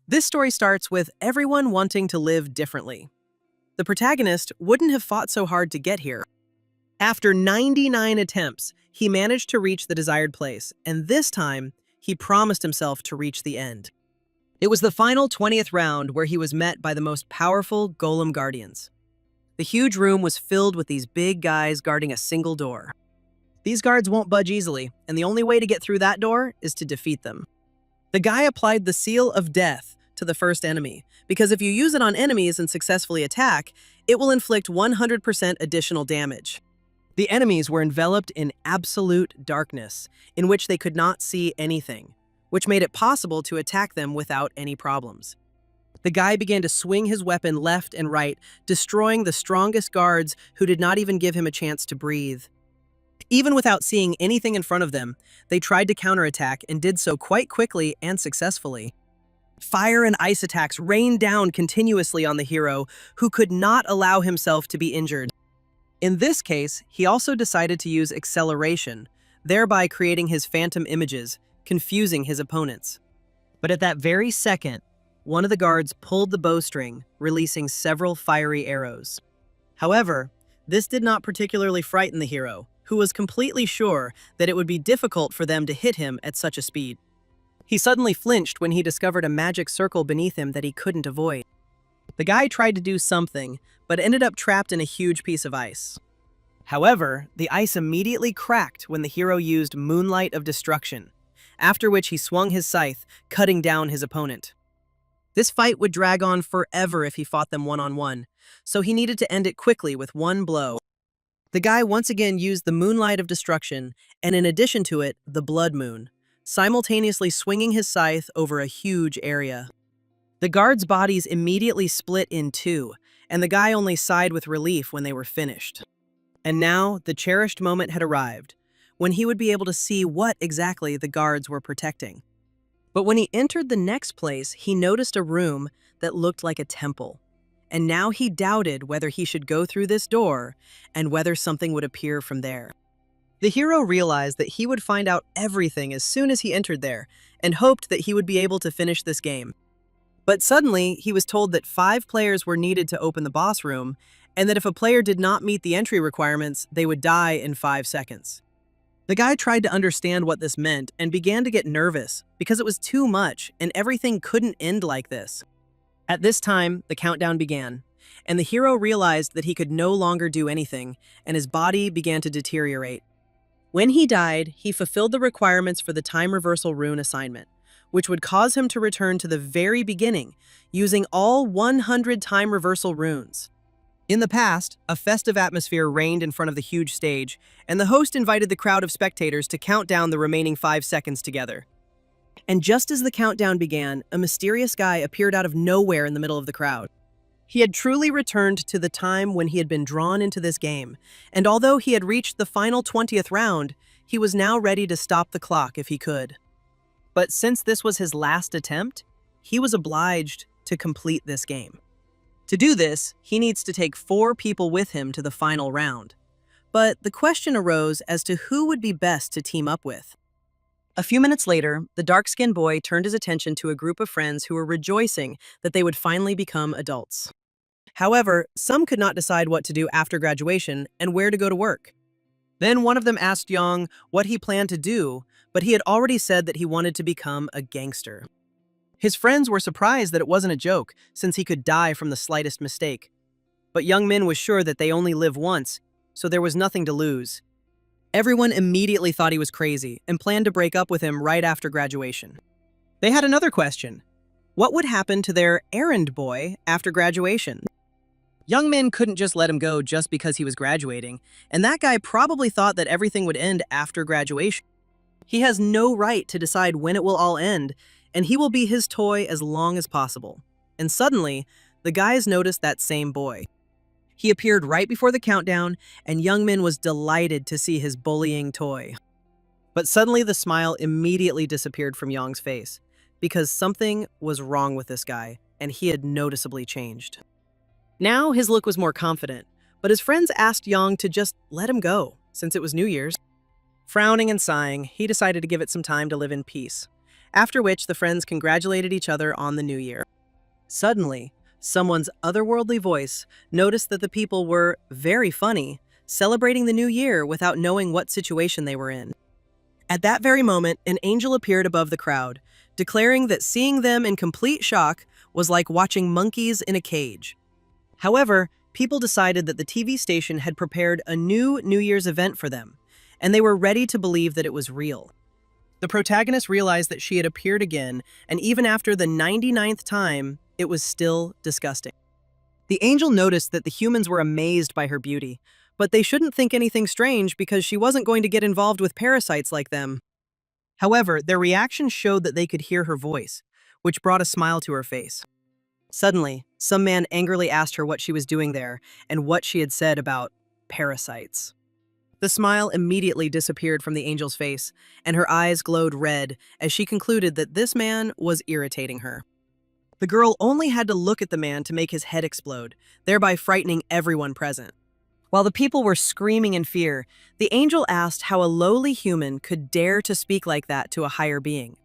This story starts with everyone wanting to live differently. The protagonist wouldn't have fought so hard to get here. After 99 attempts, he managed to reach the desired place, and this time, he promised himself to reach the end. It was the final 20th round where he was met by the most powerful golem guardians. The huge room was filled with these big guys guarding a single door. These guards won't budge easily, and the only way to get through that door is to defeat them. The guy applied the seal of death to the first enemy, because if you use it on enemies and successfully attack, it will inflict 100% additional damage. The enemies were enveloped in absolute darkness, in which they could not see anything, which made it possible to attack them without any problems. The guy began to swing his weapon left and right, destroying the strongest guards who did not even give him a chance to breathe. Even without seeing anything in front of them, they tried to counterattack and did so quite quickly and successfully. Fire and ice attacks rained down continuously on the hero, who could not allow himself to be injured. In this case, he also decided to use acceleration, thereby creating his phantom images, confusing his opponents. But at that very second, one of the guards pulled the bowstring, releasing several fiery arrows. However, this did not particularly frighten the hero, who was completely sure that it would be difficult for them to hit him at such a speed. He suddenly flinched when he discovered a magic circle beneath him that he couldn't avoid. The guy tried to do something, but ended up trapped in a huge piece of ice. However, the ice immediately cracked when the hero used Moonlight of Destruction, after which he swung his scythe, cutting down his opponent. This fight would drag on forever if he fought them one-on-one, so he needed to end it quickly with one blow. The guy once again used the Moonlight of Destruction, and in addition to it, the Blood Moon, simultaneously swinging his scythe over a huge area. The guards' bodies immediately split in two, and the guy only sighed with relief when they were finished. And now, the cherished moment had arrived, when he would be able to see what exactly the guards were protecting. But when he entered the next place, he noticed a room that looked like a temple. And now he doubted whether he should go through this door and whether something would appear from there. The hero realized that he would find out everything as soon as he entered there, and hoped that he would be able to finish this game. But suddenly, he was told that 5 players were needed to open the boss room, and that if a player did not meet the entry requirements, they would die in 5 seconds. The guy tried to understand what this meant and began to get nervous because it was too much and everything couldn't end like this. At this time, the countdown began, and the hero realized that he could no longer do anything, and his body began to deteriorate. When he died, he fulfilled the requirements for the time reversal rune assignment, which would cause him to return to the very beginning, using all 100 time reversal runes. In the past, a festive atmosphere reigned in front of the huge stage, and the host invited the crowd of spectators to count down the remaining 5 seconds together. And just as the countdown began, a mysterious guy appeared out of nowhere in the middle of the crowd. He had truly returned to the time when he had been drawn into this game, and although he had reached the final 20th round, he was now ready to stop the clock if he could. But since this was his last attempt, he was obliged to complete this game. To do this, he needs to take 4 people with him to the final round. But the question arose as to who would be best to team up with. A few minutes later, the dark-skinned boy turned his attention to a group of friends who were rejoicing that they would finally become adults. However, some could not decide what to do after graduation and where to go to work. Then one of them asked Yang what he planned to do, but he had already said that he wanted to become a gangster. His friends were surprised that it wasn't a joke, since he could die from the slightest mistake. But Young Min was sure that they only live once, so there was nothing to lose. Everyone immediately thought he was crazy and planned to break up with him right after graduation. They had another question. What would happen to their errand boy after graduation? Young Min couldn't just let him go just because he was graduating, and that guy probably thought that everything would end after graduation. He has no right to decide when it will all end, and he will be his toy as long as possible. And suddenly, the guys noticed that same boy. He appeared right before the countdown, and Young Min was delighted to see his bullying toy. But suddenly the smile immediately disappeared from Yang's face, because something was wrong with this guy, and he had noticeably changed. Now his look was more confident, but his friends asked Yang to just let him go, since it was New Year's. Frowning and sighing, he decided to give it some time to live in peace. after which the friends congratulated each other on the new year. Suddenly, someone's otherworldly voice noticed that the people were very funny, celebrating the new year without knowing what situation they were in. At that very moment, an angel appeared above the crowd, declaring that seeing them in complete shock was like watching monkeys in a cage. However, people decided that the TV station had prepared a new New Year's event for them, and they were ready to believe that it was real. The protagonist realized that she had appeared again, and even after the 99th time, it was still disgusting. The angel noticed that the humans were amazed by her beauty, but they shouldn't think anything strange because she wasn't going to get involved with parasites like them. However, their reaction showed that they could hear her voice, which brought a smile to her face. Suddenly, some man angrily asked her what she was doing there and what she had said about parasites. The smile immediately disappeared from the angel's face, and her eyes glowed red as she concluded that this man was irritating her. The girl only had to look at the man to make his head explode, thereby frightening everyone present. While the people were screaming in fear, the angel asked how a lowly human could dare to speak like that to a higher being.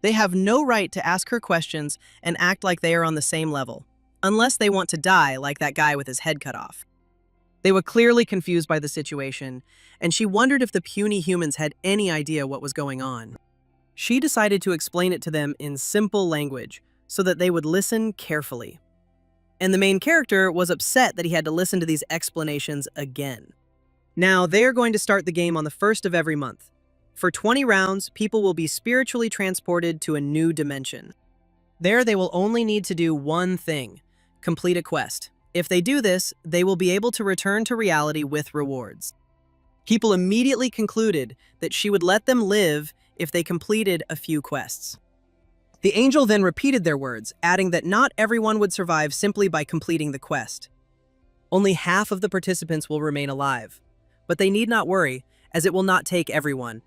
They have no right to ask her questions and act like they are on the same level, unless they want to die like that guy with his head cut off. They were clearly confused by the situation, and she wondered if the puny humans had any idea what was going on. She decided to explain it to them in simple language so that they would listen carefully. And the main character was upset that he had to listen to these explanations again. Now, they are going to start the game on the 1st of every month. For 20 rounds, people will be spiritually transported to a new dimension. There, they will only need to do one thing: complete a quest. If they do this, they will be able to return to reality with rewards. People immediately concluded that she would let them live if they completed a few quests. The angel then repeated their words, adding that not everyone would survive simply by completing the quest. Only half of the participants will remain alive, but they need not worry, as it will not take everyone.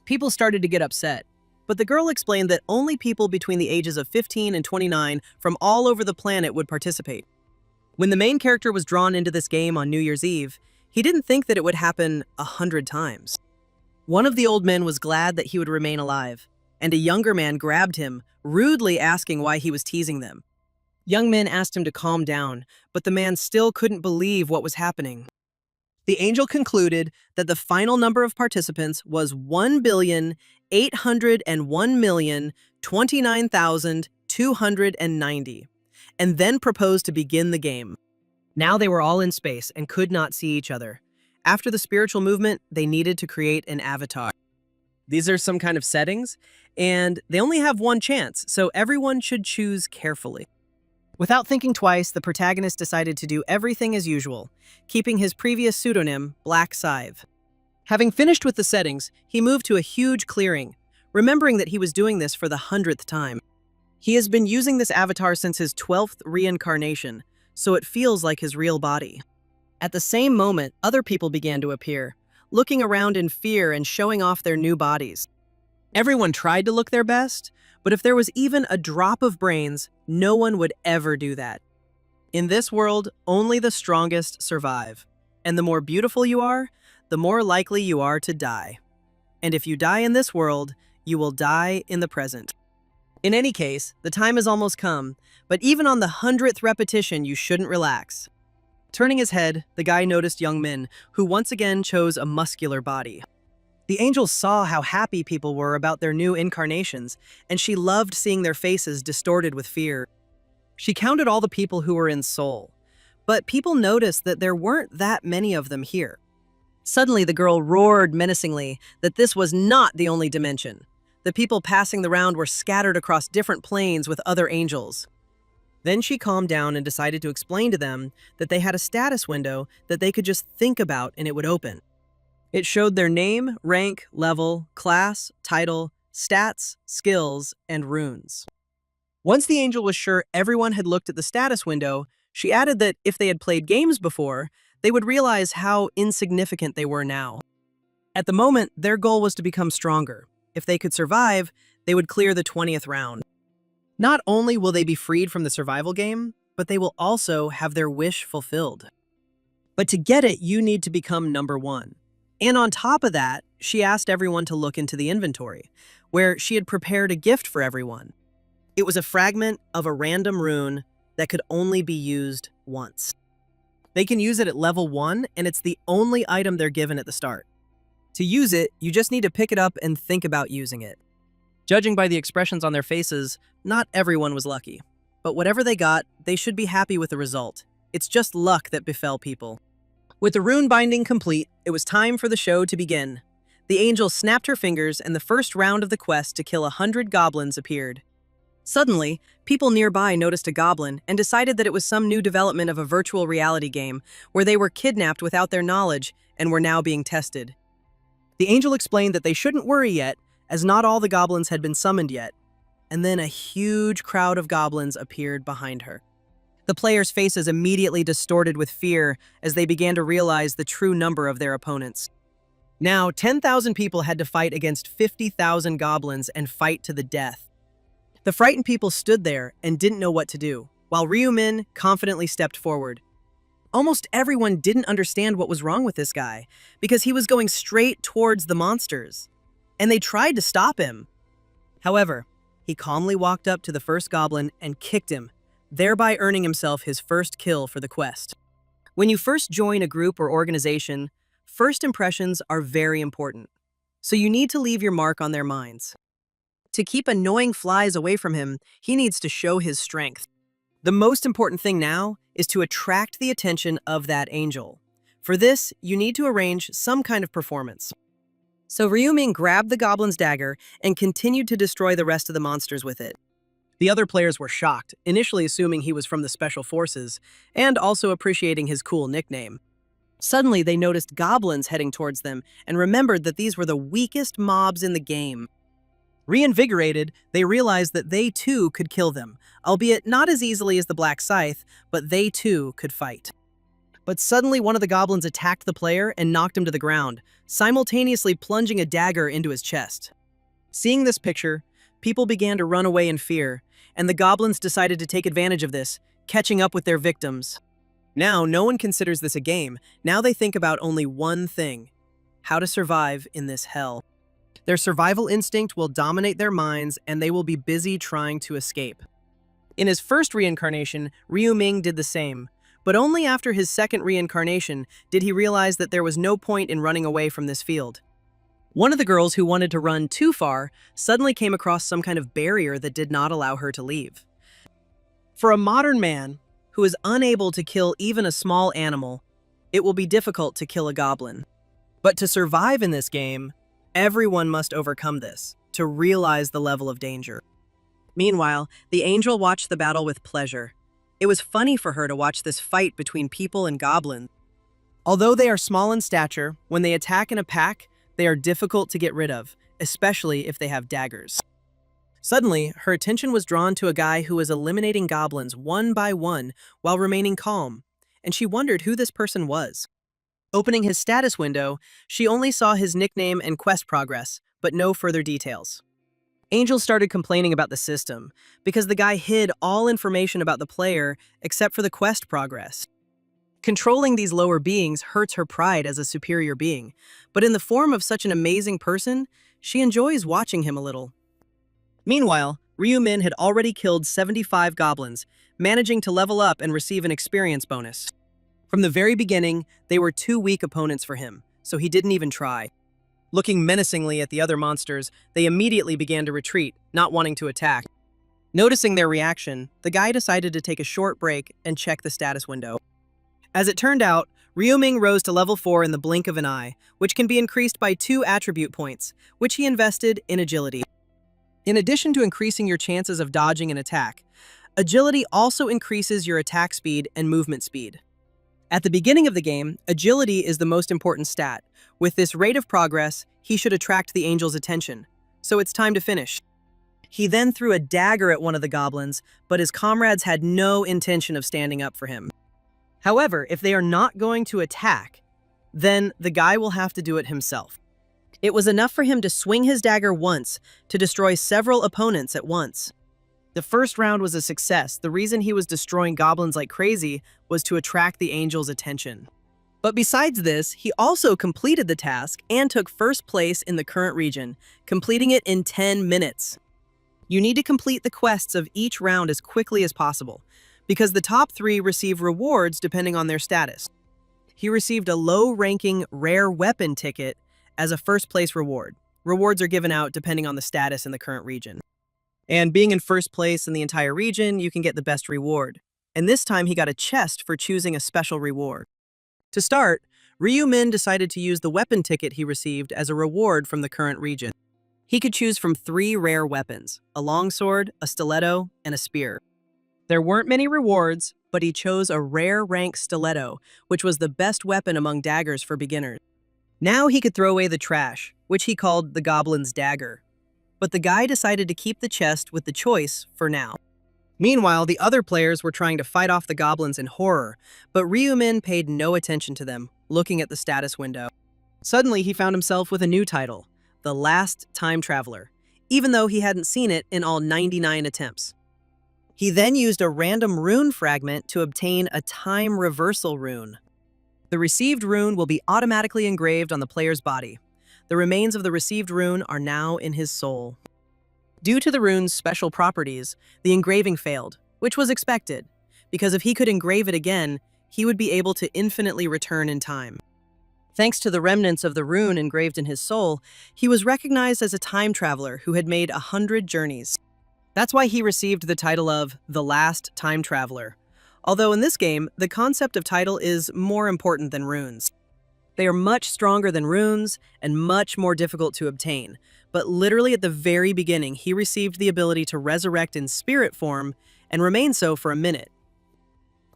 People started to get upset, but the girl explained that only people between the ages of 15 and 29 from all over the planet would participate. When the main character was drawn into this game on New Year's Eve, he didn't think that it would happen 100 times. One of the old men was glad that he would remain alive, and a younger man grabbed him, rudely asking why he was teasing them. Young men asked him to calm down, but the man still couldn't believe what was happening. The angel concluded that the final number of participants was 1,801,029,290, and then proposed to begin the game. Now they were all in space and could not see each other. After the spiritual movement, they needed to create an avatar. These are some kind of settings, and they only have one chance, so everyone should choose carefully. Without thinking twice, the protagonist decided to do everything as usual, keeping his previous pseudonym, Black Scythe. Having finished with the settings, he moved to a huge clearing, remembering that he was doing this for the 100th time. He has been using this avatar since his 12th reincarnation, so it feels like his real body. At the same moment, other people began to appear, looking around in fear and showing off their new bodies. Everyone tried to look their best, but if there was even a drop of brains, no one would ever do that. In this world, only the strongest survive, and the more beautiful you are, the more likely you are to die. And if you die in this world, you will die in the present. In any case, the time has almost come, but even on the 100th repetition, you shouldn't relax. Turning his head, the guy noticed young men, who once again chose a muscular body. The angel saw how happy people were about their new incarnations, and she loved seeing their faces distorted with fear. She counted all the people who were in Seoul, but people noticed that there weren't that many of them here. Suddenly, the girl roared menacingly that this was not the only dimension. The people passing the round were scattered across different planes with other angels. Then she calmed down and decided to explain to them that they had a status window that they could just think about and it would open. It showed their name, rank, level, class, title, stats, skills, and runes. Once the angel was sure everyone had looked at the status window, she added that if they had played games before, they would realize how insignificant they were now. At the moment, their goal was to become stronger. If they could survive, they would clear the 20th round. Not only will they be freed from the survival game, but they will also have their wish fulfilled. But to get it, you need to become number 1. And on top of that, she asked everyone to look into the inventory, where she had prepared a gift for everyone. It was a fragment of a random rune that could only be used once. They can use it at level 1, and it's the only item they're given at the start. To use it, you just need to pick it up and think about using it. Judging by the expressions on their faces, not everyone was lucky. But whatever they got, they should be happy with the result. It's just luck that befell people. With the rune binding complete, it was time for the show to begin. The angel snapped her fingers, and the first round of the quest to kill 100 goblins appeared. Suddenly, people nearby noticed a goblin and decided that it was some new development of a virtual reality game where they were kidnapped without their knowledge and were now being tested. The angel explained that they shouldn't worry yet, as not all the goblins had been summoned yet, and then a huge crowd of goblins appeared behind her. The players' faces immediately distorted with fear as they began to realize the true number of their opponents. Now, 10,000 people had to fight against 50,000 goblins and fight to the death. The frightened people stood there and didn't know what to do, while Ryu-min confidently stepped forward. Almost everyone didn't understand what was wrong with this guy, because he was going straight towards the monsters, and they tried to stop him. However, he calmly walked up to the first goblin and kicked him, thereby earning himself his first kill for the quest. When you first join a group or organization, first impressions are very important, so you need to leave your mark on their minds. To keep annoying flies away from him, he needs to show his strength. The most important thing now is to attract the attention of that angel. For this, you need to arrange some kind of performance. So Ryu-min grabbed the goblin's dagger and continued to destroy the rest of the monsters with it. The other players were shocked, initially assuming he was from the Special Forces, and also appreciating his cool nickname. Suddenly, they noticed goblins heading towards them and remembered that these were the weakest mobs in the game. Reinvigorated, they realized that they too could kill them, albeit not as easily as the Black Scythe, but they too could fight. But suddenly one of the goblins attacked the player and knocked him to the ground, simultaneously plunging a dagger into his chest. Seeing this picture, people began to run away in fear, and the goblins decided to take advantage of this, catching up with their victims. Now, no one considers this a game. Now they think about only one thing: how to survive in this hell. Their survival instinct will dominate their minds, and they will be busy trying to escape. In his first reincarnation, Ryu-min did the same, but only after his second reincarnation did he realize that there was no point in running away from this field. One of the girls who wanted to run too far suddenly came across some kind of barrier that did not allow her to leave. For a modern man who is unable to kill even a small animal, it will be difficult to kill a goblin. But to survive in this game, everyone must overcome this to realize the level of danger. Meanwhile, the angel watched the battle with pleasure. It was funny for her to watch this fight between people and goblins. Although they are small in stature, when they attack in a pack, they are difficult to get rid of, especially if they have daggers. Suddenly, her attention was drawn to a guy who was eliminating goblins one by one while remaining calm, and she wondered who this person was. Opening his status window, she only saw his nickname and quest progress, but no further details. Angel started complaining about the system, because the guy hid all information about the player except for the quest progress. Controlling these lower beings hurts her pride as a superior being, but in the form of such an amazing person, she enjoys watching him a little. Meanwhile, Ryu-min had already killed 75 goblins, managing to level up and receive an experience bonus. From the very beginning, they were too weak opponents for him, so he didn't even try. Looking menacingly at the other monsters, they immediately began to retreat, not wanting to attack. Noticing their reaction, the guy decided to take a short break and check the status window. As it turned out, Ryu-min rose to level 4 in the blink of an eye, which can be increased by 2 attribute points, which he invested in agility. In addition to increasing your chances of dodging an attack, agility also increases your attack speed and movement speed. At the beginning of the game, agility is the most important stat. With this rate of progress, he should attract the angel's attention, so it's time to finish. He then threw a dagger at one of the goblins, but his comrades had no intention of standing up for him. However, if they are not going to attack, then the guy will have to do it himself. It was enough for him to swing his dagger once to destroy several opponents at once. The first round was a success. The reason he was destroying goblins like crazy was to attract the angel's attention. But besides this, he also completed the task and took first place in the current region, completing it in 10 minutes. You need to complete the quests of each round as quickly as possible, because the top 3 receive rewards depending on their status. He received a low-ranking rare weapon ticket as a first-place reward. Rewards are given out depending on the status in the current region. And being in first place in the entire region, you can get the best reward. And this time he got a chest for choosing a special reward. To start, Ryu-min decided to use the weapon ticket he received as a reward from the current region. He could choose from 3 rare weapons, a longsword, a stiletto, and a spear. There weren't many rewards, but he chose a rare rank stiletto, which was the best weapon among daggers for beginners. Now he could throw away the trash, which he called the goblin's dagger. But the guy decided to keep the chest with the choice for now. Meanwhile, the other players were trying to fight off the goblins in horror, but Ryu-min paid no attention to them, looking at the status window. Suddenly, he found himself with a new title, The Last Time Traveler, even though he hadn't seen it in all 99 attempts. He then used a random rune fragment to obtain a time reversal rune. The received rune will be automatically engraved on the player's body. The remains of the received rune are now in his soul. Due to the rune's special properties, the engraving failed, which was expected, because if he could engrave it again, he would be able to infinitely return in time. Thanks to the remnants of the rune engraved in his soul, he was recognized as a time traveler who had made 100 journeys. That's why he received the title of The Last Time Traveler. Although in this game, the concept of title is more important than runes. They are much stronger than runes and much more difficult to obtain, but literally at the very beginning, he received the ability to resurrect in spirit form and remain so for a minute.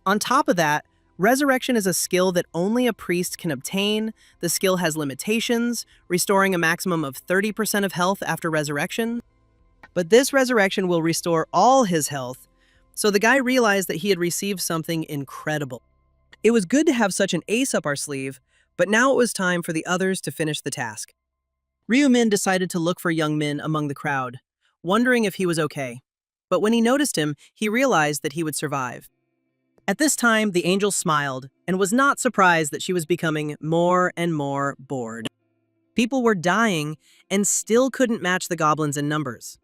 On top of that, resurrection is a skill that only a priest can obtain. The skill has limitations, restoring a maximum of 30% of health after resurrection. But this resurrection will restore all his health, so the guy realized that he had received something incredible. It was good to have such an ace up our sleeve, but now it was time for the others to finish the task. Ryu-min decided to look for young Min among the crowd, wondering if he was okay. But when he noticed him, he realized that he would survive. At this time, the angel smiled and was not surprised that she was becoming more and more bored. People were dying and still couldn't match the goblins in numbers.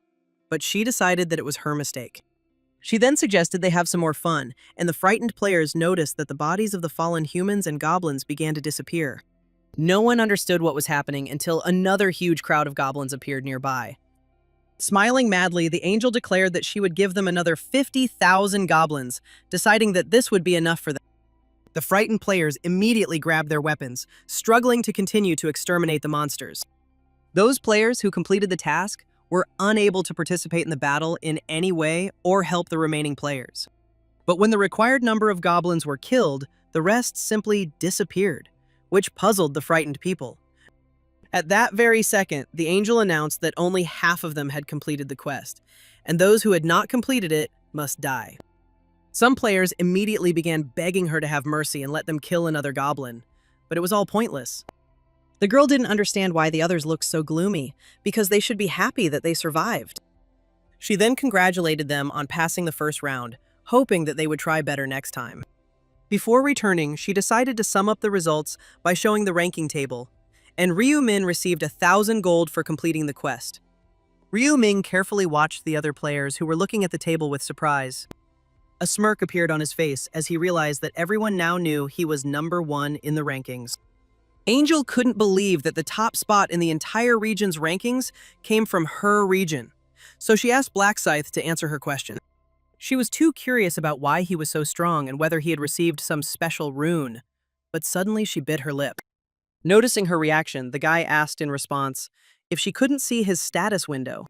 But she decided that it was her mistake. She then suggested they have some more fun, and the frightened players noticed that the bodies of the fallen humans and goblins began to disappear. No one understood what was happening until another huge crowd of goblins appeared nearby. Smiling madly, the angel declared that she would give them another 50,000 goblins, deciding that this would be enough for them. The frightened players immediately grabbed their weapons, struggling to continue to exterminate the monsters. Those players who completed the task were unable to participate in the battle in any way or help the remaining players. But when the required number of goblins were killed, the rest simply disappeared, which puzzled the frightened people. At that very second, the angel announced that only half of them had completed the quest, and those who had not completed it must die. Some players immediately began begging her to have mercy and let them kill another goblin, but it was all pointless. The girl didn't understand why the others looked so gloomy, because they should be happy that they survived. She then congratulated them on passing the first round, hoping that they would try better next time. Before returning, she decided to sum up the results by showing the ranking table, and Ryu-min received 1,000 gold for completing the quest. Ryu-min carefully watched the other players who were looking at the table with surprise. A smirk appeared on his face as he realized that everyone now knew he was number 1 in the rankings. Angel couldn't believe that the top spot in the entire region's rankings came from her region, so she asked Black Scythe to answer her question. She was too curious about why he was so strong and whether he had received some special rune, but suddenly she bit her lip. Noticing her reaction, the guy asked in response if she couldn't see his status window.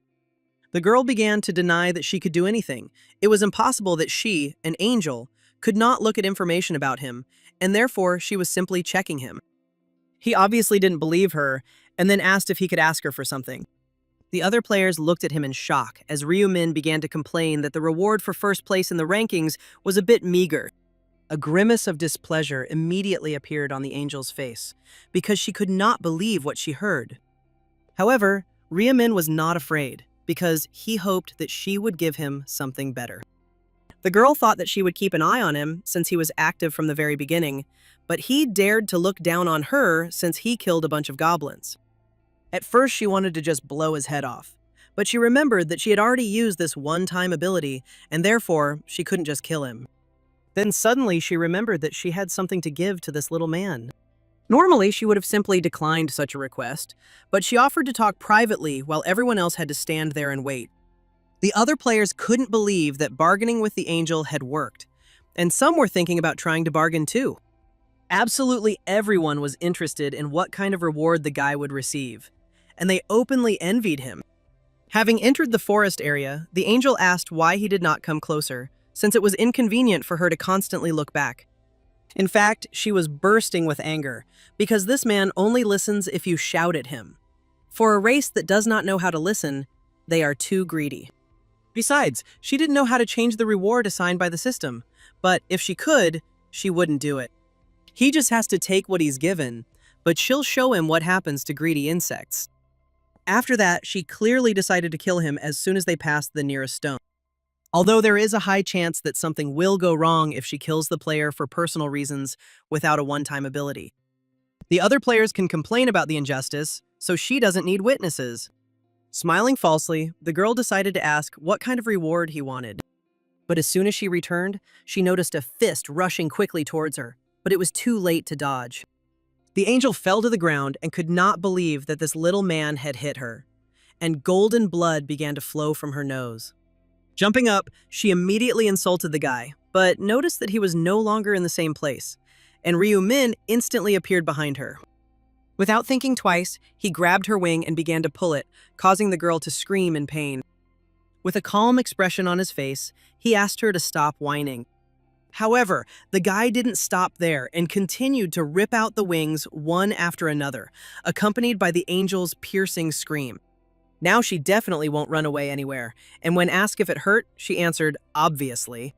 The girl began to deny that she could do anything. It was impossible that she, an angel, could not look at information about him, and therefore she was simply checking him. He obviously didn't believe her, and then asked if he could ask her for something. The other players looked at him in shock as Ryu-min began to complain that the reward for first place in the rankings was a bit meager. A grimace of displeasure immediately appeared on the angel's face, because she could not believe what she heard. However, Ryu-min was not afraid, because he hoped that she would give him something better. The girl thought that she would keep an eye on him since he was active from the very beginning, but he dared to look down on her since he killed a bunch of goblins. At first, she wanted to just blow his head off, but she remembered that she had already used this one-time ability, and therefore, she couldn't just kill him. Then suddenly, she remembered that she had something to give to this little man. Normally, she would have simply declined such a request, but she offered to talk privately while everyone else had to stand there and wait. The other players couldn't believe that bargaining with the angel had worked, and some were thinking about trying to bargain too. Absolutely everyone was interested in what kind of reward the guy would receive, and they openly envied him. Having entered the forest area, the angel asked why he did not come closer, since it was inconvenient for her to constantly look back. In fact, she was bursting with anger, because this man only listens if you shout at him. For a race that does not know how to listen, they are too greedy. Besides, she didn't know how to change the reward assigned by the system, but if she could, she wouldn't do it. He just has to take what he's given, but she'll show him what happens to greedy insects. After that, she clearly decided to kill him as soon as they passed the nearest stone. Although there is a high chance that something will go wrong if she kills the player for personal reasons without a one-time ability. The other players can complain about the injustice, so she doesn't need witnesses. Smiling falsely, the girl decided to ask what kind of reward he wanted. But as soon as she returned, she noticed a fist rushing quickly towards her, but it was too late to dodge. The angel fell to the ground and could not believe that this little man had hit her, and golden blood began to flow from her nose. Jumping up, she immediately insulted the guy, but noticed that he was no longer in the same place, and Ryu Min instantly appeared behind her. Without thinking twice, he grabbed her wing and began to pull it, causing the girl to scream in pain. With a calm expression on his face, he asked her to stop whining. However, the guy didn't stop there and continued to rip out the wings one after another, accompanied by the angel's piercing scream. Now she definitely won't run away anywhere, and when asked if it hurt, she answered, obviously.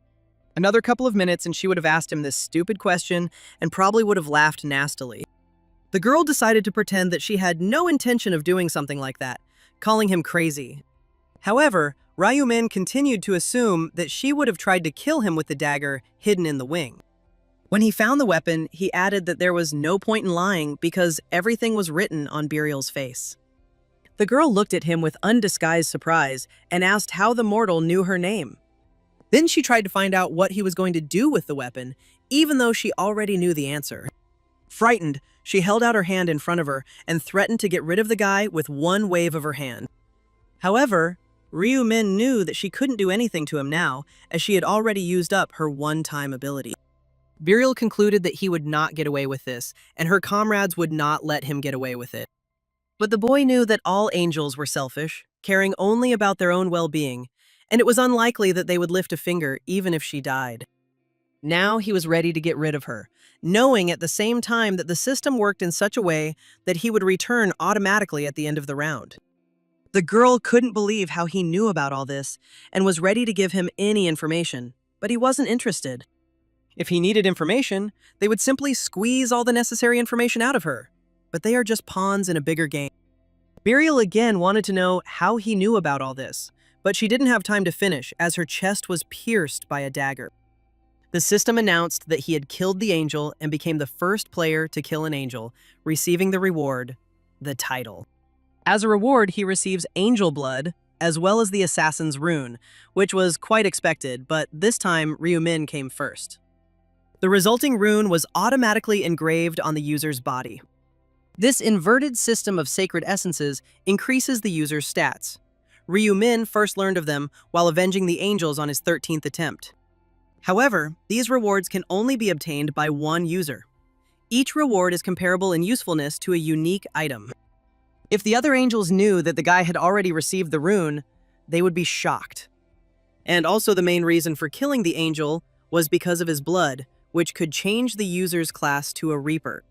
Another couple of minutes and she would have asked him this stupid question and probably would have laughed nastily. The girl decided to pretend that she had no intention of doing something like that, calling him crazy. However, Ryu Min continued to assume that she would have tried to kill him with the dagger hidden in the wing. When he found the weapon, he added that there was no point in lying because everything was written on Burial's face. The girl looked at him with undisguised surprise and asked how the mortal knew her name. Then she tried to find out what he was going to do with the weapon, even though she already knew the answer. Frightened, she held out her hand in front of her and threatened to get rid of the guy with one wave of her hand. However, Ryu Min knew that she couldn't do anything to him now, as she had already used up her one-time ability. Burial concluded that he would not get away with this, and her comrades would not let him get away with it. But the boy knew that all angels were selfish, caring only about their own well-being, and it was unlikely that they would lift a finger even if she died. Now he was ready to get rid of her, knowing at the same time that the system worked in such a way that he would return automatically at the end of the round. The girl couldn't believe how he knew about all this and was ready to give him any information, but he wasn't interested. If he needed information, they would simply squeeze all the necessary information out of her, but they are just pawns in a bigger game. Burial again wanted to know how he knew about all this, but she didn't have time to finish as her chest was pierced by a dagger. The system announced that he had killed the angel and became the first player to kill an angel, receiving the reward, the title. As a reward, he receives angel blood, as well as the assassin's rune, which was quite expected, but this time Ryu Min came first. The resulting rune was automatically engraved on the user's body. This inverted system of sacred essences increases the user's stats. Ryu Min first learned of them while avenging the angels on his 13th attempt. However, these rewards can only be obtained by one user. Each reward is comparable in usefulness to a unique item. If the other angels knew that the guy had already received the rune, they would be shocked. And also the main reason for killing the angel was because of his blood, which could change the user's class to a Reaper.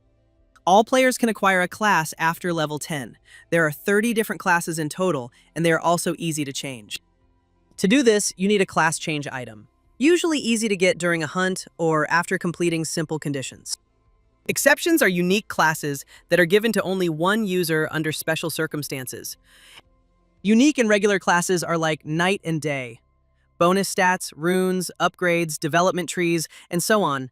All players can acquire a class after level 10. There are 30 different classes in total, and they are also easy to change. To do this, you need a class change item, usually easy to get during a hunt or after completing simple conditions. Exceptions are unique classes that are given to only one user under special circumstances. Unique and regular classes are like night and day, bonus stats, runes, upgrades, development trees, and so on.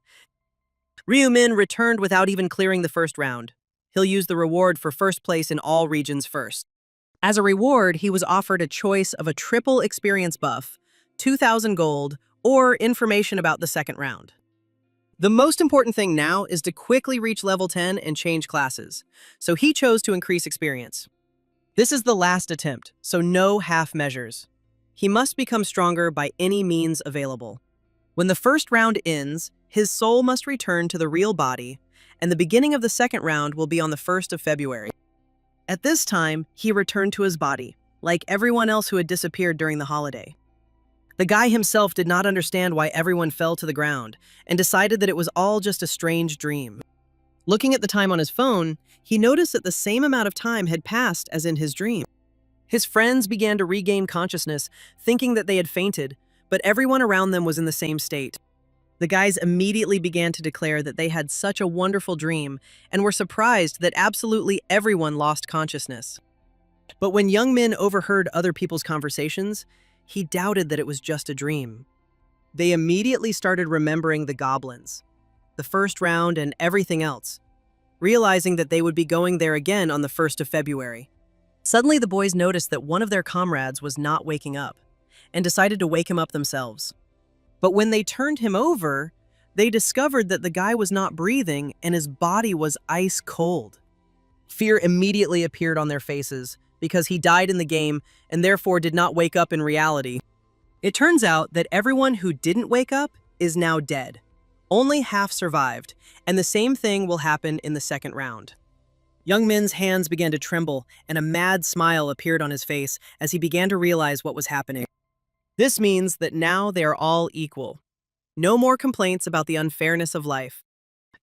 Ryu-min returned without even clearing the first round. He'll use the reward for first place in all regions first. As a reward, he was offered a choice of a triple experience buff, 2,000 gold, or information about the second round. The most important thing now is to quickly reach level 10 and change classes, so he chose to increase experience. This is the last attempt, so no half measures. He must become stronger by any means available. When the first round ends, his soul must return to the real body, and the beginning of the second round will be on the 1st of February. At this time, he returned to his body, like everyone else who had disappeared during the holiday. The guy himself did not understand why everyone fell to the ground and decided that it was all just a strange dream. Looking at the time on his phone, he noticed that the same amount of time had passed as in his dream. His friends began to regain consciousness, thinking that they had fainted, but everyone around them was in the same state. The guys immediately began to declare that they had such a wonderful dream and were surprised that absolutely everyone lost consciousness. But when Young Min overheard other people's conversations, he doubted that it was just a dream. They immediately started remembering the goblins, the first round, and everything else, realizing that they would be going there again on the 1st of February. Suddenly, the boys noticed that one of their comrades was not waking up and decided to wake him up themselves. But when they turned him over, they discovered that the guy was not breathing and his body was ice cold. Fear immediately appeared on their faces because he died in the game and therefore did not wake up in reality. It turns out that everyone who didn't wake up is now dead. Only half survived, and the same thing will happen in the second round. Young Min's hands began to tremble and a mad smile appeared on his face as he began to realize what was happening. This means that now they are all equal. No more complaints about the unfairness of life.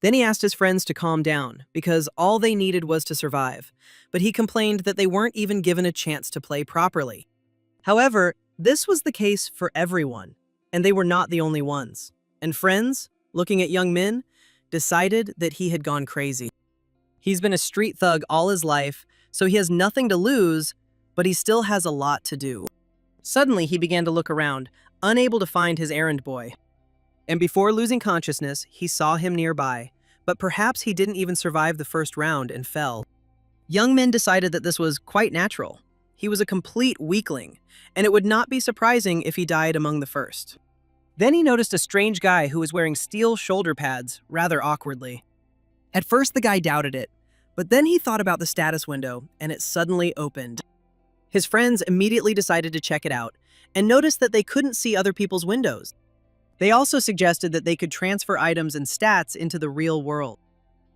Then he asked his friends to calm down, because all they needed was to survive, but he complained that they weren't even given a chance to play properly. However, this was the case for everyone, and they were not the only ones. And friends, looking at Young Min, decided that he had gone crazy. He's been a street thug all his life, so he has nothing to lose, but he still has a lot to do. Suddenly, he began to look around, unable to find his errand boy. And before losing consciousness, he saw him nearby, but perhaps he didn't even survive the first round and fell. Young Min decided that this was quite natural. He was a complete weakling, and it would not be surprising if he died among the first. Then he noticed a strange guy who was wearing steel shoulder pads, rather awkwardly. At first, the guy doubted it, but then he thought about the status window, and it suddenly opened. His friends immediately decided to check it out, and noticed that they couldn't see other people's windows. They also suggested that they could transfer items and stats into the real world.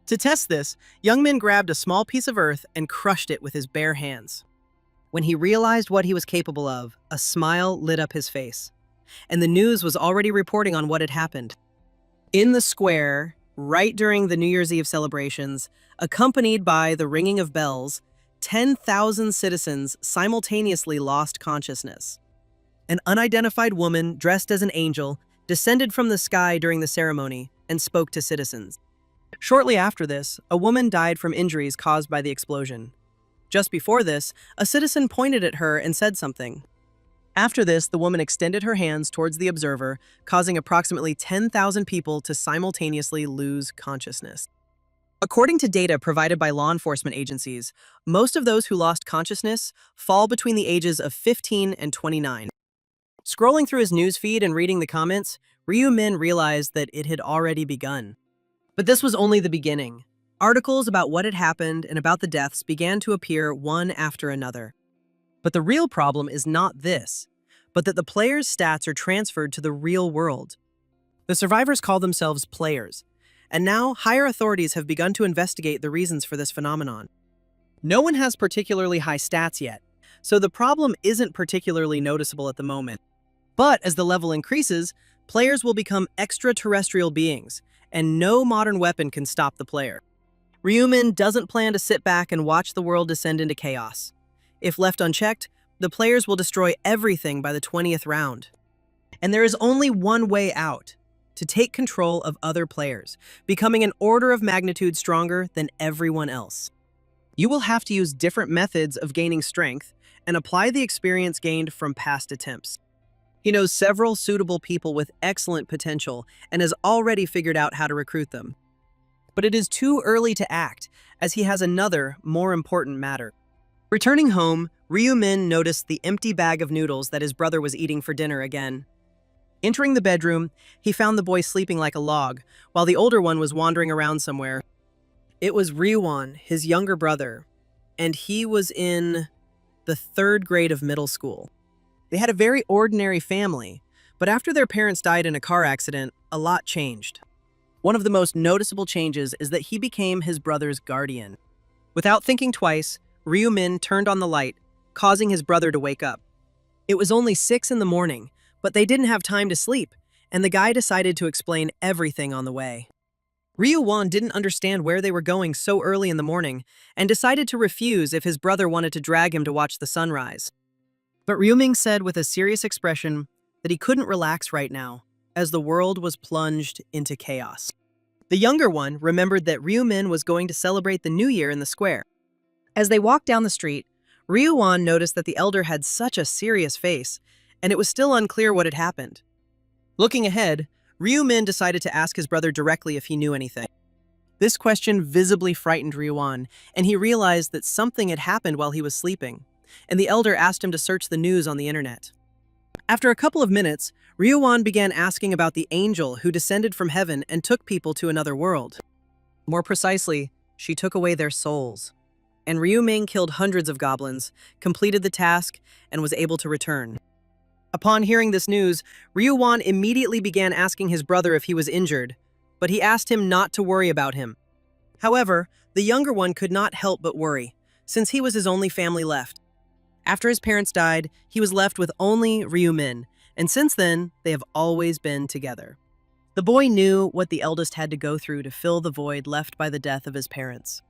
To test this, Young Min grabbed a small piece of earth and crushed it with his bare hands. When he realized what he was capable of, a smile lit up his face, and the news was already reporting on what had happened. In the square, right during the New Year's Eve celebrations, accompanied by the ringing of bells, 10,000 citizens simultaneously lost consciousness. An unidentified woman dressed as an angel descended from the sky during the ceremony and spoke to citizens. Shortly after this, a woman died from injuries caused by the explosion. Just before this, a citizen pointed at her and said something. After this, the woman extended her hands towards the observer, causing approximately 10,000 people to simultaneously lose consciousness. According to data provided by law enforcement agencies, most of those who lost consciousness fall between the ages of 15 and 29. Scrolling through his newsfeed and reading the comments, Ryu Min realized that it had already begun. But this was only the beginning. Articles about what had happened and about the deaths began to appear one after another. But the real problem is not this, but that the players' stats are transferred to the real world. The survivors call themselves players, and now higher authorities have begun to investigate the reasons for this phenomenon. No one has particularly high stats yet, so the problem isn't particularly noticeable at the moment. But as the level increases, players will become extraterrestrial beings, and no modern weapon can stop the player. Ryu Min doesn't plan to sit back and watch the world descend into chaos. If left unchecked, the players will destroy everything by the 20th round. And there is only one way out: to take control of other players, becoming an order of magnitude stronger than everyone else. You will have to use different methods of gaining strength and apply the experience gained from past attempts. He knows several suitable people with excellent potential and has already figured out how to recruit them. But it is too early to act, as he has another, more important matter. Returning home, Ryu-min noticed the empty bag of noodles that his brother was eating for dinner again. Entering the bedroom, he found the boy sleeping like a log, while the older one was wandering around somewhere. It was Ryu-won, his younger brother, and he was in the 3rd grade of middle school. They had a very ordinary family, but after their parents died in a car accident, a lot changed. One of the most noticeable changes is that he became his brother's guardian. Without thinking twice, Ryu-min turned on the light, causing his brother to wake up. It was only 6 in the morning, but they didn't have time to sleep, and the guy decided to explain everything on the way. Ryu-won didn't understand where they were going so early in the morning and decided to refuse if his brother wanted to drag him to watch the sunrise. But Ryu-min said with a serious expression that he couldn't relax right now, as the world was plunged into chaos. The younger one remembered that Ryu-min was going to celebrate the New Year in the square. As they walked down the street, Ryu-won noticed that the elder had such a serious face, and it was still unclear what had happened. Looking ahead, Ryu-min decided to ask his brother directly if he knew anything. This question visibly frightened Ryu-won, and he realized that something had happened while he was sleeping, and the elder asked him to search the news on the internet. After a couple of minutes, Ryu-won began asking about the angel who descended from heaven and took people to another world. More precisely, she took away their souls. And Ryu-min killed hundreds of goblins, completed the task, and was able to return. Upon hearing this news, Ryu-won immediately began asking his brother if he was injured, but he asked him not to worry about him. However, the younger one could not help but worry, since he was his only family left. After his parents died, he was left with only Ryu-min, and since then, they have always been together. The boy knew what the eldest had to go through to fill the void left by the death of his parents.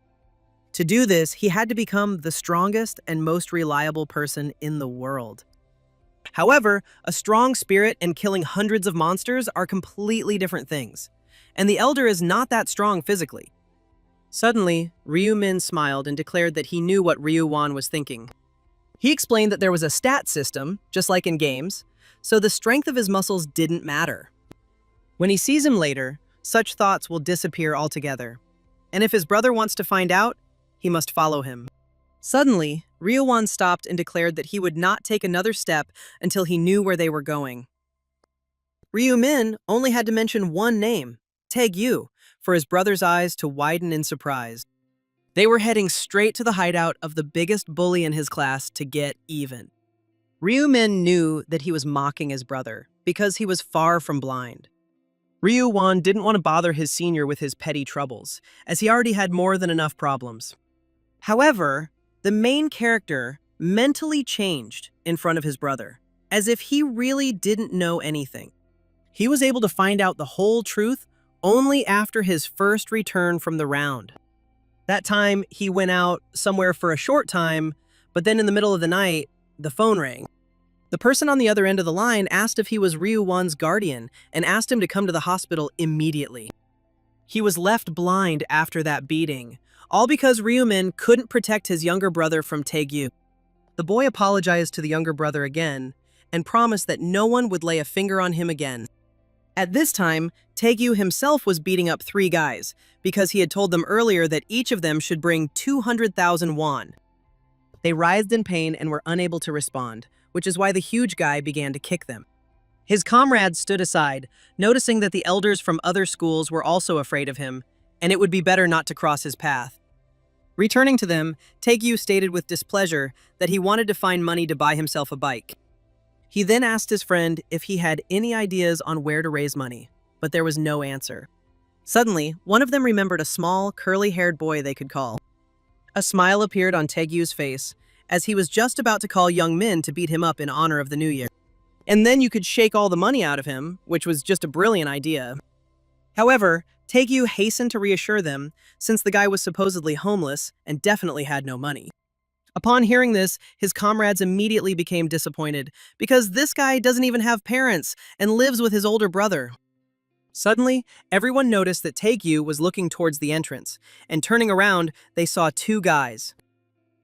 To do this, he had to become the strongest and most reliable person in the world. However, a strong spirit and killing hundreds of monsters are completely different things, and the elder is not that strong physically. Suddenly, Ryu-min smiled and declared that he knew what Ryu-won was thinking. He explained that there was a stat system, just like in games, so the strength of his muscles didn't matter. When he sees him later, such thoughts will disappear altogether, and if his brother wants to find out, he must follow him. Suddenly, Ryu-won stopped and declared that he would not take another step until he knew where they were going. Ryu-min only had to mention one name, Tae-gyu, for his brother's eyes to widen in surprise. They were heading straight to the hideout of the biggest bully in his class to get even. Ryu-min knew that he was mocking his brother because he was far from blind. Ryu-won didn't want to bother his senior with his petty troubles, as he already had more than enough problems. However, the main character mentally changed in front of his brother, as if he really didn't know anything. He was able to find out the whole truth only after his first return from the round. That time, he went out somewhere for a short time, but then in the middle of the night, the phone rang. The person on the other end of the line asked if he was Ryu-won's guardian and asked him to come to the hospital immediately. He was left blind after that beating, all because Ryu-min couldn't protect his younger brother from Tae-gyu. The boy apologized to the younger brother again and promised that no one would lay a finger on him again. At this time, Tae-gyu himself was beating up 3 guys because he had told them earlier that each of them should bring 200,000 won. They writhed in pain and were unable to respond, which is why the huge guy began to kick them. His comrades stood aside, noticing that the elders from other schools were also afraid of him, and it would be better not to cross his path. Returning to them, Tae-gyu stated with displeasure that he wanted to find money to buy himself a bike. He then asked his friend if he had any ideas on where to raise money, but there was no answer. Suddenly, one of them remembered a small, curly-haired boy they could call. A smile appeared on Tae-gyu's face, as he was just about to call young Min to beat him up in honor of the New Year. And then you could shake all the money out of him, which was just a brilliant idea. However, Tae-gyu hastened to reassure them, since the guy was supposedly homeless and definitely had no money. Upon hearing this, his comrades immediately became disappointed, because this guy doesn't even have parents and lives with his older brother. Suddenly, everyone noticed that Tae-gyu was looking towards the entrance, and turning around, they saw 2 guys.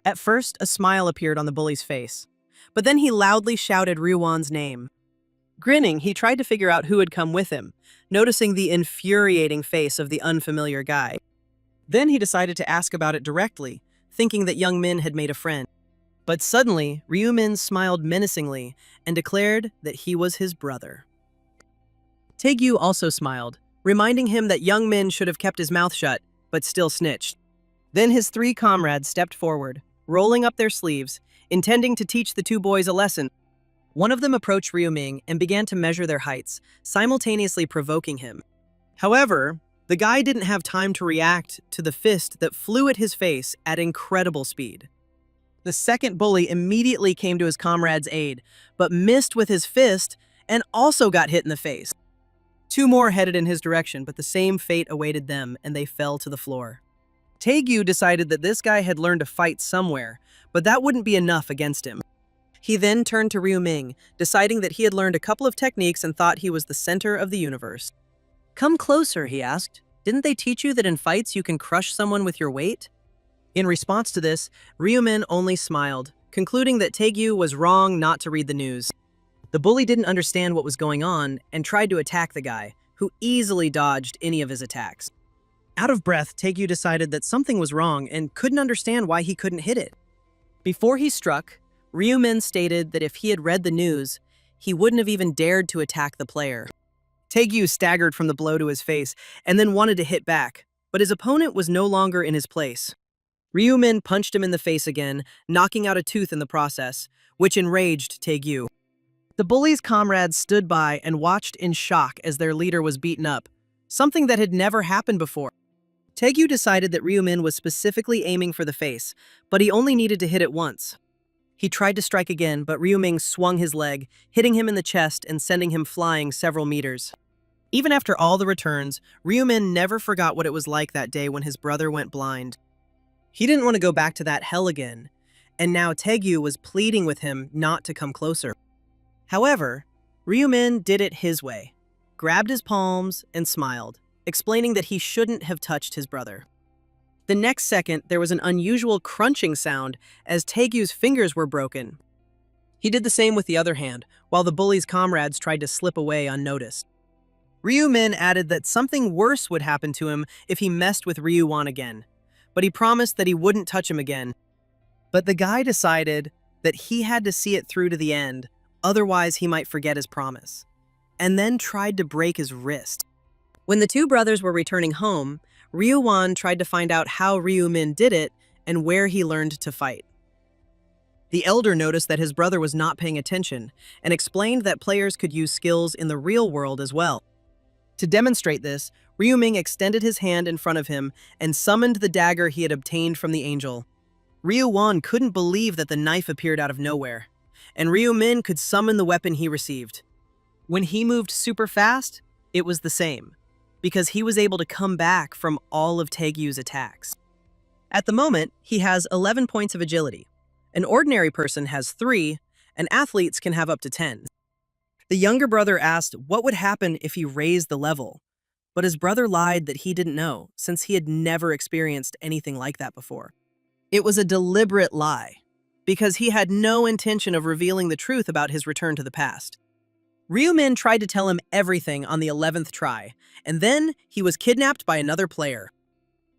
At first, a smile appeared on the bully's face, but then he loudly shouted Ryu-won's name. Grinning, he tried to figure out who had come with him, noticing the infuriating face of the unfamiliar guy. Then he decided to ask about it directly, thinking that young Min had made a friend. But suddenly, Ryu-min smiled menacingly and declared that he was his brother. Taegyu also smiled, reminding him that young Min should have kept his mouth shut, but still snitched. Then his three comrades stepped forward, rolling up their sleeves, intending to teach the two boys a lesson. One of them approached Ryu-ming and began to measure their heights, simultaneously provoking him. However, the guy didn't have time to react to the fist that flew at his face at incredible speed. The second bully immediately came to his comrade's aid, but missed with his fist and also got hit in the face. Two more headed in his direction, but the same fate awaited them, and they fell to the floor. Taegyu decided that this guy had learned to fight somewhere, but that wouldn't be enough against him. He then turned to Ryu-ming, deciding that he had learned a couple of techniques and thought he was the center of the universe. "Come closer," he asked. "Didn't they teach you that in fights you can crush someone with your weight?" In response to this, Ryu-min only smiled, concluding that Taegyu was wrong not to read the news. The bully didn't understand what was going on and tried to attack the guy, who easily dodged any of his attacks. Out of breath, Taegyu decided that something was wrong and couldn't understand why he couldn't hit it. Before he struck, Ryu-min stated that if he had read the news, he wouldn't have even dared to attack the player. Taegyu staggered from the blow to his face and then wanted to hit back, but his opponent was no longer in his place. Ryu-min punched him in the face again, knocking out a tooth in the process, which enraged Taegyu. The bully's comrades stood by and watched in shock as their leader was beaten up, something that had never happened before. Taegyu decided that Ryu-min was specifically aiming for the face, but he only needed to hit it once. He tried to strike again, but Ryu-ming swung his leg, hitting him in the chest and sending him flying several meters. Even after all the returns, Ryu-min never forgot what it was like that day when his brother went blind. He didn't want to go back to that hell again, and now Taegyu was pleading with him not to come closer. However, Ryu-min did it his way, grabbed his palms and smiled, explaining that he shouldn't have touched his brother. The next second, there was an unusual crunching sound as Taegyu's fingers were broken. He did the same with the other hand, while the bully's comrades tried to slip away unnoticed. Ryu-min added that something worse would happen to him if he messed with Ryu-wan again, but he promised that he wouldn't touch him again. But the guy decided that he had to see it through to the end, otherwise he might forget his promise, and then tried to break his wrist. When the two brothers were returning home, Ryu-wan tried to find out how Ryu-min did it and where he learned to fight. The elder noticed that his brother was not paying attention and explained that players could use skills in the real world as well. To demonstrate this, Ryu-ming extended his hand in front of him and summoned the dagger he had obtained from the angel. Ryu-wan couldn't believe that the knife appeared out of nowhere, and Ryu-min could summon the weapon he received. When he moved super fast, it was the same, because he was able to come back from all of Taegyu's attacks. At the moment, he has 11 points of agility. An ordinary person has 3, and athletes can have up to 10. The younger brother asked what would happen if he raised the level, but his brother lied that he didn't know, since he had never experienced anything like that before. It was a deliberate lie, because he had no intention of revealing the truth about his return to the past. Ryu-min tried to tell him everything on the 11th try, and then he was kidnapped by another player.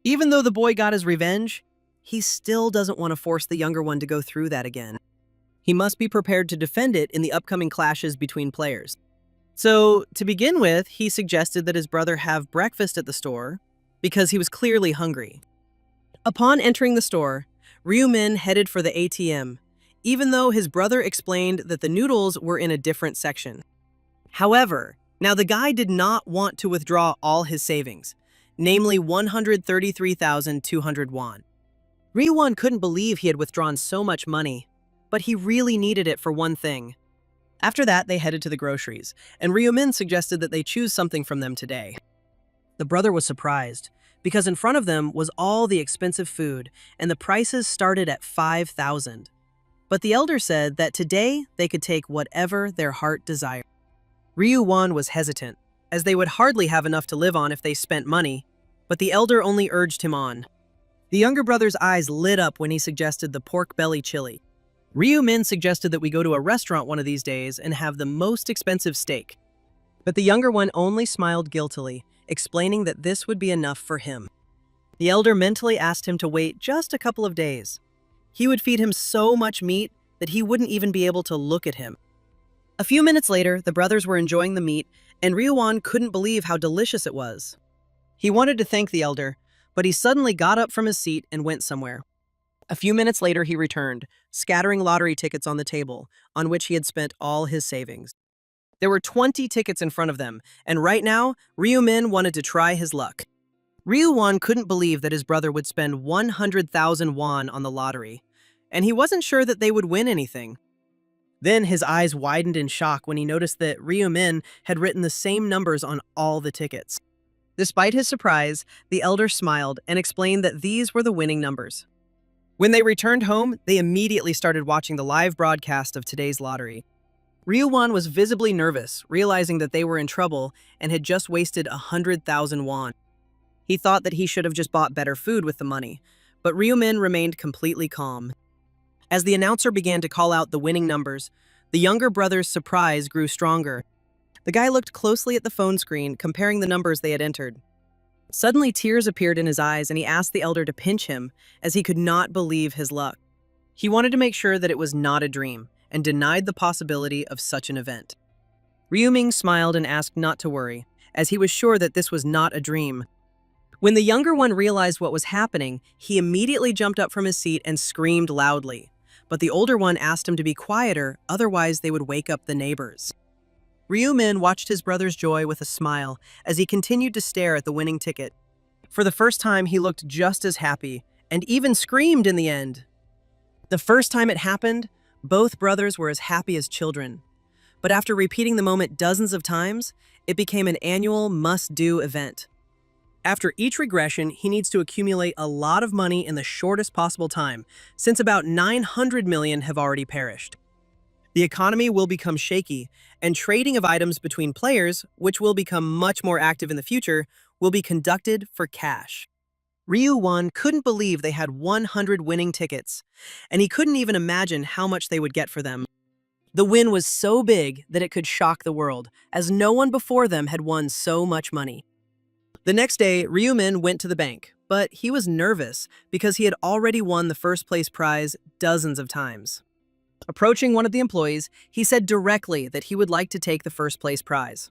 Even though the boy got his revenge, he still doesn't want to force the younger one to go through that again. He must be prepared to defend it in the upcoming clashes between players. So, to begin with, he suggested that his brother have breakfast at the store, because he was clearly hungry. Upon entering the store, Ryu-min headed for the ATM, even though his brother explained that the noodles were in a different section. However, now the guy did not want to withdraw all his savings, namely 133,200 won. Ryu-wan couldn't believe he had withdrawn so much money, but he really needed it for one thing. After that, they headed to the groceries, and Ryu-min suggested that they choose something from them today. The brother was surprised, because in front of them was all the expensive food, and the prices started at 5,000. But the elder said that today they could take whatever their heart desired. Ryu-wan was hesitant, as they would hardly have enough to live on if they spent money, but the elder only urged him on. The younger brother's eyes lit up when he suggested the pork belly chili. Ryu Min suggested that we go to a restaurant one of these days and have the most expensive steak. But the younger one only smiled guiltily, explaining that this would be enough for him. The elder mentally asked him to wait just a couple of days. He would feed him so much meat that he wouldn't even be able to look at him. A few minutes later, the brothers were enjoying the meat, and Ryuwon couldn't believe how delicious it was. He wanted to thank the elder, but he suddenly got up from his seat and went somewhere. A few minutes later, he returned, scattering lottery tickets on the table, on which he had spent all his savings. There were 20 tickets in front of them, and right now, Ryu Min wanted to try his luck. Ryuwon couldn't believe that his brother would spend 100,000 won on the lottery, and he wasn't sure that they would win anything. Then his eyes widened in shock when he noticed that Ryu Min had written the same numbers on all the tickets. Despite his surprise, the elder smiled and explained that these were the winning numbers. When they returned home, they immediately started watching the live broadcast of today's lottery. Ryuwon was visibly nervous, realizing that they were in trouble and had just wasted 100,000 won. He thought that he should have just bought better food with the money, but Ryu Min remained completely calm. As the announcer began to call out the winning numbers, the younger brother's surprise grew stronger. The guy looked closely at the phone screen, comparing the numbers they had entered. Suddenly, tears appeared in his eyes, and he asked the elder to pinch him, as he could not believe his luck. He wanted to make sure that it was not a dream, and denied the possibility of such an event. Ryu Ming smiled and asked not to worry, as he was sure that this was not a dream. When the younger one realized what was happening, he immediately jumped up from his seat and screamed loudly. But the older one asked him to be quieter, otherwise they would wake up the neighbors. Ryu Min watched his brother's joy with a smile as he continued to stare at the winning ticket. For the first time, he looked just as happy, and even screamed in the end. The first time it happened, both brothers were as happy as children. But after repeating the moment dozens of times, it became an annual must-do event. After each regression, he needs to accumulate a lot of money in the shortest possible time, since about 900 million have already perished. The economy will become shaky, and trading of items between players, which will become much more active in the future, will be conducted for cash. Ryu-won couldn't believe they had 100 winning tickets, and he couldn't even imagine how much they would get for them. The win was so big that it could shock the world, as no one before them had won so much money. The next day, Ryu Min went to the bank, but he was nervous because he had already won the first place prize dozens of times. Approaching one of the employees, he said directly that he would like to take the first place prize.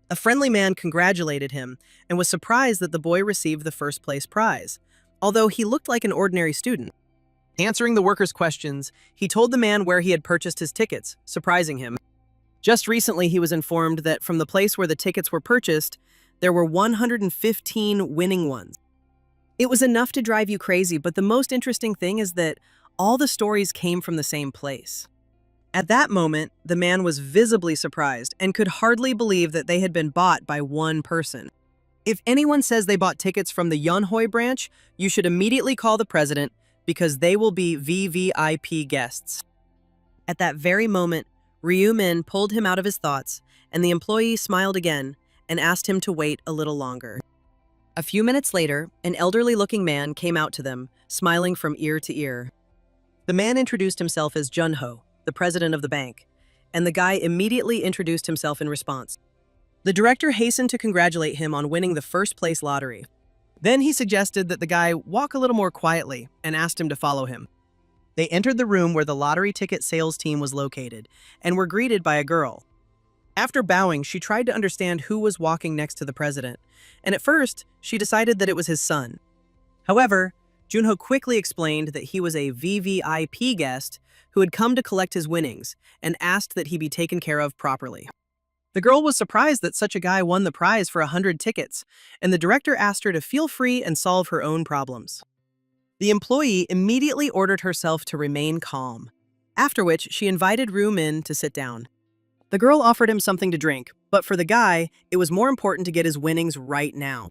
A friendly man congratulated him and was surprised that the boy received the first place prize, although he looked like an ordinary student. Answering the worker's questions, he told the man where he had purchased his tickets, surprising him. Just recently, he was informed that from the place where the tickets were purchased, there were 115 winning ones. It was enough to drive you crazy, but the most interesting thing is that all the stories came from the same place. At that moment, the man was visibly surprised and could hardly believe that they had been bought by one person. If anyone says they bought tickets from the Yonhoi branch, you should immediately call the president because they will be VVIP guests. At that very moment, Ryu Min pulled him out of his thoughts, and the employee smiled again and asked him to wait a little longer. A few minutes later, an elderly-looking man came out to them, smiling from ear to ear. The man introduced himself as Junho, the president of the bank, and the guy immediately introduced himself in response. The director hastened to congratulate him on winning the first-place lottery. Then he suggested that the guy walk a little more quietly and asked him to follow him. They entered the room where the lottery ticket sales team was located and were greeted by a girl. After bowing, she tried to understand who was walking next to the president, and at first, she decided that it was his son. However, Junho quickly explained that he was a VVIP guest who had come to collect his winnings and asked that he be taken care of properly. The girl was surprised that such a guy won the prize for 100 tickets, and the director asked her to feel free and solve her own problems. The employee immediately ordered herself to remain calm, after which she invited Ryu Min to sit down. The girl offered him something to drink, but for the guy, it was more important to get his winnings right now.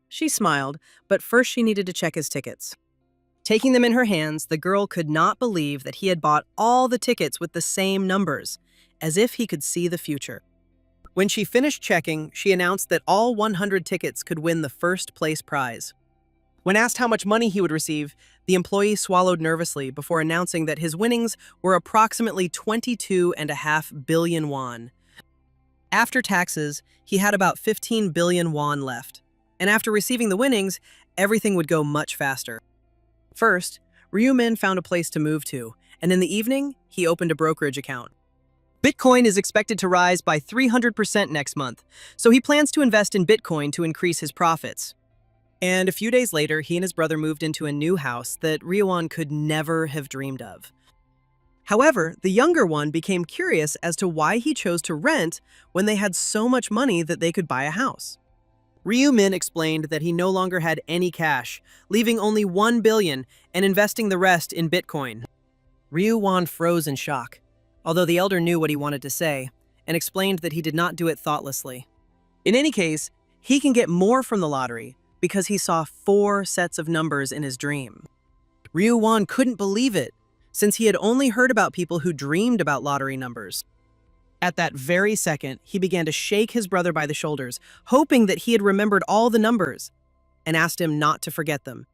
She smiled, but first she needed to check his tickets. Taking them in her hands, the girl could not believe that he had bought all the tickets with the same numbers, as if he could see the future. When she finished checking, she announced that all 100 tickets could win the first place prize. When asked how much money he would receive, the employee swallowed nervously before announcing that his winnings were approximately 22.5 billion won. After taxes, he had about 15 billion won left. And after receiving the winnings, everything would go much faster. First, Ryu-min found a place to move to, and in the evening, he opened a brokerage account. Bitcoin is expected to rise by 300% next month, so he plans to invest in Bitcoin to increase his profits. And a few days later, he and his brother moved into a new house that Ryu-won could never have dreamed of. However, the younger one became curious as to why he chose to rent when they had so much money that they could buy a house. Ryu-min explained that he no longer had any cash, leaving only 1 billion and investing the rest in Bitcoin. Ryu-won froze in shock, although the elder knew what he wanted to say, and explained that he did not do it thoughtlessly. In any case, he can get more from the lottery because he saw 4 sets of numbers in his dream. Ryu-won couldn't believe it, since he had only heard about people who dreamed about lottery numbers. At that very second, he began to shake his brother by the shoulders, hoping that he had remembered all the numbers, and asked him not to forget them.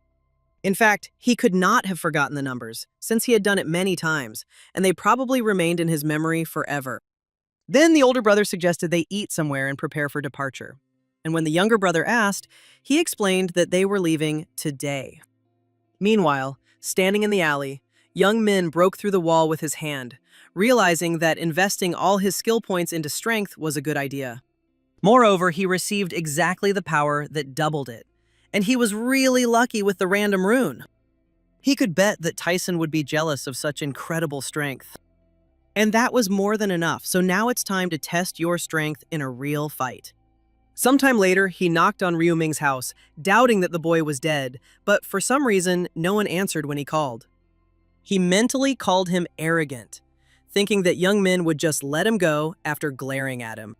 In fact, he could not have forgotten the numbers, since he had done it many times, and they probably remained in his memory forever. Then the older brother suggested they eat somewhere and prepare for departure. And when the younger brother asked, he explained that they were leaving today. Meanwhile, standing in the alley, young Min broke through the wall with his hand, realizing that investing all his skill points into strength was a good idea. Moreover, he received exactly the power that doubled it, and he was really lucky with the random rune. He could bet that Tyson would be jealous of such incredible strength. And that was more than enough, so now it's time to test your strength in a real fight. Sometime later, he knocked on Ryu-ming's house, doubting that the boy was dead, but for some reason, no one answered when he called. He mentally called him arrogant, thinking that young Min would just let him go after glaring at him.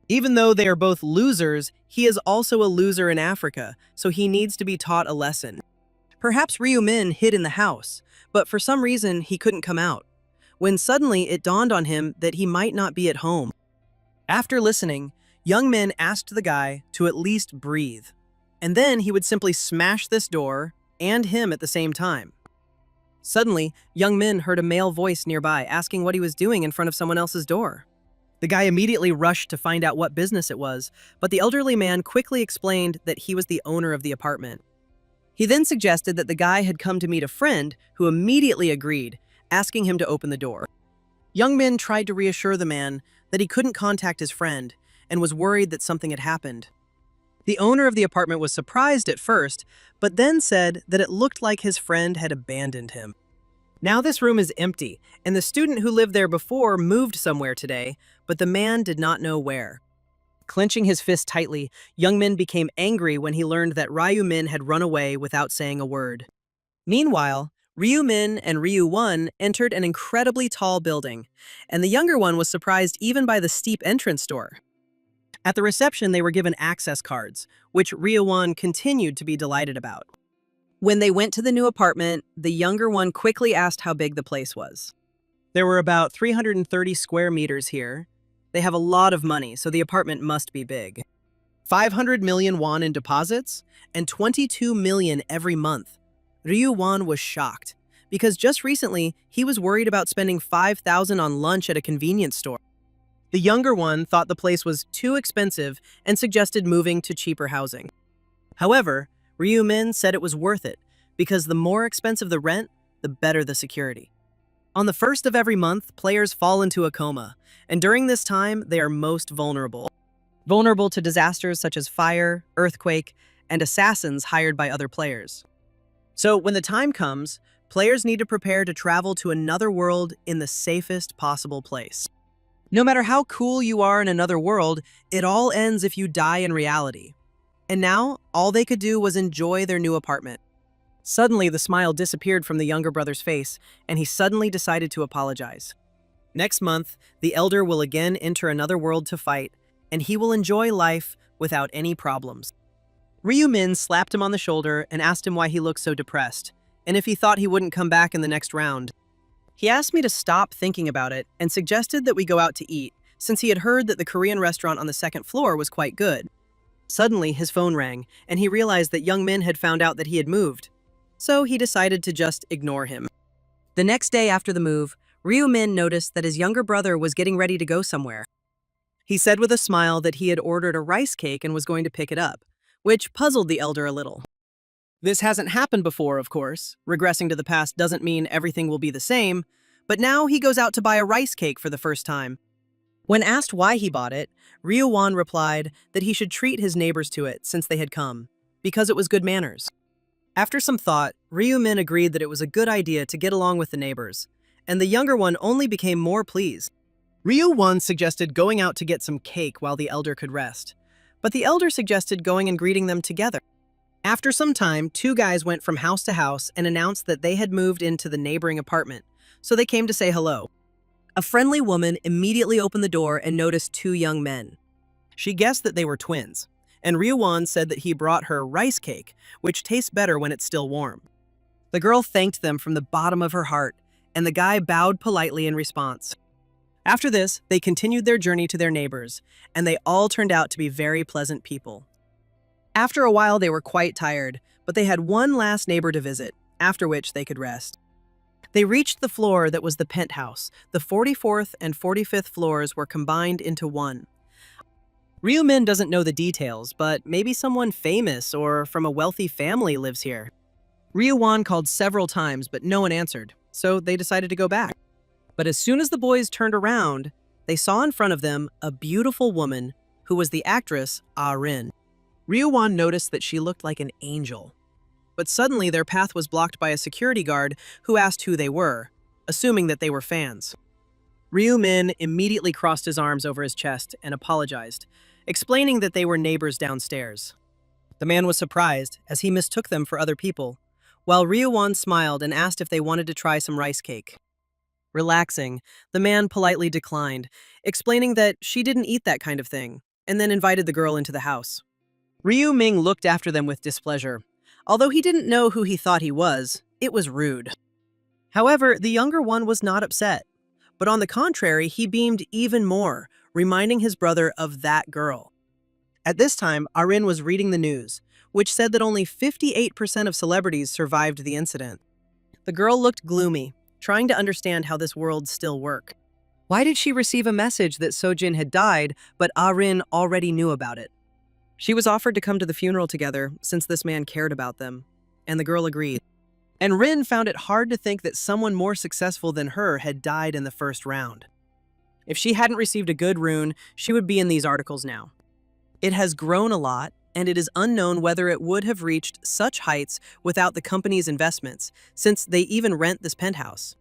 Even though they are both losers, he is also a loser in Africa, so he needs to be taught a lesson. Perhaps Ryu-min hid in the house, but for some reason he couldn't come out, when suddenly it dawned on him that he might not be at home. After listening, young Min asked the guy to at least breathe, and then he would simply smash this door and him at the same time. Suddenly, young Min heard a male voice nearby asking what he was doing in front of someone else's door. The guy immediately rushed to find out what business it was, but the elderly man quickly explained that he was the owner of the apartment. He then suggested that the guy had come to meet a friend who immediately agreed, asking him to open the door. Young Min tried to reassure the man that he couldn't contact his friend and was worried that something had happened. The owner of the apartment was surprised at first, but then said that it looked like his friend had abandoned him. Now this room is empty, and the student who lived there before moved somewhere today, but the man did not know where. Clenching his fist tightly, young Min became angry when he learned that Ryu-min had run away without saying a word. Meanwhile, Ryu-min and Ryu-won entered an incredibly tall building, and the younger one was surprised even by the steep entrance door. At the reception, they were given access cards, which Ryu-won continued to be delighted about. When they went to the new apartment, the younger one quickly asked how big the place was. There were about 330 square meters here. They have a lot of money, so the apartment must be big. 500 million won in deposits and 22 million every month. Ryu-won was shocked, because just recently, he was worried about spending 5,000 on lunch at a convenience store. The younger one thought the place was too expensive and suggested moving to cheaper housing. However, Ryu-min said it was worth it, because the more expensive the rent, the better the security. On the first of every month, players fall into a coma, and during this time, they are most vulnerable. Vulnerable to disasters such as fire, earthquake, and assassins hired by other players. So when the time comes, players need to prepare to travel to another world in the safest possible place. No matter how cool you are in another world, it all ends if you die in reality. And now, all they could do was enjoy their new apartment. Suddenly, the smile disappeared from the younger brother's face, and he suddenly decided to apologize. Next month, the elder will again enter another world to fight, and he will enjoy life without any problems. Ryu-min slapped him on the shoulder and asked him why he looked so depressed, and if he thought he wouldn't come back in the next round. He asked me to stop thinking about it and suggested that we go out to eat, since he had heard that the Korean restaurant on the second floor was quite good. Suddenly, his phone rang, and he realized that Young Min had found out that he had moved. So he decided to just ignore him. The next day after the move, Ryu Min noticed that his younger brother was getting ready to go somewhere. He said with a smile that he had ordered a rice cake and was going to pick it up, which puzzled the elder a little. This hasn't happened before, of course. Regressing to the past doesn't mean everything will be the same, but now he goes out to buy a rice cake for the first time. When asked why he bought it, Ryu Wan replied that he should treat his neighbors to it since they had come, because it was good manners. After some thought, Ryu Min agreed that it was a good idea to get along with the neighbors, and the younger one only became more pleased. Ryu Wan suggested going out to get some cake while the elder could rest, but the elder suggested going and greeting them together. After some time, two guys went from house to house and announced that they had moved into the neighboring apartment, so they came to say hello. A friendly woman immediately opened the door and noticed two young men. She guessed that they were twins, and Ryu Wan said that he brought her rice cake, which tastes better when it's still warm. The girl thanked them from the bottom of her heart, and the guy bowed politely in response. After this, they continued their journey to their neighbors, and they all turned out to be very pleasant people. After a while, they were quite tired, but they had one last neighbor to visit, after which they could rest. They reached the floor that was the penthouse. The 44th and 45th floors were combined into one. Ryu Min doesn't know the details, but maybe someone famous or from a wealthy family lives here. Ryu Wan called several times, but no one answered, so they decided to go back. But as soon as the boys turned around, they saw in front of them a beautiful woman who was the actress Ah Rin. Ryu Wan noticed that she looked like an angel. But suddenly their path was blocked by a security guard who asked who they were, assuming that they were fans. Ryu Min immediately crossed his arms over his chest and apologized, explaining that they were neighbors downstairs. The man was surprised, as he mistook them for other people, while Ryu Wan smiled and asked if they wanted to try some rice cake. Relaxing, the man politely declined, explaining that she didn't eat that kind of thing, and then invited the girl into the house. Ryu Ming looked after them with displeasure. Although he didn't know who he thought he was, it was rude. However, the younger one was not upset. But on the contrary, he beamed even more, reminding his brother of that girl. At this time, Arin was reading the news, which said that only 58% of celebrities survived the incident. The girl looked gloomy, trying to understand how this world still worked. Why did she receive a message that Sojin had died, but Arin already knew about it? She was offered to come to the funeral together, since this man cared about them, and the girl agreed. And Rin found it hard to think that someone more successful than her had died in the first round. If she hadn't received a good rune, she would be in these articles now. It has grown a lot, and it is unknown whether it would have reached such heights without the company's investments, since they even rent this penthouse.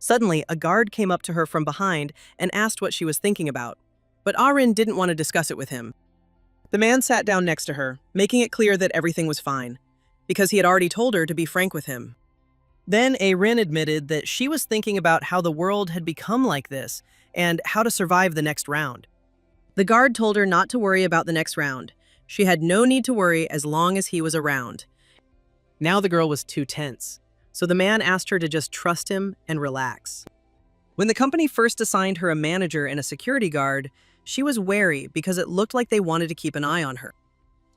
Suddenly, a guard came up to her from behind and asked what she was thinking about, but Arin didn't want to discuss it with him. The man sat down next to her, making it clear that everything was fine, because he had already told her to be frank with him. Then Rin admitted that she was thinking about how the world had become like this and how to survive the next round. The guard told her not to worry about the next round. She had no need to worry as long as he was around. Now the girl was too tense, so the man asked her to just trust him and relax. When the company first assigned her a manager and a security guard, she was wary because it looked like they wanted to keep an eye on her.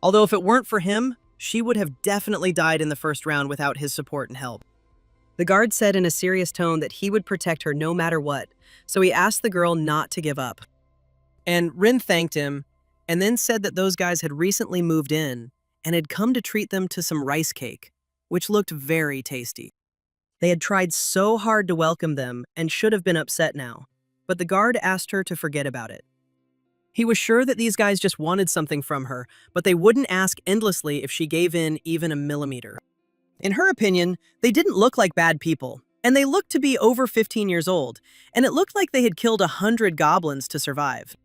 Although if it weren't for him, she would have definitely died in the first round without his support and help. The guard said in a serious tone that he would protect her no matter what, so he asked the girl not to give up. And Rin thanked him, and then said that those guys had recently moved in and had come to treat them to some rice cake, which looked very tasty. They had tried so hard to welcome them and should have been upset now, but the guard asked her to forget about it. He was sure that these guys just wanted something from her, but they wouldn't ask endlessly if she gave in even a millimeter. In her opinion, they didn't look like bad people, and they looked to be over 15 years old, and it looked like they had killed 100 goblins to survive.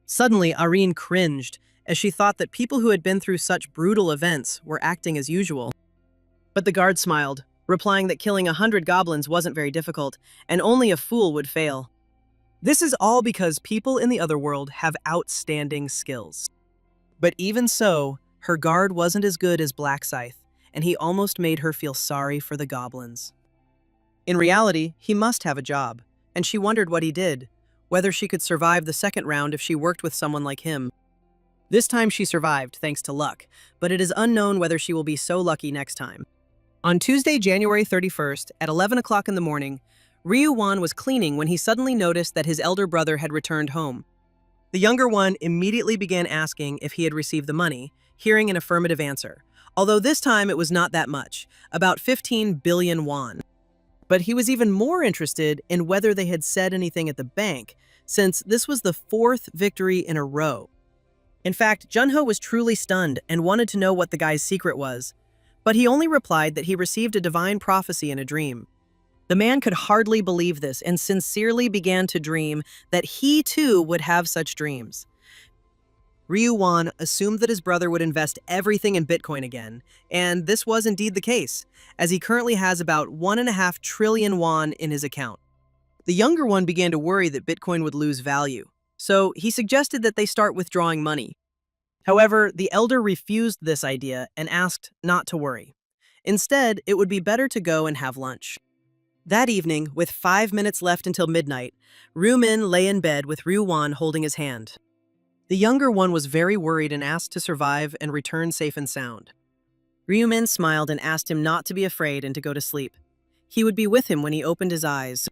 Suddenly, Arin cringed, as she thought that people who had been through such brutal events were acting as usual. But the guard smiled, replying that killing 100 goblins wasn't very difficult, and only a fool would fail. This is all because people in the other world have outstanding skills. But even so, her guard wasn't as good as Black Scythe, and he almost made her feel sorry for the goblins. In reality, he must have a job, and she wondered what he did, whether she could survive the second round if she worked with someone like him. This time she survived thanks to luck, but it is unknown whether she will be so lucky next time. On Tuesday, January 31st, at 11 o'clock in the morning, Ryu-wan was cleaning when he suddenly noticed that his elder brother had returned home. The younger one immediately began asking if he had received the money, hearing an affirmative answer, although this time it was not that much, about 15 billion won. But he was even more interested in whether they had said anything at the bank, since this was the fourth victory in a row. In fact, Junho was truly stunned and wanted to know what the guy's secret was, but he only replied that he received a divine prophecy in a dream. The man could hardly believe this and sincerely began to dream that he too would have such dreams. Ryu-wan assumed that his brother would invest everything in Bitcoin again, and this was indeed the case, as he currently has about 1.5 trillion won in his account. The younger one began to worry that Bitcoin would lose value, so he suggested that they start withdrawing money. However, the elder refused this idea and asked not to worry. Instead, it would be better to go and have lunch. That evening, with 5 minutes left until midnight, Ryu-min lay in bed with Ryu-wan holding his hand. The younger one was very worried and asked to survive and return safe and sound. Ryu-min smiled and asked him not to be afraid and to go to sleep. He would be with him when he opened his eyes.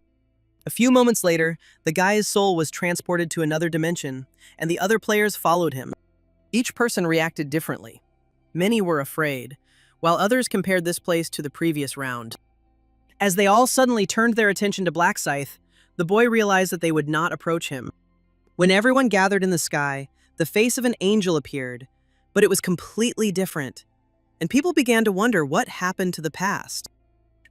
A few moments later, the guy's soul was transported to another dimension, and the other players followed him. Each person reacted differently. Many were afraid, while others compared this place to the previous round. As they all suddenly turned their attention to Black Scythe, the boy realized that they would not approach him. When everyone gathered in the sky, the face of an angel appeared, but it was completely different, and people began to wonder what happened to the past.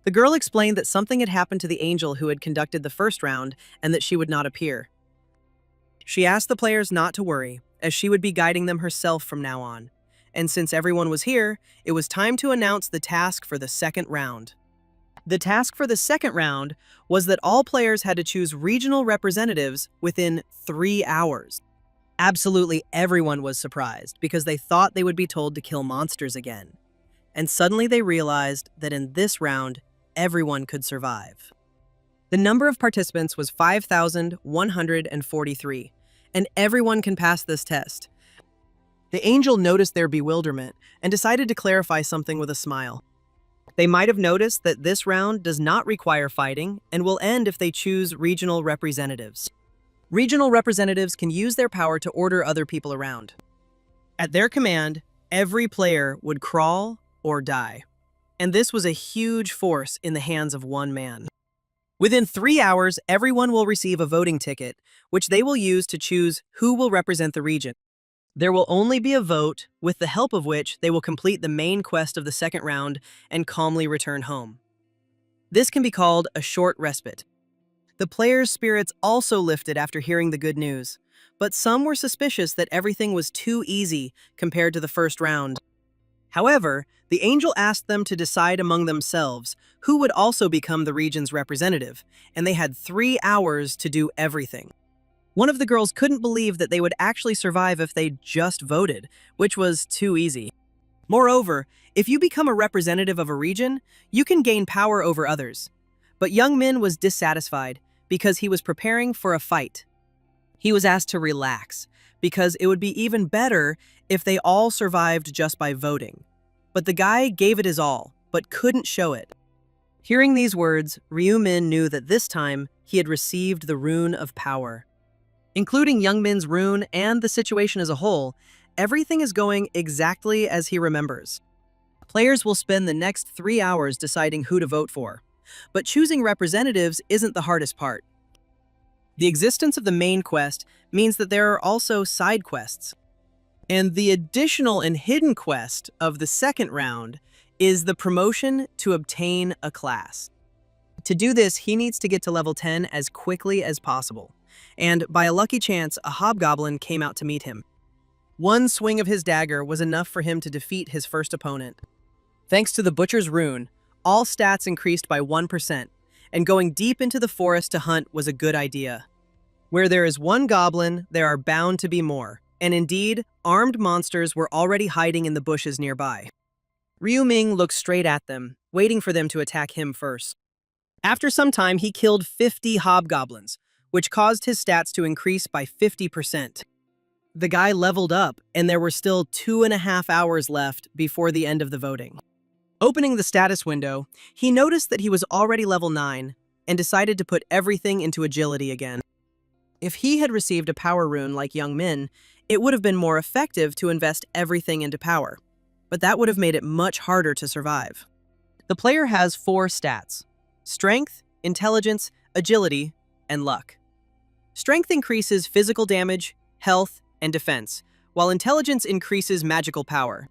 The girl explained that something had happened to the angel who had conducted the first round and that she would not appear. She asked the players not to worry, as she would be guiding them herself from now on. And since everyone was here, it was time to announce the task for the second round. The task for the second round was that all players had to choose regional representatives within 3 hours. Absolutely everyone was surprised because they thought they would be told to kill monsters again. And suddenly they realized that in this round, everyone could survive. The number of participants was 5,143, and everyone can pass this test. The angel noticed their bewilderment and decided to clarify something with a smile. They might have noticed that this round does not require fighting and will end if they choose regional representatives. Regional representatives can use their power to order other people around. At their command, every player would crawl or die. And this was a huge force in the hands of one man. Within 3 hours, everyone will receive a voting ticket, which they will use to choose who will represent the region. There will only be a vote, with the help of which they will complete the main quest of the second round and calmly return home. This can be called a short respite. The players' spirits also lifted after hearing the good news, but some were suspicious that everything was too easy compared to the first round. However, the angel asked them to decide among themselves who would also become the region's representative, and they had 3 hours to do everything. One of the girls couldn't believe that they would actually survive if they just voted, which was too easy. Moreover, if you become a representative of a region, you can gain power over others. But Young Min was dissatisfied because he was preparing for a fight. He was asked to relax, because it would be even better if they all survived just by voting. But the guy gave it his all, but couldn't show it. Hearing these words, Ryu-min knew that this time he had received the rune of power. Including Young Min's rune and the situation as a whole, everything is going exactly as he remembers. Players will spend the next 3 hours deciding who to vote for, but choosing representatives isn't the hardest part. The existence of the main quest means that there are also side quests. And the additional and hidden quest of the second round is the promotion to obtain a class. To do this, he needs to get to level 10 as quickly as possible. And by a lucky chance, a hobgoblin came out to meet him. One swing of his dagger was enough for him to defeat his first opponent. Thanks to the Butcher's rune, all stats increased by 1%, and going deep into the forest to hunt was a good idea. Where there is one goblin, there are bound to be more, and indeed, armed monsters were already hiding in the bushes nearby. Ryu-min looked straight at them, waiting for them to attack him first. After some time, he killed 50 hobgoblins, which caused his stats to increase by 50%. The guy leveled up, and there were still 2.5 hours left before the end of the voting. Opening the status window, he noticed that he was already level 9 and decided to put everything into agility again. If he had received a power rune like Young Min, it would have been more effective to invest everything into power, but that would have made it much harder to survive. The player has 4 stats: strength, intelligence, agility, and luck. Strength increases physical damage, health, and defense, while intelligence increases magical power.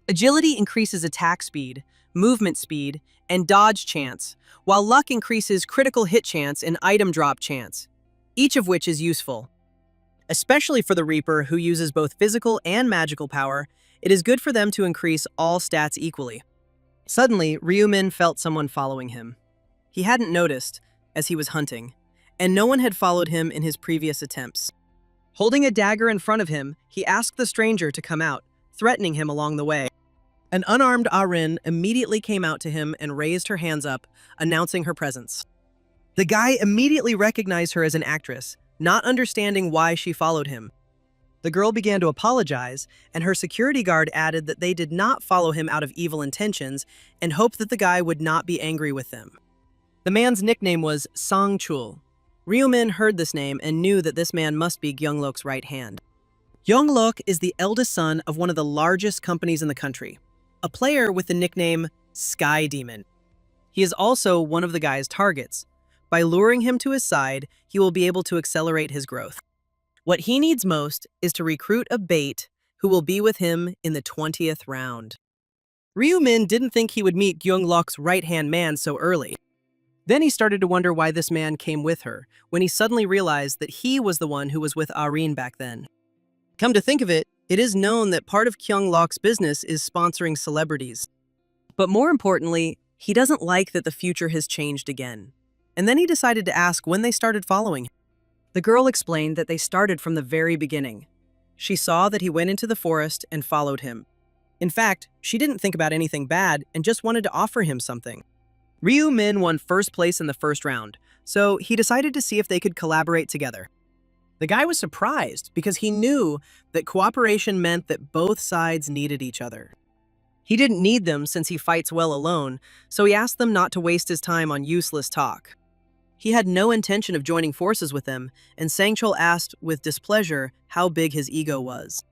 Agility increases attack speed, movement speed, and dodge chance, while luck increases critical hit chance and item drop chance, each of which is useful. Especially for the Reaper who uses both physical and magical power, it is good for them to increase all stats equally. Suddenly, Ryumin felt someone following him. He hadn't noticed, as he was hunting, and no one had followed him in his previous attempts. Holding a dagger in front of him, he asked the stranger to come out, threatening him along the way. An unarmed Arin immediately came out to him and raised her hands up, announcing her presence. The guy immediately recognized her as an actress, not understanding why she followed him. The girl began to apologize, and her security guard added that they did not follow him out of evil intentions and hoped that the guy would not be angry with them. The man's nickname was Sangchul. Ryumin heard this name and knew that this man must be Gyeonglok's right hand. Gyeonglok is the eldest son of one of the largest companies in the country, a player with the nickname Sky Demon. He is also one of the guy's targets. By luring him to his side, he will be able to accelerate his growth. What he needs most is to recruit a bait who will be with him in the 20th round. Ryumin didn't think he would meet Gyeonglok's right-hand man so early. Then he started to wonder why this man came with her, when he suddenly realized that he was the one who was with Arin back then. Come to think of it, it is known that part of Gyeonglok's business is sponsoring celebrities. But more importantly, he doesn't like that the future has changed again. And then he decided to ask when they started following him. The girl explained that they started from the very beginning. She saw that he went into the forest and followed him. In fact, she didn't think about anything bad and just wanted to offer him something. Ryumin won first place in the first round, so he decided to see if they could collaborate together. The guy was surprised because he knew that cooperation meant that both sides needed each other. He didn't need them since he fights well alone, so he asked them not to waste his time on useless talk. He had no intention of joining forces with them, and Sangchul asked with displeasure how big his ego was.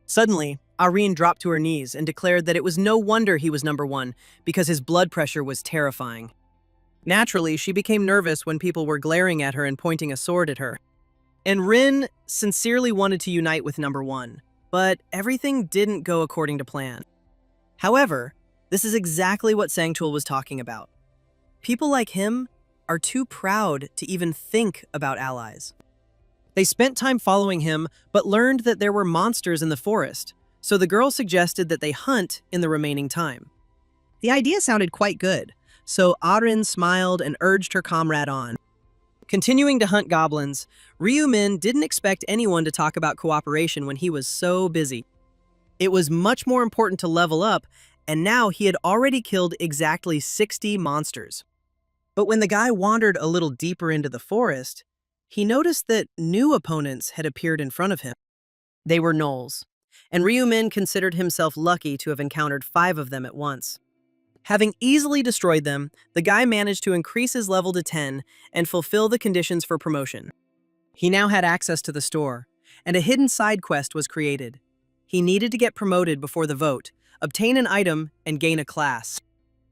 Suddenly, Arin dropped to her knees and declared that it was no wonder he was number 1 because his blood pressure was terrifying. Naturally, she became nervous when people were glaring at her and pointing a sword at her. And Rin sincerely wanted to unite with number 1, but everything didn't go according to plan. However, this is exactly what Sangchul was talking about. People like him are too proud to even think about allies. They spent time following him, but learned that there were monsters in the forest, so the girl suggested that they hunt in the remaining time. The idea sounded quite good, so Arin smiled and urged her comrade on. Continuing to hunt goblins, Ryumin didn't expect anyone to talk about cooperation when he was so busy. It was much more important to level up, and now he had already killed exactly 60 monsters. But when the guy wandered a little deeper into the forest, he noticed that new opponents had appeared in front of him. They were gnolls, and Ryumin considered himself lucky to have encountered 5 of them at once. Having easily destroyed them, the guy managed to increase his level to 10 and fulfill the conditions for promotion. He now had access to the store, and a hidden side quest was created. He needed to get promoted before the vote, obtain an item, and gain a class.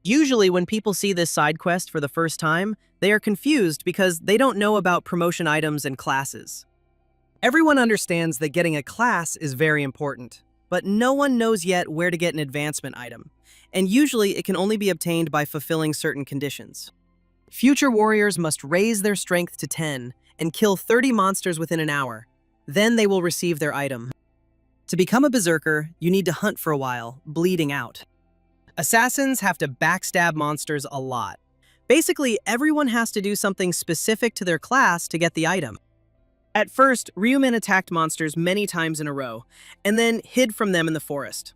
Usually when people see this side quest for the first time, they are confused because they don't know about promotion items and classes. Everyone understands that getting a class is very important, but no one knows yet where to get an advancement item, and usually it can only be obtained by fulfilling certain conditions. Future warriors must raise their strength to 10 and kill 30 monsters within an hour. Then they will receive their item. To become a berserker, you need to hunt for a while, bleeding out. Assassins have to backstab monsters a lot. Basically, everyone has to do something specific to their class to get the item. At first, Ryumin attacked monsters many times in a row, and then hid from them in the forest.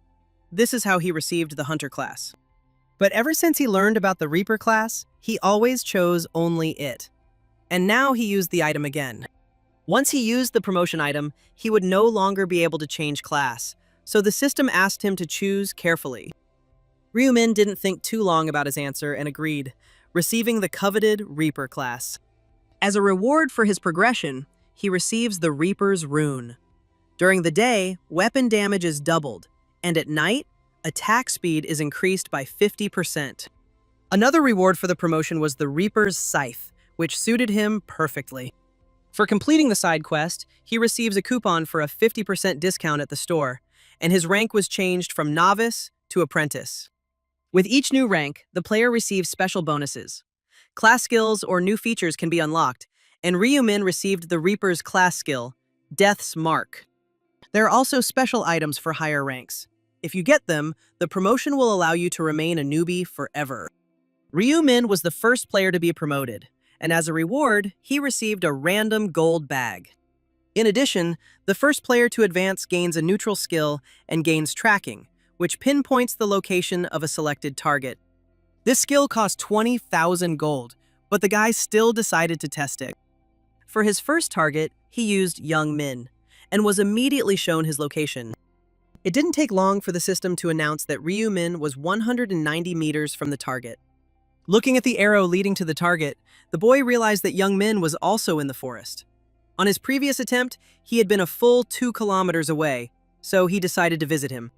This is how he received the Hunter class. But ever since he learned about the Reaper class, he always chose only it. And now he used the item again. Once he used the promotion item, he would no longer be able to change class, so the system asked him to choose carefully. Ryumin didn't think too long about his answer and agreed, receiving the coveted Reaper class. As a reward for his progression, he receives the Reaper's rune. During the day, weapon damage is doubled, and at night, attack speed is increased by 50%. Another reward for the promotion was the Reaper's Scythe, which suited him perfectly. For completing the side quest, he receives a coupon for a 50% discount at the store, and his rank was changed from Novice to Apprentice. With each new rank, the player receives special bonuses. Class skills or new features can be unlocked, and Ryumin received the Reaper's class skill, Death's Mark. There are also special items for higher ranks. If you get them, the promotion will allow you to remain a newbie forever. Ryumin was the first player to be promoted, and as a reward, he received a random gold bag. In addition, the first player to advance gains a neutral skill and gains tracking, which pinpoints the location of a selected target. This skill cost 20,000 gold, but the guy still decided to test it. For his first target, he used Young Min, and was immediately shown his location. It didn't take long for the system to announce that Ryumin was 190 meters from the target. Looking at the arrow leading to the target, the boy realized that Young Min was also in the forest. On his previous attempt, he had been a full 2 kilometers away, so he decided to visit him.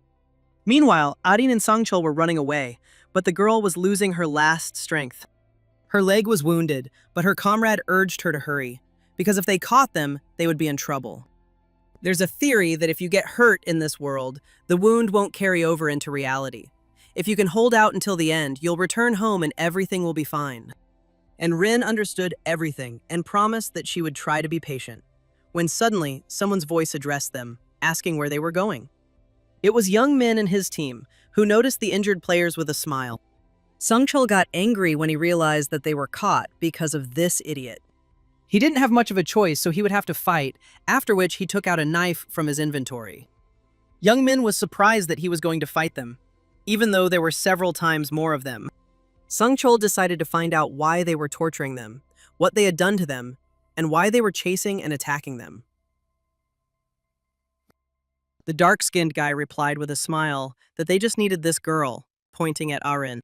Meanwhile, Arin and Sangchul were running away, but the girl was losing her last strength. Her leg was wounded, but her comrade urged her to hurry, because if they caught them, they would be in trouble. There's a theory that if you get hurt in this world, the wound won't carry over into reality. If you can hold out until the end, you'll return home and everything will be fine. And Rin understood everything and promised that she would try to be patient, when suddenly someone's voice addressed them, asking where they were going. It was Young Min and his team, who noticed the injured players with a smile. Sangchul got angry when he realized that they were caught because of this idiot. He didn't have much of a choice, so he would have to fight, after which he took out a knife from his inventory. Young Min was surprised that he was going to fight them, even though there were several times more of them. Sangchul decided to find out why they were torturing them, what they had done to them, and why they were chasing and attacking them. The dark-skinned guy replied with a smile that they just needed this girl, pointing at Arin.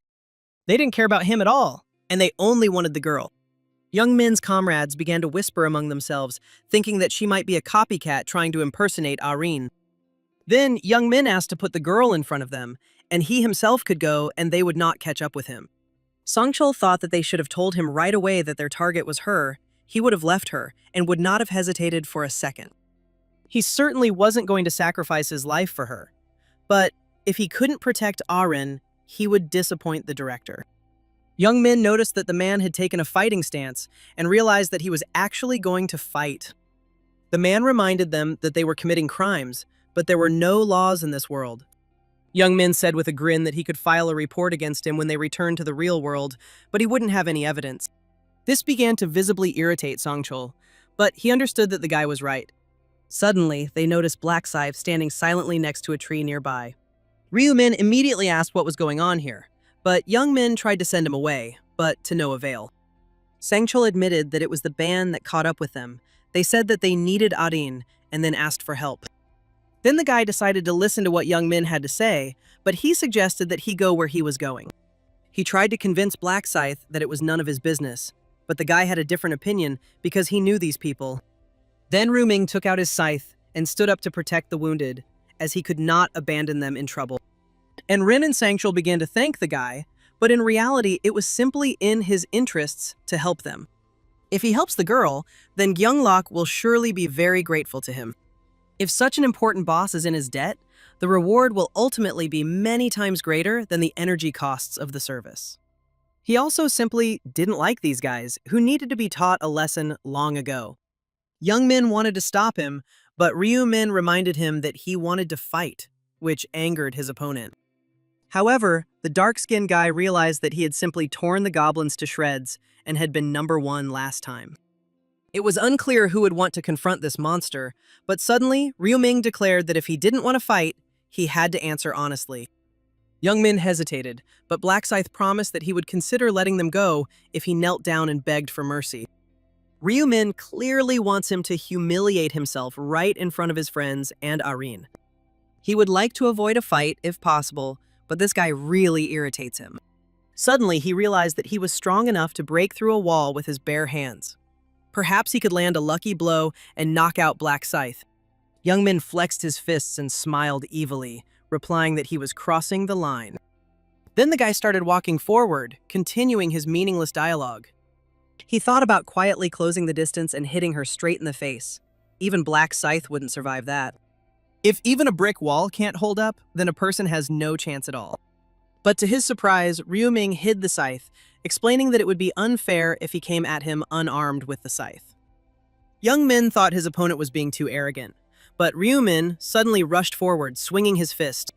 They didn't care about him at all, and they only wanted the girl. Young Min's comrades began to whisper among themselves, thinking that she might be a copycat trying to impersonate Arin. Then Young Min asked to put the girl in front of them, and he himself could go and they would not catch up with him. Sangchul thought that they should have told him right away that their target was her. He would have left her and would not have hesitated for a second. He certainly wasn't going to sacrifice his life for her, but if he couldn't protect Arin, he would disappoint the director. Young Min noticed that the man had taken a fighting stance and realized that he was actually going to fight. The man reminded them that they were committing crimes, but there were no laws in this world. Young Min said with a grin that he could file a report against him when they returned to the real world, but he wouldn't have any evidence. This began to visibly irritate Sangchul, but he understood that the guy was right. Suddenly, they noticed Black Scythe standing silently next to a tree nearby. Ryumin immediately asked what was going on here, but Young Min tried to send him away, but to no avail. Sangchul admitted that it was the band that caught up with them. They said that they needed Arin and then asked for help. Then the guy decided to listen to what Young Min had to say, but he suggested that he go where he was going. He tried to convince Black Scythe that it was none of his business, but the guy had a different opinion because he knew these people. Then Ruming took out his scythe and stood up to protect the wounded, as he could not abandon them in trouble. And Rin and Sangchul began to thank the guy, but in reality it was simply in his interests to help them. If he helps the girl, then Gyeonglok will surely be very grateful to him. If such an important boss is in his debt, the reward will ultimately be many times greater than the energy costs of the service. He also simply didn't like these guys, who needed to be taught a lesson long ago. Young Min wanted to stop him, but Ryu Min reminded him that he wanted to fight, which angered his opponent. However, the dark-skinned guy realized that he had simply torn the goblins to shreds and had been number one last time. It was unclear who would want to confront this monster, but suddenly, Ryu Ming declared that if he didn't want to fight, he had to answer honestly. Young Min hesitated, but Black Scythe promised that he would consider letting them go if he knelt down and begged for mercy. Ryu-min clearly wants him to humiliate himself right in front of his friends and Arin. He would like to avoid a fight if possible, but this guy really irritates him. Suddenly, he realized that he was strong enough to break through a wall with his bare hands. Perhaps he could land a lucky blow and knock out Black Scythe. Young-min flexed his fists and smiled evilly, replying that he was crossing the line. Then the guy started walking forward, continuing his meaningless dialogue. He thought about quietly closing the distance and hitting her straight in the face. Even Black Scythe wouldn't survive that. If even a brick wall can't hold up, then a person has no chance at all. But to his surprise, Ryu-min hid the scythe, explaining that it would be unfair if he came at him unarmed with the scythe. Young-min thought his opponent was being too arrogant, but Ryu-min suddenly rushed forward, swinging his fist.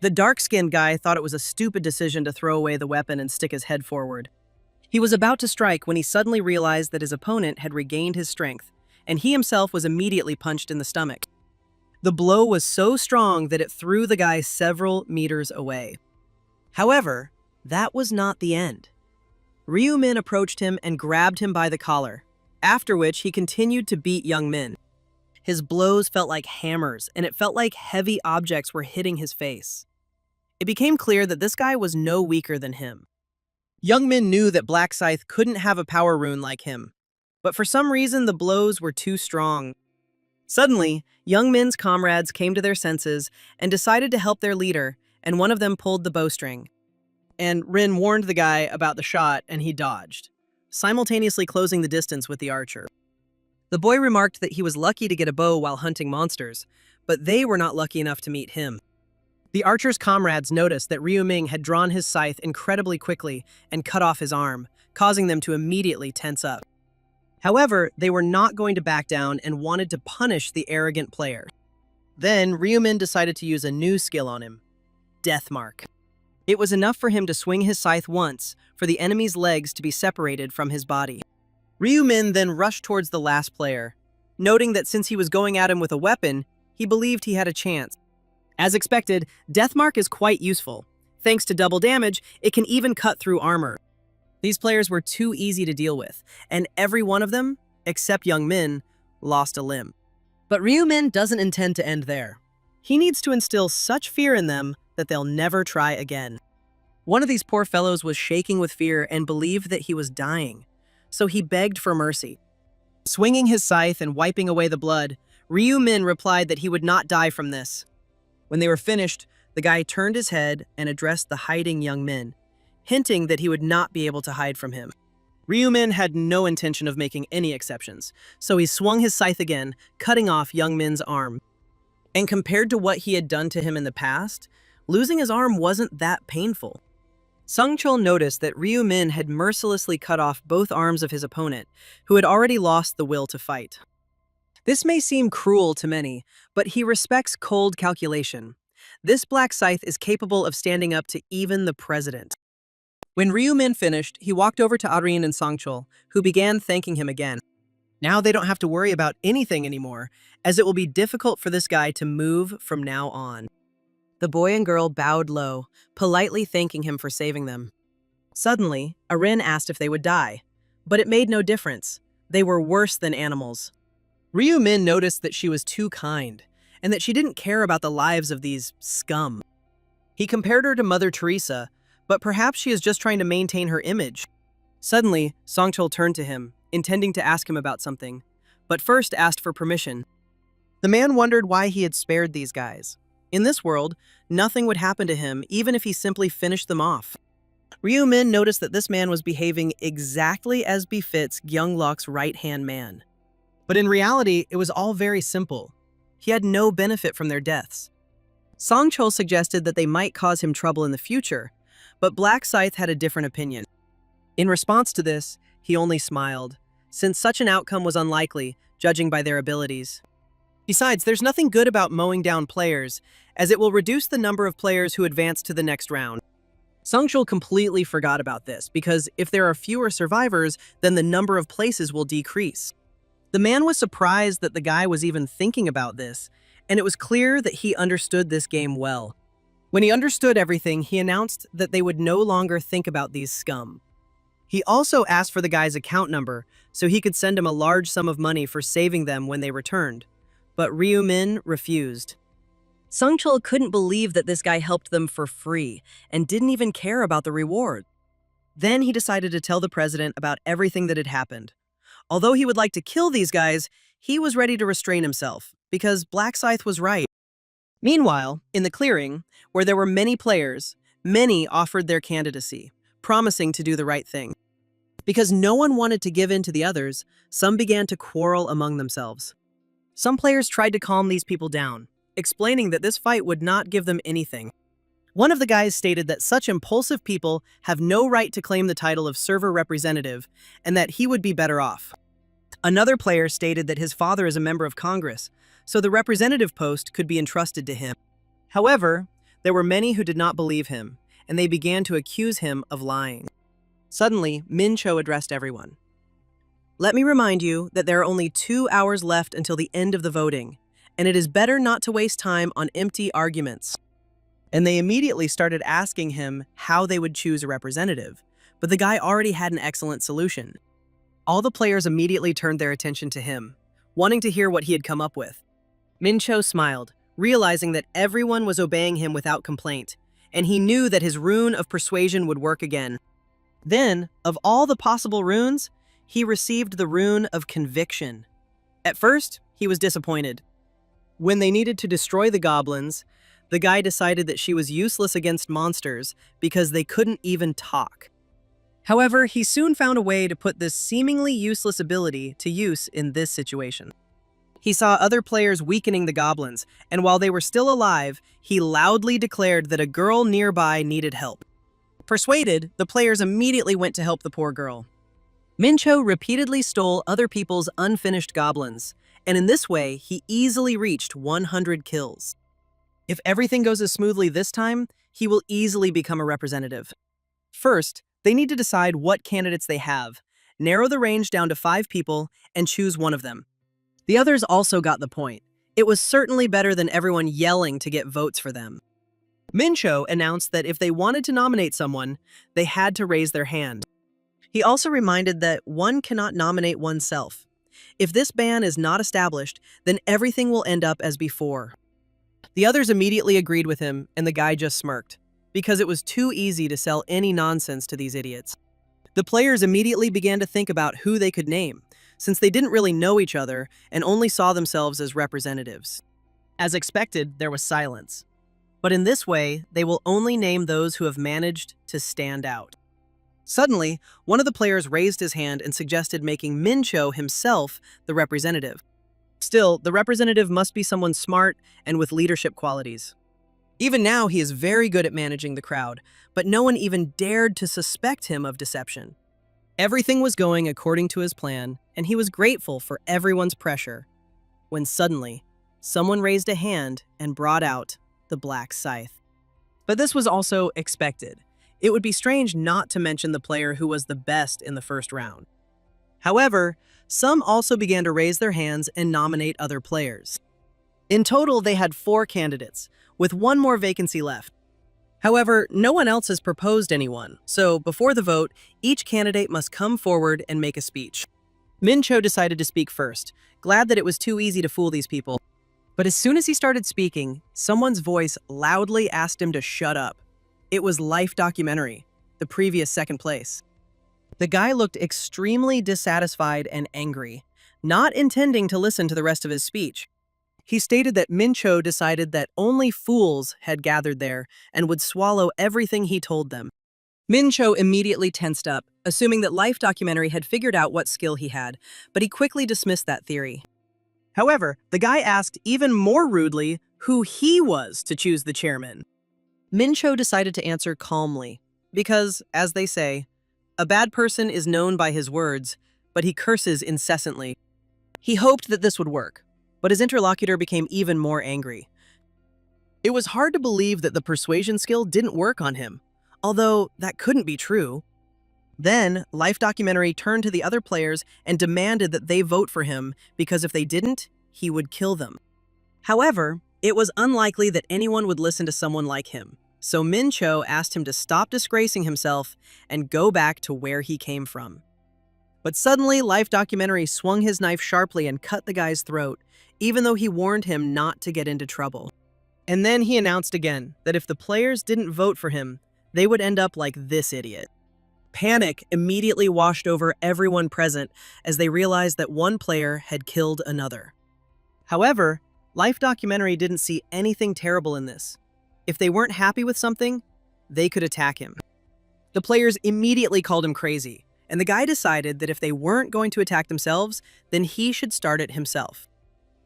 The dark-skinned guy thought it was a stupid decision to throw away the weapon and stick his head forward. He was about to strike when he suddenly realized that his opponent had regained his strength, and he himself was immediately punched in the stomach. The blow was so strong that it threw the guy several meters away. However, that was not the end. Ryu-min approached him and grabbed him by the collar, after which he continued to beat Young-min. His blows felt like hammers, and it felt like heavy objects were hitting his face. It became clear that this guy was no weaker than him. Young-min knew that Black Scythe couldn't have a power rune like him, but for some reason the blows were too strong. Suddenly, Young-min's comrades came to their senses and decided to help their leader, and one of them pulled the bowstring. And Rin warned the guy about the shot, and he dodged, simultaneously closing the distance with the archer. The boy remarked that he was lucky to get a bow while hunting monsters, but they were not lucky enough to meet him. The archer's comrades noticed that Ryu-min had drawn his scythe incredibly quickly and cut off his arm, causing them to immediately tense up. However, they were not going to back down and wanted to punish the arrogant player. Then, Ryu-min decided to use a new skill on him, Death Mark. It was enough for him to swing his scythe once for the enemy's legs to be separated from his body. Ryu-min then rushed towards the last player, noting that since he was going at him with a weapon, he believed he had a chance. As expected, Death Mark is quite useful. Thanks to double damage, it can even cut through armor. These players were too easy to deal with, and every one of them, except Young-min, lost a limb. But Ryu-min doesn't intend to end there. He needs to instill such fear in them that they'll never try again. One of these poor fellows was shaking with fear and believed that he was dying, so he begged for mercy. Swinging his scythe and wiping away the blood, Ryu-min replied that he would not die from this. When they were finished, the guy turned his head and addressed the hiding Young-min, hinting that he would not be able to hide from him. Ryu-min had no intention of making any exceptions, so he swung his scythe again, cutting off Young-min's arm. And compared to what he had done to him in the past, losing his arm wasn't that painful. Sung-chul noticed that Ryu-min had mercilessly cut off both arms of his opponent, who had already lost the will to fight. This may seem cruel to many, but he respects cold calculation. This Black Scythe is capable of standing up to even the president. When Ryu-min finished, he walked over to Arin and Sung-chul, who began thanking him again. Now they don't have to worry about anything anymore, as it will be difficult for this guy to move from now on. The boy and girl bowed low, politely thanking him for saving them. Suddenly, Arin asked if they would die, but it made no difference. They were worse than animals. Ryu-min noticed that she was too kind, and that she didn't care about the lives of these scum. He compared her to Mother Teresa, but perhaps she is just trying to maintain her image. Suddenly, Sung-chul turned to him, intending to ask him about something, but first asked for permission. The man wondered why he had spared these guys. In this world, nothing would happen to him even if he simply finished them off. Ryu-min noticed that this man was behaving exactly as befits Gyeonglok's right-hand man. But in reality, it was all very simple. He had no benefit from their deaths. Sung-chul suggested that they might cause him trouble in the future, but Black Scythe had a different opinion. In response to this, he only smiled, since such an outcome was unlikely, judging by their abilities. Besides, there's nothing good about mowing down players, as it will reduce the number of players who advance to the next round. Sung-chul completely forgot about this, because if there are fewer survivors, then the number of places will decrease. The man was surprised that the guy was even thinking about this, and it was clear that he understood this game well. When he understood everything, he announced that they would no longer think about these scum. He also asked for the guy's account number so he could send him a large sum of money for saving them when they returned. But Ryu Min refused. Sungchul couldn't believe that this guy helped them for free and didn't even care about the reward. Then he decided to tell the president about everything that had happened. Although he would like to kill these guys, he was ready to restrain himself because Black Scythe was right. Meanwhile, in the clearing, where there were many players, many offered their candidacy, promising to do the right thing. Because no one wanted to give in to the others, some began to quarrel among themselves. Some players tried to calm these people down, explaining that this fight would not give them anything. One of the guys stated that such impulsive people have no right to claim the title of server representative and that he would be better off. Another player stated that his father is a member of Congress, so the representative post could be entrusted to him. However, there were many who did not believe him, and they began to accuse him of lying. Suddenly, Min Cho addressed everyone. Let me remind you that there are only 2 hours left until the end of the voting, and it is better not to waste time on empty arguments. And they immediately started asking him how they would choose a representative, but the guy already had an excellent solution. All the players immediately turned their attention to him, wanting to hear what he had come up with. Min Cho smiled, realizing that everyone was obeying him without complaint, and he knew that his rune of persuasion would work again. Then, of all the possible runes, he received the rune of conviction. At first, he was disappointed. When they needed to destroy the goblins, the guy decided that she was useless against monsters because they couldn't even talk. However, he soon found a way to put this seemingly useless ability to use in this situation. He saw other players weakening the goblins, and while they were still alive, he loudly declared that a girl nearby needed help. Persuaded, the players immediately went to help the poor girl. Min Cho repeatedly stole other people's unfinished goblins, and in this way, he easily reached 100 kills. If everything goes as smoothly this time, he will easily become a representative. First, they need to decide what candidates they have, narrow the range down to 5 people, and choose one of them. The others also got the point. It was certainly better than everyone yelling to get votes for them. Min Cho announced that if they wanted to nominate someone, they had to raise their hand. He also reminded that one cannot nominate oneself. If this ban is not established, then everything will end up as before. The others immediately agreed with him, and the guy just smirked, because it was too easy to sell any nonsense to these idiots. The players immediately began to think about who they could name, since they didn't really know each other and only saw themselves as representatives. As expected, there was silence. But in this way, they will only name those who have managed to stand out. Suddenly, one of the players raised his hand and suggested making Min Cho himself the representative. Still, the representative must be someone smart and with leadership qualities. Even now, he is very good at managing the crowd, but no one even dared to suspect him of deception. Everything was going according to his plan, and he was grateful for everyone's pressure, when suddenly, someone raised a hand and brought out the Black Scythe. But this was also expected. It would be strange not to mention the player who was the best in the first round. However, some also began to raise their hands and nominate other players. In total, they had 4 candidates, with 1 more vacancy left. However, no one else has proposed anyone, so before the vote, each candidate must come forward and make a speech. Min Cho decided to speak first, glad that it was too easy to fool these people. But as soon as he started speaking, someone's voice loudly asked him to shut up. It was Life Documentary, the previous second place. The guy looked extremely dissatisfied and angry, not intending to listen to the rest of his speech. He stated that Min Cho decided that only fools had gathered there and would swallow everything he told them. Min Cho immediately tensed up, assuming that Life Documentary had figured out what skill he had, but he quickly dismissed that theory. However, the guy asked even more rudely who he was to choose the chairman. Min Cho decided to answer calmly, because, as they say, a bad person is known by his words, but he curses incessantly. He hoped that this would work, but his interlocutor became even more angry. It was hard to believe that the persuasion skill didn't work on him, although that couldn't be true. Then, Life Documentary turned to the other players and demanded that they vote for him because if they didn't, he would kill them. However, it was unlikely that anyone would listen to someone like him, so Min Cho asked him to stop disgracing himself and go back to where he came from. But suddenly, Life Documentary swung his knife sharply and cut the guy's throat, even though he warned him not to get into trouble. And then he announced again that if the players didn't vote for him, they would end up like this idiot. Panic immediately washed over everyone present as they realized that one player had killed another. However, Life Documentary didn't see anything terrible in this. If they weren't happy with something, they could attack him. The players immediately called him crazy, and the guy decided that if they weren't going to attack themselves, then he should start it himself.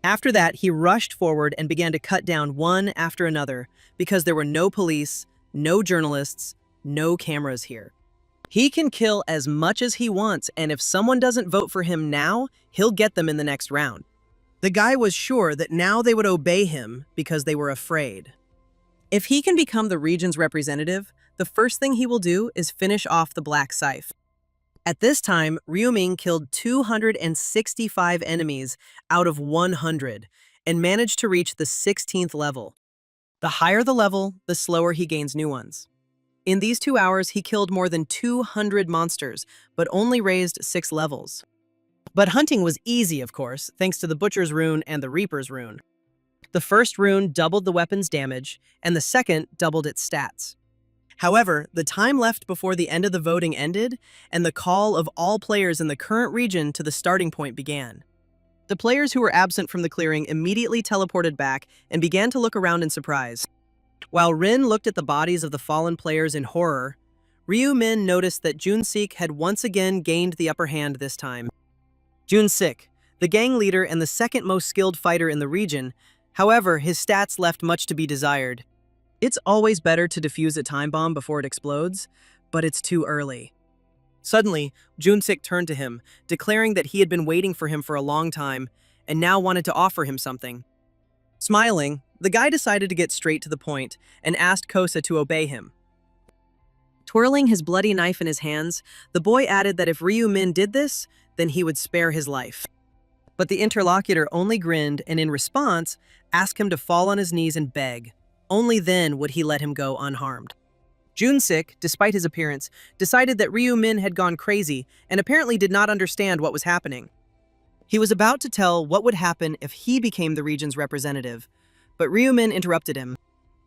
After that, he rushed forward and began to cut down one after another because there were no police, no journalists, no cameras here. He can kill as much as he wants, and if someone doesn't vote for him now, he'll get them in the next round. The guy was sure that now they would obey him because they were afraid. If he can become the region's representative, the first thing he will do is finish off the Black Scythe. At this time, Ryu Ming killed 265 enemies out of 100 and managed to reach the 16th level. The higher the level, the slower he gains new ones. In these 2 hours, he killed more than 200 monsters, but only raised 6 levels. But hunting was easy, of course, thanks to the Butcher's Rune and the Reaper's Rune. The first rune doubled the weapon's damage, and the second doubled its stats. However, the time left before the end of the voting ended, and the call of all players in the current region to the starting point began. The players who were absent from the clearing immediately teleported back and began to look around in surprise. While Rin looked at the bodies of the fallen players in horror, Ryu Min noticed that Jun-sik had once again gained the upper hand this time. Jun-sik, the gang leader and the second most skilled fighter in the region, however, his stats left much to be desired. It's always better to defuse a time bomb before it explodes, but it's too early. Suddenly, Jun-sik turned to him, declaring that he had been waiting for him for a long time and now wanted to offer him something. Smiling, the guy decided to get straight to the point and asked Kosa to obey him. Twirling his bloody knife in his hands, the boy added that if Ryu Min did this, then he would spare his life. But the interlocutor only grinned and in response, asked him to fall on his knees and beg. Only then would he let him go unharmed. Jun-sik, despite his appearance, decided that Ryu Min had gone crazy and apparently did not understand what was happening. He was about to tell what would happen if he became the region's representative, but Ryu Min interrupted him.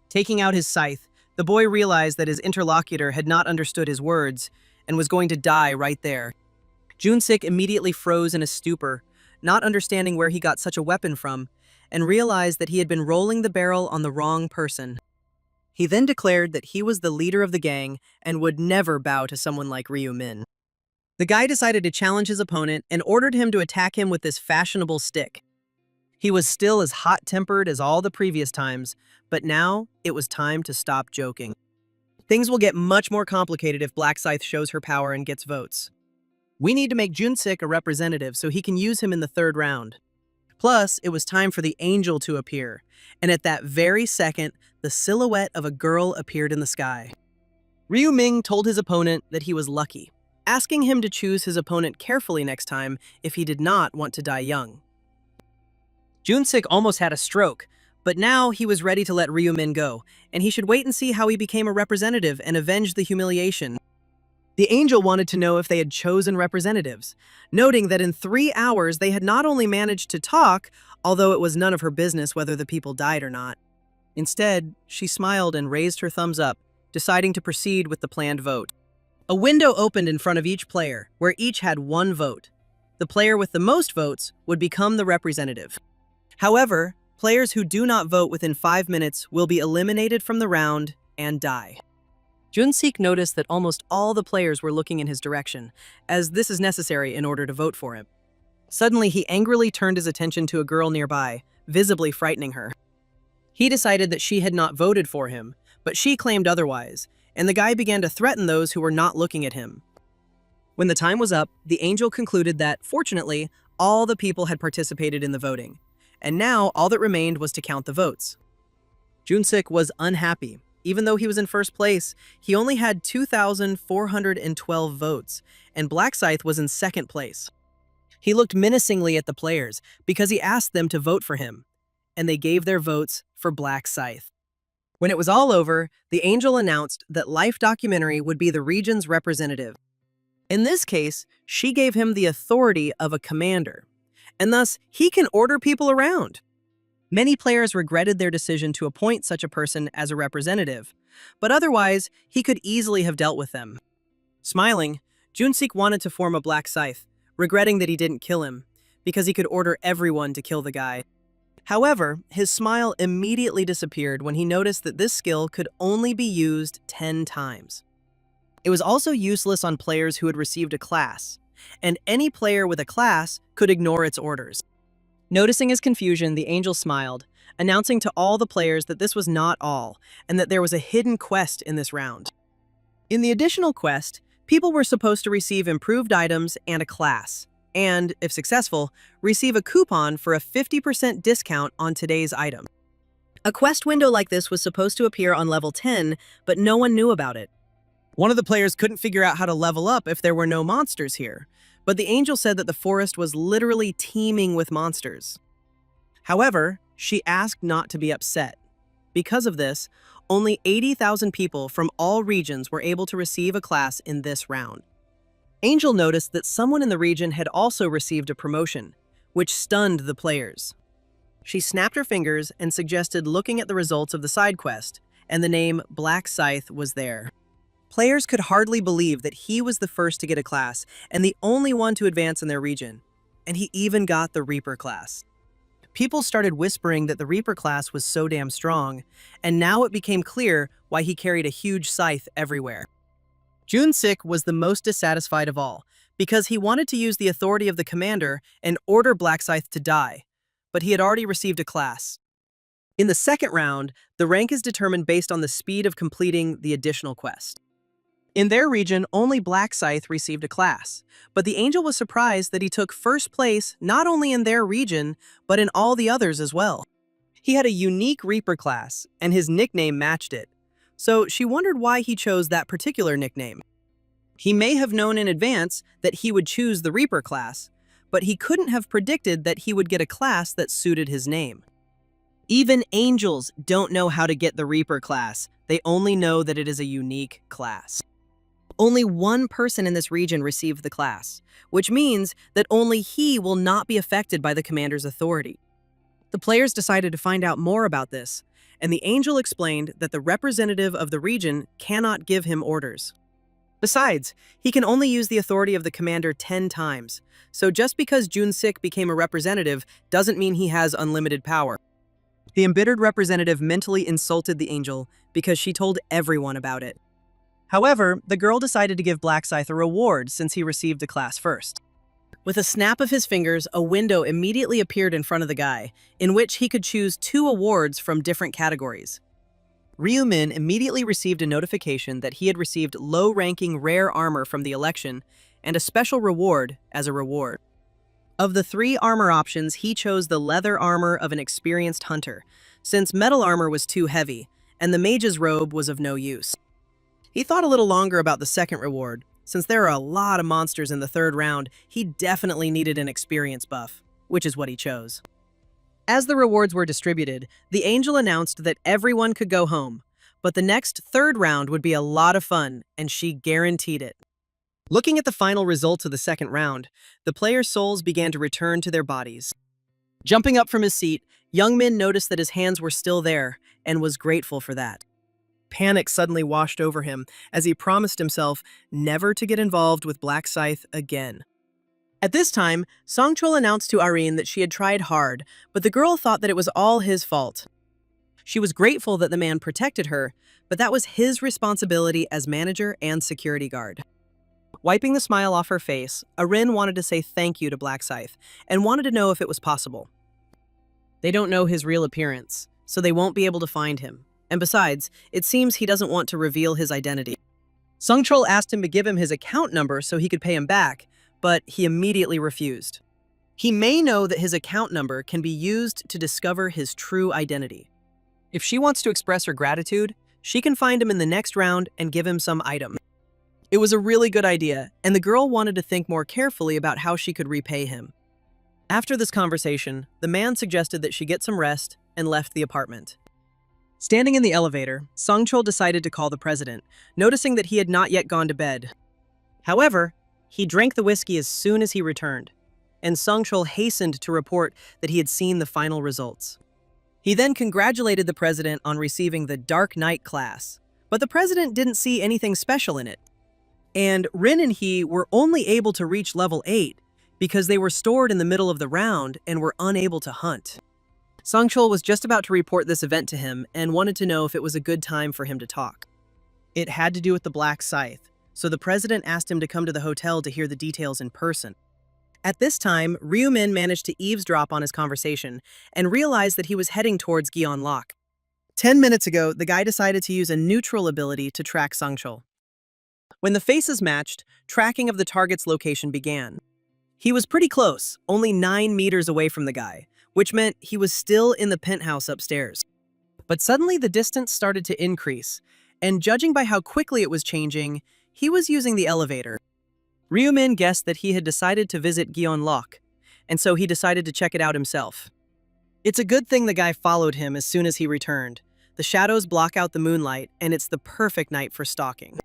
Taking out his scythe, the boy realized that his interlocutor had not understood his words and was going to die right there. Jun-sik immediately froze in a stupor, not understanding where he got such a weapon from, and realized that he had been rolling the barrel on the wrong person. He then declared that he was the leader of the gang and would never bow to someone like Ryu Min. The guy decided to challenge his opponent and ordered him to attack him with this fashionable stick. He was still as hot-tempered as all the previous times, but now it was time to stop joking. Things will get much more complicated if Black Scythe shows her power and gets votes. We need to make Jun-sik a representative so he can use him in the 3rd round. Plus, it was time for the angel to appear, and at that very second, the silhouette of a girl appeared in the sky. Ryu Ming told his opponent that he was lucky, asking him to choose his opponent carefully next time if he did not want to die young. Jun-sik almost had a stroke, but now he was ready to let Ryu Min go, and he should wait and see how he became a representative and avenge the humiliation. The angel wanted to know if they had chosen representatives, noting that in 3 hours they had not only managed to talk, although it was none of her business whether the people died or not. Instead, she smiled and raised her thumbs up, deciding to proceed with the planned vote. A window opened in front of each player, where each had 1 vote. The player with the most votes would become the representative. However, players who do not vote within 5 minutes will be eliminated from the round and die. Jun-sik noticed that almost all the players were looking in his direction, as this is necessary in order to vote for him. Suddenly, he angrily turned his attention to a girl nearby, visibly frightening her. He decided that she had not voted for him, but she claimed otherwise, and the guy began to threaten those who were not looking at him. When the time was up, the angel concluded that, fortunately, all the people had participated in the voting, and now all that remained was to count the votes. Jun-sik was unhappy. Even though he was in first place, he only had 2,412 votes, and Black Scythe was in second place. He looked menacingly at the players because he asked them to vote for him, and they gave their votes for Black Scythe. When it was all over, the angel announced that Life Documentary would be the region's representative. In this case, she gave him the authority of a commander, and thus he can order people around. Many players regretted their decision to appoint such a person as a representative, but otherwise, he could easily have dealt with them. Smiling, Junsik wanted to form a black scythe, regretting that he didn't kill him, because he could order everyone to kill the guy. However, his smile immediately disappeared when he noticed that this skill could only be used 10 times. It was also useless on players who had received a class, and any player with a class could ignore its orders. Noticing his confusion, the angel smiled, announcing to all the players that this was not all, and that there was a hidden quest in this round. In the additional quest, people were supposed to receive improved items and a class, and, if successful, receive a coupon for a 50% discount on today's item. A quest window like this was supposed to appear on level 10, but no one knew about it. One of the players couldn't figure out how to level up if there were no monsters here, but the angel said that the forest was literally teeming with monsters. However, she asked not to be upset. Because of this, only 80,000 people from all regions were able to receive a class in this round. Angel noticed that someone in the region had also received a promotion, which stunned the players. She snapped her fingers and suggested looking at the results of the side quest, and the name Black Scythe was there. Players could hardly believe that he was the first to get a class and the only one to advance in their region, and he even got the Reaper class. People started whispering that the Reaper class was so damn strong, and now it became clear why he carried a huge scythe everywhere. Junsik was the most dissatisfied of all, because he wanted to use the authority of the commander and order Black Scythe to die, but he had already received a class. In the second round, the rank is determined based on the speed of completing the additional quest. In their region, only Black Scythe received a class, but the angel was surprised that he took first place not only in their region, but in all the others as well. He had a unique Reaper class, and his nickname matched it, so she wondered why he chose that particular nickname. He may have known in advance that he would choose the Reaper class, but he couldn't have predicted that he would get a class that suited his name. Even angels don't know how to get the Reaper class, they only know that it is a unique class. Only one person in this region received the class, which means that only he will not be affected by the commander's authority. The players decided to find out more about this, and the angel explained that the representative of the region cannot give him orders. Besides, he can only use the authority of the commander 10 times, so just because Junsik became a representative doesn't mean he has unlimited power. The embittered representative mentally insulted the angel because she told everyone about it. However, the girl decided to give Black Scythe a reward since he received a class first. With a snap of his fingers, a window immediately appeared in front of the guy, in which he could choose 2 awards from different categories. Ryumin immediately received a notification that he had received low-ranking rare armor from the election and a special reward as a reward. Of the 3 armor options, he chose the leather armor of an experienced hunter, since metal armor was too heavy, and the mage's robe was of no use. He thought a little longer about the second reward. Since there are a lot of monsters in the third round, he definitely needed an experience buff, which is what he chose. As the rewards were distributed, the angel announced that everyone could go home, but the next third round would be a lot of fun, and she guaranteed it. Looking at the final results of the second round, the players' souls began to return to their bodies. Jumping up from his seat, Youngmin noticed that his hands were still there, and was grateful for that. Panic suddenly washed over him as he promised himself never to get involved with Black Scythe again. At this time, Songchul announced to Irene that she had tried hard, but the girl thought that it was all his fault. She was grateful that the man protected her, but that was his responsibility as manager and security guard. Wiping the smile off her face, Irene wanted to say thank you to Black Scythe and wanted to know if it was possible. They don't know his real appearance, so they won't be able to find him. And besides, it seems he doesn't want to reveal his identity. Songchul asked him to give him his account number so he could pay him back, but he immediately refused. He may know that his account number can be used to discover his true identity. If she wants to express her gratitude, she can find him in the next round and give him some item. It was a really good idea, and the girl wanted to think more carefully about how she could repay him. After this conversation, the man suggested that she get some rest and left the apartment. Standing in the elevator, Sung-chul decided to call the president, noticing that he had not yet gone to bed. However, he drank the whiskey as soon as he returned, and Sung-chul hastened to report that he had seen the final results. He then congratulated the president on receiving the Dark Knight class, but the president didn't see anything special in it. And Rin and he were only able to reach level 8 because they were stored in the middle of the round and were unable to hunt. Sung-chul was just about to report this event to him and wanted to know if it was a good time for him to talk. It had to do with the Black Scythe, so the president asked him to come to the hotel to hear the details in person. At this time, Ryu-min managed to eavesdrop on his conversation and realized that he was heading towards Gyeonlok. 10 minutes ago, the guy decided to use a neutral ability to track Sung-chul. When the faces matched, tracking of the target's location began. He was pretty close, only 9 meters away from the guy, which meant he was still in the penthouse upstairs. But suddenly the distance started to increase, and judging by how quickly it was changing, he was using the elevator. Ryu-min guessed that he had decided to visit Gyeonlok, and so he decided to check it out himself. It's a good thing the guy followed him as soon as he returned. The shadows block out the moonlight, and it's the perfect night for stalking.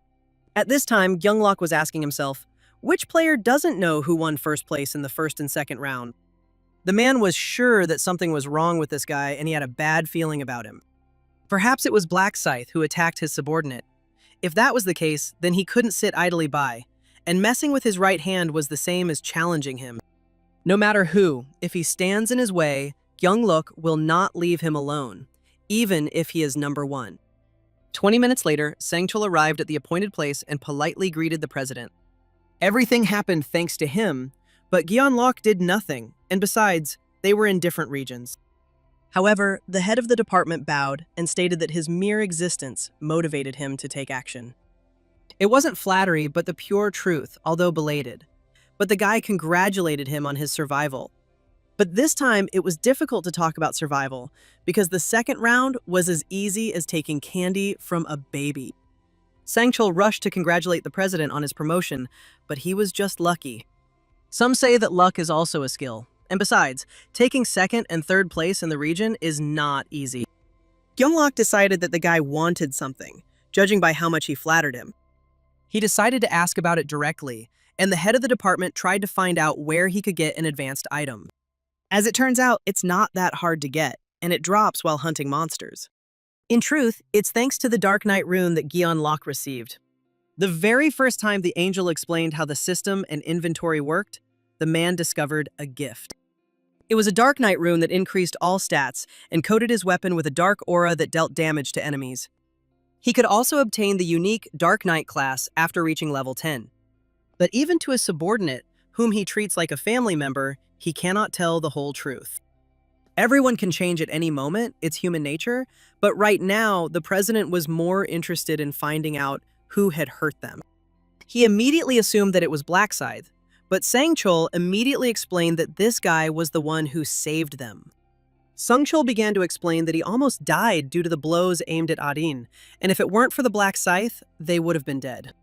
At this time, Gyeonlok was asking himself, which player doesn't know who won first place in the first and second round? The man was sure that something was wrong with this guy, and he had a bad feeling about him. Perhaps it was Black Scythe who attacked his subordinate. If that was the case, then he couldn't sit idly by, and messing with his right hand was the same as challenging him. No matter who, if he stands in his way, Gyeonglok will not leave him alone, even if he is number 1. 20 minutes later, Sang-chul arrived at the appointed place and politely greeted the president. Everything happened thanks to him, but Gyeonlok did nothing, and besides, they were in different regions. However, the head of the department bowed and stated that his mere existence motivated him to take action. It wasn't flattery, but the pure truth, although belated. But the guy congratulated him on his survival. But this time, it was difficult to talk about survival, because the second round was as easy as taking candy from a baby. Sang-chul rushed to congratulate the president on his promotion, but he was just lucky. Some say that luck is also a skill, and besides, taking second and third place in the region is not easy. Gyeonglok decided that the guy wanted something, judging by how much he flattered him. He decided to ask about it directly, and the head of the department tried to find out where he could get an advanced item. As it turns out, it's not that hard to get, and it drops while hunting monsters. In truth, it's thanks to the Dark Knight rune that Gyeonlok received. The very first time the angel explained how the system and inventory worked, the man discovered a gift. It was a Dark Knight rune that increased all stats and coated his weapon with a dark aura that dealt damage to enemies. He could also obtain the unique Dark Knight class after reaching level 10. But even to his subordinate, whom he treats like a family member, he cannot tell the whole truth. Everyone can change at any moment, it's human nature, but right now, the president was more interested in finding out who had hurt them. He immediately assumed that it was Black Scythe, but Sang-chul immediately explained that this guy was the one who saved them. Sung-chul began to explain that he almost died due to the blows aimed at Arin, and if it weren't for the Black Scythe, they would have been dead.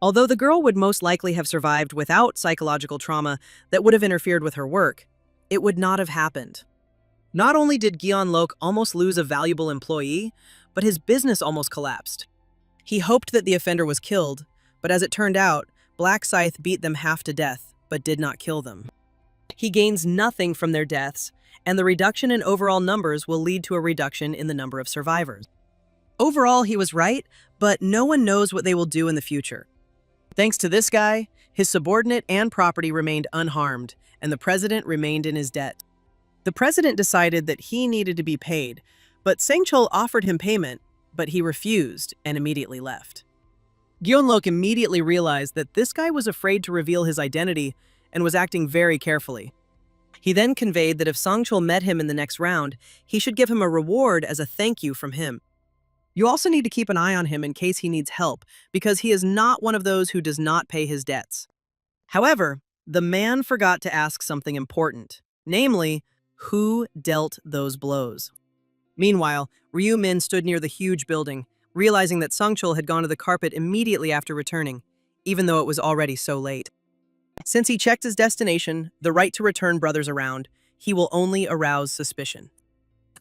Although the girl would most likely have survived without psychological trauma that would have interfered with her work, it would not have happened. Not only did Gyeonlok almost lose a valuable employee, but his business almost collapsed. He hoped that the offender was killed, but as it turned out, Black Scythe beat them half to death, but did not kill them. He gains nothing from their deaths, and the reduction in overall numbers will lead to a reduction in the number of survivors. Overall, he was right, but no one knows what they will do in the future. Thanks to this guy, his subordinate and property remained unharmed, and the president remained in his debt. The president decided that he needed to be paid, but Sang-chul offered him payment, but he refused and immediately left. Gyeonlok immediately realized that this guy was afraid to reveal his identity and was acting very carefully. He then conveyed that if Sang-chul met him in the next round, he should give him a reward as a thank you from him. You also need to keep an eye on him in case he needs help, because he is not one of those who does not pay his debts. However, the man forgot to ask something important, namely, who dealt those blows? Meanwhile, Ryu-min stood near the huge building, realizing that Sang-chul had gone to the carpet immediately after returning, even though it was already so late. Since he checked his destination, the right to return brothers around, he will only arouse suspicion.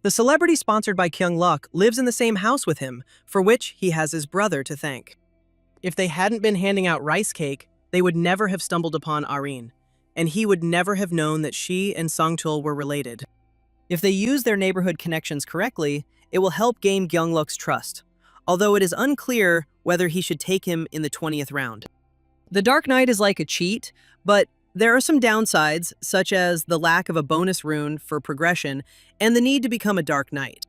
The celebrity sponsored by Kyung-luk lives in the same house with him, for which he has his brother to thank. If they hadn't been handing out rice cake, they would never have stumbled upon Arin, and he would never have known that she and Songchul were related. If they use their neighborhood connections correctly, it will help gain Kyung-luk's trust, although it is unclear whether he should take him in the 20th round. The Dark Knight is like a cheat, but there are some downsides, such as the lack of a bonus rune for progression and the need to become a Dark Knight.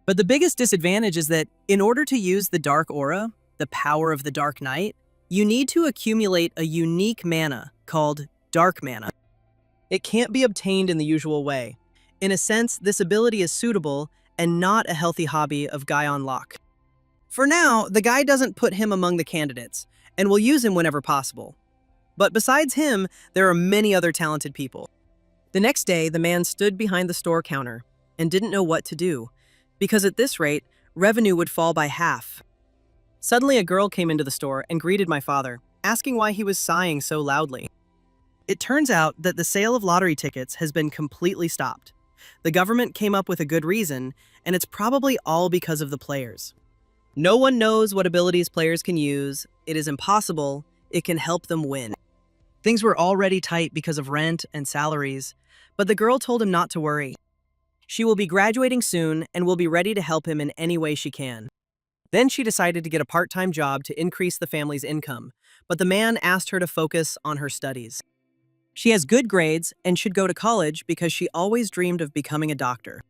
But the biggest disadvantage is that in order to use the Dark Aura, the power of the Dark Knight, you need to accumulate a unique mana called Dark Mana. It can't be obtained in the usual way. In a sense, this ability is suitable and not a healthy hobby of Guy on Lock. For now, the guy doesn't put him among the candidates, and will use him whenever possible. But besides him, there are many other talented people. The next day, the man stood behind the store counter and didn't know what to do, because at this rate, revenue would fall by half. Suddenly, a girl came into the store and greeted my father, asking why he was sighing so loudly. It turns out that the sale of lottery tickets has been completely stopped. The government came up with a good reason, and it's probably all because of the players. No one knows what abilities players can use. It is impossible. It can help them win. Things were already tight because of rent and salaries, but the girl told him not to worry. She will be graduating soon and will be ready to help him in any way she can. Then she decided to get a part-time job to increase the family's income, but the man asked her to focus on her studies. She has good grades and should go to college because she always dreamed of becoming a doctor.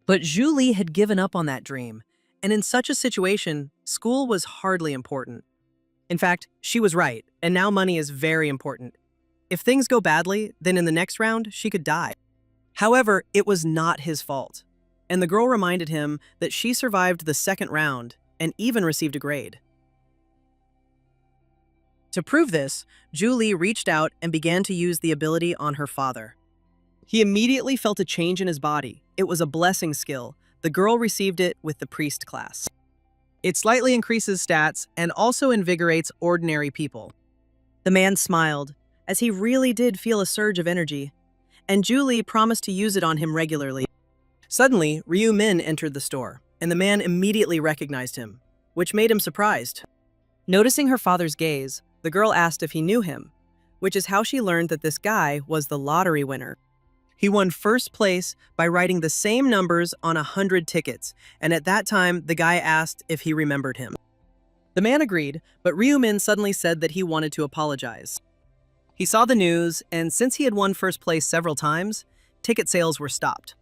But Julie had given up on that dream, and in such a situation, school was hardly important. In fact, she was right, and now money is very important. If things go badly, then in the next round, she could die. However, it was not his fault, and the girl reminded him that she survived the second round and even received a grade. To prove this, Julie reached out and began to use the ability on her father. He immediately felt a change in his body. It was a blessing skill. The girl received it with the priest class. It slightly increases stats and also invigorates ordinary people. The man smiled, as he really did feel a surge of energy, and Julie promised to use it on him regularly. Suddenly, Ryu Min entered the store, and the man immediately recognized him, which made him surprised. Noticing her father's gaze, the girl asked if he knew him, which is how she learned that this guy was the lottery winner. He won first place by writing the same numbers on 100 tickets, and at that time, the guy asked if he remembered him. The man agreed, but Ryu Min suddenly said that he wanted to apologize. He saw the news, and since he had won first place several times, ticket sales were stopped.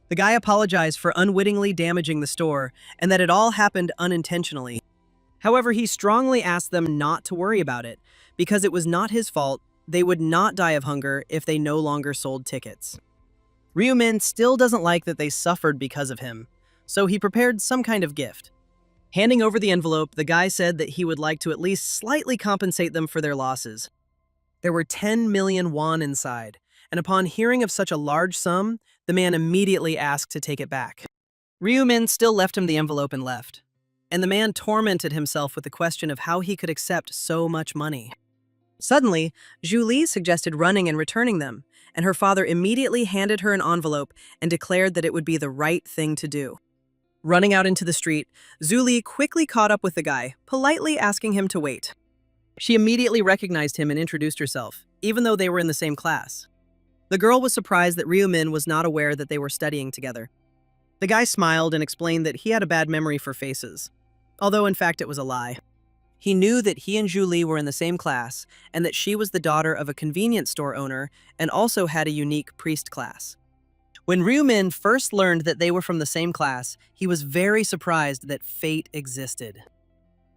The guy apologized for unwittingly damaging the store, and that it all happened unintentionally. However, he strongly asked them not to worry about it, because it was not his fault. They would not die of hunger if they no longer sold tickets. Ryu Min still doesn't like that they suffered because of him, so he prepared some kind of gift. Handing over the envelope, the guy said that he would like to at least slightly compensate them for their losses. There were 10 million won inside, and upon hearing of such a large sum, the man immediately asked to take it back. Ryu Min still left him the envelope and left, and the man tormented himself with the question of how he could accept so much money. Suddenly, Julie suggested running and returning them, and her father immediately handed her an envelope and declared that it would be the right thing to do. Running out into the street, Julie quickly caught up with the guy, politely asking him to wait. She immediately recognized him and introduced herself, even though they were in the same class. The girl was surprised that Ryu Min was not aware that they were studying together. The guy smiled and explained that he had a bad memory for faces, although in fact it was a lie. He knew that he and Julie were in the same class and that she was the daughter of a convenience store owner and also had a unique priest class. When Ryu Min first learned that they were from the same class, he was very surprised that fate existed.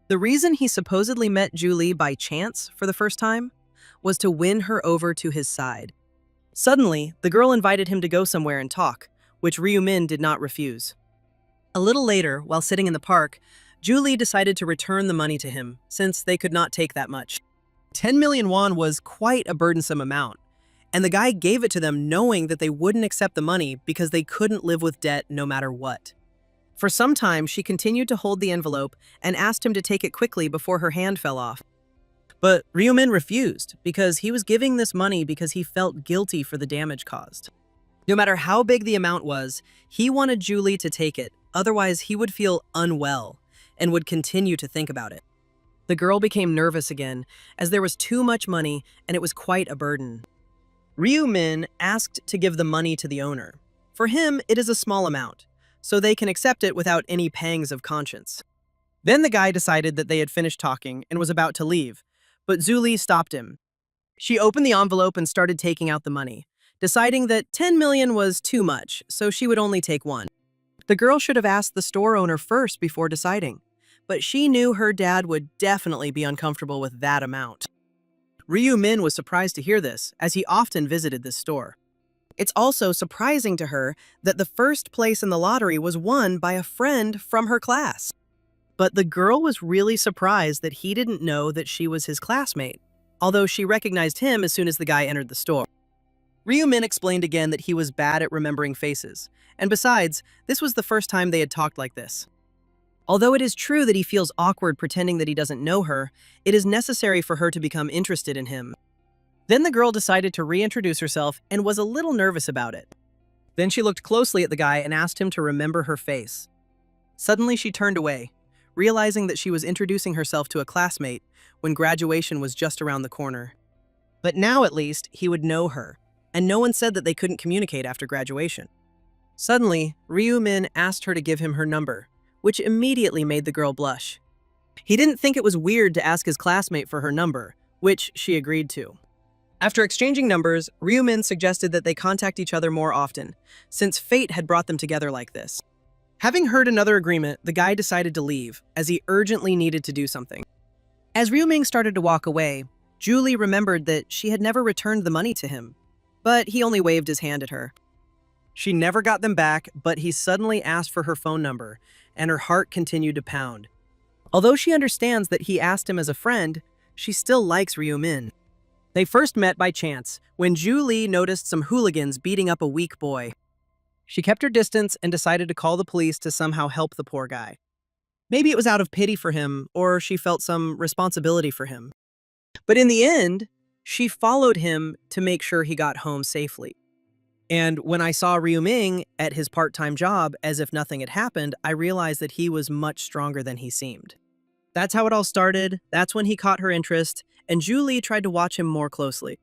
The reason he supposedly met Julie by chance for the first time was to win her over to his side. Suddenly, the girl invited him to go somewhere and talk, which Ryu Min did not refuse. A little later, while sitting in the park, Julie decided to return the money to him, since they could not take that much. 10 million won was quite a burdensome amount, and the guy gave it to them knowing that they wouldn't accept the money because they couldn't live with debt no matter what. For some time, she continued to hold the envelope and asked him to take it quickly before her hand fell off. But Ryu Min refused because he was giving this money because he felt guilty for the damage caused. No matter how big the amount was, he wanted Julie to take it, otherwise he would feel unwell and would continue to think about it. The girl became nervous again, as there was too much money and it was quite a burden. Ryu-min asked to give the money to the owner. For him, it is a small amount, so they can accept it without any pangs of conscience. Then the guy decided that they had finished talking and was about to leave, but Julie stopped him. She opened the envelope and started taking out the money, deciding that 10 million was too much, so she would only take one. The girl should have asked the store owner first before deciding, but she knew her dad would definitely be uncomfortable with that amount. Ryu-min was surprised to hear this, as he often visited this store. It's also surprising to her that the first place in the lottery was won by a friend from her class. But the girl was really surprised that he didn't know that she was his classmate, although she recognized him as soon as the guy entered the store. Ryu-min explained again that he was bad at remembering faces, and besides, this was the first time they had talked like this. Although it is true that he feels awkward pretending that he doesn't know her, it is necessary for her to become interested in him. Then the girl decided to reintroduce herself and was a little nervous about it. Then she looked closely at the guy and asked him to remember her face. Suddenly she turned away, realizing that she was introducing herself to a classmate when graduation was just around the corner. But now at least he would know her, and no one said that they couldn't communicate after graduation. Suddenly, Ryu-min asked her to give him her number, which immediately made the girl blush. He didn't think it was weird to ask his classmate for her number, which she agreed to. After exchanging numbers, Ryu-min suggested that they contact each other more often, since fate had brought them together like this. Having heard another agreement, the guy decided to leave, as he urgently needed to do something. As Ryu-min started to walk away, Julie remembered that she had never returned the money to him, but he only waved his hand at her. She never got them back, but he suddenly asked for her phone number, and her heart continued to pound. Although she understands that he asked him as a friend, she still likes Ryu-min. They first met by chance, when Julie noticed some hooligans beating up a weak boy. She kept her distance and decided to call the police to somehow help the poor guy. Maybe it was out of pity for him, or she felt some responsibility for him. But in the end, she followed him to make sure he got home safely. And when I saw Ryu-min at his part-time job as if nothing had happened, I realized that he was much stronger than he seemed. That's how it all started, that's when he caught her interest, and Julie tried to watch him more closely.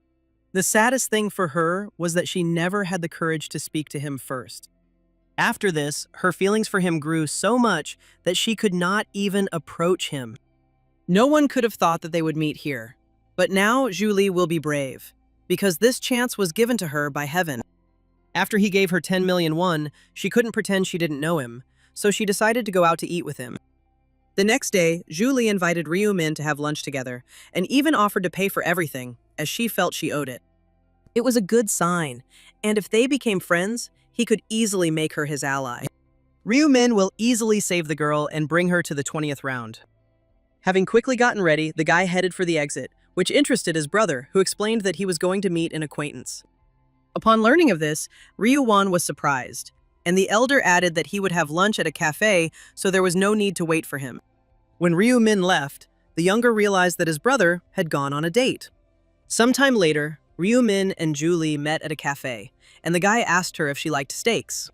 The saddest thing for her was that she never had the courage to speak to him first. After this, her feelings for him grew so much that she could not even approach him. No one could have thought that they would meet here. But now Julie will be brave, because this chance was given to her by heaven. After he gave her 10 million won, she couldn't pretend she didn't know him, so she decided to go out to eat with him. The next day, Julie invited Ryu-min to have lunch together, and even offered to pay for everything, as she felt she owed it. It was a good sign, and if they became friends, he could easily make her his ally. Ryu-min will easily save the girl and bring her to the 20th round. Having quickly gotten ready, the guy headed for the exit, which interested his brother, who explained that he was going to meet an acquaintance. Upon learning of this, Ryu-won was surprised, and the elder added that he would have lunch at a cafe, so there was no need to wait for him. When Ryu-min left, the younger realized that his brother had gone on a date. Sometime later, Ryu-min and Julie met at a cafe, and the guy asked her if she liked steaks.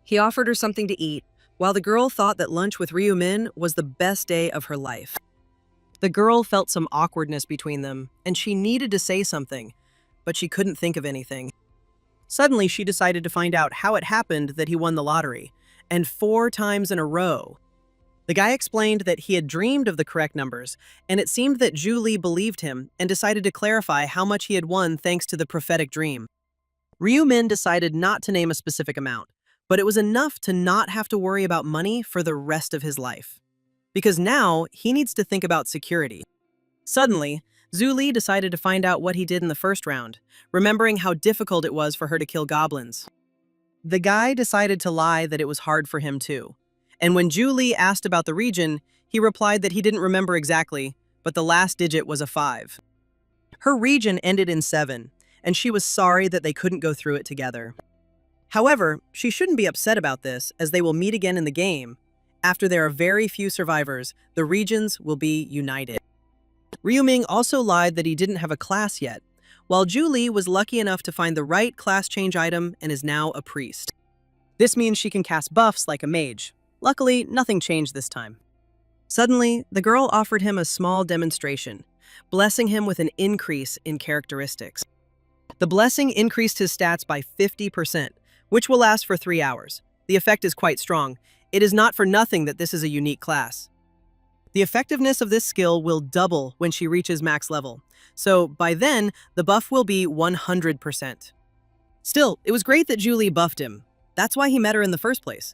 He offered her something to eat, while the girl thought that lunch with Ryu-min was the best day of her life. The girl felt some awkwardness between them, and she needed to say something, but she couldn't think of anything. Suddenly, she decided to find out how it happened that he won the lottery, and 4 times in a row. The guy explained that he had dreamed of the correct numbers, and it seemed that Julie believed him and decided to clarify how much he had won thanks to the prophetic dream. Ryu-min decided not to name a specific amount, but it was enough to not have to worry about money for the rest of his life. Because now, he needs to think about security. Suddenly, Julie decided to find out what he did in the first round, remembering how difficult it was for her to kill goblins. The guy decided to lie that it was hard for him too. And when Julie asked about the region, he replied that he didn't remember exactly, but the last digit was a 5. Her region ended in 7, and she was sorry that they couldn't go through it together. However, she shouldn't be upset about this, as they will meet again in the game. After there are very few survivors, the regions will be united. Ryu-min also lied that he didn't have a class yet, while Julie was lucky enough to find the right class change item and is now a priest. This means she can cast buffs like a mage. Luckily, nothing changed this time. Suddenly, the girl offered him a small demonstration, blessing him with an increase in characteristics. The blessing increased his stats by 50%, which will last for 3 hours. The effect is quite strong. It is not for nothing that this is a unique class. The effectiveness of this skill will double when she reaches max level, so by then, the buff will be 100%. Still, it was great that Julie buffed him. That's why he met her in the first place.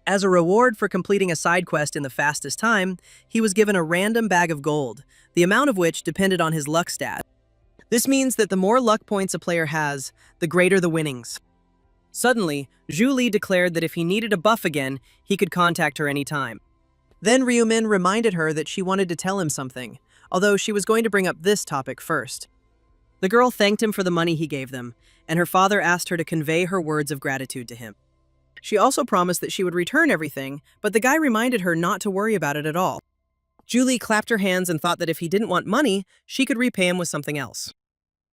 As a reward for completing a side quest in the fastest time, he was given a random bag of gold, the amount of which depended on his luck stat. This means that the more luck points a player has, the greater the winnings. Suddenly, Julie declared that if he needed a buff again, he could contact her anytime. Then Ryumin reminded her that she wanted to tell him something, although she was going to bring up this topic first. The girl thanked him for the money he gave them, and her father asked her to convey her words of gratitude to him. She also promised that she would return everything, but the guy reminded her not to worry about it at all. Julie clapped her hands and thought that if he didn't want money, she could repay him with something else.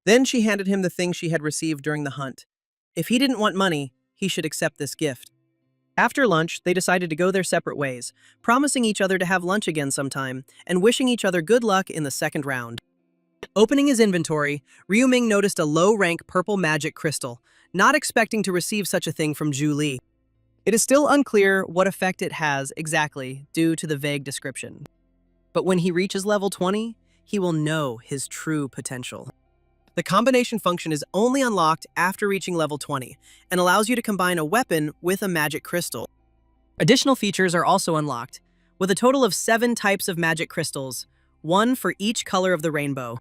Then she handed him the thing she had received during the hunt. If he didn't want money, he should accept this gift. After lunch, they decided to go their separate ways, promising each other to have lunch again sometime, and wishing each other good luck in the second round. Opening his inventory, Ryuming noticed a low-rank purple magic crystal, not expecting to receive such a thing from Julie. It is still unclear what effect it has exactly due to the vague description. But when he reaches level 20, he will know his true potential. The combination function is only unlocked after reaching level 20 and allows you to combine a weapon with a magic crystal. Additional features are also unlocked, with a total of 7 types of magic crystals, 1 for each color of the rainbow.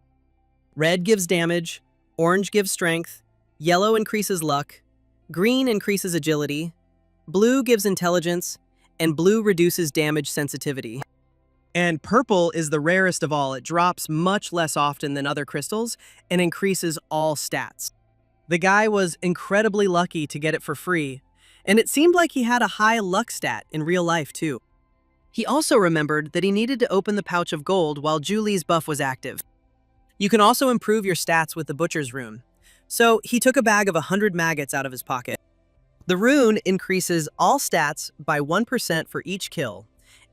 Red gives damage, orange gives strength, yellow increases luck, green increases agility, blue gives intelligence, and blue reduces damage sensitivity. And purple is the rarest of all. It drops much less often than other crystals and increases all stats. The guy was incredibly lucky to get it for free, and it seemed like he had a high luck stat in real life too. He also remembered that he needed to open the pouch of gold while Julie's buff was active. You can also improve your stats with the Butcher's Rune. So he took a bag of 100 maggots out of his pocket. The rune increases all stats by 1% for each kill,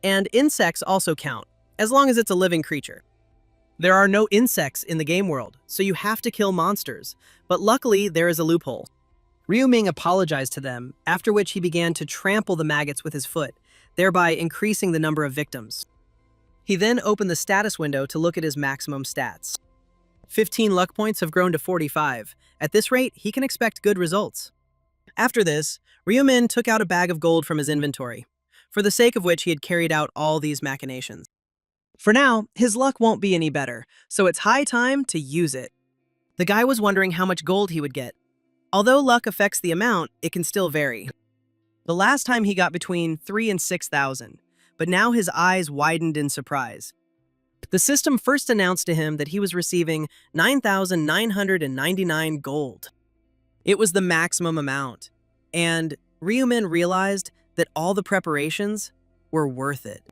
and insects also count, as long as it's a living creature. There are no insects in the game world, so you have to kill monsters, but luckily there is a loophole. Ryuming apologized to them, after which he began to trample the maggots with his foot, thereby increasing the number of victims. He then opened the status window to look at his maximum stats. 15 luck points have grown to 45. At this rate, he can expect good results. After this, Ryumin took out a bag of gold from his inventory, for the sake of which he had carried out all these machinations. For now, his luck won't be any better, so it's high time to use it. The guy was wondering how much gold he would get. Although luck affects the amount, it can still vary. The last time he got between 3,000 and 6,000, but now his eyes widened in surprise. The system first announced to him that he was receiving 9,999 gold. It was the maximum amount, and Ryumin realized that all the preparations were worth it.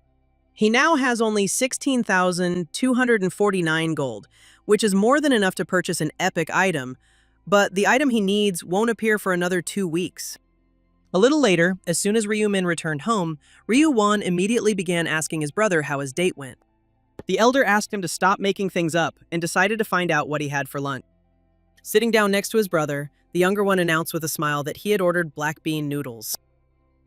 He now has only 16,249 gold, which is more than enough to purchase an epic item, but the item he needs won't appear for another 2 weeks. A little later, as soon as Ryumin returned home, Ryu-won immediately began asking his brother how his date went. The elder asked him to stop making things up and decided to find out what he had for lunch. Sitting down next to his brother, the younger one announced with a smile that he had ordered black bean noodles.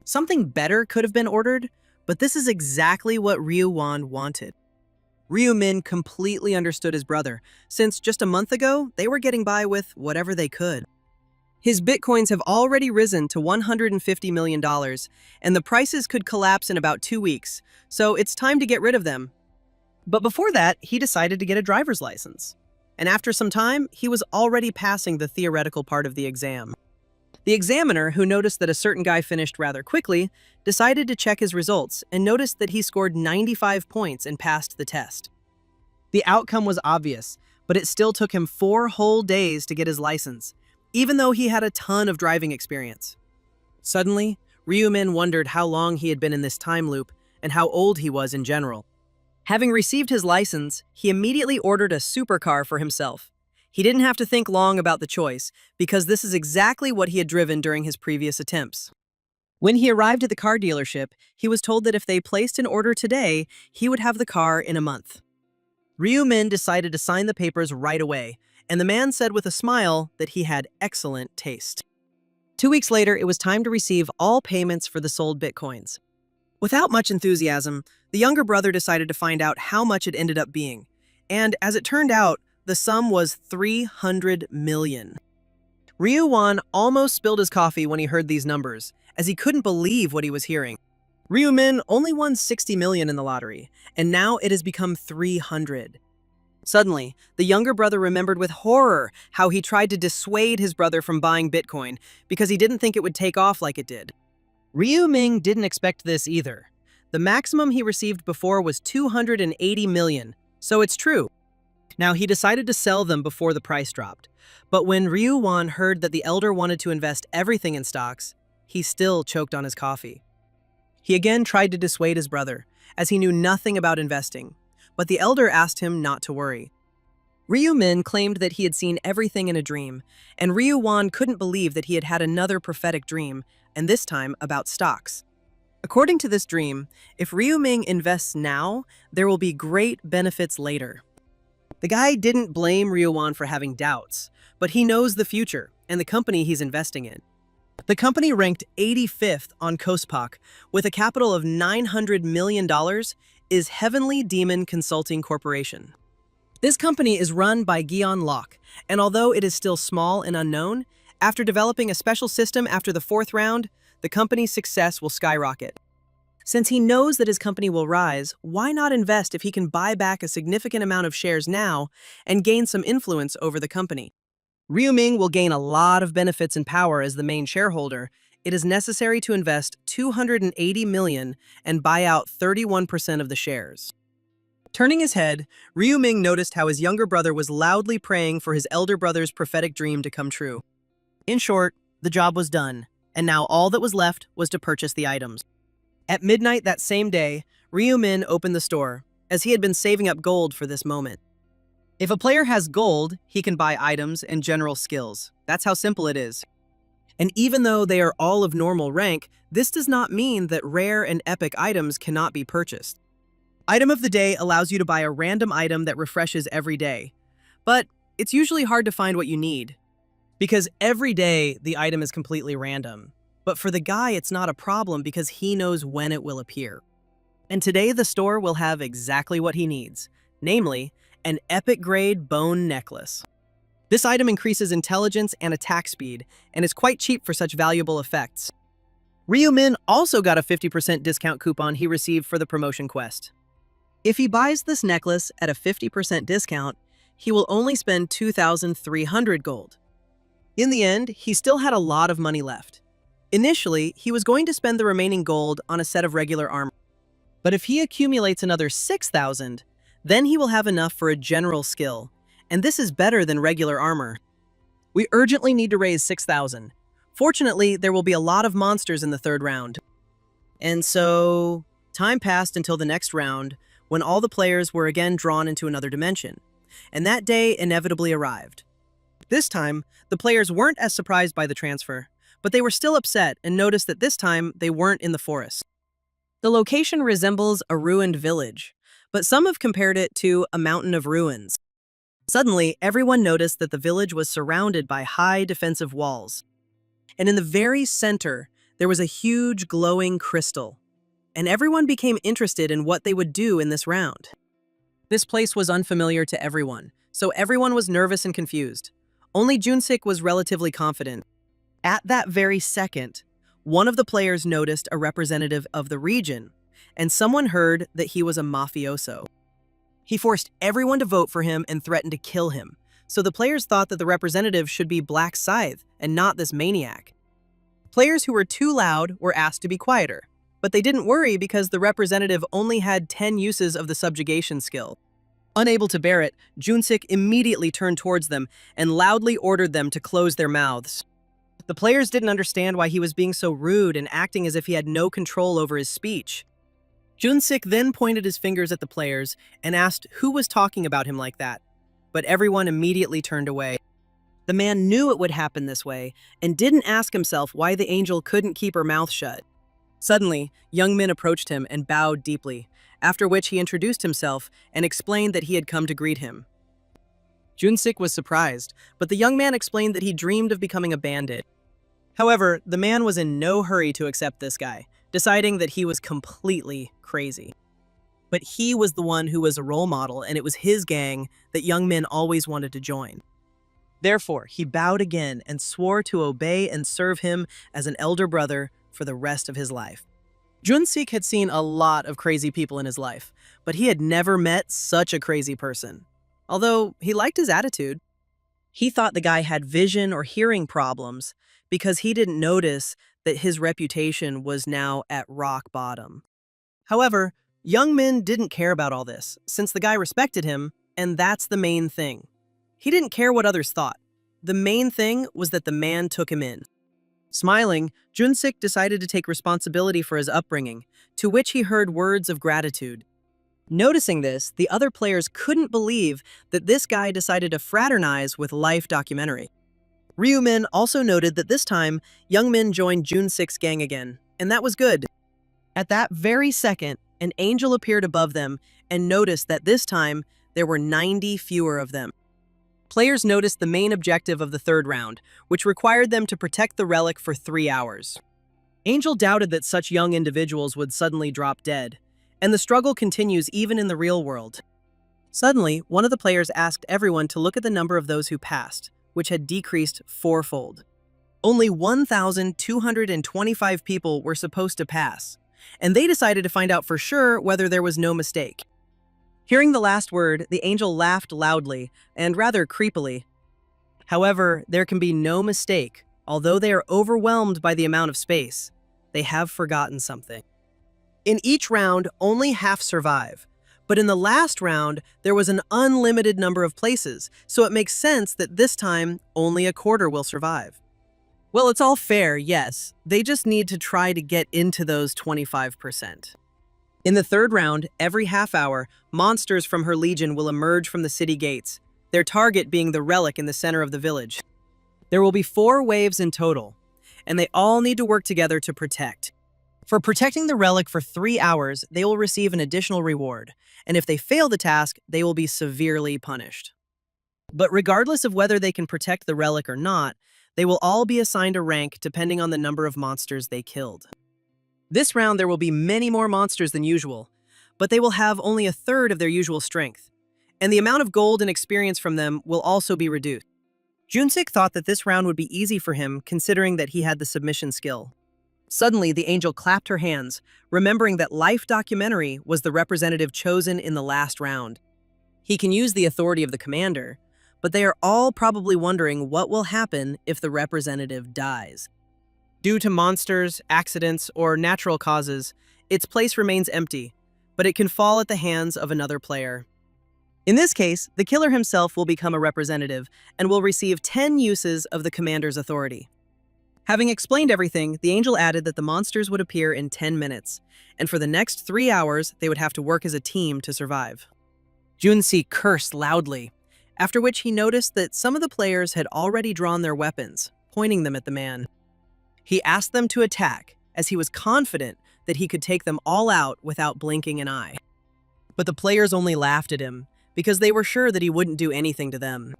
Something better could have been ordered, but this is exactly what Ryu-won wanted. Ryumin completely understood his brother, since just a month ago, they were getting by with whatever they could. His bitcoins have already risen to $150 million, and the prices could collapse in about 2 weeks, so it's time to get rid of them. But before that, he decided to get a driver's license. And after some time, he was already passing the theoretical part of the exam. The examiner, who noticed that a certain guy finished rather quickly, decided to check his results and noticed that he scored 95 points and passed the test. The outcome was obvious, but it still took him 4 whole days to get his license, even though he had a ton of driving experience. Suddenly, Ryumin wondered how long he had been in this time loop and how old he was in general. Having received his license, he immediately ordered a supercar for himself. He didn't have to think long about the choice, because this is exactly what he had driven during his previous attempts. When he arrived at the car dealership, he was told that if they placed an order today, he would have the car in a month. Ryu-min decided to sign the papers right away, and the man said with a smile that he had excellent taste. 2 weeks later, it was time to receive all payments for the sold bitcoins. Without much enthusiasm, the younger brother decided to find out how much it ended up being. And as it turned out, the sum was 300 million. Ryu-wan almost spilled his coffee when he heard these numbers, as he couldn't believe what he was hearing. Ryu-min only won 60 million in the lottery, and now it has become 300. Suddenly, the younger brother remembered with horror how he tried to dissuade his brother from buying Bitcoin because he didn't think it would take off like it did. Ryu-ming didn't expect this either. The maximum he received before was 280 million, so it's true. Now, he decided to sell them before the price dropped. But when Ryu-wan heard that the elder wanted to invest everything in stocks, he still choked on his coffee. He again tried to dissuade his brother, as he knew nothing about investing, but the elder asked him not to worry. Ryu-min claimed that he had seen everything in a dream, and Ryu-wan couldn't believe that he had had another prophetic dream, and this time about stocks. According to this dream, if Ryu-ming invests now, there will be great benefits later. The guy didn't blame Ryu-wan for having doubts, but he knows the future and the company he's investing in. The company ranked 85th on Kospak with a capital of $900 million is Heavenly Demon Consulting Corporation. This company is run by Gion Locke, and although it is still small and unknown, after developing a special system after the 4th round, the company's success will skyrocket. Since he knows that his company will rise, why not invest if he can buy back a significant amount of shares now and gain some influence over the company? Ryu-ming will gain a lot of benefits and power as the main shareholder. It is necessary to invest 280 million and buy out 31% of the shares. Turning his head, Ryu-ming noticed how his younger brother was loudly praying for his elder brother's prophetic dream to come true. In short, the job was done, and now all that was left was to purchase the items. At midnight that same day, Ryu-min opened the store, as he had been saving up gold for this moment. If a player has gold, he can buy items and general skills. That's how simple it is. And even though they are all of normal rank, this does not mean that rare and epic items cannot be purchased. Item of the Day allows you to buy a random item that refreshes every day. But it's usually hard to find what you need, because every day the item is completely random. But for the guy, it's not a problem because he knows when it will appear. And today the store will have exactly what he needs, namely, an epic-grade bone necklace. This item increases intelligence and attack speed, and is quite cheap for such valuable effects. Ryu-min also got a 50% discount coupon he received for the promotion quest. If he buys this necklace at a 50% discount, he will only spend 2,300 gold. In the end, he still had a lot of money left. Initially, he was going to spend the remaining gold on a set of regular armor. But if he accumulates another 6,000, then he will have enough for a general skill, and this is better than regular armor. We urgently need to raise 6,000. Fortunately, there will be a lot of monsters in the 3rd round. And so, time passed until the next round, when all the players were again drawn into another dimension, and that day inevitably arrived. This time, the players weren't as surprised by the transfer, but they were still upset and noticed that this time they weren't in the forest. The location resembles a ruined village, but some have compared it to a mountain of ruins. Suddenly, everyone noticed that the village was surrounded by high defensive walls. And in the very center, there was a huge glowing crystal. And everyone became interested in what they would do in this round. This place was unfamiliar to everyone, so everyone was nervous and confused. Only Junsik was relatively confident. At that very second, one of the players noticed a representative of the region, and someone heard that he was a mafioso. He forced everyone to vote for him and threatened to kill him, so the players thought that the representative should be Black Scythe and not this maniac. Players who were too loud were asked to be quieter, but they didn't worry because the representative only had 10 uses of the subjugation skill. Unable to bear it, Junsik immediately turned towards them and loudly ordered them to close their mouths. The players didn't understand why he was being so rude and acting as if he had no control over his speech. Junsik then pointed his fingers at the players and asked who was talking about him like that. but everyone immediately turned away. The man knew it would happen this way and didn't ask himself why the angel couldn't keep her mouth shut. Suddenly, Young Min approached him and bowed deeply, after which he introduced himself and explained that he had come to greet him. Junsik was surprised, but the young man explained that he dreamed of becoming a bandit. However, the man was in no hurry to accept this guy, deciding that he was completely crazy. But he was the one who was a role model, and it was his gang that Young Min always wanted to join. Therefore, he bowed again and swore to obey and serve him as an elder brother for the rest of his life. Junsik had seen a lot of crazy people in his life, but he had never met such a crazy person. Although he liked his attitude. He thought the guy had vision or hearing problems because he didn't notice that his reputation was now at rock bottom. However, Young Min didn't care about all this, since the guy respected him, and that's the main thing. He didn't care what others thought. The main thing was that the man took him in. Smiling, Junsik decided to take responsibility for his upbringing, to which he heard words of gratitude. Noticing this, the other players couldn't believe that this guy decided to fraternize with Life documentary. Ryumin also noted that this time, Young Min joined Junsik's gang again, and that was good. At that very second, an angel appeared above them and noticed that this time, there were 90 fewer of them. Players noticed the main objective of the third round, which required them to protect the relic for 3 hours. Angel doubted that such young individuals would suddenly drop dead, and the struggle continues even in the real world. Suddenly, one of the players asked everyone to look at the number of those who passed, which had decreased 4-fold. Only 1,225 people were supposed to pass, and they decided to find out for sure whether there was no mistake. Hearing the last word, the angel laughed loudly and rather creepily. However, there can be no mistake. Although they are overwhelmed by the amount of space, they have forgotten something. In each round, only half survive. But in the last round, there was an unlimited number of places, so it makes sense that this time, only a quarter will survive. Well, it's all fair, yes. They just need to try to get into those 25%. In the third round, every half hour, monsters from her legion will emerge from the city gates, their target being the relic in the center of the village. There will be 4 waves in total, and they all need to work together to protect. For protecting the relic for 3 hours, they will receive an additional reward, and if they fail the task, they will be severely punished. But regardless of whether they can protect the relic or not, they will all be assigned a rank depending on the number of monsters they killed. This round there will be many more monsters than usual, but they will have only a third of their usual strength, and the amount of gold and experience from them will also be reduced. Junsik thought that this round would be easy for him considering that he had the submission skill. Suddenly, the angel clapped her hands, remembering that Life documentary was the representative chosen in the last round. He can use the authority of the commander, but they are all probably wondering what will happen if the representative dies. Due to monsters, accidents, or natural causes, its place remains empty, but it can fall at the hands of another player. In this case, the killer himself will become a representative and will receive 10 uses of the commander's authority. Having explained everything, the angel added that the monsters would appear in 10 minutes, and for the next 3 hours, they would have to work as a team to survive. Junsik cursed loudly, after which he noticed that some of the players had already drawn their weapons, pointing them at the man. He asked them to attack, as he was confident that he could take them all out without blinking an eye. But the players only laughed at him, because they were sure that he wouldn't do anything to them.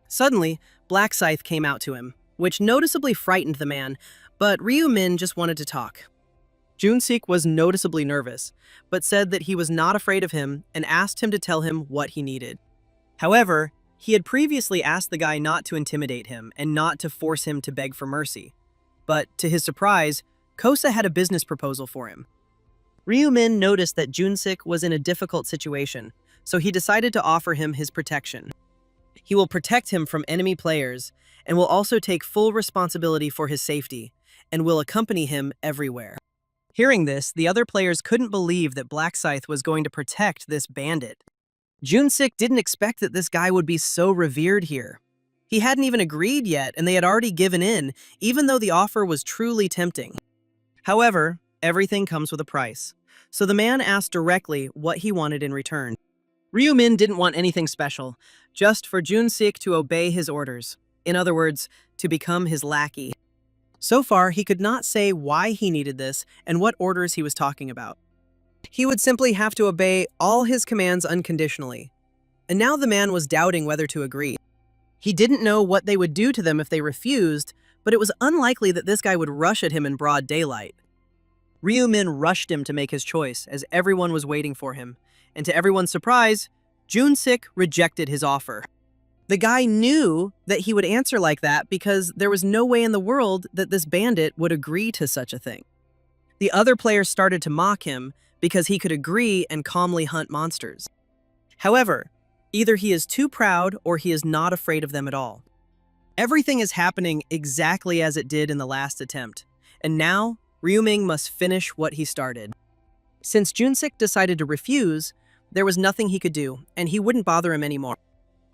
Suddenly, Black Scythe came out to him, which noticeably frightened the man, but Ryumin just wanted to talk. Junsik was noticeably nervous, but said that he was not afraid of him and asked him to tell him what he needed. However, he had previously asked the guy not to intimidate him and not to force him to beg for mercy. But, to his surprise, Kosa had a business proposal for him. Ryumin noticed that Junsik was in a difficult situation, so he decided to offer him his protection. He will protect him from enemy players, and will also take full responsibility for his safety, and will accompany him everywhere. Hearing this, the other players couldn't believe that Black Scythe was going to protect this bandit. Junsik didn't expect that this guy would be so revered here. He hadn't even agreed yet, and they had already given in, even though the offer was truly tempting. However, everything comes with a price, so the man asked directly what he wanted in return. Ryu-min didn't want anything special, just for Jun-sik to obey his orders. In other words, to become his lackey. So far, he could not say why he needed this and what orders he was talking about. He would simply have to obey all his commands unconditionally. And now the man was doubting whether to agree. He didn't know what they would do to them if they refused, but it was unlikely that this guy would rush at him in broad daylight. Ryu-min rushed him to make his choice, as everyone was waiting for him. And to everyone's surprise, Jun-sik rejected his offer. The guy knew that he would answer like that because there was no way in the world that this bandit would agree to such a thing. The other players started to mock him because he could agree and calmly hunt monsters. However, either he is too proud or he is not afraid of them at all. Everything is happening exactly as it did in the last attempt, and now Ryu-min must finish what he started. Since Jun-sik decided to refuse, there was nothing he could do, and he wouldn't bother him anymore.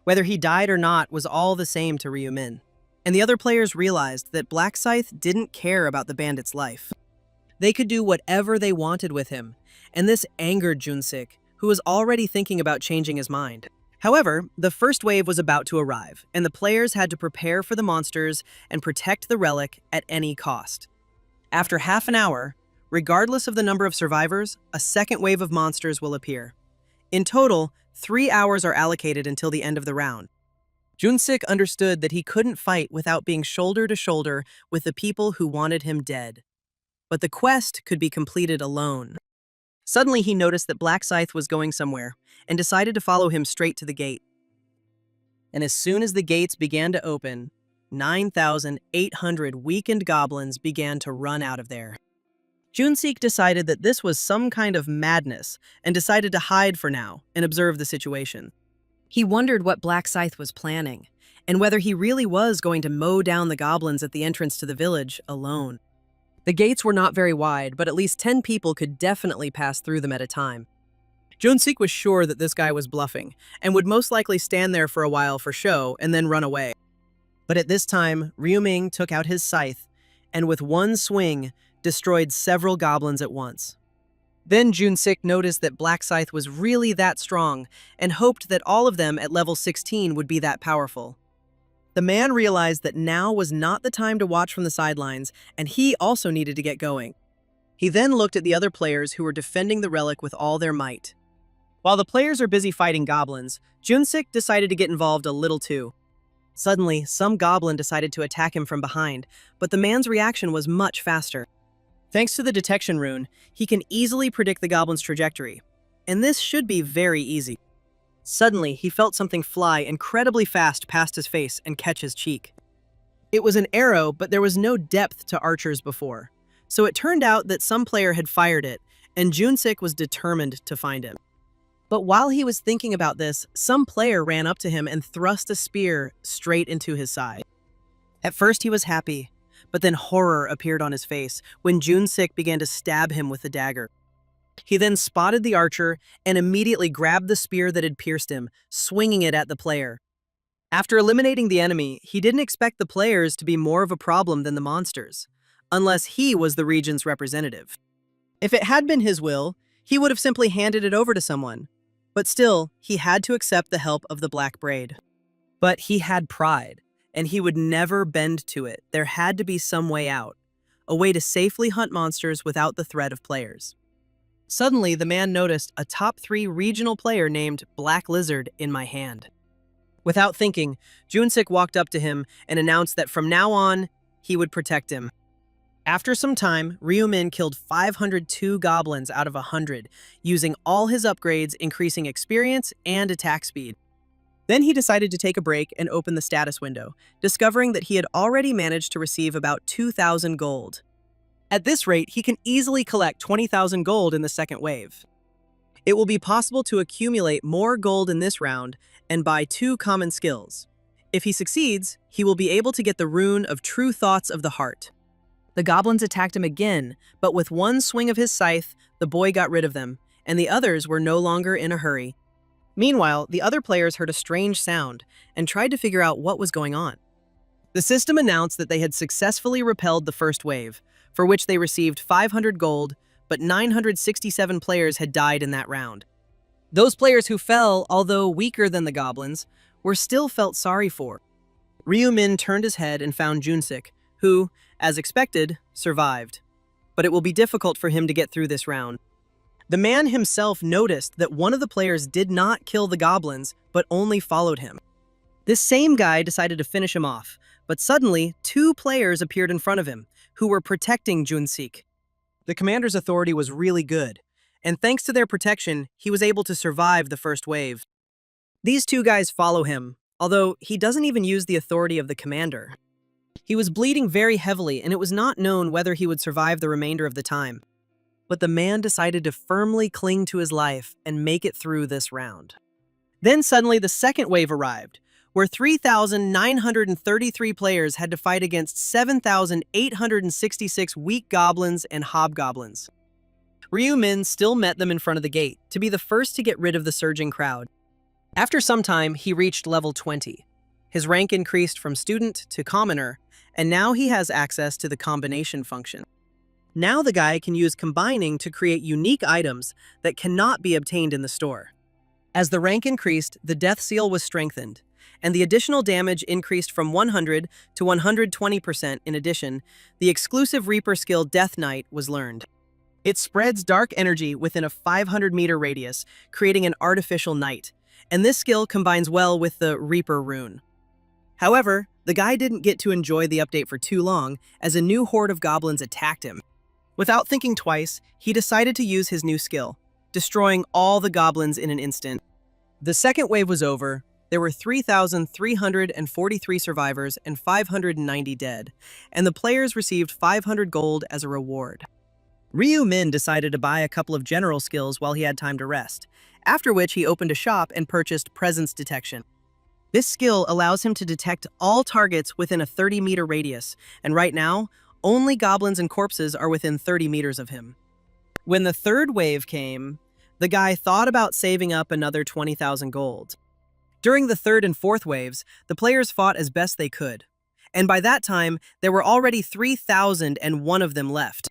Whether he died or not was all the same to Ryu-min. And the other players realized that Black Scythe didn't care about the bandit's life. They could do whatever they wanted with him, and this angered Jun-sik, who was already thinking about changing his mind. However, the first wave was about to arrive, and the players had to prepare for the monsters and protect the relic at any cost. After half an hour, regardless of the number of survivors, a second wave of monsters will appear. In total, 3 hours are allocated until the end of the round. Jun-sik understood that he couldn't fight without being shoulder to shoulder with the people who wanted him dead. But the quest could be completed alone. Suddenly he noticed that Black Scythe was going somewhere, and decided to follow him straight to the gate. And as soon as the gates began to open, 9,800 weakened goblins began to run out of there. Jun-sik decided that this was some kind of madness and decided to hide for now and observe the situation. He wondered what Black Scythe was planning, and whether he really was going to mow down the goblins at the entrance to the village alone. The gates were not very wide, but at least 10 people could definitely pass through them at a time. Jun-sik was sure that this guy was bluffing, and would most likely stand there for a while for show and then run away. But at this time, Ryu-min took out his scythe, and with one swing, destroyed several goblins at once. Then Jun-sik noticed that Black Scythe was really that strong, and hoped that all of them at level 16 would be that powerful. The man realized that now was not the time to watch from the sidelines, and he also needed to get going. He then looked at the other players who were defending the relic with all their might. While the players are busy fighting goblins, Jun-sik decided to get involved a little too. Suddenly, some goblin decided to attack him from behind, but the man's reaction was much faster. Thanks to the detection rune, he can easily predict the goblin's trajectory, and this should be very easy. Suddenly, he felt something fly incredibly fast past his face and catch his cheek. It was an arrow, but there was no depth to archers before, so it turned out that some player had fired it, and Jun-sik was determined to find him. But while he was thinking about this, some player ran up to him and thrust a spear straight into his side. At first he was happy, but then horror appeared on his face when Jun-sik began to stab him with the dagger. He then spotted the archer and immediately grabbed the spear that had pierced him, swinging it at the player. After eliminating the enemy, he didn't expect the players to be more of a problem than the monsters, unless he was the region's representative. If it had been his will, he would have simply handed it over to someone. But still, he had to accept the help of the Black Braid. But he had pride, and he would never bend to it. There had to be some way out, a way to safely hunt monsters without the threat of players. Suddenly, the man noticed a top 3 regional player named Black Lizard in my hand. Without thinking, Jun-sik walked up to him and announced that from now on, he would protect him. After some time, Ryu-min killed 502 goblins out of 100, using all his upgrades, increasing experience and attack speed. Then he decided to take a break and open the status window, discovering that he had already managed to receive about 2,000 gold. At this rate, he can easily collect 20,000 gold in the second wave. It will be possible to accumulate more gold in this round and buy 2 common skills. If he succeeds, he will be able to get the rune of True Thoughts of the Heart. The goblins attacked him again, but with one swing of his scythe, the boy got rid of them, and the others were no longer in a hurry. Meanwhile, the other players heard a strange sound and tried to figure out what was going on. The system announced that they had successfully repelled the first wave, for which they received 500 gold, but 967 players had died in that round. Those players who fell, although weaker than the goblins, were still felt sorry for. Ryu-min turned his head and found Junsik, who, as expected, survived. But it will be difficult for him to get through this round. The man himself noticed that one of the players did not kill the goblins, but only followed him. This same guy decided to finish him off, but suddenly 2 players appeared in front of him, who were protecting Junsik. The commander's authority was really good, and thanks to their protection, he was able to survive the first wave. These 2 guys follow him, although he doesn't even use the authority of the commander. He was bleeding very heavily, and it was not known whether he would survive the remainder of the time. But the man decided to firmly cling to his life and make it through this round. Then suddenly the second wave arrived, where 3,933 players had to fight against 7,866 weak goblins and hobgoblins. Ryu-min still met them in front of the gate, to be the first to get rid of the surging crowd. After some time, he reached level 20. His rank increased from student to commoner, and now he has access to the combination function. Now the guy can use combining to create unique items that cannot be obtained in the store. As the rank increased, the death seal was strengthened, and the additional damage increased from 100 to 120%. In addition, the exclusive Reaper skill Death Knight was learned. It spreads dark energy within a 500-meter radius, creating an artificial night, and this skill combines well with the Reaper rune. However, the guy didn't get to enjoy the update for too long, as a new horde of goblins attacked him. Without thinking twice, he decided to use his new skill, destroying all the goblins in an instant. The second wave was over. There were 3,343 survivors and 590 dead, and the players received 500 gold as a reward. Ryu-min decided to buy a couple of general skills while he had time to rest, after which he opened a shop and purchased presence detection. This skill allows him to detect all targets within a 30-meter radius, and right now, only goblins and corpses are within 30 meters of him. When the third wave came, the guy thought about saving up another 20,000 gold. During the third and fourth waves, the players fought as best they could, and by that time, there were already 3,001 of them left.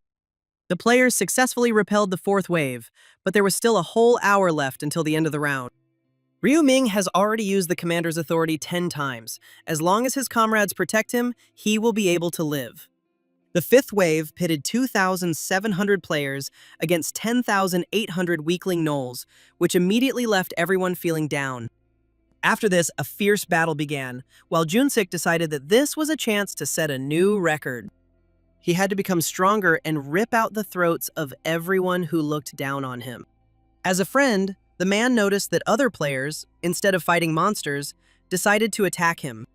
The players successfully repelled the fourth wave, but there was still a whole hour left until the end of the round. Ryu-min has already used the commander's authority 10 times. As long as his comrades protect him, he will be able to live. The fifth wave pitted 2,700 players against 10,800 weakling gnolls, which immediately left everyone feeling down. After this, a fierce battle began, while Junsik decided that this was a chance to set a new record. He had to become stronger and rip out the throats of everyone who looked down on him. As a friend, the man noticed that other players, instead of fighting monsters, decided to attack him.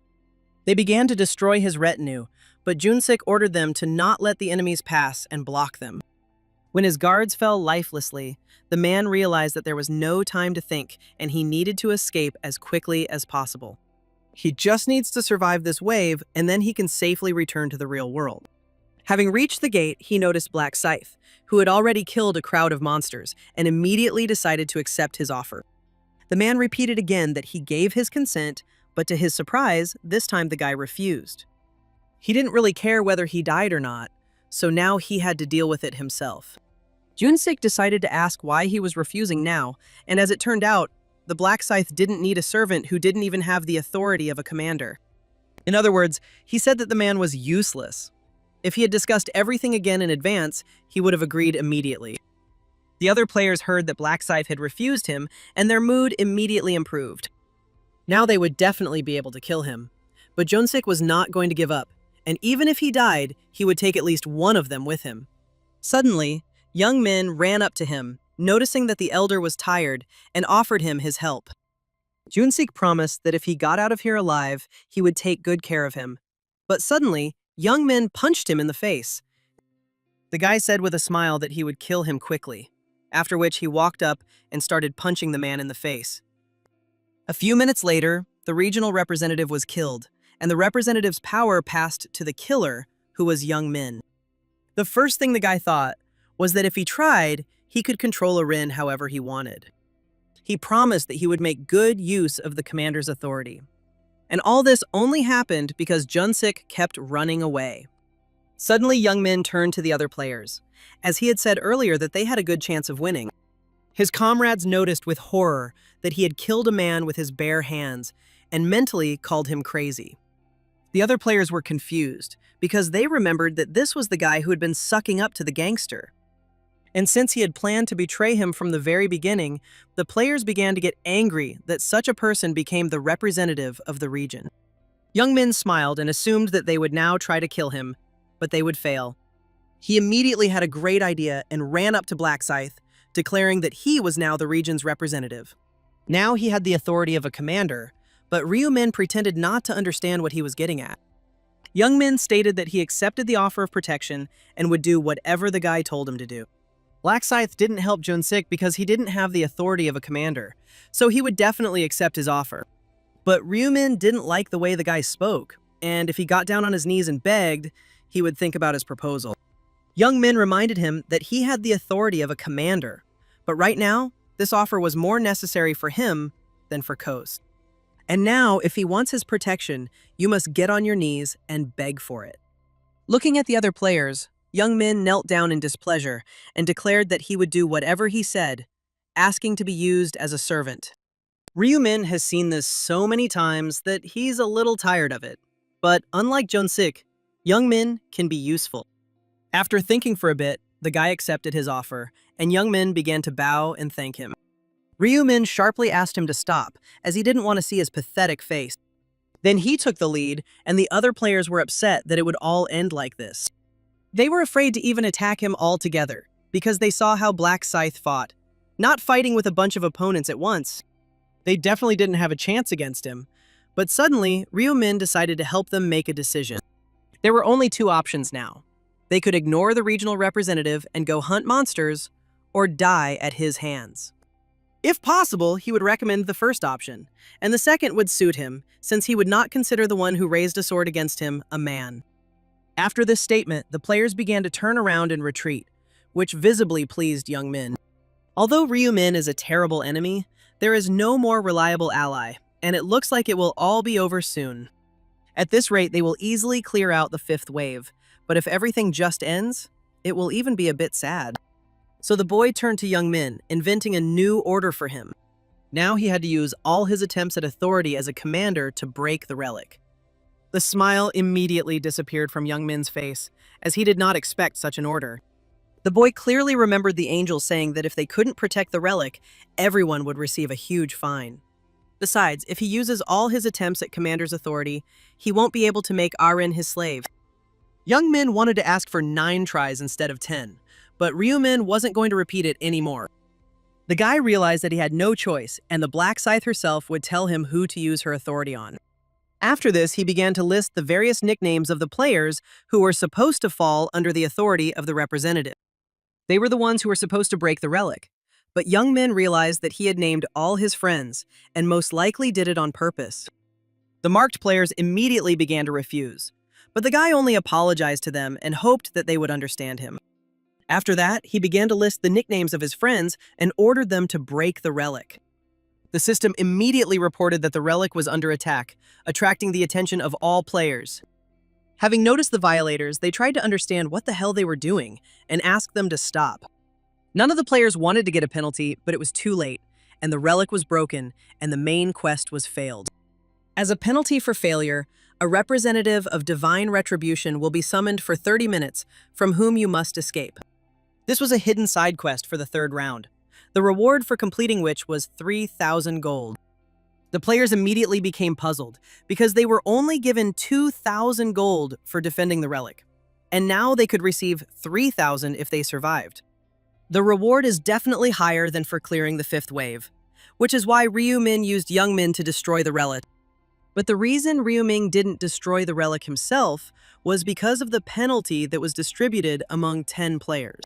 They began to destroy his retinue, but Junsik ordered them to not let the enemies pass and block them. When his guards fell lifelessly, the man realized that there was no time to think and he needed to escape as quickly as possible. He just needs to survive this wave and then he can safely return to the real world. Having reached the gate, he noticed Black Scythe, who had already killed a crowd of monsters, and immediately decided to accept his offer. The man repeated again that he gave his consent, but to his surprise, this time the guy refused. He didn't really care whether he died or not, so now he had to deal with it himself. Junsik decided to ask why he was refusing now, and as it turned out, the Black Scythe didn't need a servant who didn't even have the authority of a commander. In other words, he said that the man was useless. If he had discussed everything again in advance, he would have agreed immediately. The other players heard that Black Scythe had refused him, and their mood immediately improved. Now they would definitely be able to kill him. But Junsik was not going to give up, and even if he died, he would take at least one of them with him. Suddenly, young men ran up to him, noticing that the elder was tired, and offered him his help. Junsik promised that if he got out of here alive, he would take good care of him. But suddenly, young men punched him in the face. The guy said with a smile that he would kill him quickly, after which he walked up and started punching the man in the face. A few minutes later, the regional representative was killed, and the representative's power passed to the killer, who was young Min. The first thing the guy thought was that if he tried, he could control Arin however he wanted. He promised that he would make good use of the commander's authority. And all this only happened because Junsik kept running away. Suddenly, young Min turned to the other players, as he had said earlier that they had a good chance of winning. His comrades noticed with horror that he had killed a man with his bare hands and mentally called him crazy. The other players were confused because they remembered that this was the guy who had been sucking up to the gangster. And since he had planned to betray him from the very beginning, the players began to get angry that such a person became the representative of the region. Young Min smiled and assumed that they would now try to kill him, but they would fail. He immediately had a great idea and ran up to Black Scythe, declaring that he was now the region's representative. Now he had the authority of a commander, but Ryu Min pretended not to understand what he was getting at. Young Min stated that he accepted the offer of protection and would do whatever the guy told him to do. Black Scythe didn't help Jun-sik because he didn't have the authority of a commander, so he would definitely accept his offer. But Ryu Min didn't like the way the guy spoke, and if he got down on his knees and begged, he would think about his proposal. Young Min reminded him that he had the authority of a commander, but right now, this offer was more necessary for him than for Coast. And now, if he wants his protection, you must get on your knees and beg for it. Looking at the other players, Young Min knelt down in displeasure and declared that he would do whatever he said, asking to be used as a servant. Ryu Min has seen this so many times that he's a little tired of it. But unlike Jun-sik, Young Min can be useful. After thinking for a bit, the guy accepted his offer, and Young Min began to bow and thank him. Ryu Min sharply asked him to stop, as he didn't want to see his pathetic face. Then he took the lead, and the other players were upset that it would all end like this. They were afraid to even attack him altogether, because they saw how Black Scythe fought, not fighting with a bunch of opponents at once. They definitely didn't have a chance against him, but suddenly, Ryu Min decided to help them make a decision. There were only two options now. They could ignore the regional representative and go hunt monsters, or die at his hands. If possible, he would recommend the first option, and the second would suit him, since he would not consider the one who raised a sword against him a man. After this statement, the players began to turn around and retreat, which visibly pleased Young Min. Although Ryu Min is a terrible enemy, there is no more reliable ally, and it looks like it will all be over soon. At this rate, they will easily clear out the fifth wave, but if everything just ends, it will even be a bit sad. So the boy turned to Young Min, inventing a new order for him. Now he had to use all his attempts at authority as a commander to break the relic. The smile immediately disappeared from Young Min's face, as he did not expect such an order. The boy clearly remembered the angel saying that if they couldn't protect the relic, everyone would receive a huge fine. Besides, if he uses all his attempts at commander's authority, he won't be able to make Arin his slave. Young Min wanted to ask for 9 tries instead of 10, but Ryu Min wasn't going to repeat it anymore. The guy realized that he had no choice, and the Black Scythe herself would tell him who to use her authority on. After this, he began to list the various nicknames of the players who were supposed to fall under the authority of the representative. They were the ones who were supposed to break the relic. But Young Min realized that he had named all his friends, and most likely did it on purpose. The marked players immediately began to refuse, but the guy only apologized to them and hoped that they would understand him. After that, he began to list the nicknames of his friends and ordered them to break the relic. The system immediately reported that the relic was under attack, attracting the attention of all players. Having noticed the violators, they tried to understand what the hell they were doing and asked them to stop. None of the players wanted to get a penalty, but it was too late, and the relic was broken, and the main quest was failed. As a penalty for failure, a representative of divine retribution will be summoned for 30 minutes, from whom you must escape. This was a hidden side quest for the third round, the reward for completing which was 3,000 gold. The players immediately became puzzled, because they were only given 2,000 gold for defending the relic, and now they could receive 3,000 if they survived. The reward is definitely higher than for clearing the fifth wave, which is why Ryu Min used Young Min to destroy the relic. But the reason Ryu Min didn't destroy the relic himself was because of the penalty that was distributed among 10 players.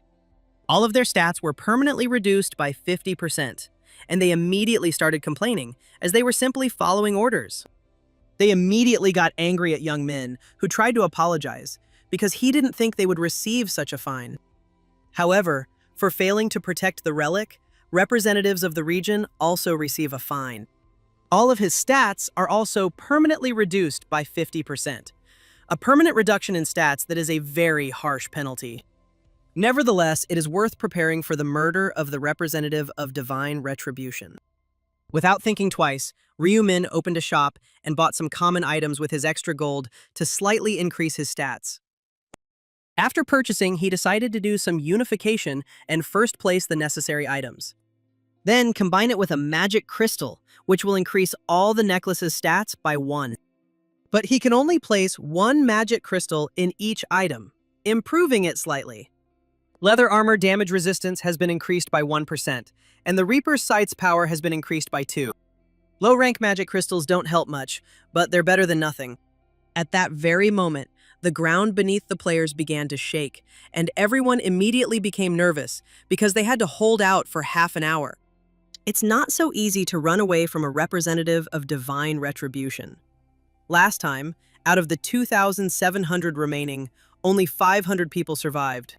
All of their stats were permanently reduced by 50%, and they immediately started complaining, as they were simply following orders. They immediately got angry at Young Min, who tried to apologize, because he didn't think they would receive such a fine. However, for failing to protect the relic, representatives of the region also receive a fine. All of his stats are also permanently reduced by 50%, a permanent reduction in stats that is a very harsh penalty. Nevertheless, it is worth preparing for the murder of the representative of divine retribution. Without thinking twice, Ryu-min opened a shop and bought some common items with his extra gold to slightly increase his stats. After purchasing, he decided to do some unification and first place the necessary items. Then combine it with a magic crystal, which will increase all the necklace's stats by 1. But he can only place 1 magic crystal in each item, improving it slightly. Leather armor damage resistance has been increased by 1%, and the Reaper's Sight's power has been increased by 2. Low-rank magic crystals don't help much, but they're better than nothing. At that very moment, the ground beneath the players began to shake, and everyone immediately became nervous because they had to hold out for half an hour. It's not so easy to run away from a representative of divine retribution. Last time, out of the 2,700 remaining, only 500 people survived.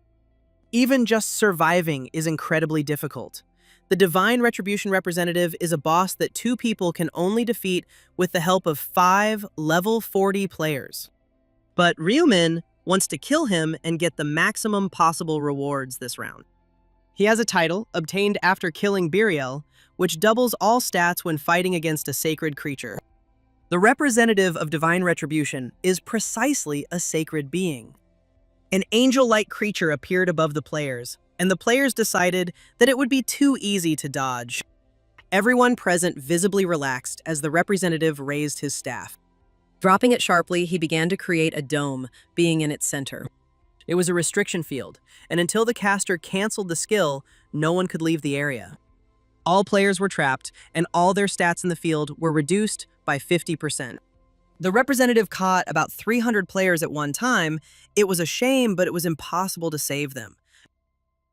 Even just surviving is incredibly difficult. The Divine Retribution representative is a boss that 2 people can only defeat with the help of 5 level 40 players. But Ryu-min wants to kill him and get the maximum possible rewards this round. He has a title obtained after killing Biriel, which doubles all stats when fighting against a sacred creature. The representative of Divine Retribution is precisely a sacred being. An angel-like creature appeared above the players, and the players decided that it would be too easy to dodge. Everyone present visibly relaxed as the representative raised his staff. Dropping it sharply, he began to create a dome, being in its center. It was a restriction field, and until the caster canceled the skill, no one could leave the area. All players were trapped, and all their stats in the field were reduced by 50%. The representative caught about 300 players at one time. It was a shame, but it was impossible to save them.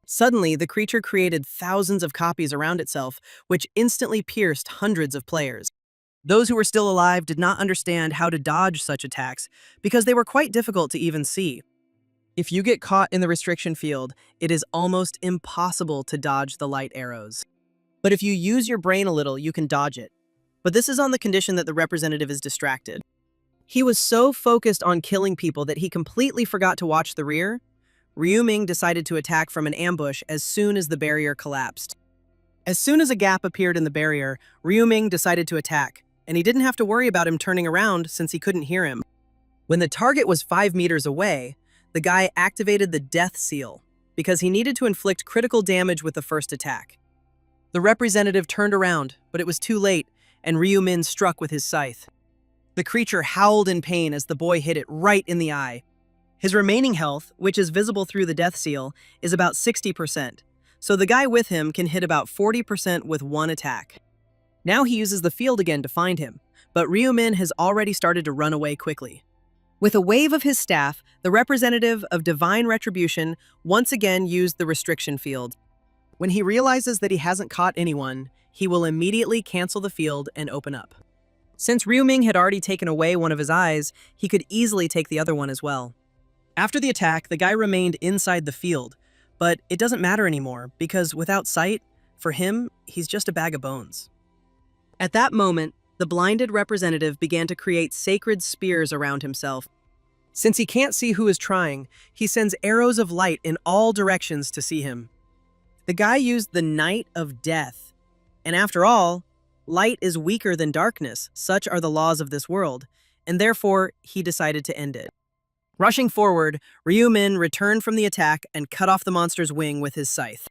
Suddenly, the creature created thousands of copies around itself, which instantly pierced hundreds of players. Those who were still alive did not understand how to dodge such attacks because they were quite difficult to even see. If you get caught in the restriction field, it is almost impossible to dodge the light arrows. But if you use your brain a little, you can dodge it. But this is on the condition that the representative is distracted. He was so focused on killing people that he completely forgot to watch the rear. Ryu-min decided to attack from an ambush as soon as the barrier collapsed. As soon as a gap appeared in the barrier, Ryu-min decided to attack, and he didn't have to worry about him turning around since he couldn't hear him. When the target was 5 meters away, the guy activated the death seal because he needed to inflict critical damage with the first attack. The representative turned around, but it was too late, and Ryu-min struck with his scythe. The creature howled in pain as the boy hit it right in the eye. His remaining health, which is visible through the death seal, is about 60%, so the guy with him can hit about 40% with one attack. Now he uses the field again to find him, but Ryu-min has already started to run away quickly. With a wave of his staff, the representative of Divine Retribution once again used the restriction field. When he realizes that he hasn't caught anyone, he will immediately cancel the field and open up. Since Ryu-min had already taken away one of his eyes, he could easily take the other one as well. After the attack, the guy remained inside the field, but it doesn't matter anymore because without sight, for him, he's just a bag of bones. At that moment, the blinded representative began to create sacred spears around himself. Since he can't see who is trying, he sends arrows of light in all directions to see him. The guy used the Night of Death, and after all, light is weaker than darkness, such are the laws of this world, and therefore he decided to end it. Rushing forward, Ryu-min returned from the attack and cut off the monster's wing with his scythe.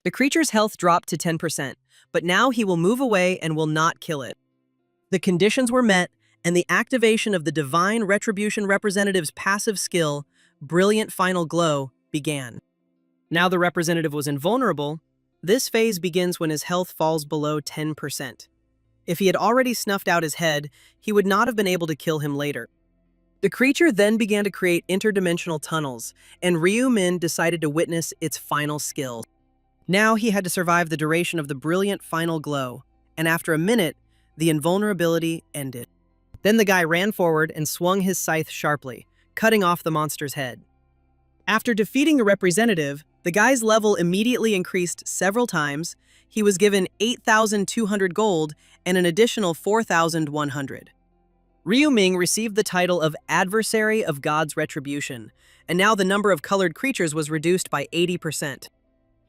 The creature's health dropped to 10%, but now he will move away and will not kill it. The conditions were met, and the activation of the Divine Retribution representative's passive skill, Brilliant Final Glow, began. Now the representative was invulnerable. This phase begins when his health falls below 10%. If he had already snuffed out his head, he would not have been able to kill him later. The creature then began to create interdimensional tunnels, and Ryu-min decided to witness its final skill. Now he had to survive the duration of the Brilliant Final Glow, and after a minute, the invulnerability ended. Then the guy ran forward and swung his scythe sharply, cutting off the monster's head. After defeating the representative, the guy's level immediately increased several times. He was given 8,200 gold and an additional 4,100. Ryu Ming received the title of Adversary of God's Retribution, and now the number of colored creatures was reduced by 80%.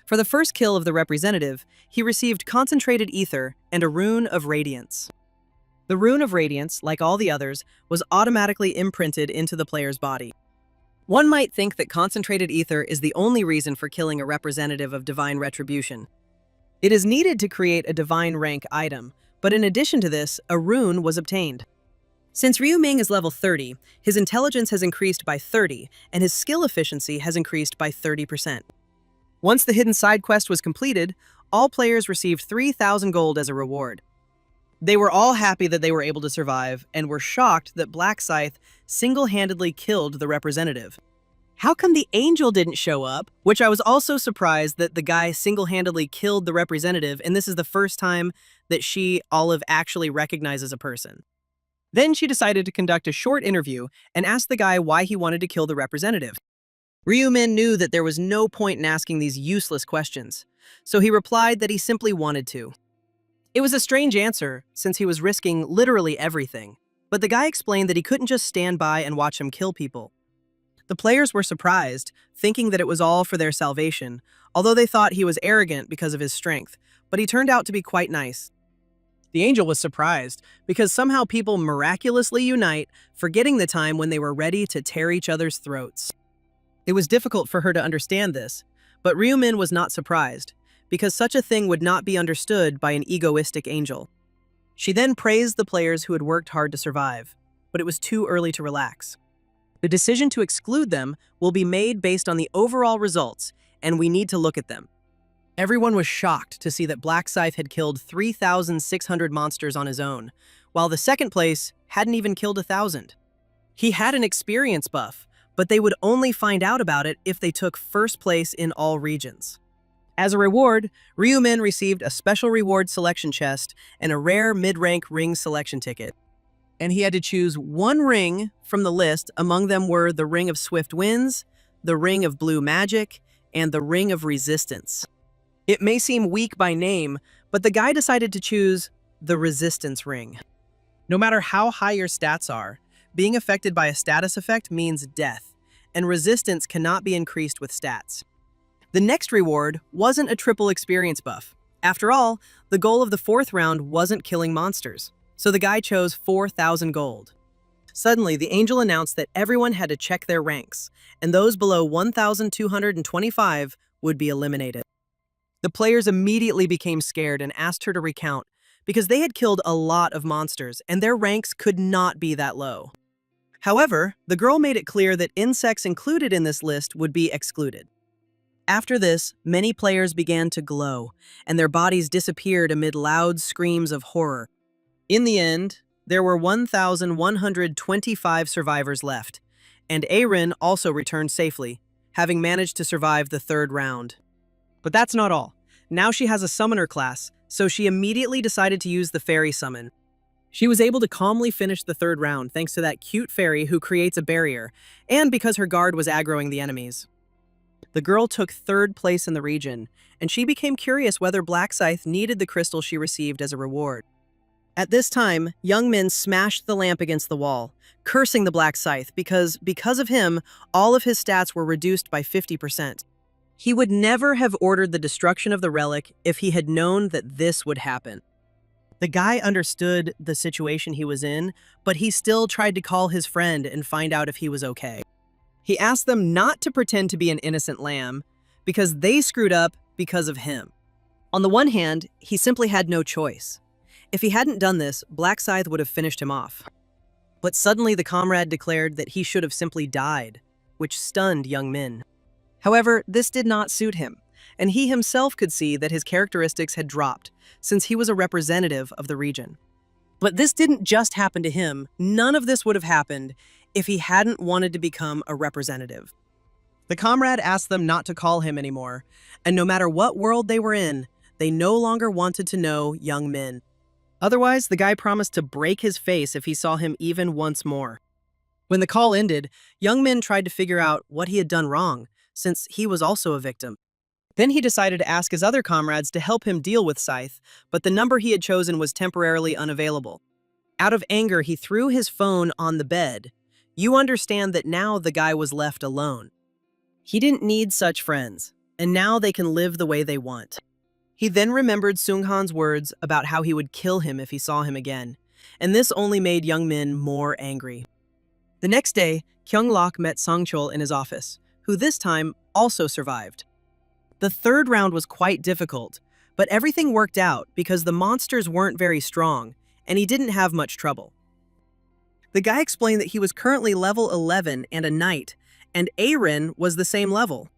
For the first kill of the representative, he received Concentrated Ether and a Rune of Radiance. The Rune of Radiance, like all the others, was automatically imprinted into the player's body. One might think that Concentrated Ether is the only reason for killing a representative of Divine Retribution. It is needed to create a Divine rank item, but in addition to this, a rune was obtained. Since Ryu Ming is level 30, his intelligence has increased by 30, and his skill efficiency has increased by 30%. Once the hidden side quest was completed, all players received 3,000 gold as a reward. They were all happy that they were able to survive, and were shocked that Black Scythe single-handedly killed the representative. How come the angel didn't show up? Which I was also surprised that the guy single-handedly killed the representative, and this is the first time that Olive, actually recognizes a person. Then she decided to conduct a short interview and asked the guy why he wanted to kill the representative. Ryu Min knew that there was no point in asking these useless questions, so he replied that he simply wanted to. It was a strange answer, since he was risking literally everything, but the guy explained that he couldn't just stand by and watch him kill people. The players were surprised, thinking that it was all for their salvation, although they thought he was arrogant because of his strength, but he turned out to be quite nice. The angel was surprised, because somehow people miraculously unite, forgetting the time when they were ready to tear each other's throats. It was difficult for her to understand this, but Ryu Min was not surprised, because such a thing would not be understood by an egoistic angel. She then praised the players who had worked hard to survive, but it was too early to relax. The decision to exclude them will be made based on the overall results, and we need to look at them. Everyone was shocked to see that Black Scythe had killed 3,600 monsters on his own, while the second place hadn't even killed 1,000. He had an experience buff, but they would only find out about it if they took first place in all regions. As a reward, Ryu Min received a special reward selection chest and a rare mid-rank ring selection ticket. And he had to choose one ring from the list. Among them were the Ring of Swift Winds, the Ring of Blue Magic, and the Ring of Resistance. It may seem weak by name, but the guy decided to choose the Resistance Ring. No matter how high your stats are, being affected by a status effect means death, and resistance cannot be increased with stats. The next reward wasn't a triple experience buff. After all, the goal of the fourth round wasn't killing monsters, so the guy chose 4,000 gold. Suddenly, the angel announced that everyone had to check their ranks, and those below 1,225 would be eliminated. The players immediately became scared and asked her to recount, because they had killed a lot of monsters, and their ranks could not be that low. However, the girl made it clear that insects included in this list would be excluded. After this, many players began to glow, and their bodies disappeared amid loud screams of horror. In the end, there were 1,125 survivors left, and Aaron also returned safely, having managed to survive the third round. But that's not all. Now she has a summoner class, so she immediately decided to use the fairy summon. She was able to calmly finish the third round thanks to that cute fairy who creates a barrier, and because her guard was aggroing the enemies. The girl took third place in the region, and she became curious whether Black Scythe needed the crystal she received as a reward. At this time, Young Min smashed the lamp against the wall, cursing the Black Scythe because of him, all of his stats were reduced by 50%. He would never have ordered the destruction of the relic if he had known that this would happen. The guy understood the situation he was in, but he still tried to call his friend and find out if he was okay. He asked them not to pretend to be an innocent lamb, because they screwed up because of him. On the one hand, he simply had no choice. If he hadn't done this, Black Scythe would have finished him off. But suddenly the comrade declared that he should have simply died, which stunned Young Min. However, this did not suit him, and he himself could see that his characteristics had dropped, since he was a representative of the region. But this didn't just happen to him. None of this would have happened if he hadn't wanted to become a representative. The comrade asked them not to call him anymore, and no matter what world they were in, they no longer wanted to know Young Min. Otherwise, the guy promised to break his face if he saw him even once more. When the call ended, Young Min tried to figure out what he had done wrong, since he was also a victim. Then he decided to ask his other comrades to help him deal with Scythe, but the number he had chosen was temporarily unavailable. Out of anger, he threw his phone on the bed. You understand that now the guy was left alone. He didn't need such friends, and now they can live the way they want. He then remembered Sunghan's words about how he would kill him if he saw him again, and this only made Young Min more angry. The next day, Kyung-lok met Song-chul in his office, who this time also survived. The third round was quite difficult, but everything worked out because the monsters weren't very strong, and he didn't have much trouble. The guy explained that he was currently level 11 and a knight, and Arin was the same level.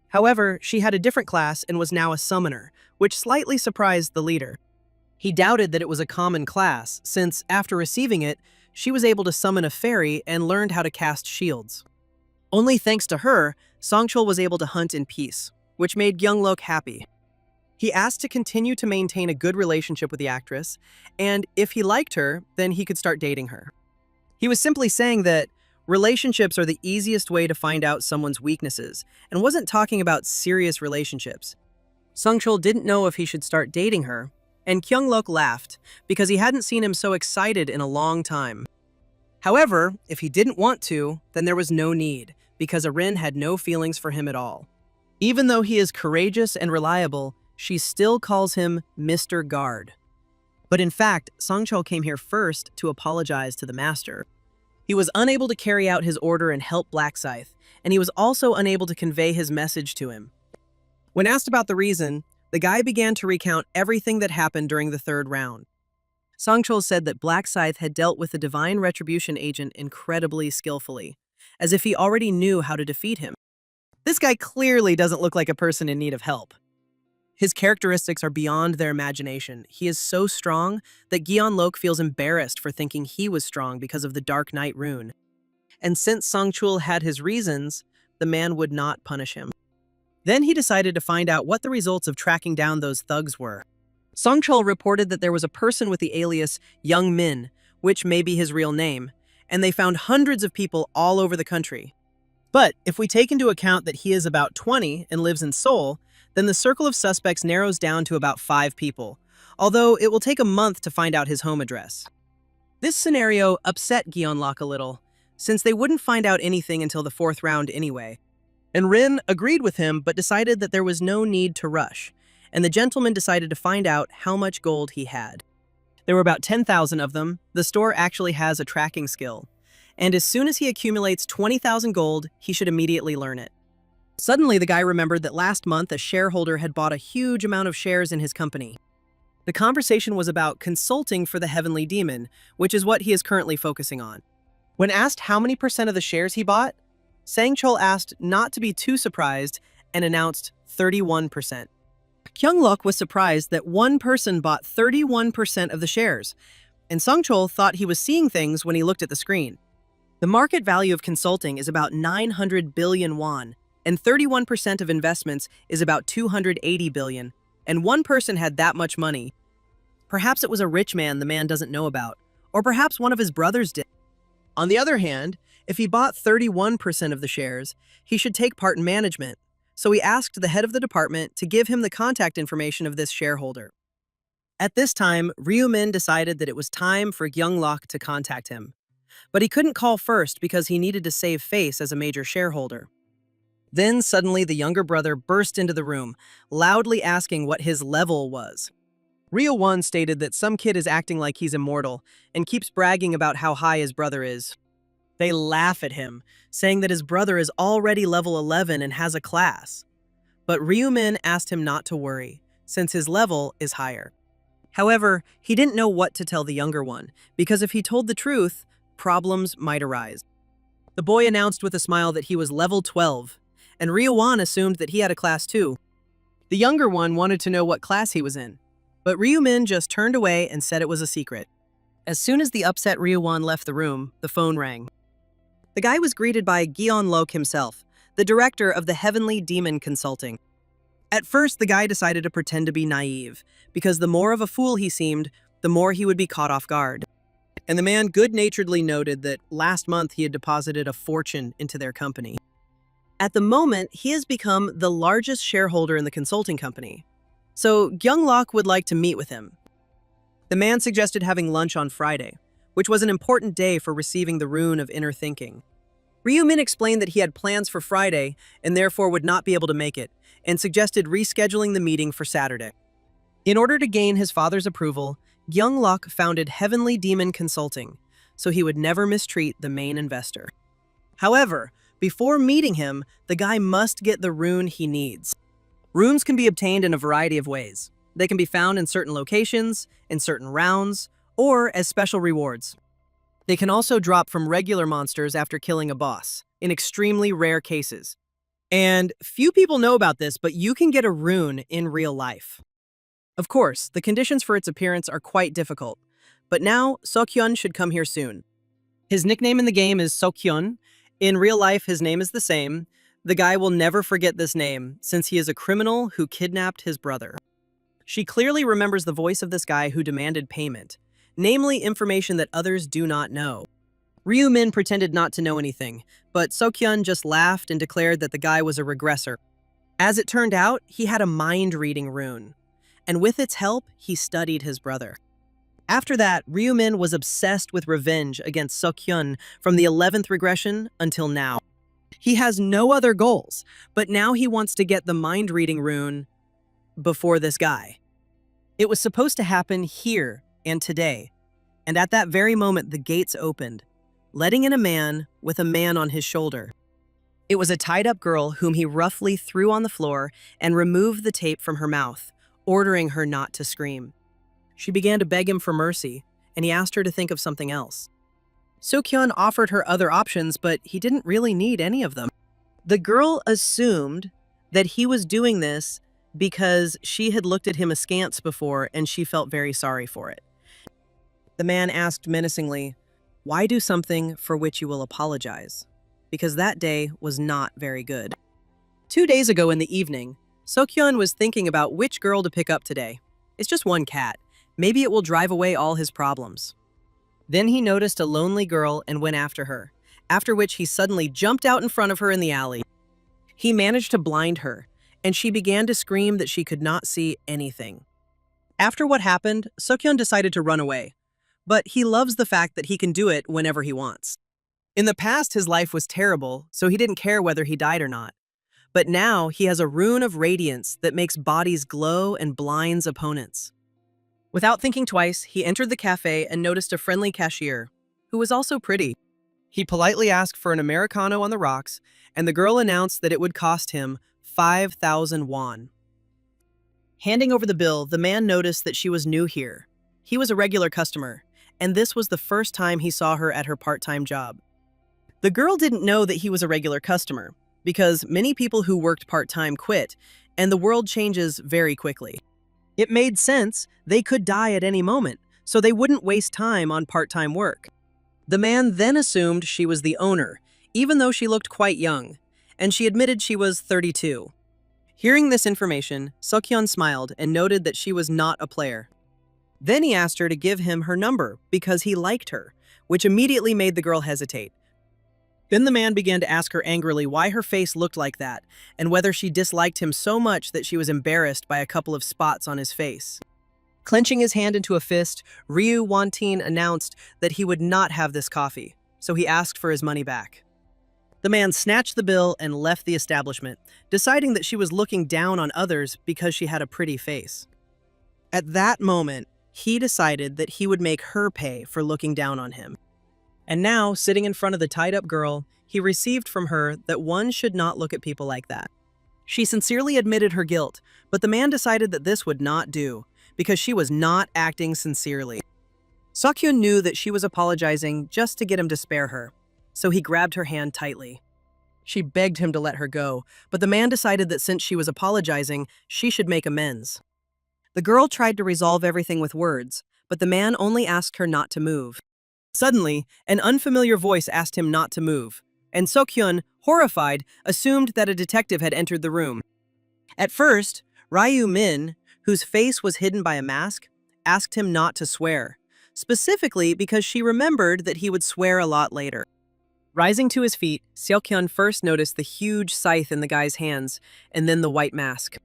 However, she had a different class and was now a summoner, which slightly surprised the leader. He doubted that it was a common class, since after receiving it, she was able to summon a fairy and learned how to cast shields. Only thanks to her, Song-chul was able to hunt in peace, which made Kyung-lok happy. He asked to continue to maintain a good relationship with the actress, and if he liked her, then he could start dating her. He was simply saying that relationships are the easiest way to find out someone's weaknesses, and wasn't talking about serious relationships. Song-chul didn't know if he should start dating her, and Kyung-lok laughed because he hadn't seen him so excited in a long time. However, if he didn't want to, then there was no need, because Arin had no feelings for him at all. Even though he is courageous and reliable, she still calls him Mr. Guard. But in fact, Song-chul came here first to apologize to the master. He was unable to carry out his order and help Black Scythe, and he was also unable to convey his message to him. When asked about the reason, the guy began to recount everything that happened during the third round. Song-chul said that Black Scythe had dealt with the Divine Retribution agent incredibly skillfully, as if he already knew how to defeat him. This guy clearly doesn't look like a person in need of help. His characteristics are beyond their imagination. He is so strong that Gyeon-lok feels embarrassed for thinking he was strong because of the Dark Knight rune. And since Song-chul had his reasons, the man would not punish him. Then he decided to find out what the results of tracking down those thugs were. Song-chul reported that there was a person with the alias Young Min, which may be his real name, and they found hundreds of people all over the country. But if we take into account that he is about 20 and lives in Seoul, then the circle of suspects narrows down to about 5 people, although it will take a month to find out his home address. This scenario upset Gyeon-lok a little, since they wouldn't find out anything until the 4th round anyway. And Rin agreed with him but decided that there was no need to rush, and the gentleman decided to find out how much gold he had. There were about 10,000 of them. The store actually has a tracking skill, and as soon as he accumulates 20,000 gold, he should immediately learn it. Suddenly, the guy remembered that last month a shareholder had bought a huge amount of shares in his company. The conversation was about consulting for the Heavenly Demon, which is what he is currently focusing on. When asked how many % of the shares he bought, Sang-chul asked not to be too surprised and announced 31%. Kyung-lok was surprised that one person bought 31% of the shares, and Sang-chul thought he was seeing things when he looked at the screen. The market value of consulting is about 900 billion won, and 31% of investments is about 280 billion, and one person had that much money. Perhaps it was a rich man the man doesn't know about, or perhaps one of his brothers did. On the other hand, if he bought 31% of the shares, he should take part in management, so he asked the head of the department to give him the contact information of this shareholder. At this time, Ryu-min decided that it was time for Kyung-lok to contact him, but he couldn't call first because he needed to save face as a major shareholder. Then suddenly the younger brother burst into the room, loudly asking what his level was. Ryo-won stated that some kid is acting like he's immortal and keeps bragging about how high his brother is. They laugh at him, saying that his brother is already level 11 and has a class. But Ryu-min asked him not to worry, since his level is higher. However, he didn't know what to tell the younger one, because if he told the truth, problems might arise. The boy announced with a smile that he was level 12, and Ryo-won assumed that he had a class too. The younger one wanted to know what class he was in, but Ryu-min just turned away and said it was a secret. As soon as the upset Ryo-won left the room, the phone rang. The guy was greeted by Gyeon-lok himself, the director of the Heavenly Demon Consulting. At first, the guy decided to pretend to be naive, because the more of a fool he seemed, the more he would be caught off guard. And the man good-naturedly noted that last month he had deposited a fortune into their company. At the moment, he has become the largest shareholder in the consulting company, so Kyung-lok would like to meet with him. The man suggested having lunch on Friday, which was an important day for receiving the rune of inner thinking. Ryu-min explained that he had plans for Friday and therefore would not be able to make it, and suggested rescheduling the meeting for Saturday. In order to gain his father's approval, Young-lok founded Heavenly Demon Consulting, so he would never mistreat the main investor. However, before meeting him, the guy must get the rune he needs. Runes can be obtained in a variety of ways. They can be found in certain locations, in certain rounds, or as special rewards. They can also drop from regular monsters after killing a boss, in extremely rare cases. And few people know about this, but you can get a rune in real life. Of course, the conditions for its appearance are quite difficult, but now Seokhyun should come here soon. His nickname in the game is Seokhyun. In real life, his name is the same. The guy will never forget this name, since he is a criminal who kidnapped his brother. She clearly remembers the voice of this guy who demanded payment, namely information that others do not know. Ryu-min pretended not to know anything, but Seokhyun just laughed and declared that the guy was a regressor. As it turned out, he had a mind-reading rune, and with its help, he studied his brother. After that, Ryu-min was obsessed with revenge against Seokhyun from the 11th regression until now. He has no other goals, but now he wants to get the mind-reading rune before this guy. It was supposed to happen here and today, and at that very moment the gates opened, letting in a man with a man on his shoulder. It was a tied-up girl whom he roughly threw on the floor and removed the tape from her mouth, ordering her not to scream. She began to beg him for mercy, and he asked her to think of something else. Seokhyun offered her other options, but he didn't really need any of them. The girl assumed that he was doing this because she had looked at him askance before and she felt very sorry for it. The man asked menacingly, "Why do something for which you will apologize?" Because that day was not very good. 2 days ago in the evening, Seokhyun was thinking about which girl to pick up today. It's just one cat. Maybe it will drive away all his problems. Then he noticed a lonely girl and went after her, after which he suddenly jumped out in front of her in the alley. He managed to blind her, and she began to scream that she could not see anything. After what happened, Seokhyun decided to run away, but he loves the fact that he can do it whenever he wants. In the past, his life was terrible, so he didn't care whether he died or not. But now he has a rune of radiance that makes bodies glow and blinds opponents. Without thinking twice, he entered the cafe and noticed a friendly cashier, who was also pretty. He politely asked for an Americano on the rocks, and the girl announced that it would cost him 5,000 won. Handing over the bill, the man noticed that she was new here. He was a regular customer, and this was the first time he saw her at her part-time job. The girl didn't know that he was a regular customer, because many people who worked part-time quit, and the world changes very quickly. It made sense, they could die at any moment, so they wouldn't waste time on part-time work. The man then assumed she was the owner, even though she looked quite young, and she admitted she was 32. Hearing this information, Seokhyun smiled and noted that she was not a player. Then he asked her to give him her number because he liked her, which immediately made the girl hesitate. Then the man began to ask her angrily why her face looked like that, and whether she disliked him so much that she was embarrassed by a couple of spots on his face. Clenching his hand into a fist, Ryu Won-tin announced that he would not have this coffee, so he asked for his money back. The man snatched the bill and left the establishment, deciding that she was looking down on others because she had a pretty face. At that moment, he decided that he would make her pay for looking down on him. And now, sitting in front of the tied-up girl, he received from her that one should not look at people like that. She sincerely admitted her guilt, but the man decided that this would not do, because she was not acting sincerely. Seokhyun knew that she was apologizing just to get him to spare her, so he grabbed her hand tightly. She begged him to let her go, but the man decided that since she was apologizing, she should make amends. The girl tried to resolve everything with words, but the man only asked her not to move. Suddenly, an unfamiliar voice asked him not to move, and Seokhyun, horrified, assumed that a detective had entered the room. At first, Ryu-min, whose face was hidden by a mask, asked him not to swear, specifically because she remembered that he would swear a lot later. Rising to his feet, Seokhyun first noticed the huge scythe in the guy's hands, and then the white mask.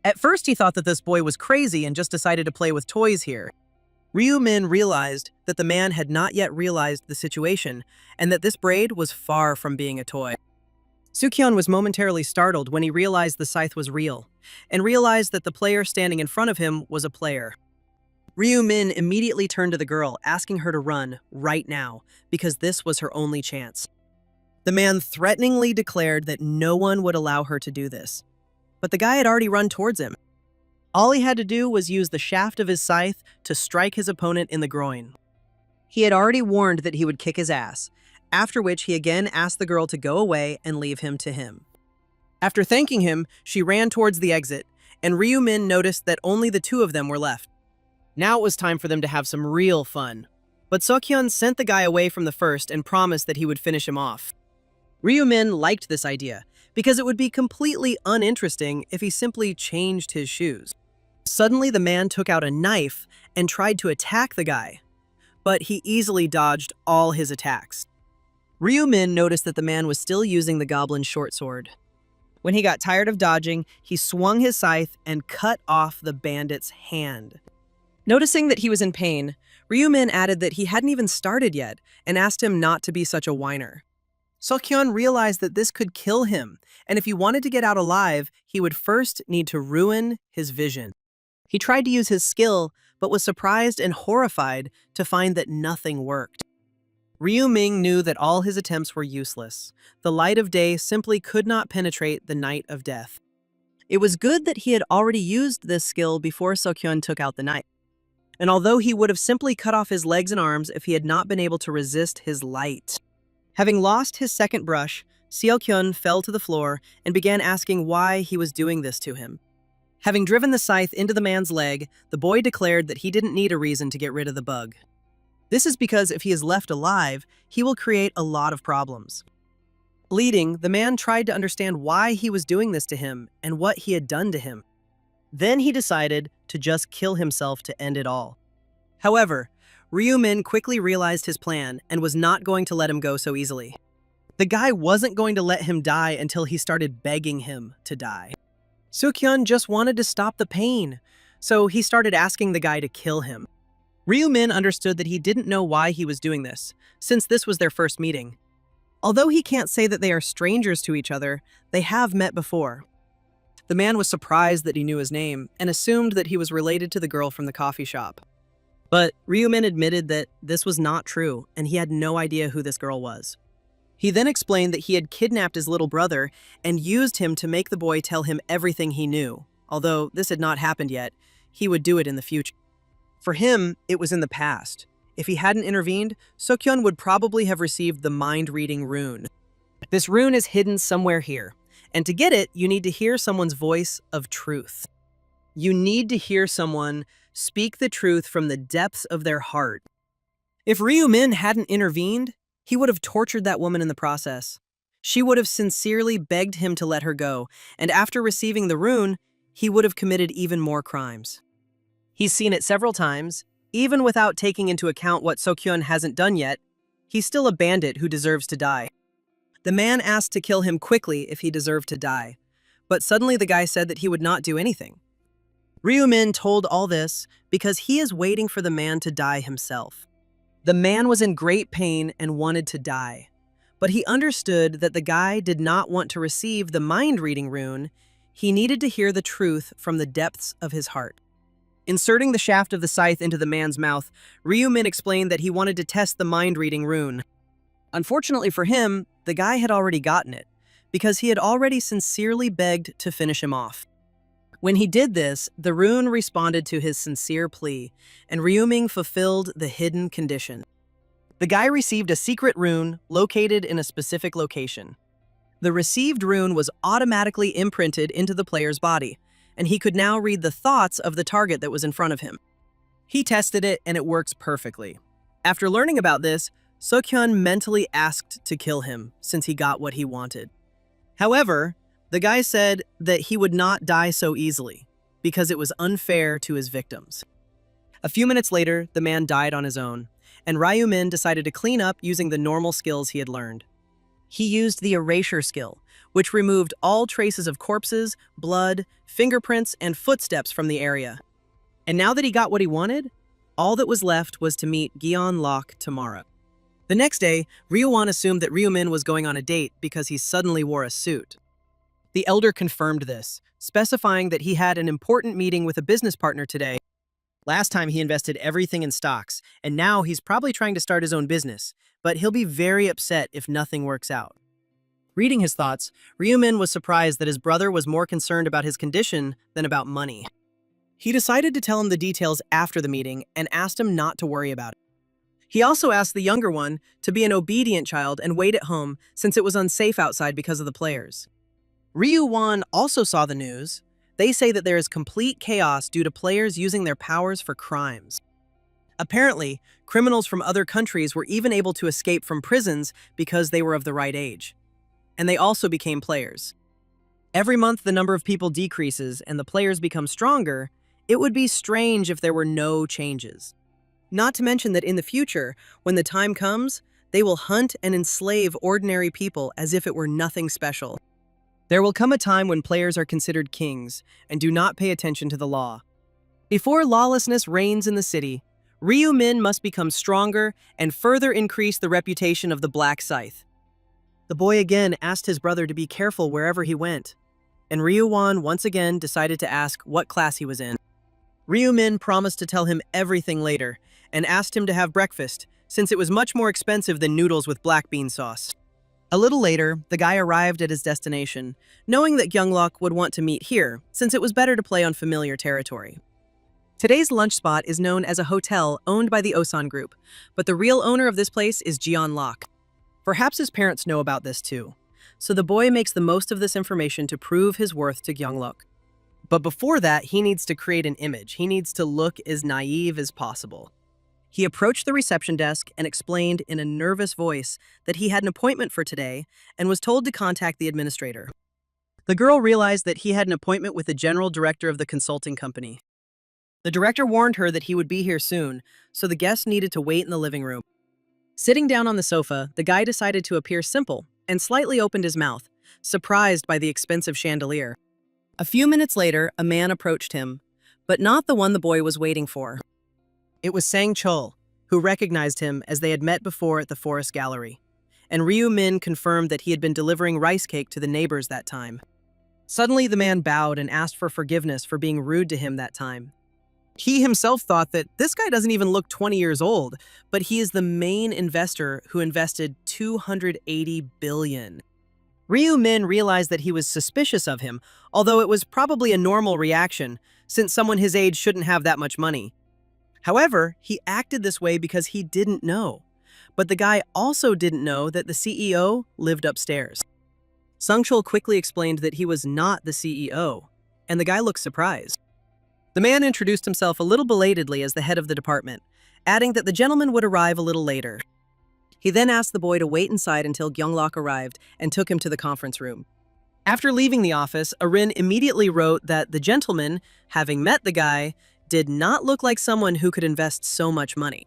At first he thought that this boy was crazy and just decided to play with toys here. Ryu-min realized that the man had not yet realized the situation and that this braid was far from being a toy. Sukyeon was momentarily startled when he realized the scythe was real, and realized that the player standing in front of him was a player. Ryu-min immediately turned to the girl, asking her to run right now, because this was her only chance. The man threateningly declared that no one would allow her to do this. But the guy had already run towards him. All he had to do was use the shaft of his scythe to strike his opponent in the groin. He had already warned that he would kick his ass, after which he again asked the girl to go away and leave him to him. After thanking him, she ran towards the exit, and Ryu-min noticed that only the two of them were left. Now it was time for them to have some real fun. But Sukyeon sent the guy away from the first and promised that he would finish him off. Ryu-min liked this idea, because it would be completely uninteresting if he simply changed his shoes. Suddenly, the man took out a knife and tried to attack the guy, but he easily dodged all his attacks. Ryu-min noticed that the man was still using the goblin's short sword. When he got tired of dodging, he swung his scythe and cut off the bandit's hand. Noticing that he was in pain, Ryu-min added that he hadn't even started yet and asked him not to be such a whiner. Sukyeon realized that this could kill him, and if he wanted to get out alive, he would first need to ruin his vision. He tried to use his skill, but was surprised and horrified to find that nothing worked. Ryu-min knew that all his attempts were useless. The light of day simply could not penetrate the night of death. It was good that he had already used this skill before Sukyeon took out the knife. And although he would have simply cut off his legs and arms if he had not been able to resist his light. Having lost his second brush, Sukyeon fell to the floor and began asking why he was doing this to him. Having driven the scythe into the man's leg, the boy declared that he didn't need a reason to get rid of the bug. This is because if he is left alive, he will create a lot of problems. Bleeding, the man tried to understand why he was doing this to him and what he had done to him. Then he decided to just kill himself to end it all. However, Ryu-min quickly realized his plan and was not going to let him go so easily. The guy wasn't going to let him die until he started begging him to die. Sukyeon just wanted to stop the pain, so he started asking the guy to kill him. Ryu-min understood that he didn't know why he was doing this, since this was their first meeting. Although he can't say that they are strangers to each other, they have met before. The man was surprised that he knew his name and assumed that he was related to the girl from the coffee shop. But Ryu-min admitted that this was not true, and he had no idea who this girl was. He then explained that he had kidnapped his little brother and used him to make the boy tell him everything he knew. Although this had not happened yet, he would do it in the future. For him, it was in the past. If he hadn't intervened, Sukyeon would probably have received the mind-reading rune. This rune is hidden somewhere here, and to get it, you need to hear someone's voice of truth. You need to hear someone speak the truth from the depths of their heart. If Ryu-min hadn't intervened, he would have tortured that woman in the process. She would have sincerely begged him to let her go, and after receiving the rune, he would have committed even more crimes. He's seen it several times. Even without taking into account what Sukyeon hasn't done yet, he's still a bandit who deserves to die. The man asked to kill him quickly if he deserved to die, but suddenly the guy said that he would not do anything. Ryu-min told all this because he is waiting for the man to die himself. The man was in great pain and wanted to die, but he understood that the guy did not want to receive the mind-reading rune. He needed to hear the truth from the depths of his heart. Inserting the shaft of the scythe into the man's mouth, Ryu-min explained that he wanted to test the mind-reading rune. Unfortunately for him, the guy had already gotten it, because he had already sincerely begged to finish him off. When he did this, the rune responded to his sincere plea, and Ryu-min fulfilled the hidden condition. The guy received a secret rune located in a specific location. The received rune was automatically imprinted into the player's body, and he could now read the thoughts of the target that was in front of him. He tested it, and it works perfectly. After learning about this, Sukyeon mentally asked to kill him, since he got what he wanted. However, the guy said that he would not die so easily, because it was unfair to his victims. A few minutes later, the man died on his own, and Ryu-min decided to clean up using the normal skills he had learned. He used the erasure skill, which removed all traces of corpses, blood, fingerprints, and footsteps from the area. And now that he got what he wanted, All that was left was to meet Lok tomorrow. The next day, Ryuwon assumed that Ryumin was going on a date because he suddenly wore a suit. The elder confirmed this, specifying that he had an important meeting with a business partner today. Last time he invested everything in stocks, and now he's probably trying to start his own business, but he'll be very upset if nothing works out. Reading his thoughts, Ryumin was surprised that his brother was more concerned about his condition than about money. He decided to tell him the details after the meeting and asked him not to worry about it. He also asked the younger one to be an obedient child and wait at home since it was unsafe outside because of the players. Ryuwon also saw the news. They say that there is complete chaos due to players using their powers for crimes. Apparently, criminals from other countries were even able to escape from prisons because they were of the right age. And they also became players. Every month the number of people decreases and the players become stronger. It would be strange if there were no changes. Not to mention that in the future, when the time comes, they will hunt and enslave ordinary people as if it were nothing special. There will come a time when players are considered kings and do not pay attention to the law. Before lawlessness reigns in the city, Ryumin must become stronger and further increase the reputation of the Black Scythe. The boy again asked his brother to be careful wherever he went, and Ryuwon once again decided to ask what class he was in. Ryumin promised to tell him everything later and asked him to have breakfast, since it was much more expensive than noodles with black bean sauce. A little later, the guy arrived at his destination, knowing that Lok would want to meet here, since it was better to play on familiar territory. Today's lunch spot is known as a hotel owned by the Osan Group, but the real owner of this place is Lok. Perhaps his parents know about this too, so the boy makes the most of this information to prove his worth to Lok. But before that, he needs to create an image. He needs to look as naive as possible. He approached the reception desk and explained in a nervous voice that he had an appointment for today and was told to contact the administrator. The girl realized that he had an appointment with the general director of the consulting company. The director warned her that he would be here soon, so the guest needed to wait in the living room. Sitting down on the sofa, the guy decided to appear simple and slightly opened his mouth, surprised by the expensive chandelier. A few minutes later, a man approached him, but not the one the boy was waiting for. It was Sang-chul, who recognized him as they had met before at the forest gallery, and Ryumin confirmed that he had been delivering rice cake to the neighbors that time. Suddenly, the man bowed and asked for forgiveness for being rude to him that time. He himself thought that this guy doesn't even look 20 years old, but he is the main investor who invested 280 billion. Ryumin realized that he was suspicious of him, although it was probably a normal reaction, since someone his age shouldn't have that much money. However, he acted this way because he didn't know. But the guy also didn't know that the CEO lived upstairs. Sang-chul quickly explained that he was not the CEO, and the guy looked surprised. The man introduced himself a little belatedly as the head of the department, adding that the gentleman would arrive a little later. He then asked the boy to wait inside until Lok arrived and took him to the conference room. After leaving the office, Arin immediately wrote that the gentleman, having met the guy, did not look like someone who could invest so much money.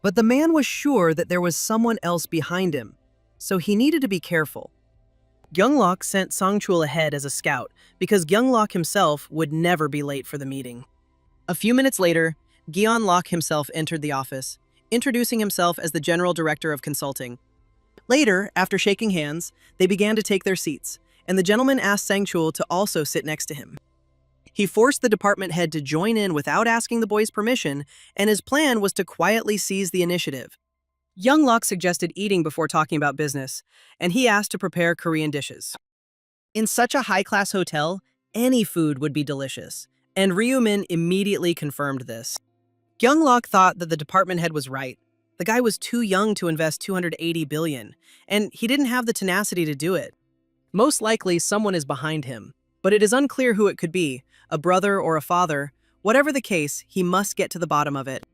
But the man was sure that there was someone else behind him, so he needed to be careful. Lok sent Sang-chul ahead as a scout because Lok himself would never be late for the meeting. A few minutes later, Lok himself entered the office, introducing himself as the general director of consulting. Later, after shaking hands, they began to take their seats, and the gentleman asked Sang-chul to also sit next to him. He forced the department head to join in without asking the boy's permission, and his plan was to quietly seize the initiative. Lok suggested eating before talking about business, and he asked to prepare Korean dishes. In such a high-class hotel, any food would be delicious, and Ryumin immediately confirmed this. Lok thought that the department head was right. The guy was too young to invest 280 billion, and he didn't have the tenacity to do it. Most likely, someone is behind him, but it is unclear who it could be, a brother or a father. Whatever the case, he must get to the bottom of it.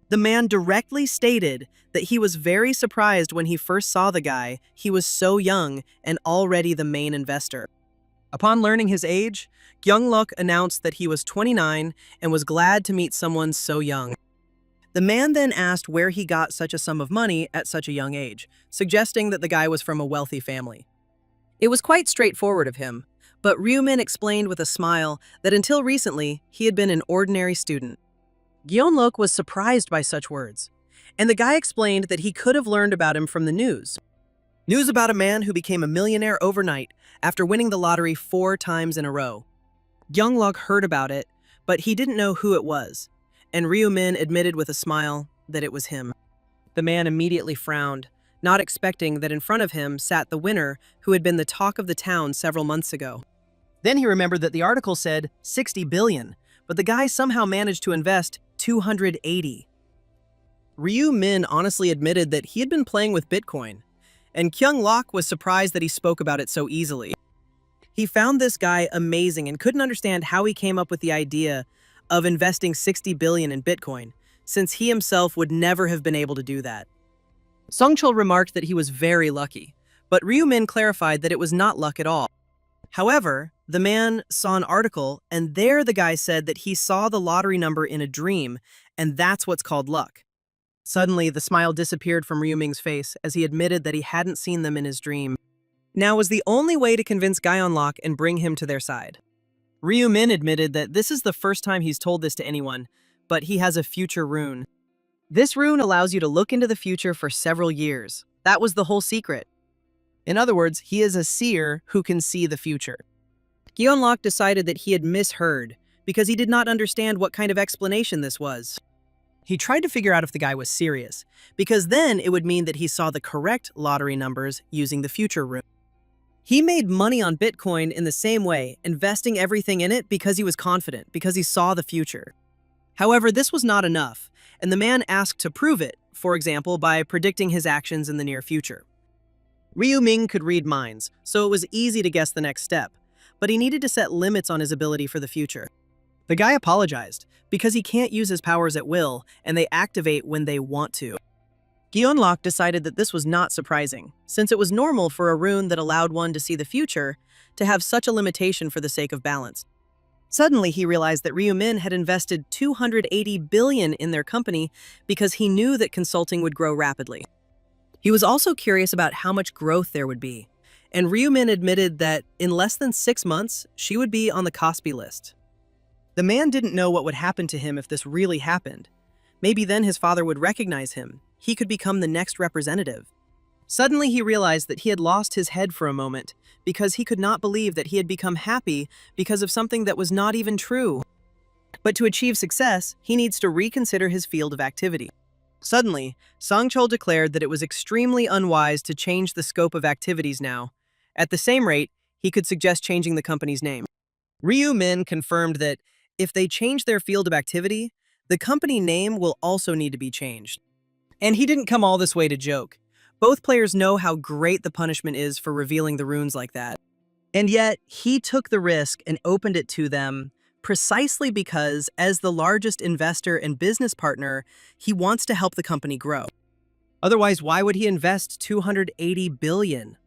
The man directly stated that he was very surprised when he first saw the guy. He was so young and already the main investor. Upon learning his age, Lok announced that he was 29 and was glad to meet someone so young. The man then asked where he got such a sum of money at such a young age, suggesting that the guy was from a wealthy family. It was quite straightforward of him, but Ryumin explained with a smile that until recently, he had been an ordinary student. Gyeonlok was surprised by such words, and the guy explained that he could have learned about him from the news. News about a man who became a millionaire overnight after winning the lottery 4 times in a row. Gyeonglok heard about it, but he didn't know who it was, and Ryu-min admitted with a smile that it was him. The man immediately frowned, not expecting that in front of him sat the winner who had been the talk of the town several months ago. Then he remembered that the article said 60 billion, but the guy somehow managed to invest 280. Ryu-min honestly admitted that he had been playing with Bitcoin, and Kyung-lok was surprised that he spoke about it so easily. He found this guy amazing and couldn't understand how he came up with the idea of investing 60 billion in Bitcoin, since he himself would never have been able to do that. Songchul remarked that he was very lucky, but Ryu-min clarified that it was not luck at all. However, the man saw an article, and there the guy said that he saw the lottery number in a dream, and that's what's called luck. Suddenly, the smile disappeared from Ryu-ming's face as he admitted that he hadn't seen them in his dream. Now was the only way to convince Gyeonlok and bring him to their side. Ryu-min admitted that this is the first time he's told this to anyone, but he has a future rune. This rune allows you to look into the future for several years. That was the whole secret. In other words, he is a seer who can see the future. Gyeonlok decided that he had misheard because he did not understand what kind of explanation this was. He tried to figure out if the guy was serious, because then it would mean that he saw the correct lottery numbers using the future rune. He made money on Bitcoin in the same way, investing everything in it because he was confident, because he saw the future. However, this was not enough, and the man asked to prove it, for example, by predicting his actions in the near future. Ryu-ming could read minds, so it was easy to guess the next step, but he needed to set limits on his ability for the future. The guy apologized, because he can't use his powers at will, and they activate when they want to. Gyeonlok decided that this was not surprising, since it was normal for a rune that allowed one to see the future to have such a limitation for the sake of balance. Suddenly, he realized that Ryu-min had invested 280 billion in their company because he knew that consulting would grow rapidly. He was also curious about how much growth there would be, and Ryu-min admitted that in less than 6 months, she would be on the Kospi list. The man didn't know what would happen to him if this really happened. Maybe then his father would recognize him. He could become the next representative. Suddenly he realized that he had lost his head for a moment because he could not believe that he had become happy because of something that was not even true. But to achieve success, he needs to reconsider his field of activity. Suddenly, Songchul declared that it was extremely unwise to change the scope of activities now. At the same rate, he could suggest changing the company's name. Ryu-min confirmed that if they change their field of activity, the company name will also need to be changed. And he didn't come all this way to joke. Both players know how great the punishment is for revealing the runes like that. And yet, he took the risk and opened it to them precisely because, as the largest investor and business partner, he wants to help the company grow. Otherwise, why would he invest 280 billion?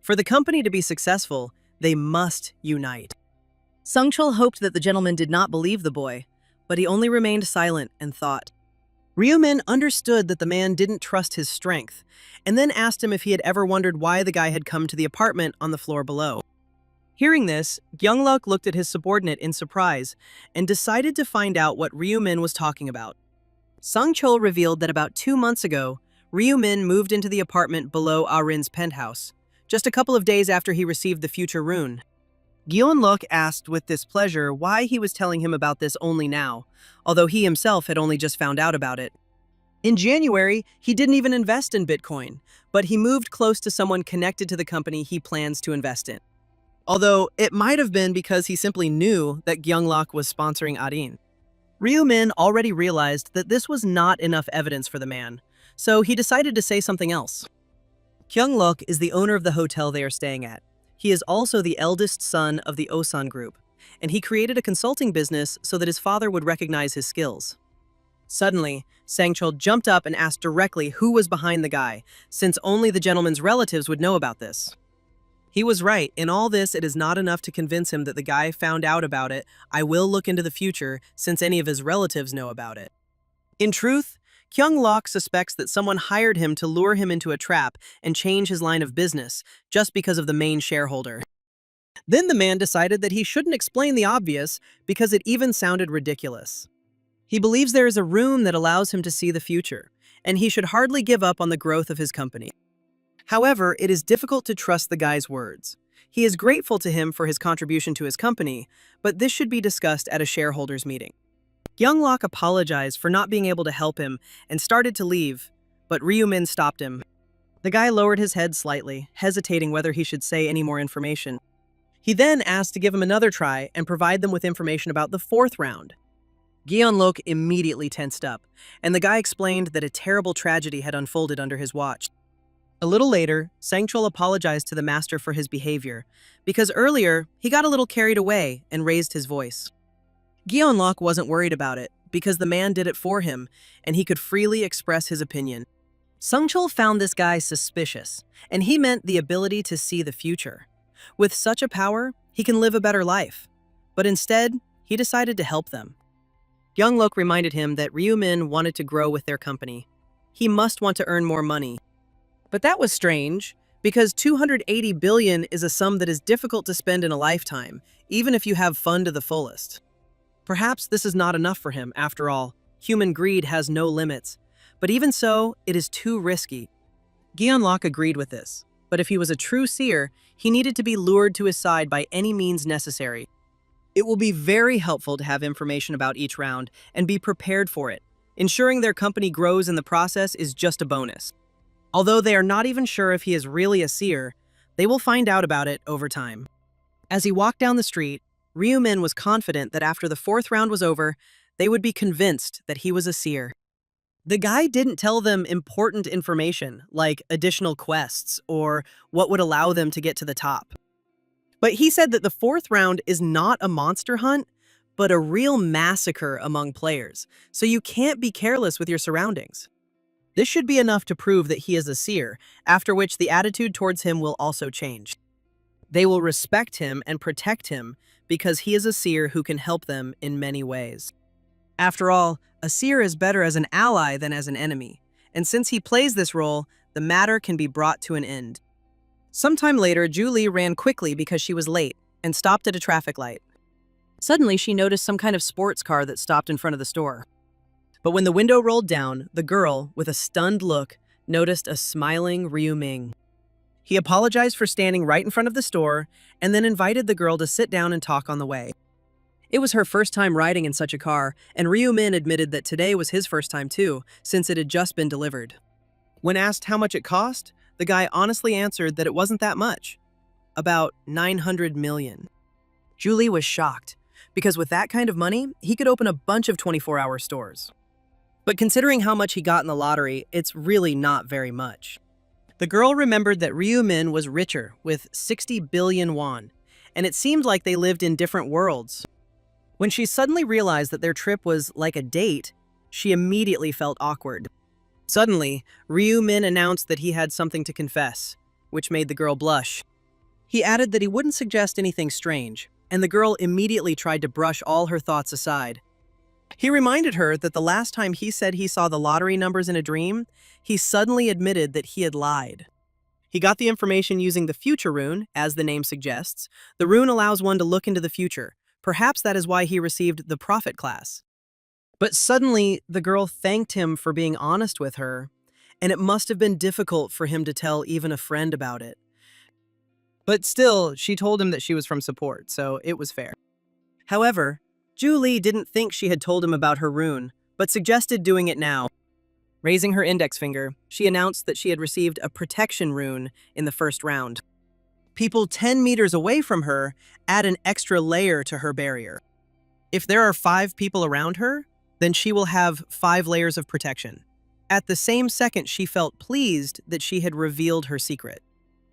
For the company to be successful, they must unite. Songchul hoped that the gentleman did not believe the boy, but he only remained silent and thought. Ryu-min understood that the man didn't trust his strength, and then asked him if he had ever wondered why the guy had come to the apartment on the floor below. Hearing this, Gyeonglok looked at his subordinate in surprise and decided to find out what Ryu-min was talking about. Songchul revealed that about 2 months ago, Ryu-min moved into the apartment below Ah-rin's penthouse, just a couple of days after he received the future rune. Gyeonlok asked with displeasure why he was telling him about this only now, although he himself had only just found out about it. In January, he didn't even invest in Bitcoin, but he moved close to someone connected to the company he plans to invest in. Although it might have been because he simply knew that Gyeonglok was sponsoring Ah-rin. Ryu-min already realized that this was not enough evidence for the man, so he decided to say something else. Gyeonglok is the owner of the hotel they are staying at. He is also the eldest son of the Osan Group, and he created a consulting business so that his father would recognize his skills. Suddenly, Sangchul jumped up and asked directly who was behind the guy, since only the gentleman's relatives would know about this. He was right. In all this, it is not enough to convince him that the guy found out about it. I will look into the future, since any of his relatives know about it. In truth, Kyung-lok suspects that someone hired him to lure him into a trap and change his line of business, just because of the main shareholder. Then the man decided that he shouldn't explain the obvious because it even sounded ridiculous. He believes there is a rune that allows him to see the future, and he should hardly give up on the growth of his company. However, it is difficult to trust the guy's words. He is grateful to him for his contribution to his company, but this should be discussed at a shareholders meeting. Young-lok apologized for not being able to help him and started to leave, but Ryu-min stopped him. The guy lowered his head slightly, hesitating whether he should say any more information. He then asked to give him another try and provide them with information about the fourth round. Gyeon-lok immediately tensed up, and the guy explained that a terrible tragedy had unfolded under his watch. A little later, Sangchul apologized to the master for his behavior, because earlier, he got a little carried away and raised his voice. Gyeon-lok wasn't worried about it, because the man did it for him, and he could freely express his opinion. Sangchul found this guy suspicious, and he meant the ability to see the future. With such a power, he can live a better life. But instead, he decided to help them. Young-lok reminded him that Ryu-min wanted to grow with their company. He must want to earn more money. But that was strange, because 280 billion is a sum that is difficult to spend in a lifetime, even if you have fun to the fullest. Perhaps this is not enough for him, after all. Human greed has no limits. But even so, it is too risky. Gyeon-lok agreed with this, but if he was a true seer, he needed to be lured to his side by any means necessary. It will be very helpful to have information about each round and be prepared for it. Ensuring their company grows in the process is just a bonus. Although they are not even sure if he is really a seer, they will find out about it over time. As he walked down the street, Ryu-min was confident that after the fourth round was over, they would be convinced that he was a seer. The guy didn't tell them important information, like additional quests or what would allow them to get to the top. But he said that the fourth round is not a monster hunt, but a real massacre among players, so you can't be careless with your surroundings. This should be enough to prove that he is a seer, after which the attitude towards him will also change. They will respect him and protect him because he is a seer who can help them in many ways. After all, a seer is better as an ally than as an enemy, and since he plays this role, the matter can be brought to an end. Sometime later, Julie ran quickly because she was late and stopped at a traffic light. Suddenly, she noticed some kind of sports car that stopped in front of the store. But when the window rolled down, the girl, with a stunned look, noticed a smiling Ryu-min. He apologized for standing right in front of the store and then invited the girl to sit down and talk on the way. It was her first time riding in such a car, and Ryu-min admitted that today was his first time too, since it had just been delivered. When asked how much it cost, the guy honestly answered that it wasn't that much. About 900 million. Julie was shocked, because with that kind of money, he could open a bunch of 24-hour stores. But considering how much he got in the lottery, it's really not very much. The girl remembered that Ryu-min was richer, with 60 billion won, and it seemed like they lived in different worlds. When she suddenly realized that their trip was like a date, she immediately felt awkward. Suddenly, Ryu-min announced that he had something to confess, which made the girl blush. He added that he wouldn't suggest anything strange, and the girl immediately tried to brush all her thoughts aside. He reminded her that the last time he said he saw the lottery numbers in a dream, he suddenly admitted that he had lied. He got the information using the future rune, as the name suggests. The rune allows one to look into the future. Perhaps that is why he received the prophet class. But suddenly, the girl thanked him for being honest with her, and it must have been difficult for him to tell even a friend about it. But still, she told him that she was from support, so it was fair. However, Julie didn't think she had told him about her rune, but suggested doing it now. Raising her index finger, she announced that she had received a protection rune in the first round. People 10 meters away from her add an extra layer to her barrier. If there are 5 people around her, then she will have 5 layers of protection. At the same second, she felt pleased that she had revealed her secret.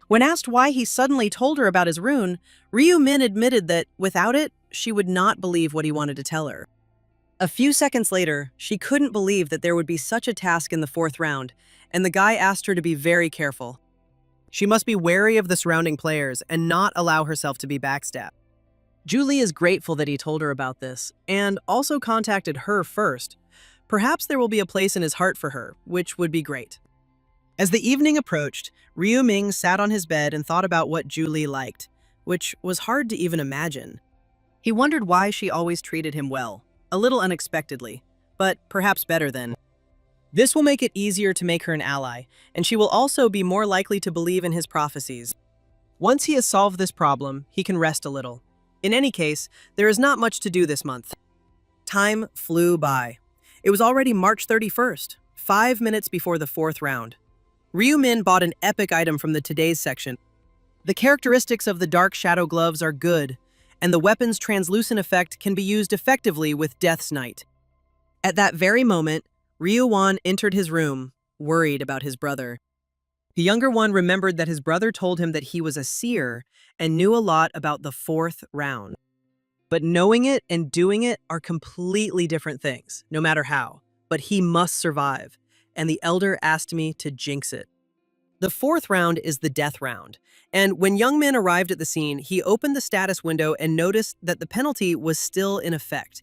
When asked why he suddenly told her about his rune, Ryu-min admitted that, without it, she would not believe what he wanted to tell her. A few seconds later, she couldn't believe that there would be such a task in the fourth round, and the guy asked her to be very careful. She must be wary of the surrounding players and not allow herself to be backstabbed. Julie is grateful that he told her about this, and also contacted her first. Perhaps there will be a place in his heart for her, which would be great. As the evening approached, Ryu-min sat on his bed and thought about what Julie liked, which was hard to even imagine. He wondered why she always treated him well, a little unexpectedly, but perhaps better than. This will make it easier to make her an ally, and she will also be more likely to believe in his prophecies. Once he has solved this problem, he can rest a little. In any case, there is not much to do this month. Time flew by. It was already March 31st, 5 minutes before the 4th round. Ryu-min bought an epic item from the Today's section. The characteristics of the Dark Shadow gloves are good, and the weapon's translucent effect can be used effectively with Death's Knight. At that very moment, Ryu-wan entered his room, worried about his brother. The younger one remembered that his brother told him that he was a seer and knew a lot about the 4th round. But knowing it and doing it are completely different things, no matter how. But he must survive, and the elder asked me to jinx it. The 4th round is the death round, and when Young Min arrived at the scene, he opened the status window and noticed that the penalty was still in effect.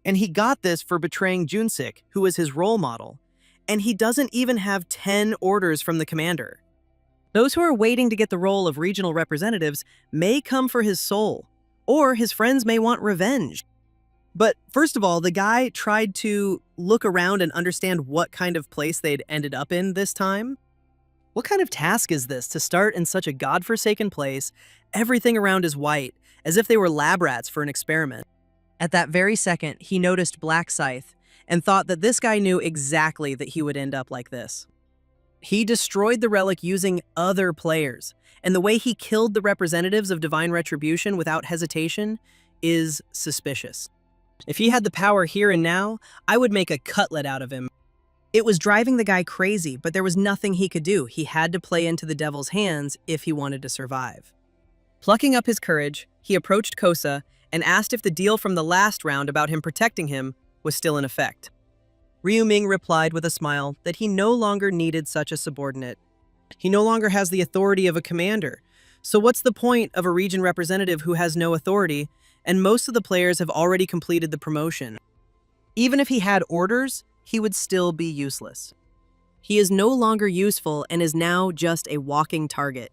And he got this for betraying Junsik, who was his role model, and he doesn't even have 10 orders from the commander. Those who are waiting to get the role of regional representatives may come for his soul, or his friends may want revenge. But first of all, the guy tried to look around and understand what kind of place they'd ended up in this time. What kind of task is this, to start in such a godforsaken place? Everything around is white, as if they were lab rats for an experiment. At that very second, he noticed Black Scythe and thought that this guy knew exactly that he would end up like this. He destroyed the relic using other players, and the way he killed the representatives of Divine Retribution without hesitation is suspicious. If he had the power here and now, I would make a cutlet out of him. It was driving the guy crazy, but there was nothing he could do. He had to play into the devil's hands if he wanted to survive. Plucking up his courage, he approached Kosa and asked if the deal from the last round about him protecting him was still in effect. Ryu Ming replied with a smile that he no longer needed such a subordinate. He no longer has the authority of a commander. So what's the point of a region representative who has no authority, and most of the players have already completed the promotion? Even if he had orders, he would still be useless. He is no longer useful and is now just a walking target.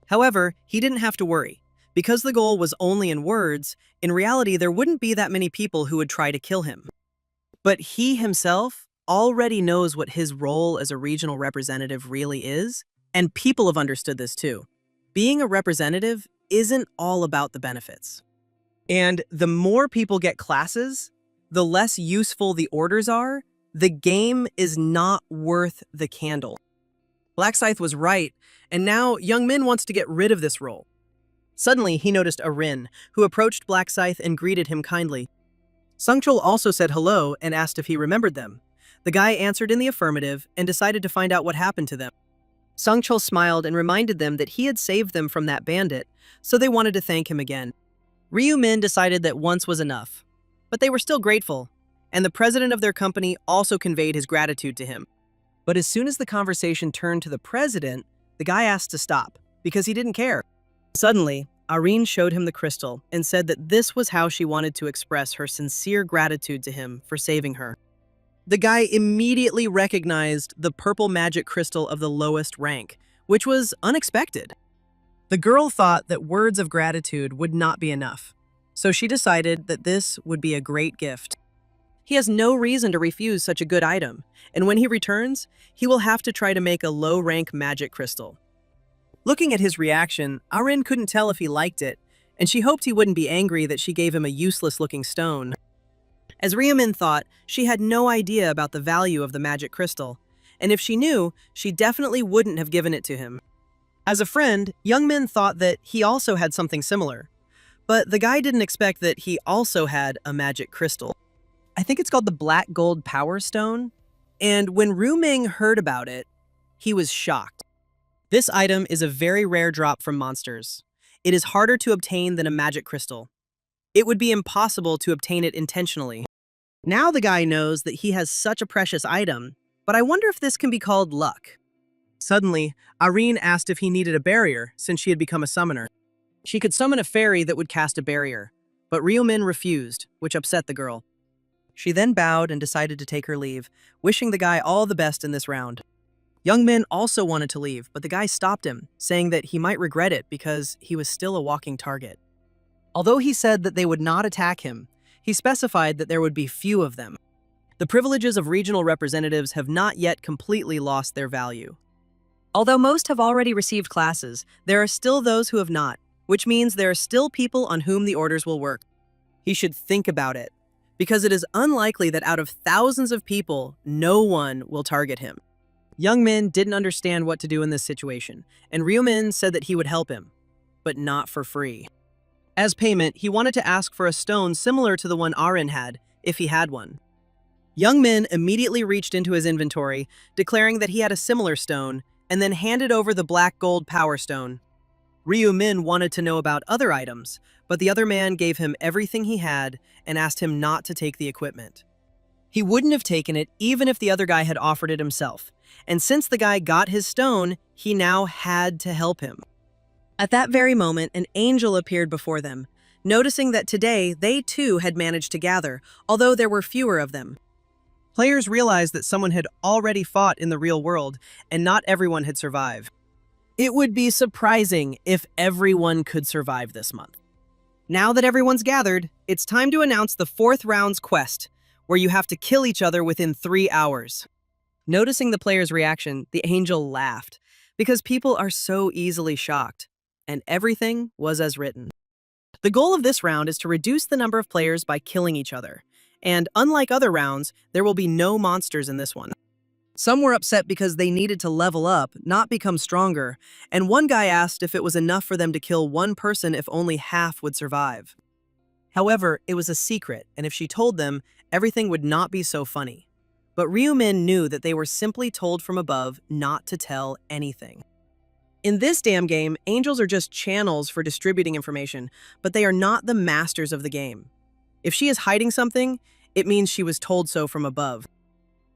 However, he didn't have to worry. Because the goal was only in words, in reality there wouldn't be that many people who would try to kill him. But he himself already knows what his role as a regional representative really is, and people have understood this too. Being a representative isn't all about the benefits. And the more people get classes, the less useful the orders are. The game is not worth the candle. Black Scythe was right, and now Young Min wants to get rid of this role. Suddenly, he noticed Arin, who approached Black Scythe and greeted him kindly. Sungchul also said hello and asked if he remembered them. The guy answered in the affirmative and decided to find out what happened to them. Sungchul smiled and reminded them that he had saved them from that bandit, so they wanted to thank him again. Ryu Min decided that once was enough, but they were still grateful, and the president of their company also conveyed his gratitude to him. But as soon as the conversation turned to the president, the guy asked to stop, because he didn't care. Suddenly, Arin showed him the crystal and said that this was how she wanted to express her sincere gratitude to him for saving her. The guy immediately recognized the purple magic crystal of the lowest rank, which was unexpected. The girl thought that words of gratitude would not be enough, so she decided that this would be a great gift. He has no reason to refuse such a good item, and when he returns, he will have to try to make a low-rank magic crystal. Looking at his reaction, Arin couldn't tell if he liked it, and she hoped he wouldn't be angry that she gave him a useless-looking stone. As Ryu-min thought, she had no idea about the value of the magic crystal, and if she knew, she definitely wouldn't have given it to him. As a friend, Young Min thought that he also had something similar, but the guy didn't expect that he also had a magic crystal. I think it's called the Black Gold Power Stone, and when Ryu Ming heard about it, he was shocked. This item is a very rare drop from monsters. It is harder to obtain than a magic crystal. It would be impossible to obtain it intentionally. Now the guy knows that he has such a precious item, but I wonder if this can be called luck. Suddenly, Arin asked if he needed a barrier since she had become a summoner. She could summon a fairy that would cast a barrier, but Ryu-min refused, which upset the girl. She then bowed and decided to take her leave, wishing the guy all the best in this round. Young Min also wanted to leave, but the guy stopped him, saying that he might regret it because he was still a walking target. Although he said that they would not attack him, he specified that there would be few of them. The privileges of regional representatives have not yet completely lost their value. Although most have already received classes, there are still those who have not, which means there are still people on whom the orders will work. He should think about it, because it is unlikely that out of thousands of people, no one will target him. Young Min didn't understand what to do in this situation, and Ryu-min said that he would help him, but not for free. As payment, he wanted to ask for a stone similar to the one Arin had, if he had one. Young Min immediately reached into his inventory, declaring that he had a similar stone, and then handed over the black gold power stone. Ryu-min wanted to know about other items, but the other man gave him everything he had and asked him not to take the equipment. He wouldn't have taken it even if the other guy had offered it himself, and since the guy got his stone, he now had to help him. At that very moment, an angel appeared before them, noticing that today they too had managed to gather, although there were fewer of them. Players realized that someone had already fought in the real world, and not everyone had survived. It would be surprising if everyone could survive this month. Now that everyone's gathered, it's time to announce the 4th round's quest, where you have to kill each other within 3 hours. Noticing the player's reaction, the angel laughed, because people are so easily shocked, and everything was as written. The goal of this round is to reduce the number of players by killing each other, and unlike other rounds, there will be no monsters in this one. Some were upset because they needed to level up, not become stronger, and one guy asked if it was enough for them to kill one person if only half would survive. However, it was a secret, and if she told them, everything would not be so funny. But Ryu-min knew that they were simply told from above not to tell anything. In this damn game, angels are just channels for distributing information, but they are not the masters of the game. If she is hiding something, it means she was told so from above.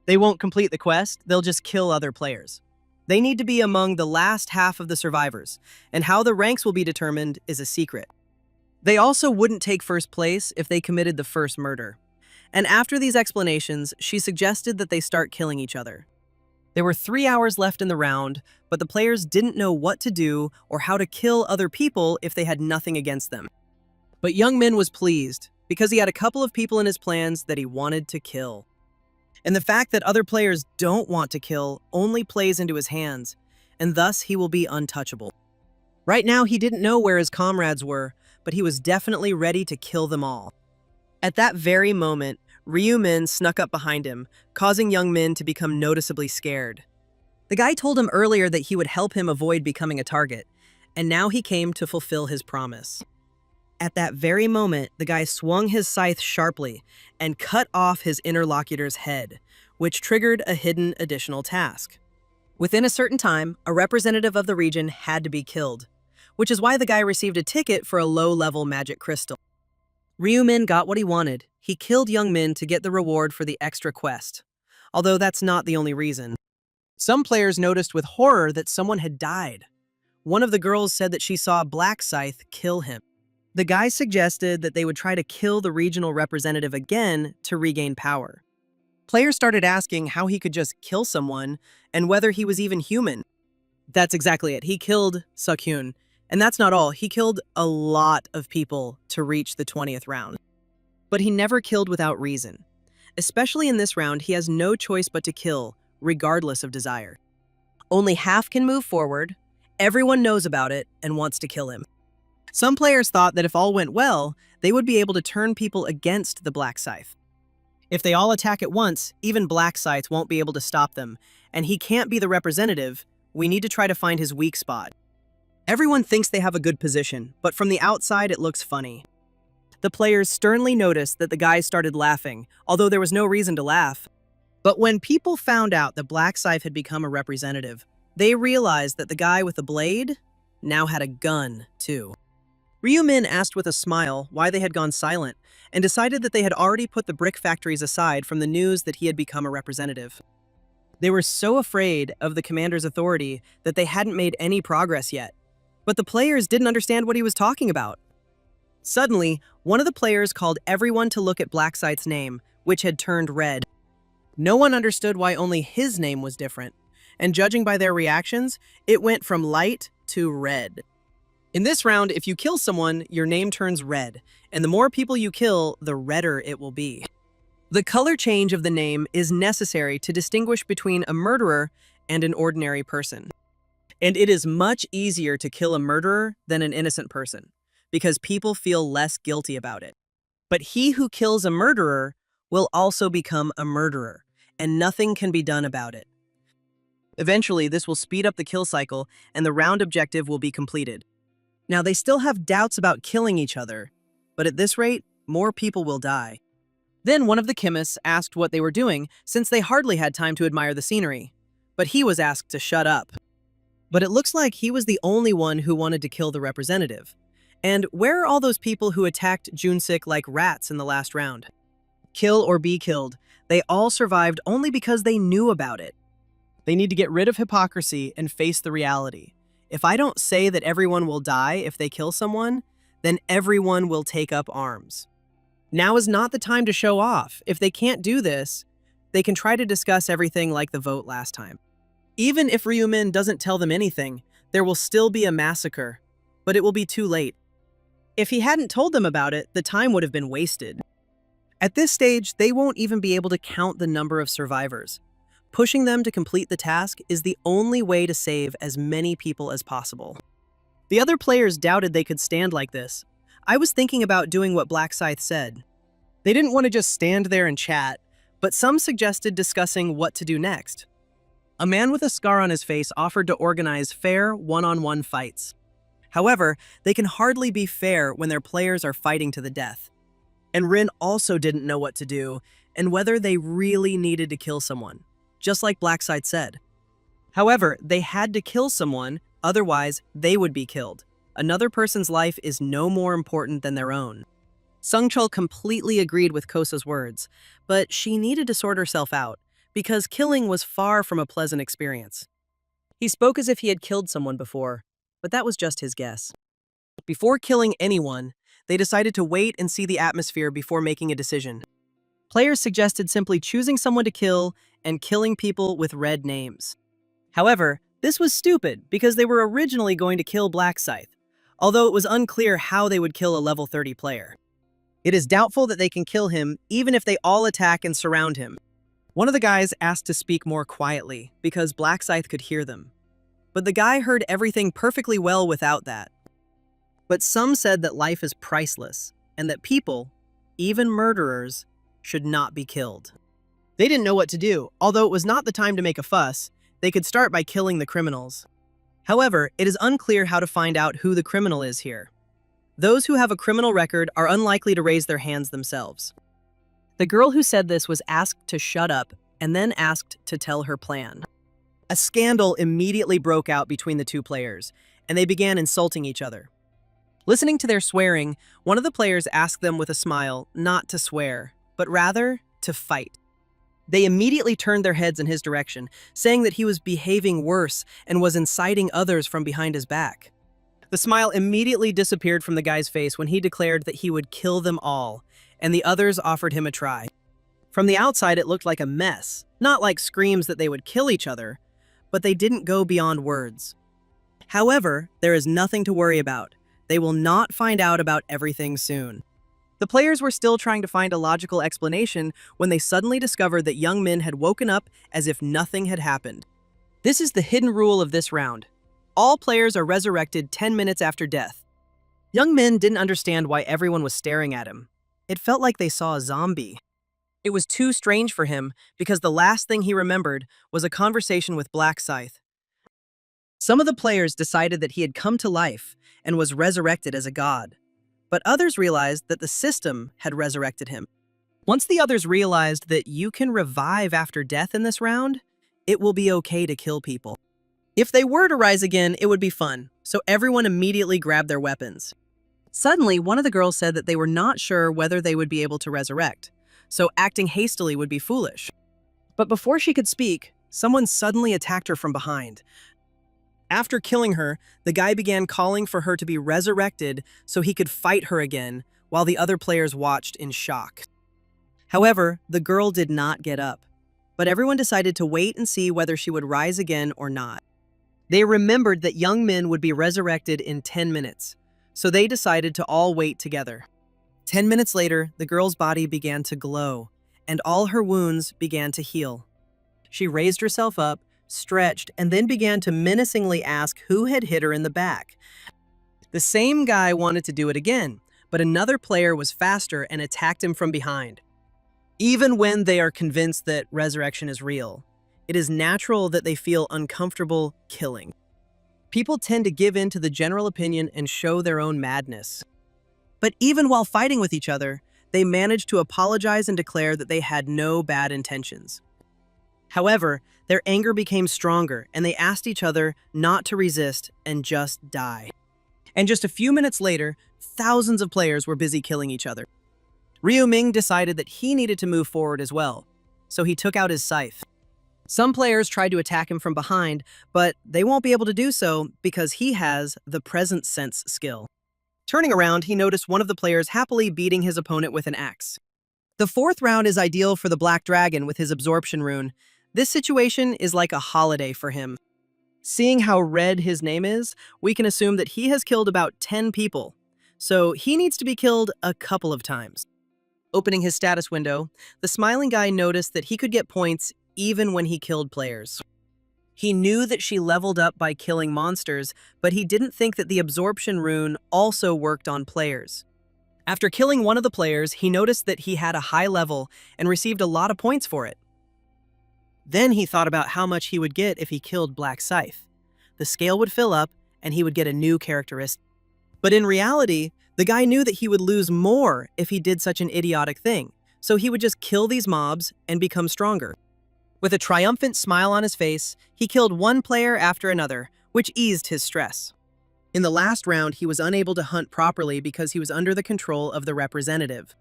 They won't complete the quest, they'll just kill other players. They need to be among the last half of the survivors, and how the ranks will be determined is a secret. They also wouldn't take first place if they committed the first murder. And after these explanations, she suggested that they start killing each other. There were 3 hours left in the round, but the players didn't know what to do or how to kill other people if they had nothing against them. But Young Min was pleased, because he had a couple of people in his plans that he wanted to kill. And the fact that other players don't want to kill only plays into his hands, and thus he will be untouchable. Right now, he didn't know where his comrades were, but he was definitely ready to kill them all. At that very moment, Ryu-min snuck up behind him, causing Young Min to become noticeably scared. The guy told him earlier that he would help him avoid becoming a target, and now he came to fulfill his promise. At that very moment, the guy swung his scythe sharply and cut off his interlocutor's head, which triggered a hidden additional task. Within a certain time, a representative of the region had to be killed, which is why the guy received a ticket for a low-level magic crystal. Ryu-min got what he wanted. He killed Young Min to get the reward for the extra quest, although that's not the only reason. Some players noticed with horror that someone had died. One of the girls said that she saw Black Scythe kill him. The guy suggested that they would try to kill the regional representative again to regain power. Players started asking how he could just kill someone and whether he was even human. That's exactly it. He killed Suk-hyun. And that's not all. He killed a lot of people to reach the 20th round. But he never killed without reason. Especially in this round, he has no choice but to kill, regardless of desire. Only half can move forward, everyone knows about it, and wants to kill him. Some players thought that if all went well, they would be able to turn people against the Black Scythe. If they all attack at once, even Black Scythe won't be able to stop them, and he can't be the representative. We need to try to find his weak spot. Everyone thinks they have a good position, but from the outside it looks funny. The players sternly noticed that the guys started laughing, although there was no reason to laugh. But when people found out that Black Scythe had become a representative, they realized that the guy with the blade now had a gun, too. Ryu-min asked with a smile why they had gone silent, and decided that they had already put the brick factories aside from the news that he had become a representative. They were so afraid of the commander's authority that they hadn't made any progress yet. But the players didn't understand what he was talking about. Suddenly, one of the players called everyone to look at Black Scythe's name, which had turned red. No one understood why only his name was different, and judging by their reactions, it went from light to red. In this round, if you kill someone, your name turns red, and the more people you kill, the redder it will be. The color change of the name is necessary to distinguish between a murderer and an ordinary person. And it is much easier to kill a murderer than an innocent person, because people feel less guilty about it. But he who kills a murderer will also become a murderer, and nothing can be done about it. Eventually, this will speed up the kill cycle, and the round objective will be completed. Now, they still have doubts about killing each other, but at this rate, more people will die. Then one of the chemists asked what they were doing, since they hardly had time to admire the scenery. But he was asked to shut up. But it looks like he was the only one who wanted to kill the representative. And where are all those people who attacked Junsik like rats in the last round? Kill or be killed, they all survived only because they knew about it. They need to get rid of hypocrisy and face the reality. If I don't say that everyone will die if they kill someone, then everyone will take up arms. Now is not the time to show off. If they can't do this, they can try to discuss everything like the vote last time. Even if Ryumin doesn't tell them anything, there will still be a massacre, but it will be too late. If he hadn't told them about it, the time would have been wasted. At this stage, they won't even be able to count the number of survivors. Pushing them to complete the task is the only way to save as many people as possible. The other players doubted they could stand like this. I was thinking about doing what Black Scythe said. They didn't want to just stand there and chat, but some suggested discussing what to do next. A man with a scar on his face offered to organize fair one-on-one fights. However, they can hardly be fair when their players are fighting to the death. And Rin also didn't know what to do and whether they really needed to kill someone, just like Black Scythe said. However, they had to kill someone, otherwise they would be killed. Another person's life is no more important than their own. Sungchul completely agreed with Kosa's words, but she needed to sort herself out, because killing was far from a pleasant experience. He spoke as if he had killed someone before, but that was just his guess. Before killing anyone, they decided to wait and see the atmosphere before making a decision. Players suggested simply choosing someone to kill and killing people with red names. However, this was stupid because they were originally going to kill Black Scythe, although it was unclear how they would kill a level 30 player. It is doubtful that they can kill him even if they all attack and surround him. One of the guys asked to speak more quietly because Black Scythe could hear them. But the guy heard everything perfectly well without that. But some said that life is priceless and that people, even murderers, should not be killed. They didn't know what to do. Although it was not the time to make a fuss, they could start by killing the criminals. However, it is unclear how to find out who the criminal is here. Those who have a criminal record are unlikely to raise their hands themselves. The girl who said this was asked to shut up and then asked to tell her plan. A scandal immediately broke out between the two players, and they began insulting each other. Listening to their swearing, one of the players asked them with a smile not to swear, but rather to fight. They immediately turned their heads in his direction, saying that he was behaving worse and was inciting others from behind his back. The smile immediately disappeared from the guy's face when he declared that he would kill them all, and the others offered him a try. From the outside, it looked like a mess, not like screams that they would kill each other, but they didn't go beyond words. However, there is nothing to worry about. They will not find out about everything soon. The players were still trying to find a logical explanation when they suddenly discovered that Young Min had woken up as if nothing had happened. This is the hidden rule of this round. All players are resurrected 10 minutes after death. Young Min didn't understand why everyone was staring at him. It felt like they saw a zombie. It was too strange for him because the last thing he remembered was a conversation with Black Scythe. Some of the players decided that he had come to life and was resurrected as a god, but others realized that the system had resurrected him. Once the others realized that you can revive after death in this round, it will be okay to kill people. If they were to rise again, it would be fun, so everyone immediately grabbed their weapons. Suddenly, one of the girls said that they were not sure whether they would be able to resurrect, so acting hastily would be foolish. But before she could speak, someone suddenly attacked her from behind. After killing her, the guy began calling for her to be resurrected so he could fight her again, while the other players watched in shock. However, the girl did not get up, but everyone decided to wait and see whether she would rise again or not. They remembered that Young Min would be resurrected in 10 minutes, so they decided to all wait together. 10 minutes later, the girl's body began to glow, and all her wounds began to heal. She raised herself up, stretched, and then began to menacingly ask who had hit her in the back. The same guy wanted to do it again, but another player was faster and attacked him from behind. Even when they are convinced that resurrection is real, it is natural that they feel uncomfortable killing. People tend to give in to the general opinion and show their own madness. But even while fighting with each other, they managed to apologize and declare that they had no bad intentions. However, their anger became stronger and they asked each other not to resist and just die. And just a few minutes later, thousands of players were busy killing each other. Ryu Ming decided that he needed to move forward as well, so he took out his scythe. Some players tried to attack him from behind, but they won't be able to do so because he has the present sense skill. Turning around, he noticed one of the players happily beating his opponent with an axe. The fourth round is ideal for the Black Dragon with his absorption rune. This situation is like a holiday for him. Seeing how red his name is, we can assume that he has killed about 10 people, so he needs to be killed a couple of times. Opening his status window, the smiling guy noticed that he could get points even when he killed players. He knew that she leveled up by killing monsters, but he didn't think that the absorption rune also worked on players. After killing one of the players, he noticed that he had a high level and received a lot of points for it. Then he thought about how much he would get if he killed Black Scythe. The scale would fill up, and he would get a new characteristic. But in reality, the guy knew that he would lose more if he did such an idiotic thing, so he would just kill these mobs and become stronger. With a triumphant smile on his face, he killed one player after another, which eased his stress. In the last round, he was unable to hunt properly because he was under the control of the representative.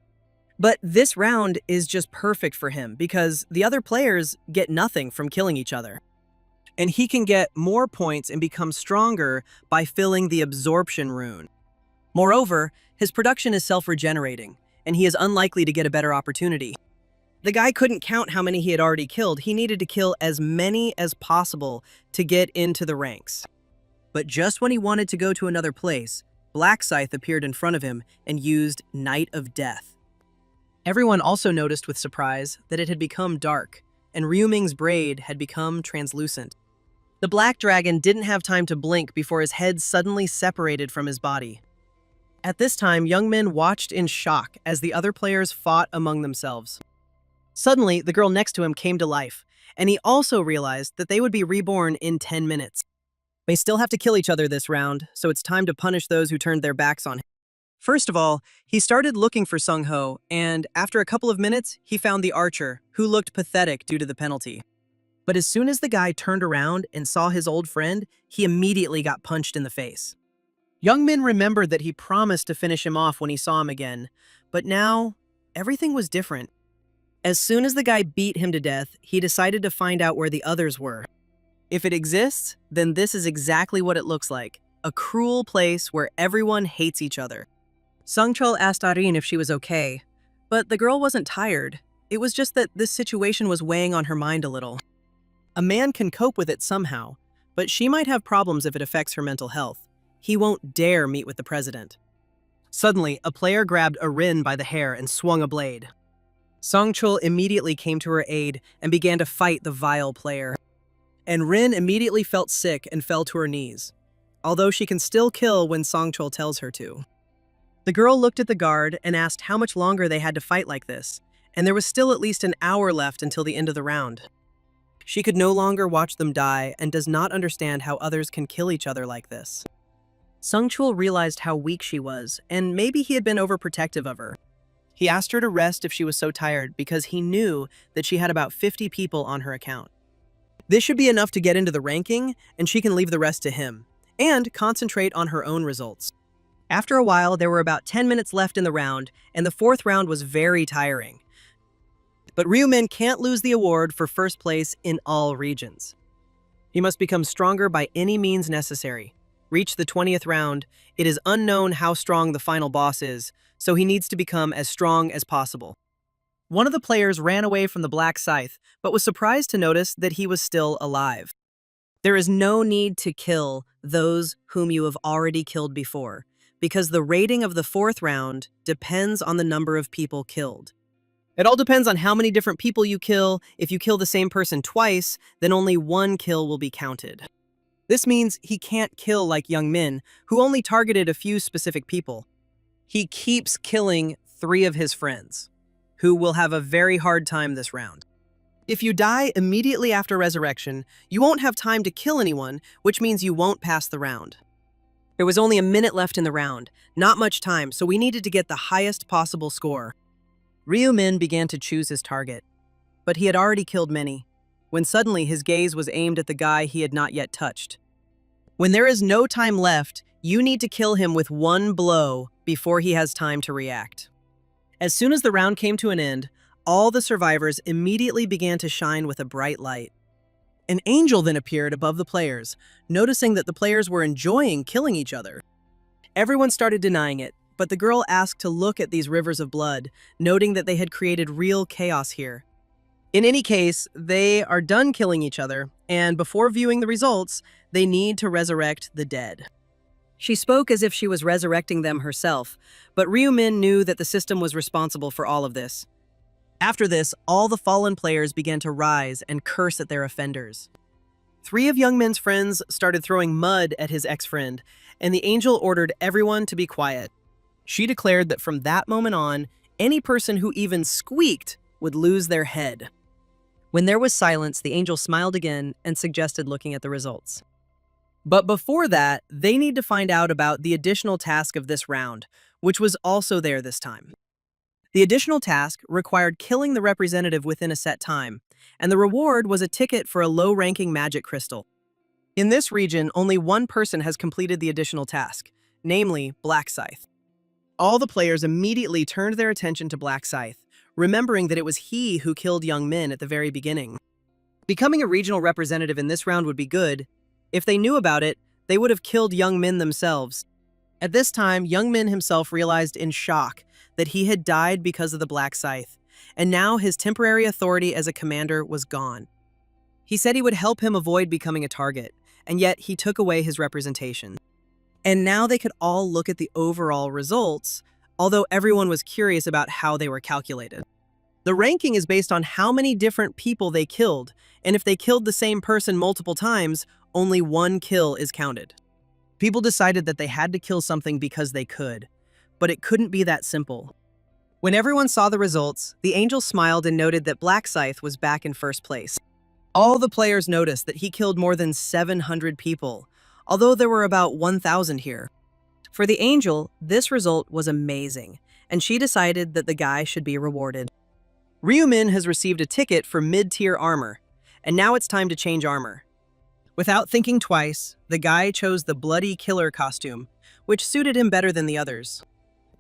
But this round is just perfect for him because the other players get nothing from killing each other. And he can get more points and become stronger by filling the absorption rune. Moreover, his production is self-regenerating, and he is unlikely to get a better opportunity. The guy couldn't count how many he had already killed. He needed to kill as many as possible to get into the ranks. But just when he wanted to go to another place, Black Scythe appeared in front of him and used Night of Death. Everyone also noticed with surprise that it had become dark, and Ryu Ming's braid had become translucent. The Black Dragon didn't have time to blink before his head suddenly separated from his body. At this time, Young Min watched in shock as the other players fought among themselves. Suddenly, the girl next to him came to life, and he also realized that they would be reborn in 10 minutes. They still have to kill each other this round, so it's time to punish those who turned their backs on him. First of all, he started looking for Sung Ho, and after a couple of minutes, he found the archer, who looked pathetic due to the penalty. But as soon as the guy turned around and saw his old friend, he immediately got punched in the face. Young Min remembered that he promised to finish him off when he saw him again, but now, everything was different. As soon as the guy beat him to death, he decided to find out where the others were. If it exists, then this is exactly what it looks like, a cruel place where everyone hates each other. Sungchul asked Arin if she was okay, but the girl wasn't tired. It was just that this situation was weighing on her mind a little. A man can cope with it somehow, but she might have problems if it affects her mental health. He won't dare meet with the president. Suddenly, a player grabbed Arin by the hair and swung a blade. Songchul immediately came to her aid and began to fight the vile player. And Rin immediately felt sick and fell to her knees, although she can still kill when Songchul tells her to. The girl looked at the guard and asked how much longer they had to fight like this, and there was still at least an hour left until the end of the round. She could no longer watch them die and does not understand how others can kill each other like this. Sungchul realized how weak she was, and maybe he had been overprotective of her. He asked her to rest if she was so tired because he knew that she had about 50 people on her account. This should be enough to get into the ranking, and she can leave the rest to him, and concentrate on her own results. After a while, there were about 10 minutes left in the round, and the fourth round was very tiring. But Ryu Min can't lose the award for first place in all regions. He must become stronger by any means necessary. Reach the 20th round, it is unknown how strong the final boss is, so he needs to become as strong as possible. One of the players ran away from the Black Scythe, but was surprised to notice that he was still alive. There is no need to kill those whom you have already killed before, because the rating of the fourth round depends on the number of people killed. It all depends on how many different people you kill. If you kill the same person twice, then only one kill will be counted. This means he can't kill like Young Min, who only targeted a few specific people. He keeps killing 3 of his friends, who will have a very hard time this round. If you die immediately after resurrection, you won't have time to kill anyone, which means you won't pass the round. There was only a minute left in the round, not much time, so we needed to get the highest possible score. Ryu Min began to choose his target, but he had already killed many, when suddenly his gaze was aimed at the guy he had not yet touched. When there is no time left, you need to kill him with 1 blow before he has time to react. As soon as the round came to an end, all the survivors immediately began to shine with a bright light. An angel then appeared above the players, noticing that the players were enjoying killing each other. Everyone started denying it, but the girl asked to look at these rivers of blood, noting that they had created real chaos here. In any case, they are done killing each other, and before viewing the results, they need to resurrect the dead. She spoke as if she was resurrecting them herself, but Ryu Min knew that the system was responsible for all of this. After this, all the fallen players began to rise and curse at their offenders. 3 of Young Min's friends started throwing mud at his ex-friend, and the angel ordered everyone to be quiet. She declared that from that moment on, any person who even squeaked would lose their head. When there was silence, the angel smiled again and suggested looking at the results. But before that, they need to find out about the additional task of this round, which was also there this time. The additional task required killing the representative within a set time, and the reward was a ticket for a low-ranking magic crystal. In this region, only 1 person has completed the additional task, namely Black Scythe. All the players immediately turned their attention to Black Scythe, remembering that it was he who killed Young Min at the very beginning. Becoming a regional representative in this round would be good. If they knew about it, they would have killed Young Min themselves. At this time, Young Min himself realized in shock that he had died because of the Black Scythe, and now his temporary authority as a commander was gone. He said he would help him avoid becoming a target, and yet he took away his representation. And now they could all look at the overall results, although everyone was curious about how they were calculated. The ranking is based on how many different people they killed, and if they killed the same person multiple times, only 1 kill is counted. People decided that they had to kill something because they could, but it couldn't be that simple. When everyone saw the results, the angel smiled and noted that Black Scythe was back in first place. All the players noticed that he killed more than 700 people, although there were about 1,000 here. For the angel, this result was amazing, and she decided that the guy should be rewarded. Ryu Min has received a ticket for mid-tier armor, and now it's time to change armor. Without thinking twice, the guy chose the bloody killer costume, which suited him better than the others.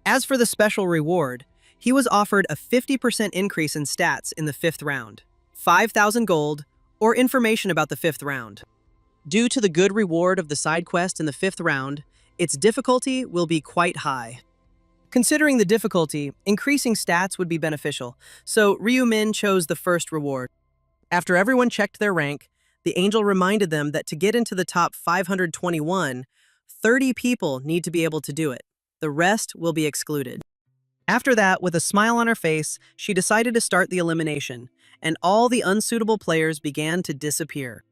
As for the special reward, he was offered a 50% increase in stats in the 5th round, 5,000 gold, or information about the 5th round. Due to the good reward of the side quest in the 5th round, its difficulty will be quite high. Considering the difficulty, increasing stats would be beneficial, so Ryu Min chose the first reward. After everyone checked their rank, the angel reminded them that to get into the top 521, 30 people need to be able to do it. The rest will be excluded. After that, with a smile on her face, she decided to start the elimination, and all the unsuitable players began to disappear.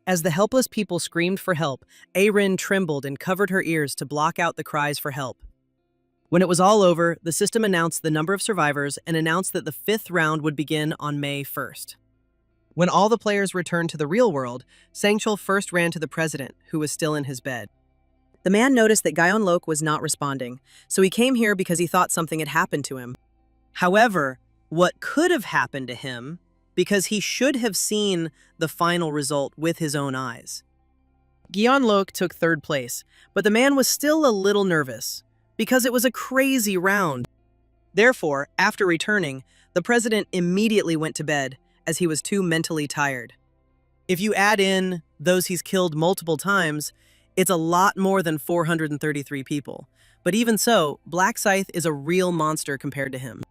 As the helpless people screamed for help, Rin trembled and covered her ears to block out the cries for help. When it was all over, the system announced the number of survivors and announced that the 5th round would begin on May 1st. When all the players returned to the real world, Sangchul first ran to the president, who was still in his bed. The man noticed that Gyeon Lok was not responding, so he came here because he thought something had happened to him. However, what could have happened to him, because he should have seen the final result with his own eyes. Gyeon Lok took 3rd place, but the man was still a little nervous, because it was a crazy round. Therefore, after returning, the president immediately went to bed, as he was too mentally tired. If you add in those he's killed multiple times, it's a lot more than 433 people. But even so, Black Scythe is a real monster compared to him.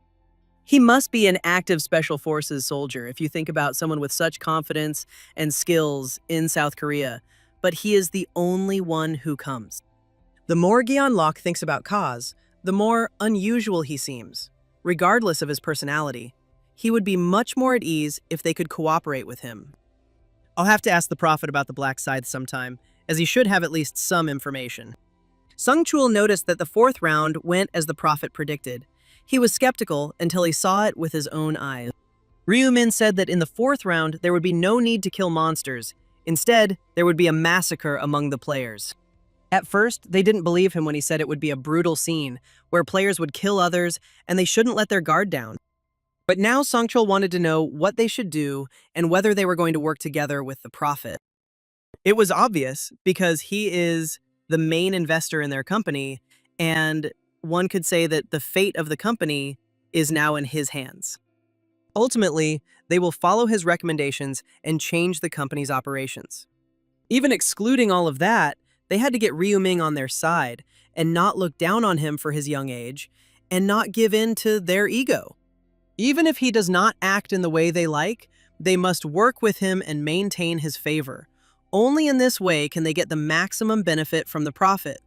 He must be an active Special Forces soldier if you think about someone with such confidence and skills in South Korea, but he is the only one who comes. The more Gyeon Lok thinks about Kaz, the more unusual he seems, regardless of his personality. he would be much more at ease if they could cooperate with him. I'll have to ask the prophet about the black scythe sometime, as he should have at least some information. Sung Chul noticed that the fourth round went as the prophet predicted. He was skeptical until he saw it with his own eyes. Ryu Min said that in the fourth round there would be no need to kill monsters. Instead, there would be a massacre among the players. At first, they didn't believe him when he said it would be a brutal scene, where players would kill others and they shouldn't let their guard down. But now Songchul wanted to know what they should do and whether they were going to work together with the prophet. It was obvious because he is the main investor in their company, and one could say that the fate of the company is now in his hands. Ultimately, they will follow his recommendations and change the company's operations. Even excluding all of that, they had to get Ryu Ming on their side and not look down on him for his young age and not give in to their ego. Even if he does not act in the way they like, they must work with him and maintain his favor. Only in this way can they get the maximum benefit from the prophet.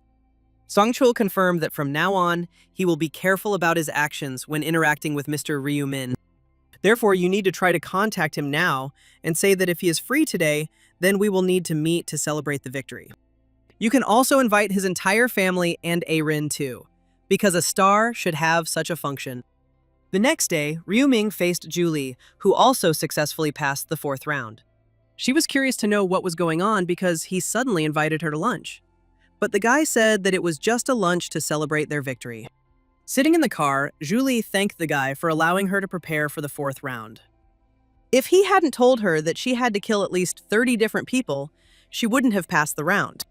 Songchul confirmed that from now on, he will be careful about his actions when interacting with Mr. Ryu Min. Therefore, you need to try to contact him now and say that if he is free today, then we will need to meet to celebrate the victory. You can also invite his entire family and Arin too, because a star should have such a function. The next day, Ryu Ming faced Julie, who also successfully passed the fourth round. She was curious to know what was going on because he suddenly invited her to lunch. But the guy said that it was just a lunch to celebrate their victory. Sitting in the car, Julie thanked the guy for allowing her to prepare for the fourth round. If he hadn't told her that she had to kill at least 30 different people, she wouldn't have passed the round.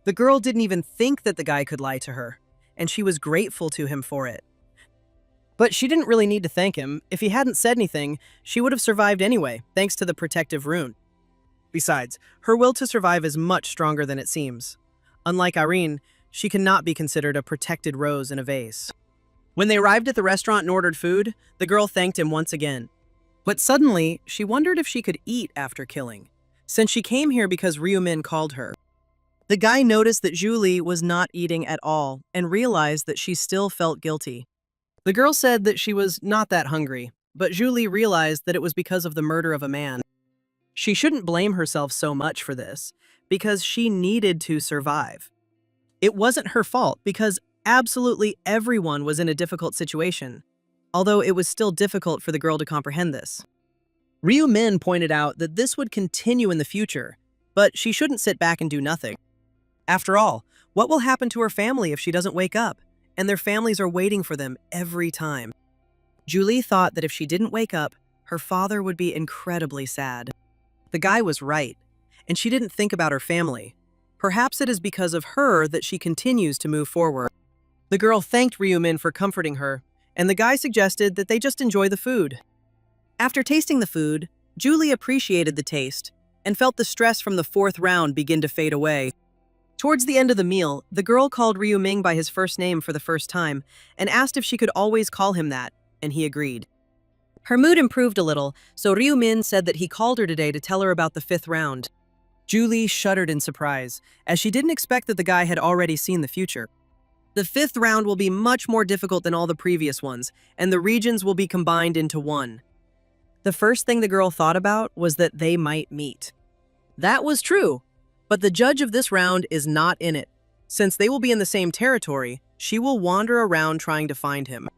The girl didn't even think that the guy could lie to her, and she was grateful to him for it. But she didn't really need to thank him. If he hadn't said anything, she would have survived anyway, thanks to the protective rune. Besides, her will to survive is much stronger than it seems. Unlike Irene, she cannot be considered a protected rose in a vase. When they arrived at the restaurant and ordered food, the girl thanked him once again. But suddenly, she wondered if she could eat after killing, since she came here because Ryu Min called her. The guy noticed that Julie was not eating at all and realized that she still felt guilty. The girl said that she was not that hungry, but Julie realized that it was because of the murder of a man. She shouldn't blame herself so much for this, because she needed to survive. It wasn't her fault because absolutely everyone was in a difficult situation, although it was still difficult for the girl to comprehend this. Ryu Min pointed out that this would continue in the future, but she shouldn't sit back and do nothing. After all, what will happen to her family if she doesn't wake up? And their families are waiting for them every time. Julie thought that if she didn't wake up, her father would be incredibly sad. The guy was right, and she didn't think about her family. Perhaps it is because of her that she continues to move forward. The girl thanked Ryu Min for comforting her, and the guy suggested that they just enjoy the food. After tasting the food, Julie appreciated the taste and felt the stress from the fourth round begin to fade away. Towards the end of the meal, the girl called Ryu Ming by his first name for the first time and asked if she could always call him that, and he agreed. Her mood improved a little, so Ryu Min said that he called her today to tell her about the fifth round. Julie shuddered in surprise, as she didn't expect that the guy had already seen the future. The fifth round will be much more difficult than all the previous ones, and the regions will be combined into one. The first thing the girl thought about was that they might meet. That was true. But the judge of this round is not in it. Since they will be in the same territory, she will wander around trying to find him.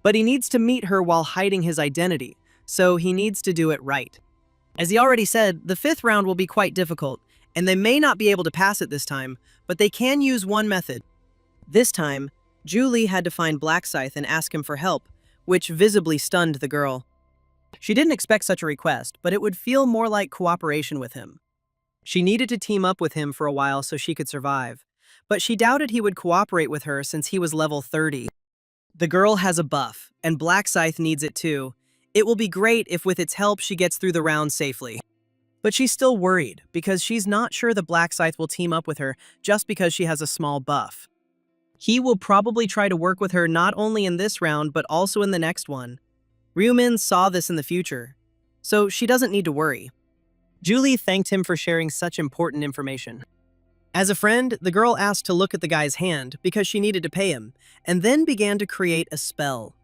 But he needs to meet her while hiding his identity, so he needs to do it right. As he already said, the fifth round will be quite difficult, and they may not be able to pass it this time, but they can use one method. This time, Julie had to find Black Scythe and ask him for help, which visibly stunned the girl. She didn't expect such a request, but it would feel more like cooperation with him. She needed to team up with him for a while so she could survive, but she doubted he would cooperate with her since he was level 30. The girl has a buff, and Black Scythe needs it too. It will be great if with its help she gets through the round safely. But she's still worried because she's not sure the Black Scythe will team up with her just because she has a small buff. He will probably try to work with her not only in this round but also in the next one. Ryu Min saw this in the future, so she doesn't need to worry. Julie thanked him for sharing such important information. As a friend, the girl asked to look at the guy's hand because she needed to pay him, and then began to create a spell.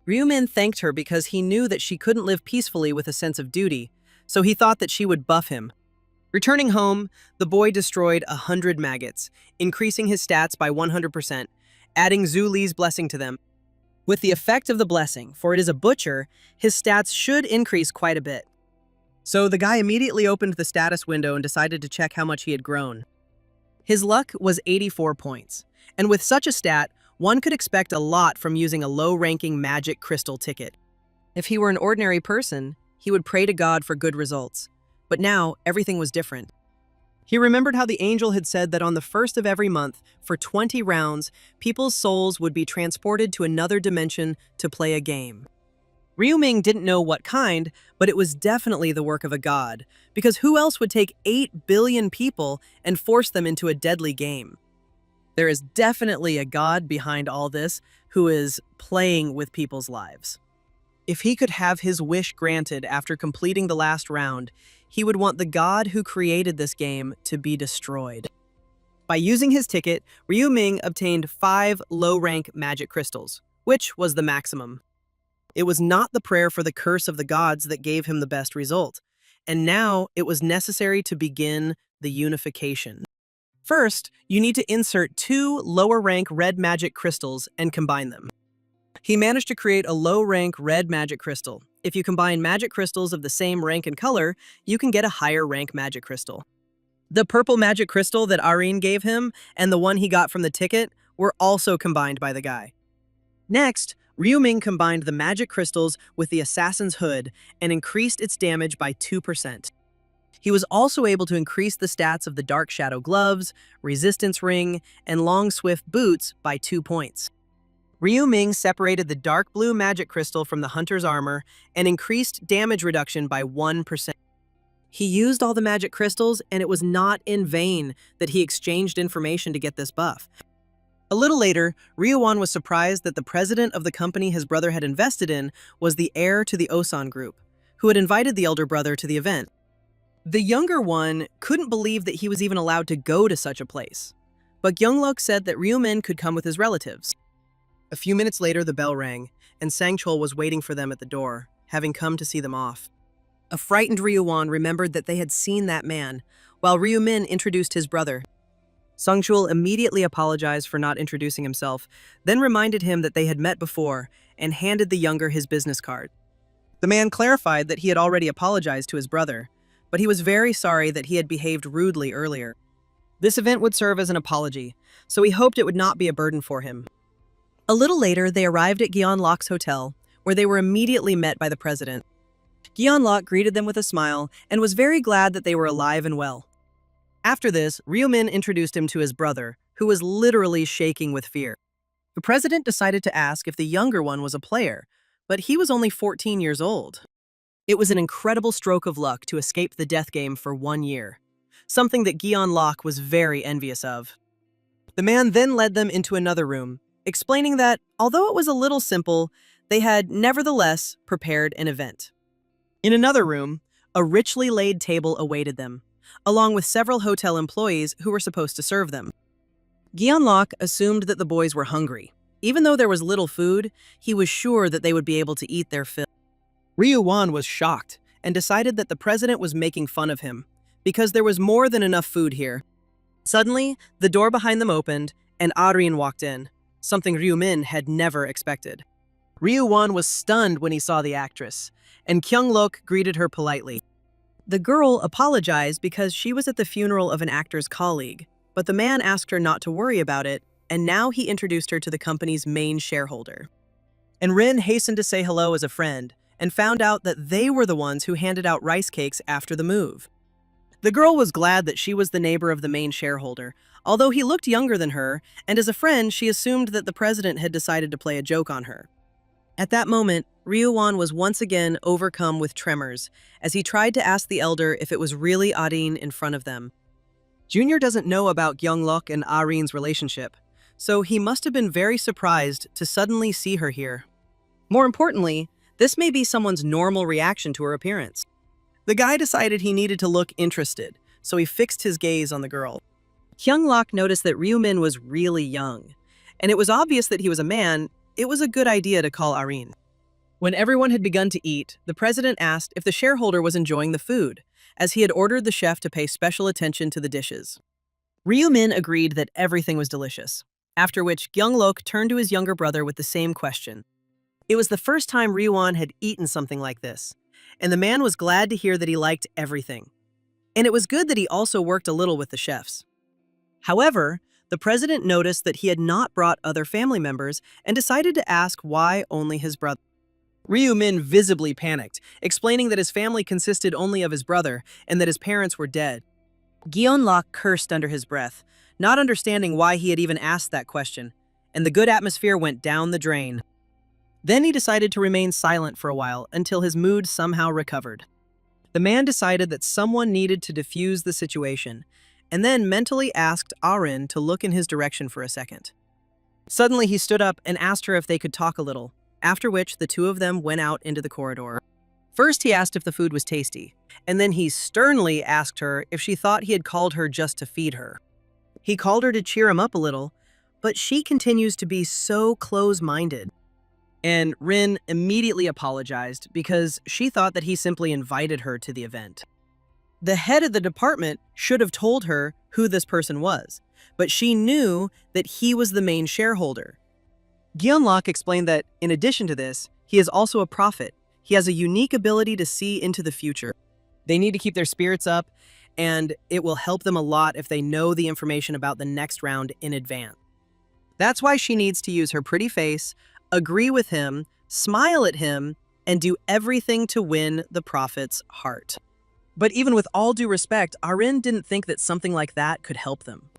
Ryumin thanked her because he knew that she couldn't live peacefully with a sense of duty, so he thought that she would buff him. Returning home, the boy destroyed 100 maggots, increasing his stats by 100%, adding Zhu Li's blessing to them. With the effect of the blessing, for it is a butcher, his stats should increase quite a bit. So the guy immediately opened the status window and decided to check how much he had grown. His luck was 84 points, and with such a stat, one could expect a lot from using a low-ranking magic crystal ticket. If he were an ordinary person, he would pray to God for good results. But now, everything was different. He remembered how the angel had said that on the first of every month, for 20 rounds, people's souls would be transported to another dimension to play a game. Ryuming didn't know what kind, but it was definitely the work of a god, because who else would take 8 billion people and force them into a deadly game? There is definitely a god behind all this who is playing with people's lives. If he could have his wish granted after completing the last round, he would want the god who created this game to be destroyed. By using his ticket, Ryuming obtained 5 low-rank magic crystals, which was the maximum. It was not the prayer for the curse of the gods that gave him the best result, and now it was necessary to begin the unification. First, you need to insert 2 lower-rank red magic crystals and combine them. He managed to create a low-rank red magic crystal. If you combine magic crystals of the same rank and color, you can get a higher-rank magic crystal. The purple magic crystal that Arin gave him and the one he got from the ticket were also combined by the guy. Next, Ryuming combined the magic crystals with the assassin's hood and increased its damage by 2%. He was also able to increase the stats of the dark shadow gloves, resistance ring, and long swift boots by 2 points. Ryuming separated the dark blue magic crystal from the hunter's armor and increased damage reduction by 1%. He used all the magic crystals, and it was not in vain that he exchanged information to get this buff. A little later, Ryuan was surprised that the president of the company his brother had invested in was the heir to the Osan group, who had invited the elder brother to the event. The younger one couldn't believe that he was even allowed to go to such a place, but Gyeonglok said that Ryumin could come with his relatives. A few minutes later, the bell rang, and Sangchul was waiting for them at the door, having come to see them off. A frightened Ryuan remembered that they had seen that man, while Ryumin introduced his brother. Sangchul immediately apologized for not introducing himself, then reminded him that they had met before, and handed the younger his business card. The man clarified that he had already apologized to his brother, but he was very sorry that he had behaved rudely earlier. This event would serve as an apology, so he hoped it would not be a burden for him. A little later, they arrived at Gyeonlok's hotel, where they were immediately met by the president. Gyeonlok greeted them with a smile and was very glad that they were alive and well. After this, Ryumin introduced him to his brother, who was literally shaking with fear. The president decided to ask if the younger one was a player, but he was only 14 years old. It was an incredible stroke of luck to escape the death game for 1 year, something that Gyeonlok was very envious of. The man then led them into another room, explaining that, although it was a little simple, they had nevertheless prepared an event. In another room, a richly laid table awaited them, along with several hotel employees who were supposed to serve them. Gyeonlok assumed that the boys were hungry. Even though there was little food, he was sure that they would be able to eat their fill. Ryuwan was shocked and decided that the president was making fun of him, because there was more than enough food here. Suddenly, the door behind them opened, and Arin walked in, something Ryumin had never expected. Ryuwan was stunned when he saw the actress, and Kyunglok greeted her politely. The girl apologized because she was at the funeral of an actor's colleague, but the man asked her not to worry about it, and now he introduced her to the company's main shareholder. And Rin hastened to say hello as a friend, and found out that they were the ones who handed out rice cakes after the move. The girl was glad that she was the neighbor of the main shareholder, although he looked younger than her, and as a friend, she assumed that the president had decided to play a joke on her. At that moment, Ryuwan was once again overcome with tremors, as he tried to ask the elder if it was really Arin in front of them. Junior doesn't know about Gyeonglok and Arin's relationship, so he must have been very surprised to suddenly see her here. More importantly, this may be someone's normal reaction to her appearance. The guy decided he needed to look interested, so he fixed his gaze on the girl. Kyunglok noticed that Ryumin was really young, and it was obvious that he was a man. It was a good idea to call Arin. When everyone had begun to eat, the president asked if the shareholder was enjoying the food, as he had ordered the chef to pay special attention to the dishes. Ryu-min agreed that everything was delicious, after which Kyung-lok turned to his younger brother with the same question. It was the first time Ryu-won had eaten something like this, and the man was glad to hear that he liked everything. And it was good that he also worked a little with the chefs. However, the president noticed that he had not brought other family members and decided to ask why only his brother. Ryu-min visibly panicked, explaining that his family consisted only of his brother and that his parents were dead. Gyeon-lok cursed under his breath, not understanding why he had even asked that question, and the good atmosphere went down the drain. Then he decided to remain silent for a while until his mood somehow recovered. The man decided that someone needed to defuse the situation, and then mentally asked Arin to look in his direction for a second. Suddenly he stood up and asked her if they could talk a little, after which the two of them went out into the corridor. First he asked if the food was tasty, and then he sternly asked her if she thought he had called her just to feed her. He called her to cheer him up a little, but she continues to be so close-minded. And Rin immediately apologized because she thought that he simply invited her to the event. The head of the department should have told her who this person was, but she knew that he was the main shareholder. Gyeon-lok explained that, in addition to this, he is also a prophet. He has a unique ability to see into the future. They need to keep their spirits up, and it will help them a lot if they know the information about the next round in advance. That's why she needs to use her pretty face, agree with him, smile at him, and do everything to win the prophet's heart. But even with all due respect, Arin didn't think that something like that could help them.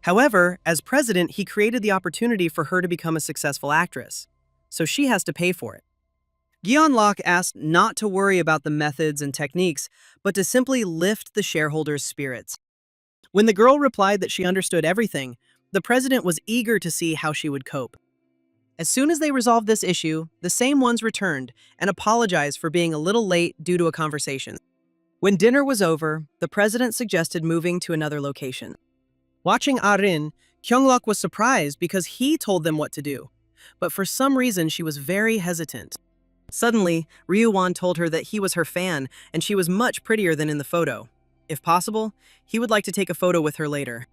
However, as president, he created the opportunity for her to become a successful actress, so she has to pay for it. Gyeon-lok asked not to worry about the methods and techniques, but to simply lift the shareholders' spirits. When the girl replied that she understood everything, the president was eager to see how she would cope. As soon as they resolved this issue, the same ones returned and apologized for being a little late due to a conversation. When dinner was over, the president suggested moving to another location. Watching Arin, Kyung-lok was surprised because he told them what to do, but for some reason she was very hesitant. Suddenly, Ryu-won told her that he was her fan and she was much prettier than in the photo. If possible, he would like to take a photo with her later.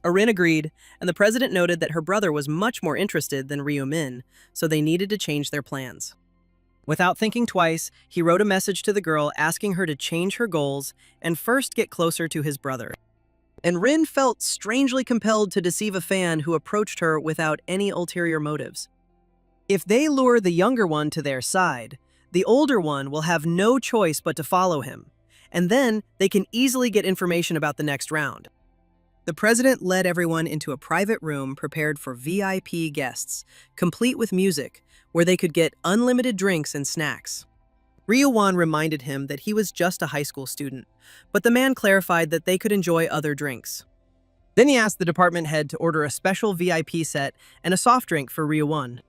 Arin agreed, and the president noted that her brother was much more interested than Ryu-min, so they needed to change their plans. Without thinking twice, he wrote a message to the girl asking her to change her goals and first get closer to his brother. And Rin felt strangely compelled to deceive a fan who approached her without any ulterior motives. If they lure the younger one to their side, the older one will have no choice but to follow him, and then they can easily get information about the next round. The president led everyone into a private room prepared for VIP guests, complete with music, where they could get unlimited drinks and snacks. Ryu-won reminded him that he was just a high school student, but the man clarified that they could enjoy other drinks. Then he asked the department head to order a special VIP set and a soft drink for Ryu-won.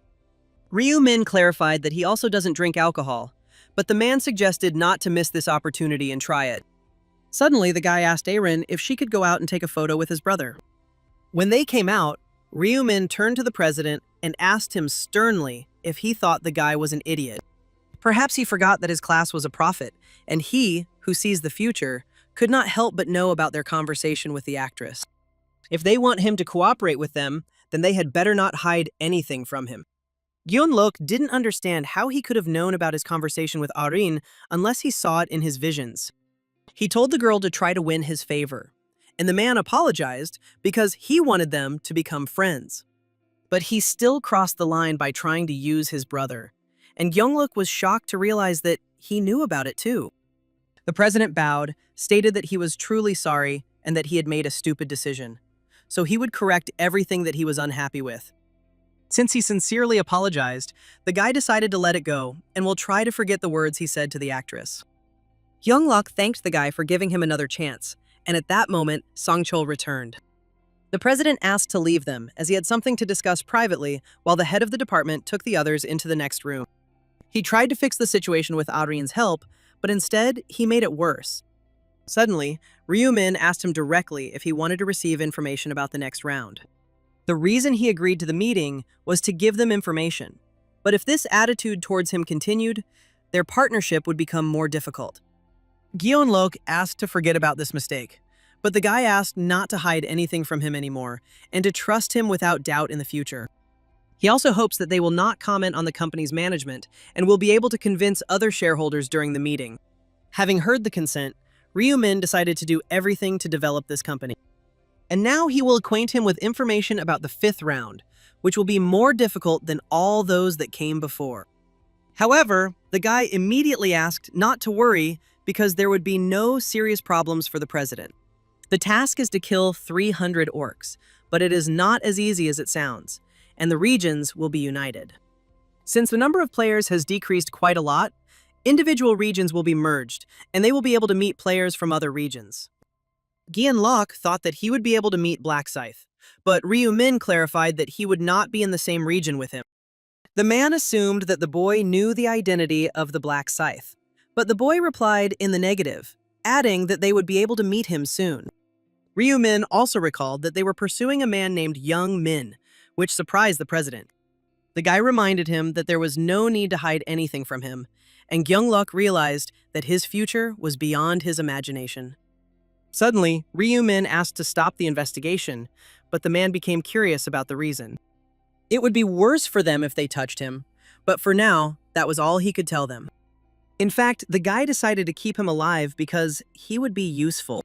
Ryu-min clarified that he also doesn't drink alcohol, but the man suggested not to miss this opportunity and try it. Suddenly, the guy asked Arin if she could go out and take a photo with his brother. When they came out, Ryu-min turned to the president and asked him sternly if he thought the guy was an idiot. Perhaps he forgot that his class was a prophet, and he, who sees the future, could not help but know about their conversation with the actress. If they want him to cooperate with them, then they had better not hide anything from him. Gyeon-lok didn't understand how he could have known about his conversation with Arin unless he saw it in his visions. He told the girl to try to win his favor, and the man apologized because he wanted them to become friends. But he still crossed the line by trying to use his brother, and Gyeong-lok was shocked to realize that he knew about it too. The president bowed, stated that he was truly sorry and that he had made a stupid decision, so he would correct everything that he was unhappy with. Since he sincerely apologized, the guy decided to let it go and will try to forget the words he said to the actress. Gyeong-lok thanked the guy for giving him another chance, and at that moment, Song-chol returned. The president asked to leave them, as he had something to discuss privately, while the head of the department took the others into the next room. He tried to fix the situation with Arin's help, but instead, he made it worse. Suddenly, Ryu-min asked him directly if he wanted to receive information about the next round. The reason he agreed to the meeting was to give them information. But if this attitude towards him continued, their partnership would become more difficult. Gyeonlok asked to forget about this mistake, but the guy asked not to hide anything from him anymore and to trust him without doubt in the future. He also hopes that they will not comment on the company's management and will be able to convince other shareholders during the meeting. Having heard the consent, Ryu-min decided to do everything to develop this company. And now he will acquaint him with information about the 5th round, which will be more difficult than all those that came before. However, the guy immediately asked not to worry because there would be no serious problems for the president. The task is to kill 300 orcs, but it is not as easy as it sounds, and the regions will be united. Since the number of players has decreased quite a lot, individual regions will be merged, and they will be able to meet players from other regions. Gyeonlok thought that he would be able to meet Black Scythe, but Ryu-min clarified that he would not be in the same region with him. The man assumed that the boy knew the identity of the Black Scythe, but the boy replied in the negative, adding that they would be able to meet him soon. Ryu-min also recalled that they were pursuing a man named Young Min, which surprised the president. The guy reminded him that there was no need to hide anything from him, and Gyeonglok realized that his future was beyond his imagination. Suddenly, Ryu-min asked to stop the investigation, but the man became curious about the reason. It would be worse for them if they touched him, but for now, that was all he could tell them. In fact, the guy decided to keep him alive because he would be useful.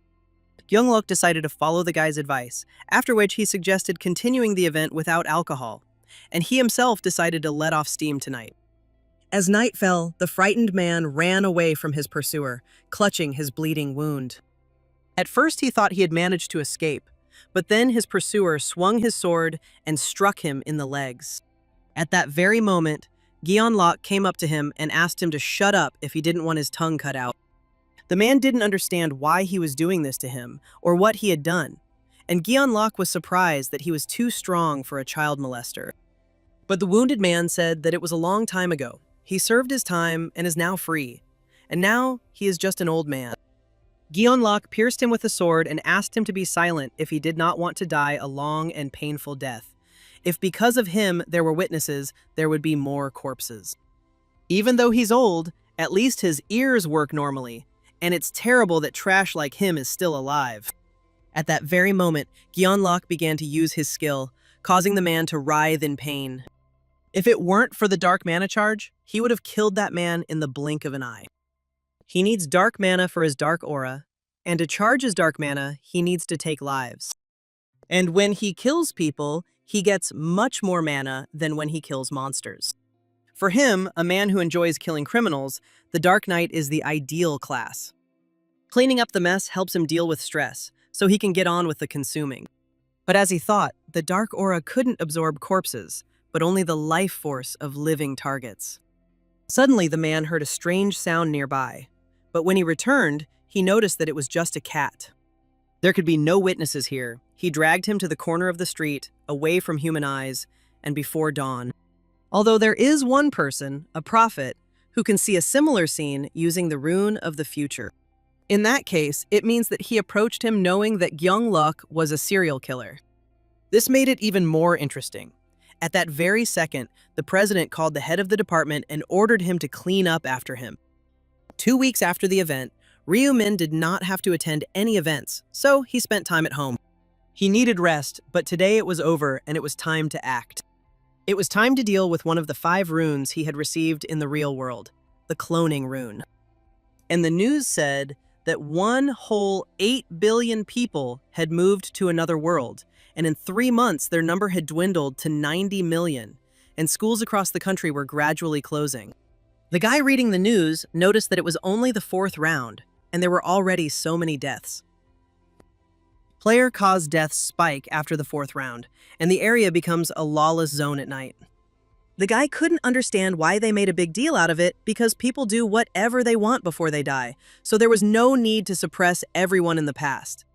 Gyeonglok decided to follow the guy's advice, after which he suggested continuing the event without alcohol, and he himself decided to let off steam tonight. As night fell, the frightened man ran away from his pursuer, clutching his bleeding wound. At first he thought he had managed to escape, but then his pursuer swung his sword and struck him in the legs. At that very moment, Gyeonlok came up to him and asked him to shut up if he didn't want his tongue cut out. The man didn't understand why he was doing this to him or what he had done, and Gyeonlok was surprised that he was too strong for a child molester. But the wounded man said that it was a long time ago. He served his time and is now free, and now he is just an old man. Gyeonlok pierced him with a sword and asked him to be silent if he did not want to die a long and painful death. If because of him there were witnesses, there would be more corpses. Even though he's old, at least his ears work normally, and it's terrible that trash like him is still alive. At that very moment, Gyeonlok began to use his skill, causing the man to writhe in pain. If it weren't for the dark mana charge, he would have killed that man in the blink of an eye. He needs dark mana for his dark aura, and to charge his dark mana, he needs to take lives. And when he kills people, he gets much more mana than when he kills monsters. For him, a man who enjoys killing criminals, the Dark Knight is the ideal class. Cleaning up the mess helps him deal with stress, so he can get on with the consuming. But as he thought, the dark aura couldn't absorb corpses, but only the life force of living targets. Suddenly, the man heard a strange sound nearby, but when he returned, he noticed that it was just a cat. There could be no witnesses here. He dragged him to the corner of the street, away from human eyes, and before dawn. Although there is one person, a prophet, who can see a similar scene using the rune of the future. In that case, it means that he approached him knowing that Gyeonglok was a serial killer. This made it even more interesting. At that very second, the president called the head of the department and ordered him to clean up after him. 2 weeks after the event, Ryu-min did not have to attend any events, so he spent time at home. He needed rest, but today it was over and it was time to act. It was time to deal with one of the 5 runes he had received in the real world, the cloning rune. And the news said that 1 whole 8 billion people had moved to another world, and in 3 months their number had dwindled to 90 million, and schools across the country were gradually closing. The guy reading the news noticed that it was only the 4th round, and there were already so many deaths. Player-caused deaths spike after the 4th round, and the area becomes a lawless zone at night. The guy couldn't understand why they made a big deal out of it because people do whatever they want before they die, so there was no need to suppress everyone in the past.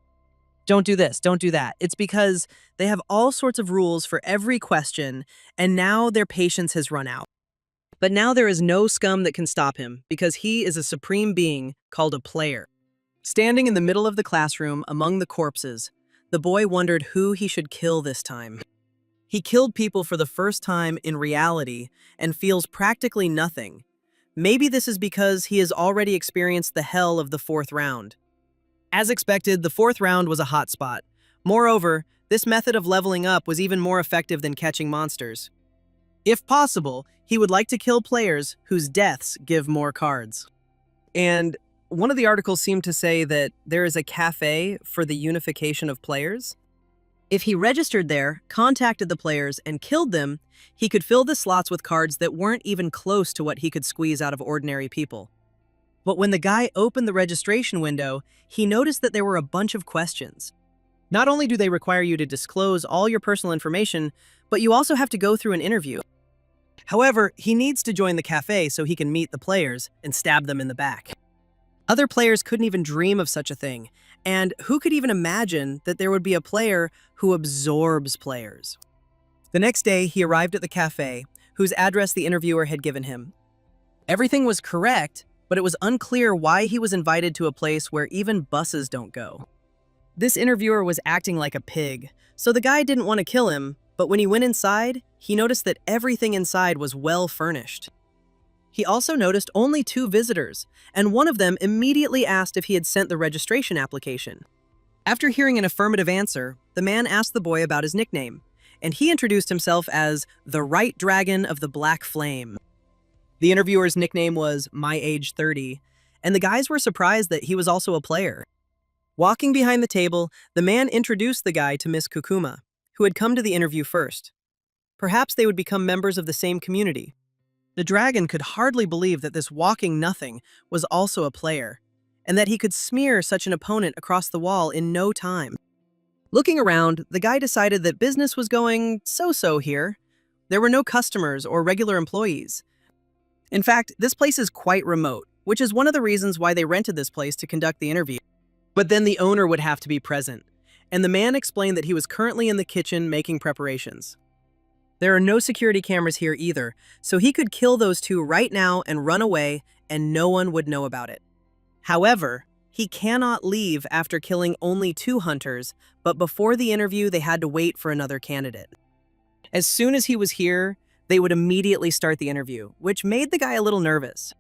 Don't do this, don't do that. It's because they have all sorts of rules for every question, and now their patience has run out. But now there is no scum that can stop him because he is a supreme being called a player. Standing in the middle of the classroom among the corpses, the boy wondered who he should kill this time. He killed people for the first time in reality and feels practically nothing. Maybe this is because he has already experienced the hell of the fourth round. As expected, the fourth round was a hot spot. Moreover, this method of leveling up was even more effective than catching monsters. If possible, he would like to kill players whose deaths give more cards. And one of the articles seemed to say that there is a cafe for the unification of players. If he registered there, contacted the players, and killed them, he could fill the slots with cards that weren't even close to what he could squeeze out of ordinary people. But when the guy opened the registration window, he noticed that there were a bunch of questions. Not only do they require you to disclose all your personal information, but you also have to go through an interview. However, he needs to join the cafe so he can meet the players and stab them in the back. Other players couldn't even dream of such a thing, and who could even imagine that there would be a player who absorbs players? The next day, he arrived at the cafe, whose address the interviewer had given him. Everything was correct, but it was unclear why he was invited to a place where even buses don't go. This interviewer was acting like a pig, so the guy didn't want to kill him, but when he went inside, he noticed that everything inside was well furnished. He also noticed only 2 visitors, and one of them immediately asked if he had sent the registration application. After hearing an affirmative answer, the man asked the boy about his nickname, and he introduced himself as the Right Dragon of the Black Flame. The interviewer's nickname was My Age 30, and the guys were surprised that he was also a player. Walking behind the table, the man introduced the guy to Miss Kukuma, who had come to the interview first. Perhaps they would become members of the same community. The dragon could hardly believe that this walking nothing was also a player, and that he could smear such an opponent across the wall in no time. Looking around, the guy decided that business was going so-so here. There were no customers or regular employees. In fact, this place is quite remote, which is one of the reasons why they rented this place to conduct the interview. But then the owner would have to be present, and the man explained that he was currently in the kitchen making preparations. There are no security cameras here either, so he could kill those 2 right now and run away, and no one would know about it. However, he cannot leave after killing only 2 hunters, but before the interview they had to wait for another candidate. As soon as he was here, they would immediately start the interview, which made the guy a little nervous.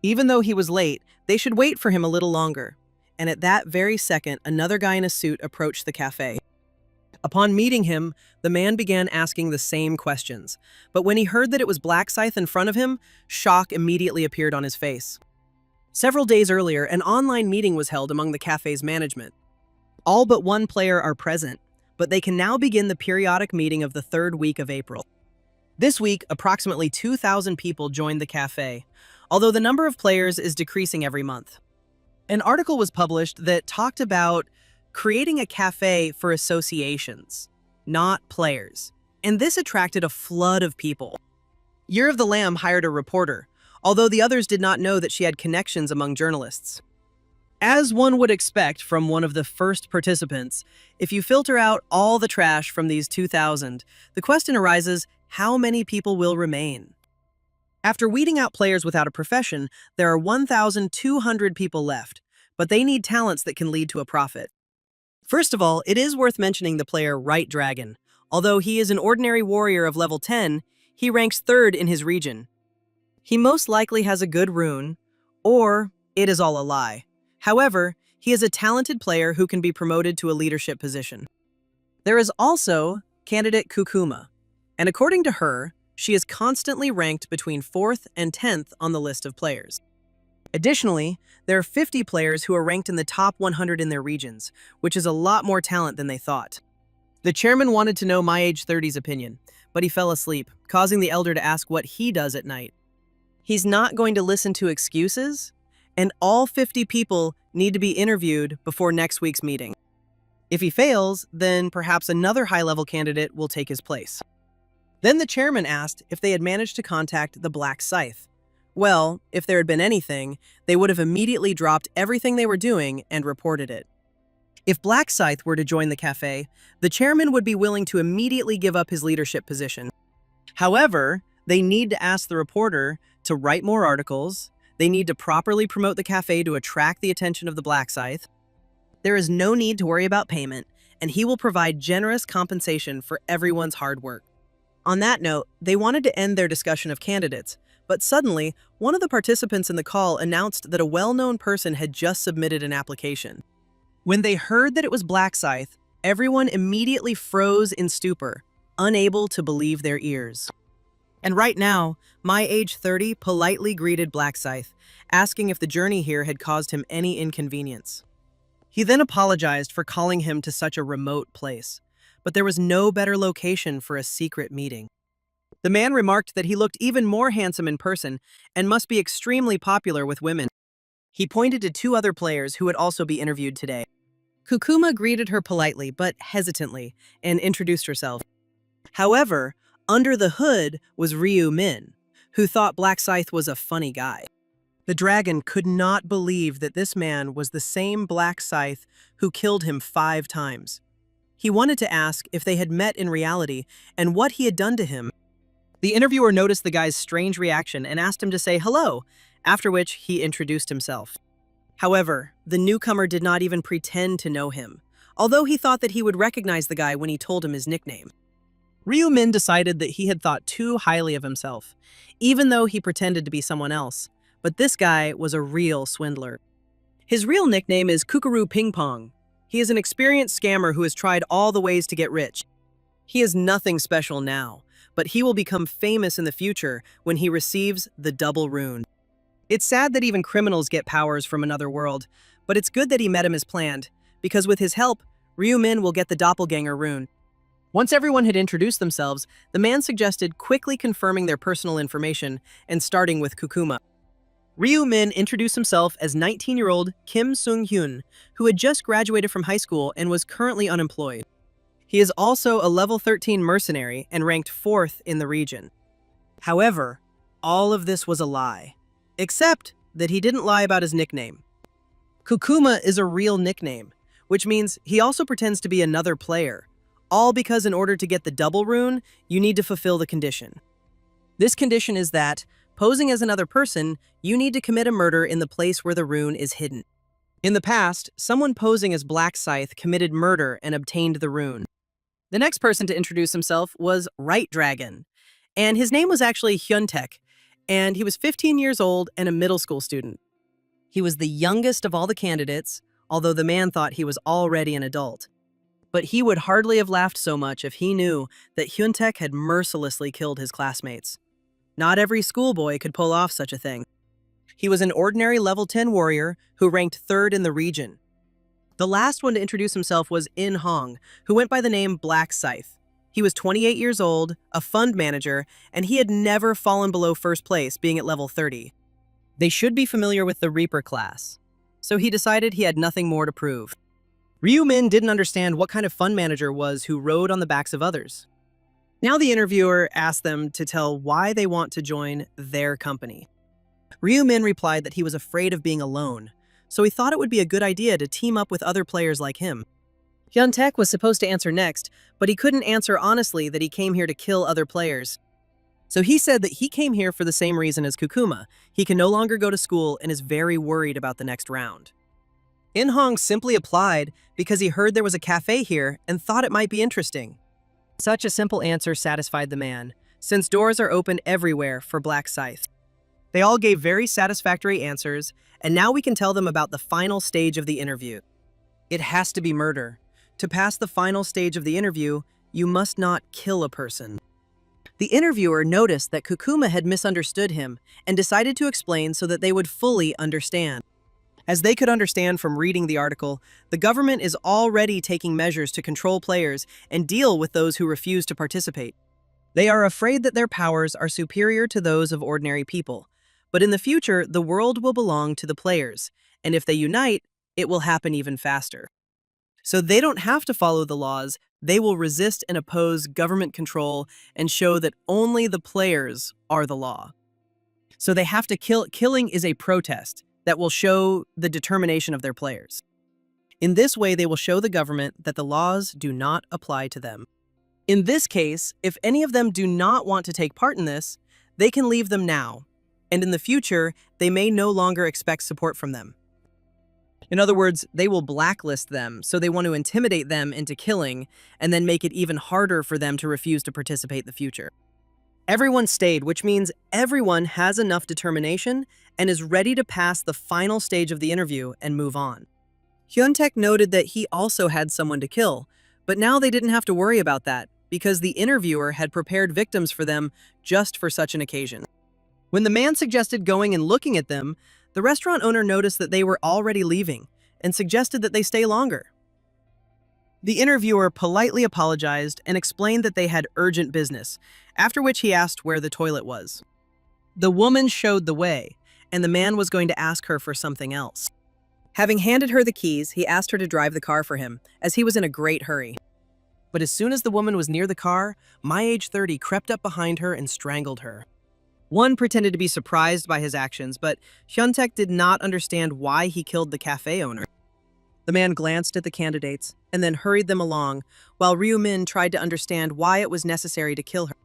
Even though he was late, they should wait for him a little longer. And at that very second, another guy in a suit approached the cafe. Upon meeting him, the man began asking the same questions, but when he heard that it was Black Scythe in front of him, shock immediately appeared on his face. Several days earlier, an online meeting was held among the cafe's management. All but 1 player are present, but they can now begin the periodic meeting of the 3rd week of April. This week, approximately 2,000 people joined the cafe, although the number of players is decreasing every month. An article was published that talked about creating a cafe for associations, not players, and this attracted a flood of people. Year of the Lamb hired a reporter, although the others did not know that she had connections among journalists. As one would expect from one of the first participants, if you filter out all the trash from these 2,000, the question arises, how many people will remain? After weeding out players without a profession, there are 1,200 people left, but they need talents that can lead to a profit. First of all, it is worth mentioning the player Right Dragon. Although he is an ordinary warrior of level 10, he ranks 3rd in his region. He most likely has a good rune, or it is all a lie. However, he is a talented player who can be promoted to a leadership position. There is also candidate Kukuma, and according to her, she is constantly ranked between 4th and 10th on the list of players. Additionally, there are 50 players who are ranked in the top 100 in their regions, which is a lot more talent than they thought. The chairman wanted to know My Age 30's opinion, but he fell asleep, causing the elder to ask what he does at night. He's not going to listen to excuses, and all 50 people need to be interviewed before next week's meeting. If he fails, then perhaps another high-level candidate will take his place. Then the chairman asked if they had managed to contact the Black Scythe. Well, if there had been anything, they would have immediately dropped everything they were doing and reported it. If Black Scythe were to join the cafe, the chairman would be willing to immediately give up his leadership position. However, they need to ask the reporter to write more articles, they need to properly promote the cafe to attract the attention of the Black Scythe. There is no need to worry about payment, and he will provide generous compensation for everyone's hard work. On that note, they wanted to end their discussion of candidates, but suddenly, one of the participants in the call announced that a well-known person had just submitted an application. When they heard that it was Black Scythe, everyone immediately froze in stupor, unable to believe their ears. And right now, my age 30 politely greeted Black Scythe, asking if the journey here had caused him any inconvenience. He then apologized for calling him to such a remote place, but there was no better location for a secret meeting. The man remarked that he looked even more handsome in person and must be extremely popular with women. He pointed to two other players who would also be interviewed today. Kukuma greeted her politely but hesitantly and introduced herself. However, under the hood was Ryu Min, who thought Black Scythe was a funny guy. The dragon could not believe that this man was the same Black Scythe who killed him 5 times. He wanted to ask if they had met in reality and what he had done to him. The interviewer noticed the guy's strange reaction and asked him to say hello, after which he introduced himself. However, the newcomer did not even pretend to know him, although he thought that he would recognize the guy when he told him his nickname. Ryu Min decided that he had thought too highly of himself, even though he pretended to be someone else, but this guy was a real swindler. His real nickname is Kukuru Ping Pong. He is an experienced scammer who has tried all the ways to get rich. He is nothing special now, but he will become famous in the future when he receives the double rune. It's sad that even criminals get powers from another world, but it's good that he met him as planned, because with his help, Ryu Min will get the doppelganger rune. Once everyone had introduced themselves, the man suggested quickly confirming their personal information and starting with Kukuma. Ryu Min introduced himself as 19-year-old Kim Sung-hyun, who had just graduated from high school and was currently unemployed. He is also a level 13 mercenary and ranked 4th in the region. However, all of this was a lie, except that he didn't lie about his nickname. Kukuma is a real nickname, which means he also pretends to be another player, all because in order to get the double rune, you need to fulfill the condition. This condition is that, posing as another person, you need to commit a murder in the place where the rune is hidden. In the past, someone posing as Black Scythe committed murder and obtained the rune. The next person to introduce himself was Right Dragon, and his name was actually Hyuntek, and he was 15 years old and a middle school student. He was the youngest of all the candidates, although the man thought he was already an adult. But he would hardly have laughed so much if he knew that Hyuntek had mercilessly killed his classmates. Not every schoolboy could pull off such a thing. He was an ordinary level 10 warrior who ranked 3rd in the region. The last one to introduce himself was In Hong, who went by the name Black Scythe. He was 28 years old, a fund manager, and he had never fallen below first place, being at level 30. They should be familiar with the Reaper class, so he decided he had nothing more to prove. Ryu Min didn't understand what kind of fund manager was who rode on the backs of others. Now the interviewer asked them to tell why they want to join their company. Ryu Min replied that he was afraid of being alone, so he thought it would be a good idea to team up with other players like him. Hyuntek was supposed to answer next, but he couldn't answer honestly that he came here to kill other players. So he said that he came here for the same reason as Kukuma. He can no longer go to school and is very worried about the next round. In Hong simply applied because he heard there was a cafe here and thought it might be interesting. Such a simple answer satisfied the man, since doors are open everywhere for Black Scythe. They all gave very satisfactory answers, and now we can tell them about the final stage of the interview. It has to be murder. To pass the final stage of the interview, you must not kill a person. The interviewer noticed that Kukuma had misunderstood him and decided to explain so that they would fully understand. As they could understand from reading the article, the government is already taking measures to control players and deal with those who refuse to participate. They are afraid that their powers are superior to those of ordinary people. But in the future, the world will belong to the players, and if they unite, it will happen even faster. So they don't have to follow the laws, they will resist and oppose government control and show that only the players are the law. So they have to killing is a protest that will show the determination of their players. In this way, they will show the government that the laws do not apply to them. In this case, if any of them do not want to take part in this, they can leave them now, and in the future, they may no longer expect support from them. In other words, they will blacklist them, so they want to intimidate them into killing and then make it even harder for them to refuse to participate in the future. Everyone stayed, which means everyone has enough determination and is ready to pass the final stage of the interview and move on. Hyuntaek noted that he also had someone to kill, but now they didn't have to worry about that because the interviewer had prepared victims for them just for such an occasion. When the man suggested going and looking at them, the restaurant owner noticed that they were already leaving and suggested that they stay longer. The interviewer politely apologized and explained that they had urgent business, after which he asked where the toilet was. The woman showed the way, and the man was going to ask her for something else. Having handed her the keys, he asked her to drive the car for him, as he was in a great hurry. But as soon as the woman was near the car, My Age 30 crept up behind her and strangled her. One pretended to be surprised by his actions, but Hyuntaek did not understand why he killed the cafe owner. The man glanced at the candidates and then hurried them along, while Ryu-min tried to understand why it was necessary to kill her.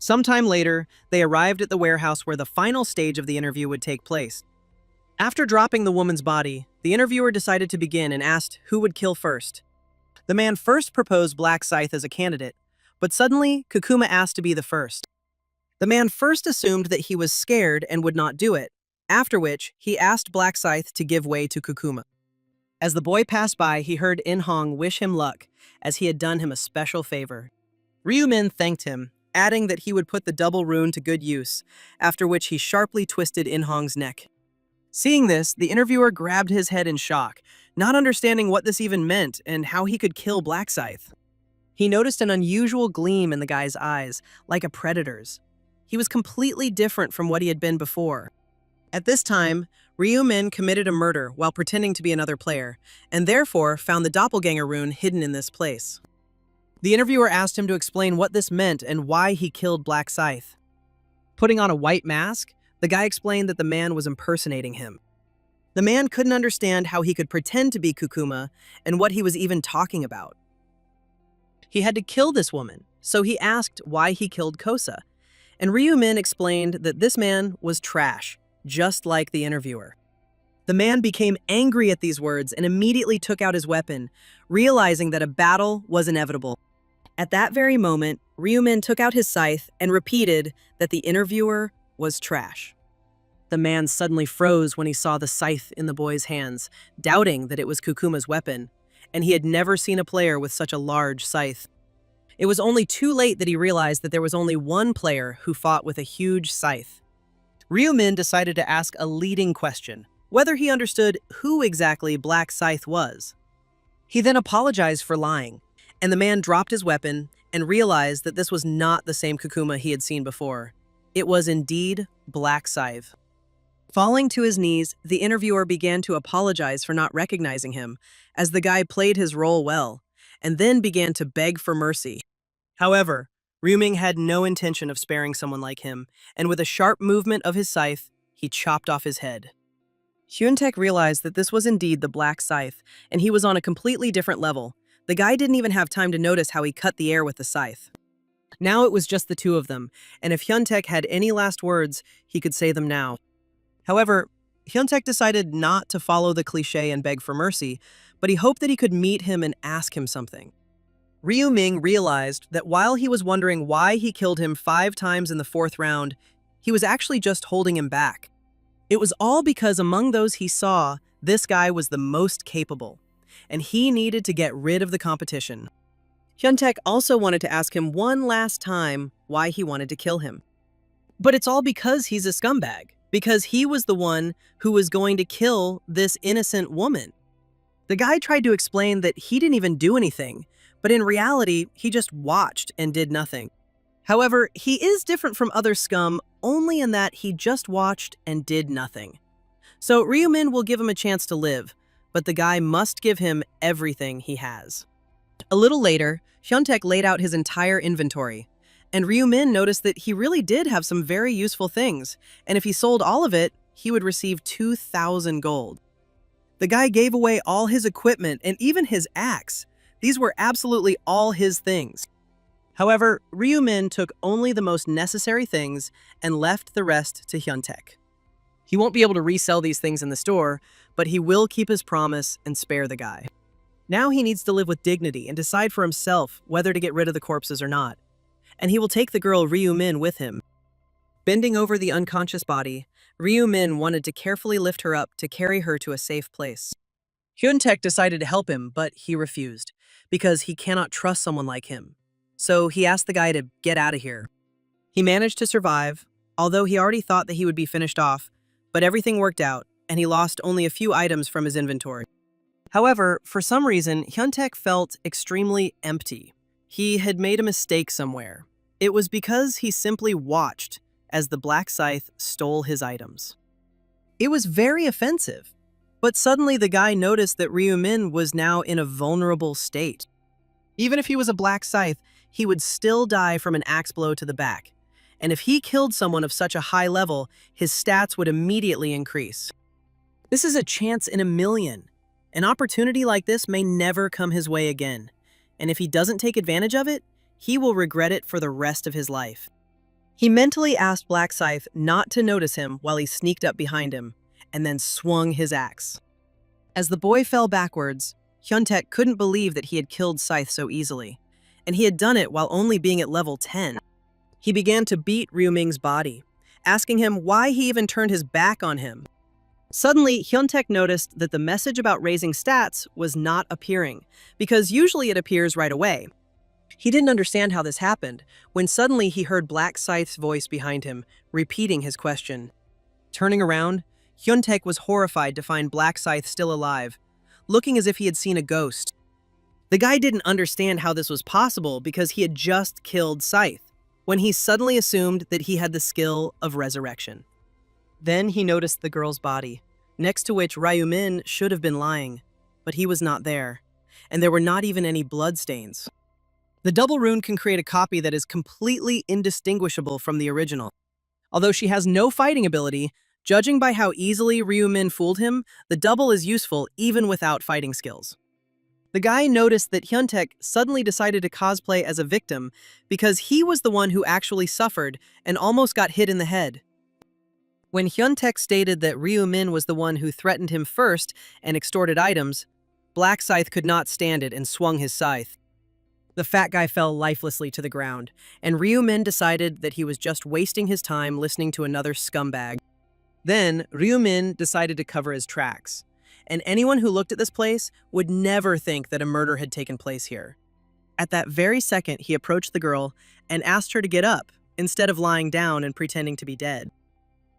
Sometime later, they arrived at the warehouse where the final stage of the interview would take place. After dropping the woman's body, the interviewer decided to begin and asked who would kill first. The man first proposed Black Scythe as a candidate, but suddenly, Kakuma asked to be the first. The man first assumed that he was scared and would not do it, after which he asked Black Scythe to give way to Kakuma. As the boy passed by, he heard In-hong wish him luck, as he had done him a special favor. Ryu-min thanked him, adding that he would put the double rune to good use, after which he sharply twisted In-hong's neck. Seeing this, the interviewer grabbed his head in shock, not understanding what this even meant and how he could kill Black Scythe. He noticed an unusual gleam in the guy's eyes, like a predator's. He was completely different from what he had been before. At this time, Ryu-min committed a murder while pretending to be another player, and therefore found the doppelganger rune hidden in this place. The interviewer asked him to explain what this meant and why he killed Black Scythe. Putting on a white mask, the guy explained that the man was impersonating him. The man couldn't understand how he could pretend to be Kakuma and what he was even talking about. He had to kill this woman, so he asked why he killed Kosa, and Ryu-min explained that this man was trash, just like the interviewer. The man became angry at these words and immediately took out his weapon, realizing that a battle was inevitable. At that very moment, Ryu-min took out his scythe and repeated that the interviewer was trash. The man suddenly froze when he saw the scythe in the boy's hands, doubting that it was Kukuma's weapon, and he had never seen a player with such a large scythe. It was only too late that he realized that there was only one player who fought with a huge scythe. Ryu-min decided to ask a leading question, whether he understood who exactly Black Scythe was. He then apologized for lying, and the man dropped his weapon and realized that this was not the same Kakuma he had seen before. It was indeed Black Scythe. Falling to his knees, the interviewer began to apologize for not recognizing him, as the guy played his role well, and then began to beg for mercy. However, Ryu-min had no intention of sparing someone like him, and with a sharp movement of his scythe, he chopped off his head. Hyuntaek realized that this was indeed the Black Scythe, and he was on a completely different level. The guy didn't even have time to notice how he cut the air with the scythe. Now it was just the two of them, and if Hyuntaek had any last words, he could say them now. However, Hyuntaek decided not to follow the cliché and beg for mercy, but he hoped that he could meet him and ask him something. Ryu-min realized that while he was wondering why he killed him 5 times in the 4th round, he was actually just holding him back. It was all because among those he saw, this guy was the most capable, and he needed to get rid of the competition. Hyuntaek also wanted to ask him one last time why he wanted to kill him. But it's all because he's a scumbag, because he was the one who was going to kill this innocent woman. The guy tried to explain that he didn't even do anything, but in reality, he just watched and did nothing. However, he is different from other scum only in that he just watched and did nothing. So Ryu-min will give him a chance to live, but the guy must give him everything he has. A little later, Hyuntaek laid out his entire inventory, and Ryu-min noticed that he really did have some very useful things, and if he sold all of it, he would receive 2,000 gold. The guy gave away all his equipment and even his axe. These were absolutely all his things. However, Ryu-min took only the most necessary things and left the rest to Hyuntaek. He won't be able to resell these things in the store, but he will keep his promise and spare the guy. Now he needs to live with dignity and decide for himself whether to get rid of the corpses or not. And he will take the girl Ryu Min with him. Bending over the unconscious body, Ryu Min wanted to carefully lift her up to carry her to a safe place. Hyun-taek decided to help him, but he refused, because he cannot trust someone like him. So he asked the guy to get out of here. He managed to survive, although he already thought that he would be finished off, but everything worked out, and he lost only a few items from his inventory. However, for some reason, Hyun-taek felt extremely empty. He had made a mistake somewhere. It was because he simply watched as the Black Scythe stole his items. It was very offensive, but suddenly the guy noticed that Ryu Min was now in a vulnerable state. Even if he was a Black Scythe, he would still die from an axe blow to the back, and if he killed someone of such a high level, his stats would immediately increase. This is a chance in a million. An opportunity like this may never come his way again, and if he doesn't take advantage of it, he will regret it for the rest of his life. He mentally asked Black Scythe not to notice him while he sneaked up behind him, and then swung his axe. As the boy fell backwards, Hyun-taek couldn't believe that he had killed Scythe so easily, and he had done it while only being at level 10. He began to beat Ryu Ming's body, asking him why he even turned his back on him. Suddenly, Hyun-taek noticed that the message about raising stats was not appearing, because usually it appears right away. He didn't understand how this happened, when suddenly he heard Black Scythe's voice behind him, repeating his question. Turning around, Hyun-taek was horrified to find Black Scythe still alive, looking as if he had seen a ghost. The guy didn't understand how this was possible because he had just killed Scythe, when he suddenly assumed that he had the skill of resurrection. Then he noticed the girl's body, next to which Ryu Min should have been lying, but he was not there, and there were not even any bloodstains. The double rune can create a copy that is completely indistinguishable from the original. Although she has no fighting ability, judging by how easily Ryu Min fooled him, the double is useful even without fighting skills. The guy noticed that Hyun-taek suddenly decided to cosplay as a victim because he was the one who actually suffered and almost got hit in the head. When Hyun-taek stated that Ryu Min was the one who threatened him first and extorted items, Black Scythe could not stand it and swung his scythe. The fat guy fell lifelessly to the ground, and Ryu Min decided that he was just wasting his time listening to another scumbag. Then, Ryu Min decided to cover his tracks, and anyone who looked at this place would never think that a murder had taken place here. At that very second, he approached the girl and asked her to get up, instead of lying down and pretending to be dead.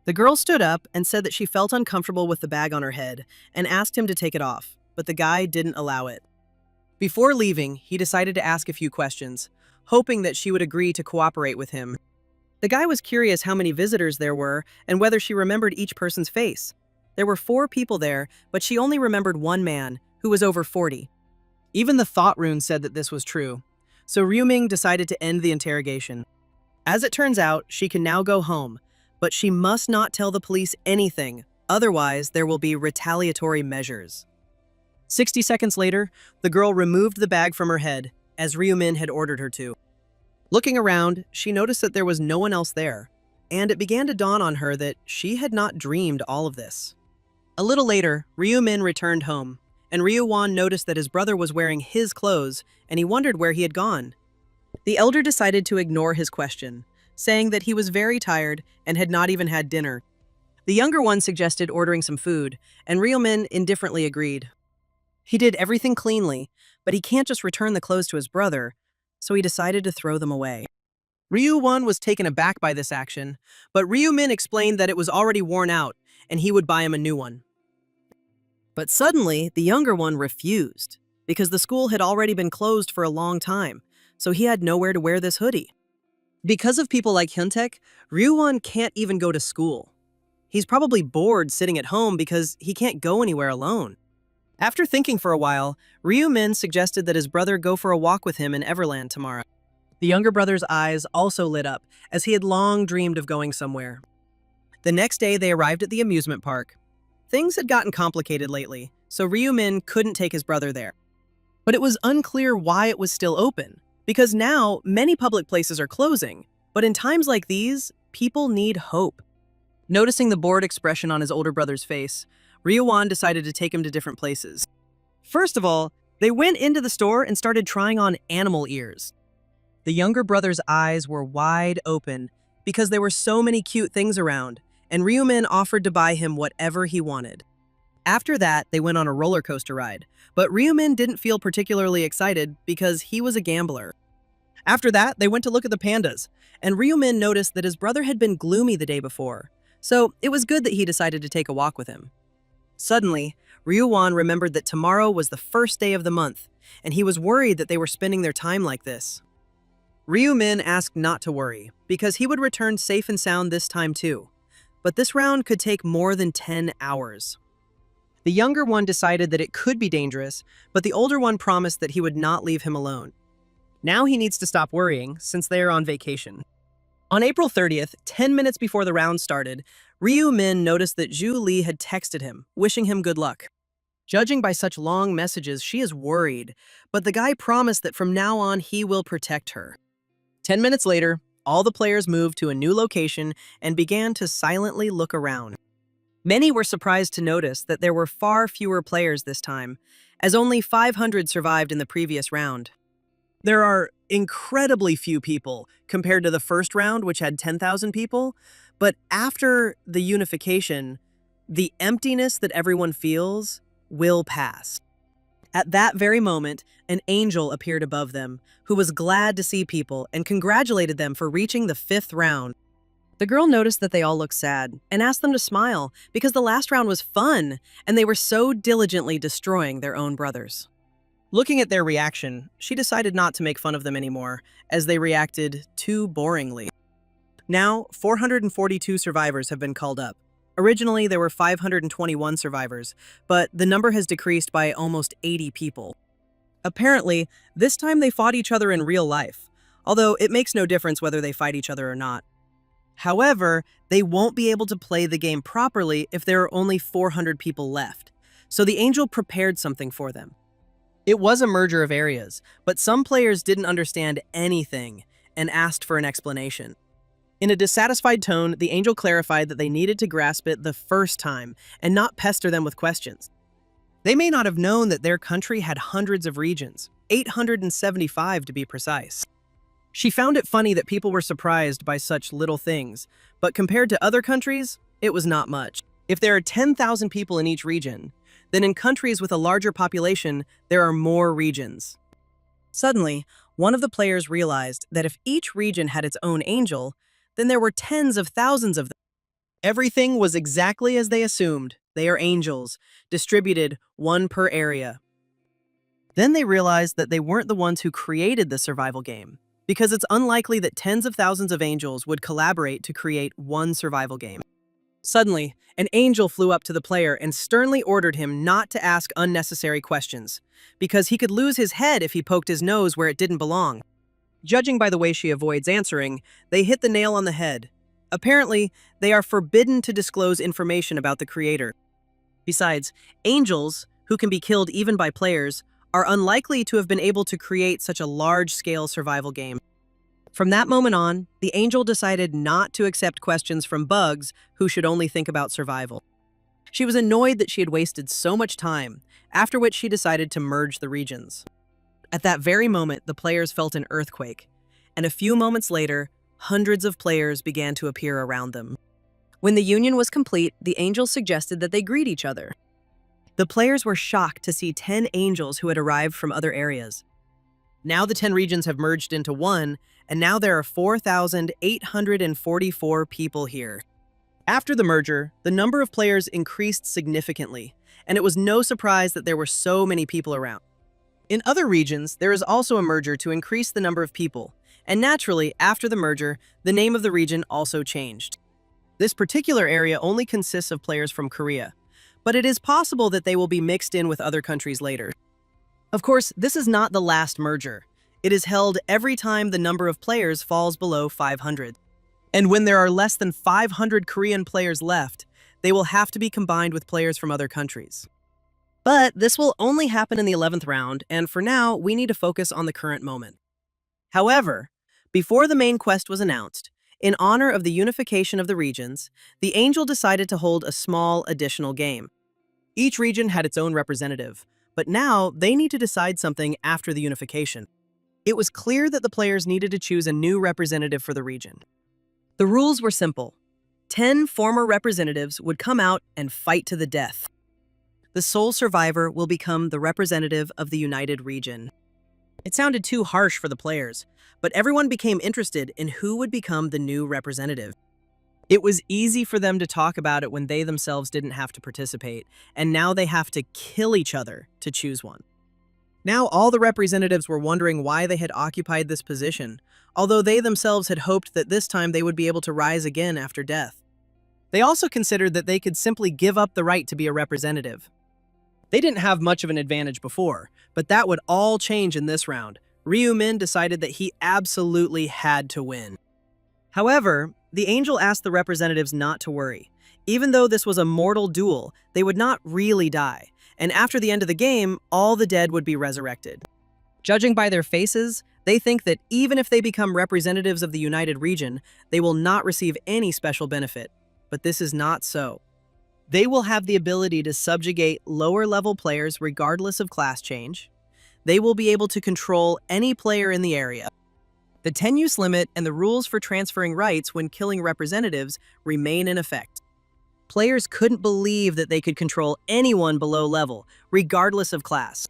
The girl stood up and said that she felt uncomfortable with the bag on her head and asked him to take it off, but the guy didn't allow it. Before leaving, he decided to ask a few questions, hoping that she would agree to cooperate with him. The guy was curious how many visitors there were and whether she remembered each person's face. There were 4 people there, but she only remembered one man, who was over 40. Even the thought rune said that this was true, so Ryu Ming decided to end the interrogation. As it turns out, she can now go home, but she must not tell the police anything, otherwise there will be retaliatory measures. 60 seconds later, the girl removed the bag from her head, as Ryu Min had ordered her to. Looking around, she noticed that there was no one else there, and it began to dawn on her that she had not dreamed all of this. A little later, Ryu Min returned home, and Ryu Won noticed that his brother was wearing his clothes, and he wondered where he had gone. The elder decided to ignore his question, saying that he was very tired and had not even had dinner. The younger one suggested ordering some food, and Ryu Min indifferently agreed. He did everything cleanly, but he can't just return the clothes to his brother, so he decided to throw them away. Ryu Won was taken aback by this action, but Ryu Min explained that it was already worn out, and he would buy him a new one. But suddenly, the younger one refused, because the school had already been closed for a long time, so he had nowhere to wear this hoodie. Because of people like Hyun-taek, Ryu Won can't even go to school. He's probably bored sitting at home because he can't go anywhere alone. After thinking for a while, Ryu Min suggested that his brother go for a walk with him in Everland tomorrow. The younger brother's eyes also lit up, as he had long dreamed of going somewhere. The next day, they arrived at the amusement park. Things had gotten complicated lately, so Ryu Min couldn't take his brother there. But it was unclear why it was still open, because now many public places are closing, but in times like these, people need hope. Noticing the bored expression on his older brother's face, Ryuan decided to take him to different places. First of all, they went into the store and started trying on animal ears. The younger brother's eyes were wide open because there were so many cute things around, and Ryumin offered to buy him whatever he wanted. After that, they went on a roller coaster ride, but Ryumin didn't feel particularly excited because he was a gambler. After that, they went to look at the pandas, and Ryumin noticed that his brother had been gloomy the day before, so it was good that he decided to take a walk with him. Suddenly, Ryuwan remembered that tomorrow was the first day of the month, and he was worried that they were spending their time like this. Ryumin asked not to worry, because he would return safe and sound this time too. But this round could take more than 10 hours. The younger one decided that it could be dangerous, but the older one promised that he would not leave him alone. Now he needs to stop worrying, since they are on vacation. On April 30th, 10 minutes before the round started, Ryu Min noticed that Zhu Li had texted him, wishing him good luck. Judging by such long messages, she is worried, but the guy promised that from now on he will protect her. 10 minutes later, all the players moved to a new location and began to silently look around. Many were surprised to notice that there were far fewer players this time, as only 500 survived in the previous round. There are incredibly few people compared to the first round, which had 10,000 people, but after the unification, the emptiness that everyone feels will pass. At that very moment, an angel appeared above them, who was glad to see people and congratulated them for reaching the 5th round. The girl noticed that they all looked sad and asked them to smile because the last round was fun and they were so diligently destroying their own brothers. Looking at their reaction, she decided not to make fun of them anymore, as they reacted too boringly. Now, 442 survivors have been called up. Originally, there were 521 survivors, but the number has decreased by almost 80 people. Apparently, this time they fought each other in real life, although it makes no difference whether they fight each other or not. However, they won't be able to play the game properly if there are only 400 people left, so the angel prepared something for them. It was a merger of areas, but some players didn't understand anything and asked for an explanation. In a dissatisfied tone, the angel clarified that they needed to grasp it the first time and not pester them with questions. They may not have known that their country had hundreds of regions, 875 to be precise. She found it funny that people were surprised by such little things, but compared to other countries, it was not much. If there are 10,000 people in each region, then in countries with a larger population, there are more regions. Suddenly, one of the players realized that if each region had its own angel, then there were tens of thousands of them. Everything was exactly as they assumed. They are angels, distributed one per area. Then they realized that they weren't the ones who created the survival game, because it's unlikely that tens of thousands of angels would collaborate to create one survival game. Suddenly, an angel flew up to the player and sternly ordered him not to ask unnecessary questions, because he could lose his head if he poked his nose where it didn't belong. Judging by the way she avoids answering, they hit the nail on the head. Apparently, they are forbidden to disclose information about the creator. Besides, angels, who can be killed even by players, are unlikely to have been able to create such a large-scale survival game. From that moment on, the angel decided not to accept questions from bugs who should only think about survival. She was annoyed that she had wasted so much time, after which she decided to merge the regions. At that very moment, the players felt an earthquake, and a few moments later, hundreds of players began to appear around them. When the union was complete, the angels suggested that they greet each other. The players were shocked to see 10 angels who had arrived from other areas. Now the 10 regions have merged into one, and now there are 4,844 people here. After the merger, the number of players increased significantly, and it was no surprise that there were so many people around. In other regions, there is also a merger to increase the number of people, and naturally, after the merger, the name of the region also changed. This particular area only consists of players from Korea, but it is possible that they will be mixed in with other countries later. Of course, this is not the last merger. It is held every time the number of players falls below 500. And when there are less than 500 Korean players left, they will have to be combined with players from other countries. But this will only happen in the 11th round, and for now, we need to focus on the current moment. However, before the main quest was announced, in honor of the unification of the regions, the angel decided to hold a small additional game. Each region had its own representative, but now they need to decide something after the unification. It was clear that the players needed to choose a new representative for the region. The rules were simple. 10 former representatives would come out and fight to the death. The sole survivor will become the representative of the United Region. It sounded too harsh for the players, but everyone became interested in who would become the new representative. It was easy for them to talk about it when they themselves didn't have to participate, and now they have to kill each other to choose one. Now all the representatives were wondering why they had occupied this position, although they themselves had hoped that this time they would be able to rise again after death. They also considered that they could simply give up the right to be a representative. They didn't have much of an advantage before, but that would all change in this round. Ryu Min decided that he absolutely had to win. However, the angel asked the representatives not to worry. Even though this was a mortal duel, they would not really die, and after the end of the game, all the dead would be resurrected. Judging by their faces, they think that even if they become representatives of the United Region, they will not receive any special benefit. But this is not so. They will have the ability to subjugate lower-level players regardless of class change. They will be able to control any player in the area. The 10-use limit and the rules for transferring rights when killing representatives remain in effect. Players couldn't believe that they could control anyone below level, regardless of class.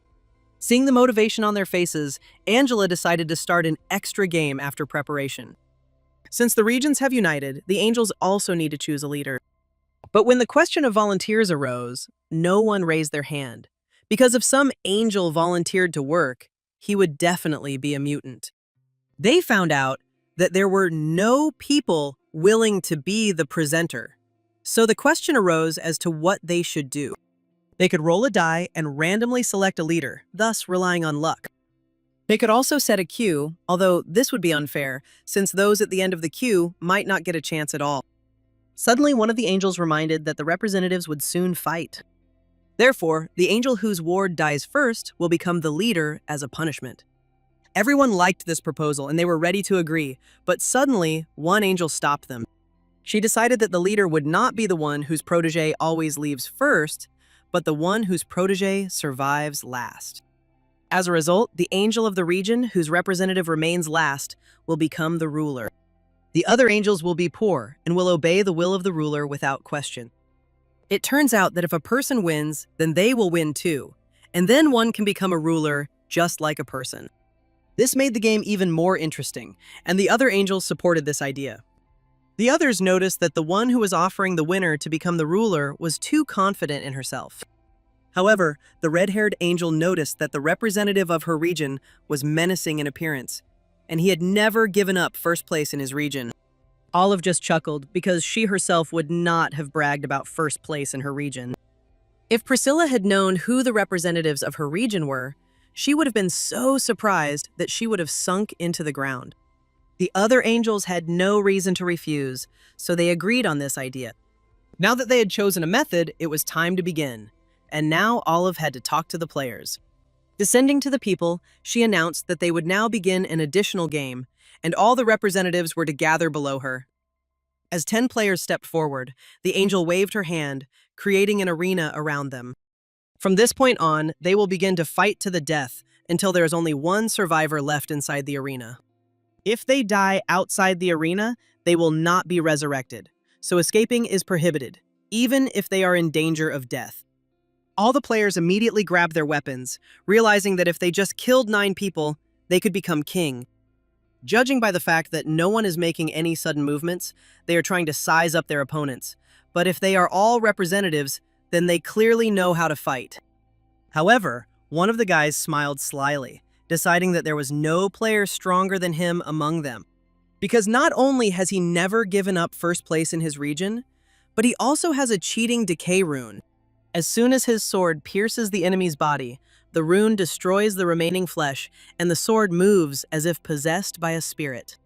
Seeing the motivation on their faces, Angela decided to start an extra game after preparation. Since the regions have united, the angels also need to choose a leader. But when the question of volunteers arose, no one raised their hand. Because if some angel volunteered to work, he would definitely be a mutant. They found out that there were no people willing to be the presenter. So the question arose as to what they should do. They could roll a die and randomly select a leader, thus relying on luck. They could also set a queue, although this would be unfair, since those at the end of the queue might not get a chance at all. Suddenly, one of the angels reminded that the representatives would soon fight. Therefore, the angel whose ward dies first will become the leader as a punishment. Everyone liked this proposal and they were ready to agree, but suddenly, one angel stopped them. She decided that the leader would not be the one whose protege always leaves first, but the one whose protege survives last. As a result, the angel of the region whose representative remains last will become the ruler. The other angels will be poor and will obey the will of the ruler without question. It turns out that if a person wins, then they will win too, and then one can become a ruler just like a person. This made the game even more interesting, and the other angels supported this idea. The others noticed that the one who was offering the winner to become the ruler was too confident in herself. However, the red-haired angel noticed that the representative of her region was menacing in appearance, and he had never given up first place in his region. Olive just chuckled because she herself would not have bragged about first place in her region. If Priscilla had known who the representatives of her region were, she would have been so surprised that she would have sunk into the ground. The other angels had no reason to refuse, so they agreed on this idea. Now that they had chosen a method, it was time to begin, and now Olive had to talk to the players. Descending to the people, she announced that they would now begin an additional game, and all the representatives were to gather below her. As 10 players stepped forward, the angel waved her hand, creating an arena around them. From this point on, they will begin to fight to the death until there is only one survivor left inside the arena. If they die outside the arena, they will not be resurrected, so escaping is prohibited, even if they are in danger of death. All the players immediately grabbed their weapons, realizing that if they just killed 9 people, they could become king. Judging by the fact that no one is making any sudden movements, they are trying to size up their opponents. But if they are all representatives, then they clearly know how to fight. However, one of the guys smiled slyly, deciding that there was no player stronger than him among them. Because not only has he never given up first place in his region, but he also has a cheating decay rune. As soon as his sword pierces the enemy's body, the rune destroys the remaining flesh, and the sword moves as if possessed by a spirit.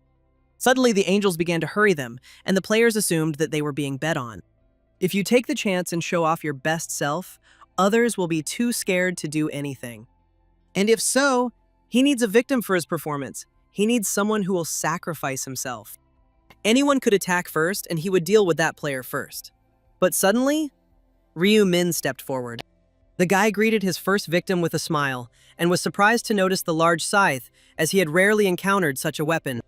Suddenly, the angels began to hurry them, and the players assumed that they were being bet on. If you take the chance and show off your best self, others will be too scared to do anything. And if so, he needs a victim for his performance. He needs someone who will sacrifice himself. Anyone could attack first, and he would deal with that player first. But suddenly, Ryu Min stepped forward. The guy greeted his first victim with a smile and was surprised to notice the large scythe, as he had rarely encountered such a weapon.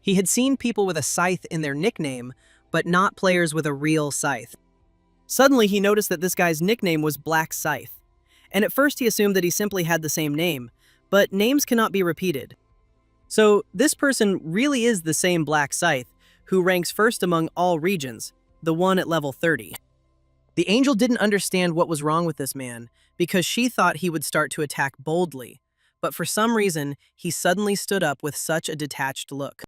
He had seen people with a scythe in their nickname, but not players with a real scythe. Suddenly, he noticed that this guy's nickname was Black Scythe, and at first he assumed that he simply had the same name, but names cannot be repeated. So this person really is the same Black Scythe, who ranks first among all regions, the one at level 30. The angel didn't understand what was wrong with this man, because she thought he would start to attack boldly, but for some reason, he suddenly stood up with such a detached look.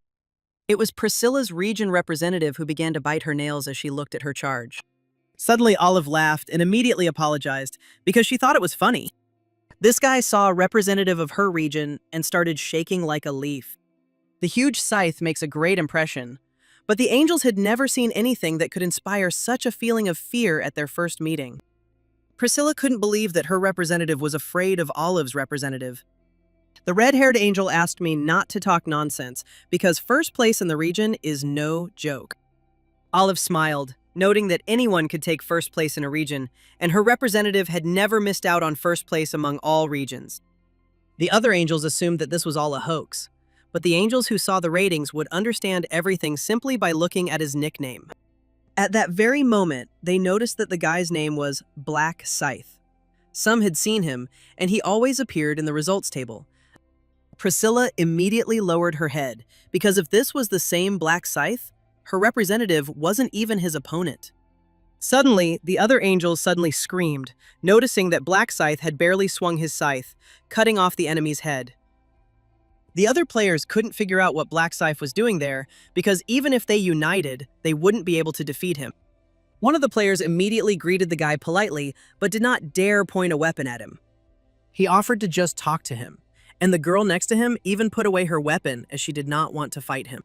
It was Priscilla's region representative who began to bite her nails as she looked at her charge. Suddenly, Olive laughed and immediately apologized, because she thought it was funny. This guy saw a representative of her region and started shaking like a leaf. The huge scythe makes a great impression, but the angels had never seen anything that could inspire such a feeling of fear at their first meeting. Priscilla couldn't believe that her representative was afraid of Olive's representative. The red-haired angel asked me not to talk nonsense because first place in the region is no joke. Olive smiled, noting that anyone could take first place in a region, and her representative had never missed out on first place among all regions. The other angels assumed that this was all a hoax, but the angels who saw the ratings would understand everything simply by looking at his nickname. At that very moment, they noticed that the guy's name was Black Scythe. Some had seen him, and he always appeared in the results table. Priscilla immediately lowered her head, because if this was the same Black Scythe, her representative wasn't even his opponent. Suddenly, the other angels suddenly screamed, noticing that Black Scythe had barely swung his scythe, cutting off the enemy's head. The other players couldn't figure out what Black Scythe was doing there, because even if they united, they wouldn't be able to defeat him. One of the players immediately greeted the guy politely, but did not dare point a weapon at him. He offered to just talk to him, and the girl next to him even put away her weapon as she did not want to fight him.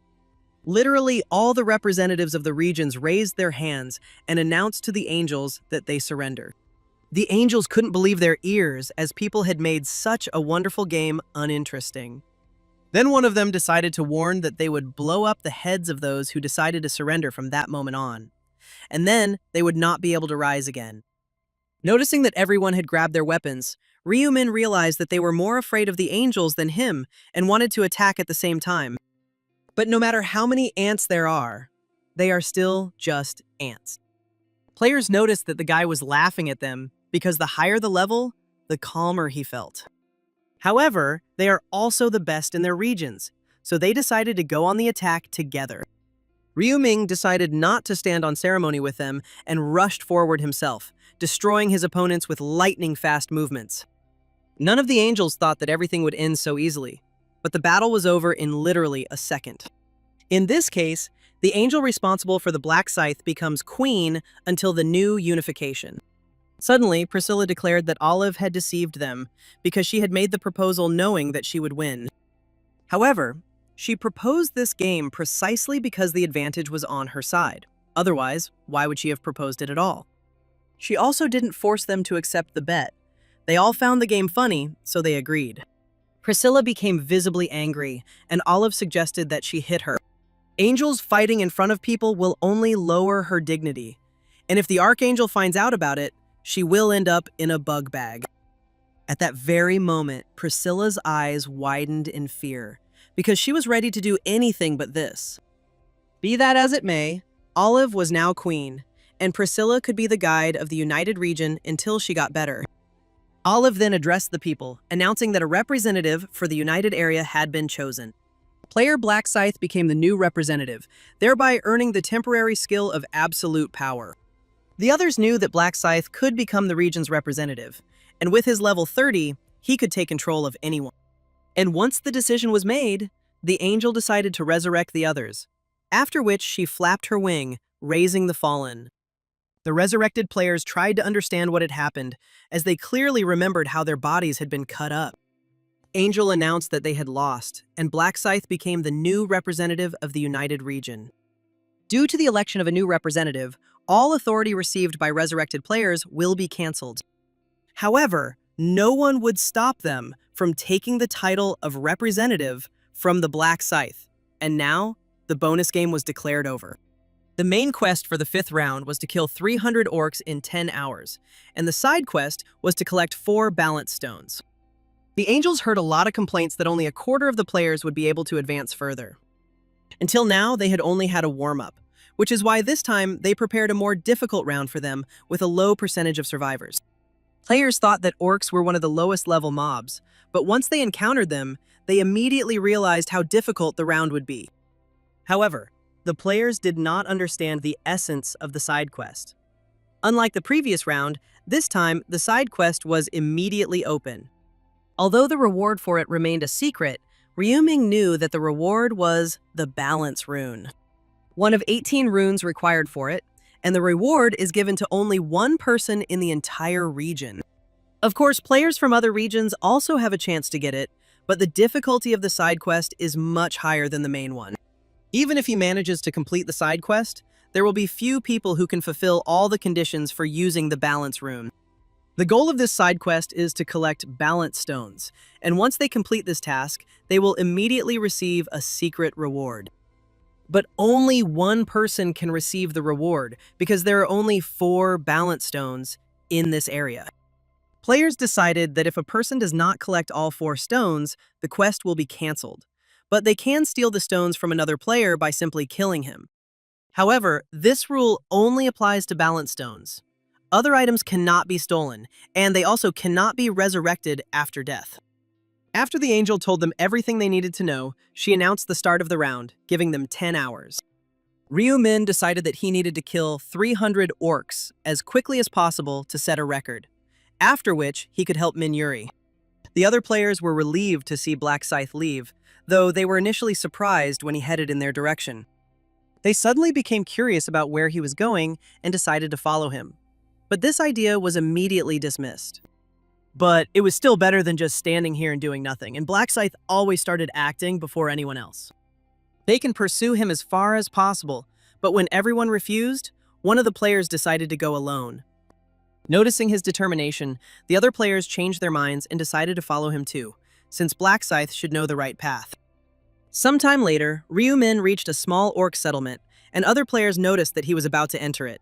Literally, all the representatives of the regions raised their hands and announced to the angels that they surrender. The angels couldn't believe their ears, as people had made such a wonderful game uninteresting. Then one of them decided to warn that they would blow up the heads of those who decided to surrender from that moment on, and then they would not be able to rise again. Noticing that everyone had grabbed their weapons, Ryumin realized that they were more afraid of the angels than him and wanted to attack at the same time. But no matter how many ants there are, they are still just ants. Players noticed that the guy was laughing at them because the higher the level, the calmer he felt. However, they are also the best in their regions, so they decided to go on the attack together. Ryuming decided not to stand on ceremony with them and rushed forward himself, destroying his opponents with lightning-fast movements. None of the angels thought that everything would end so easily, but the battle was over in literally a second. In this case, the angel responsible for the Black Scythe becomes queen until the new unification. Suddenly, Priscilla declared that Olive had deceived them because she had made the proposal knowing that she would win. However, she proposed this game precisely because the advantage was on her side. Otherwise, why would she have proposed it at all? She also didn't force them to accept the bet. They all found the game funny, so they agreed. Priscilla became visibly angry, and Olive suggested that she hit her. Angels fighting in front of people will only lower her dignity, and if the Archangel finds out about it, she will end up in a bug bag. At that very moment, Priscilla's eyes widened in fear, because she was ready to do anything but this. Be that as it may, Olive was now queen, and Priscilla could be the guide of the United Region until she got better. Olive then addressed the people, announcing that a representative for the United Area had been chosen. Player Black Scythe became the new representative, thereby earning the temporary skill of absolute power. The others knew that Black Scythe could become the region's representative, and with his level 30, he could take control of anyone. And once the decision was made, the angel decided to resurrect the others, after which she flapped her wing, raising the fallen. The resurrected players tried to understand what had happened, as they clearly remembered how their bodies had been cut up. Angel announced that they had lost, and Black Scythe became the new representative of the United Region. Due to the election of a new representative, all authority received by resurrected players will be cancelled. However, no one would stop them from taking the title of representative from the Black Scythe, and now the bonus game was declared over. The main quest for the 5th round was to kill 300 orcs in 10 hours, and the side quest was to collect 4 balance stones. The Angels heard a lot of complaints that only a quarter of the players would be able to advance further. Until now, they had only had a warm-up, which is why this time they prepared a more difficult round for them with a low percentage of survivors. Players thought that orcs were one of the lowest level mobs, but once they encountered them, they immediately realized how difficult the round would be. However, the players did not understand the essence of the side quest. Unlike the previous round, this time the side quest was immediately open. Although the reward for it remained a secret, Ryuming knew that the reward was the balance rune. One of 18 runes required for it, and the reward is given to only one person in the entire region. Of course, players from other regions also have a chance to get it, but the difficulty of the side quest is much higher than the main one. Even if he manages to complete the side quest, there will be few people who can fulfill all the conditions for using the balance rune. The goal of this side quest is to collect balance stones, and once they complete this task, they will immediately receive a secret reward. But only one person can receive the reward because there are only 4 balance stones in this area. Players decided that if a person does not collect all 4 stones, the quest will be cancelled. But they can steal the stones from another player by simply killing him. However, this rule only applies to balance stones. Other items cannot be stolen, and they also cannot be resurrected after death. After the angel told them everything they needed to know, she announced the start of the round, giving them 10 hours. Ryumin decided that he needed to kill 300 orcs as quickly as possible to set a record, after which he could help Minyuri. The other players were relieved to see Black Scythe leave, though they were initially surprised when he headed in their direction. They suddenly became curious about where he was going and decided to follow him. But this idea was immediately dismissed. But it was still better than just standing here and doing nothing, and Black Scythe always started acting before anyone else. They can pursue him as far as possible, but when everyone refused, one of the players decided to go alone. Noticing his determination, the other players changed their minds and decided to follow him too, since Black Scythe should know the right path. Sometime later, Ryumin reached a small orc settlement, and other players noticed that he was about to enter it.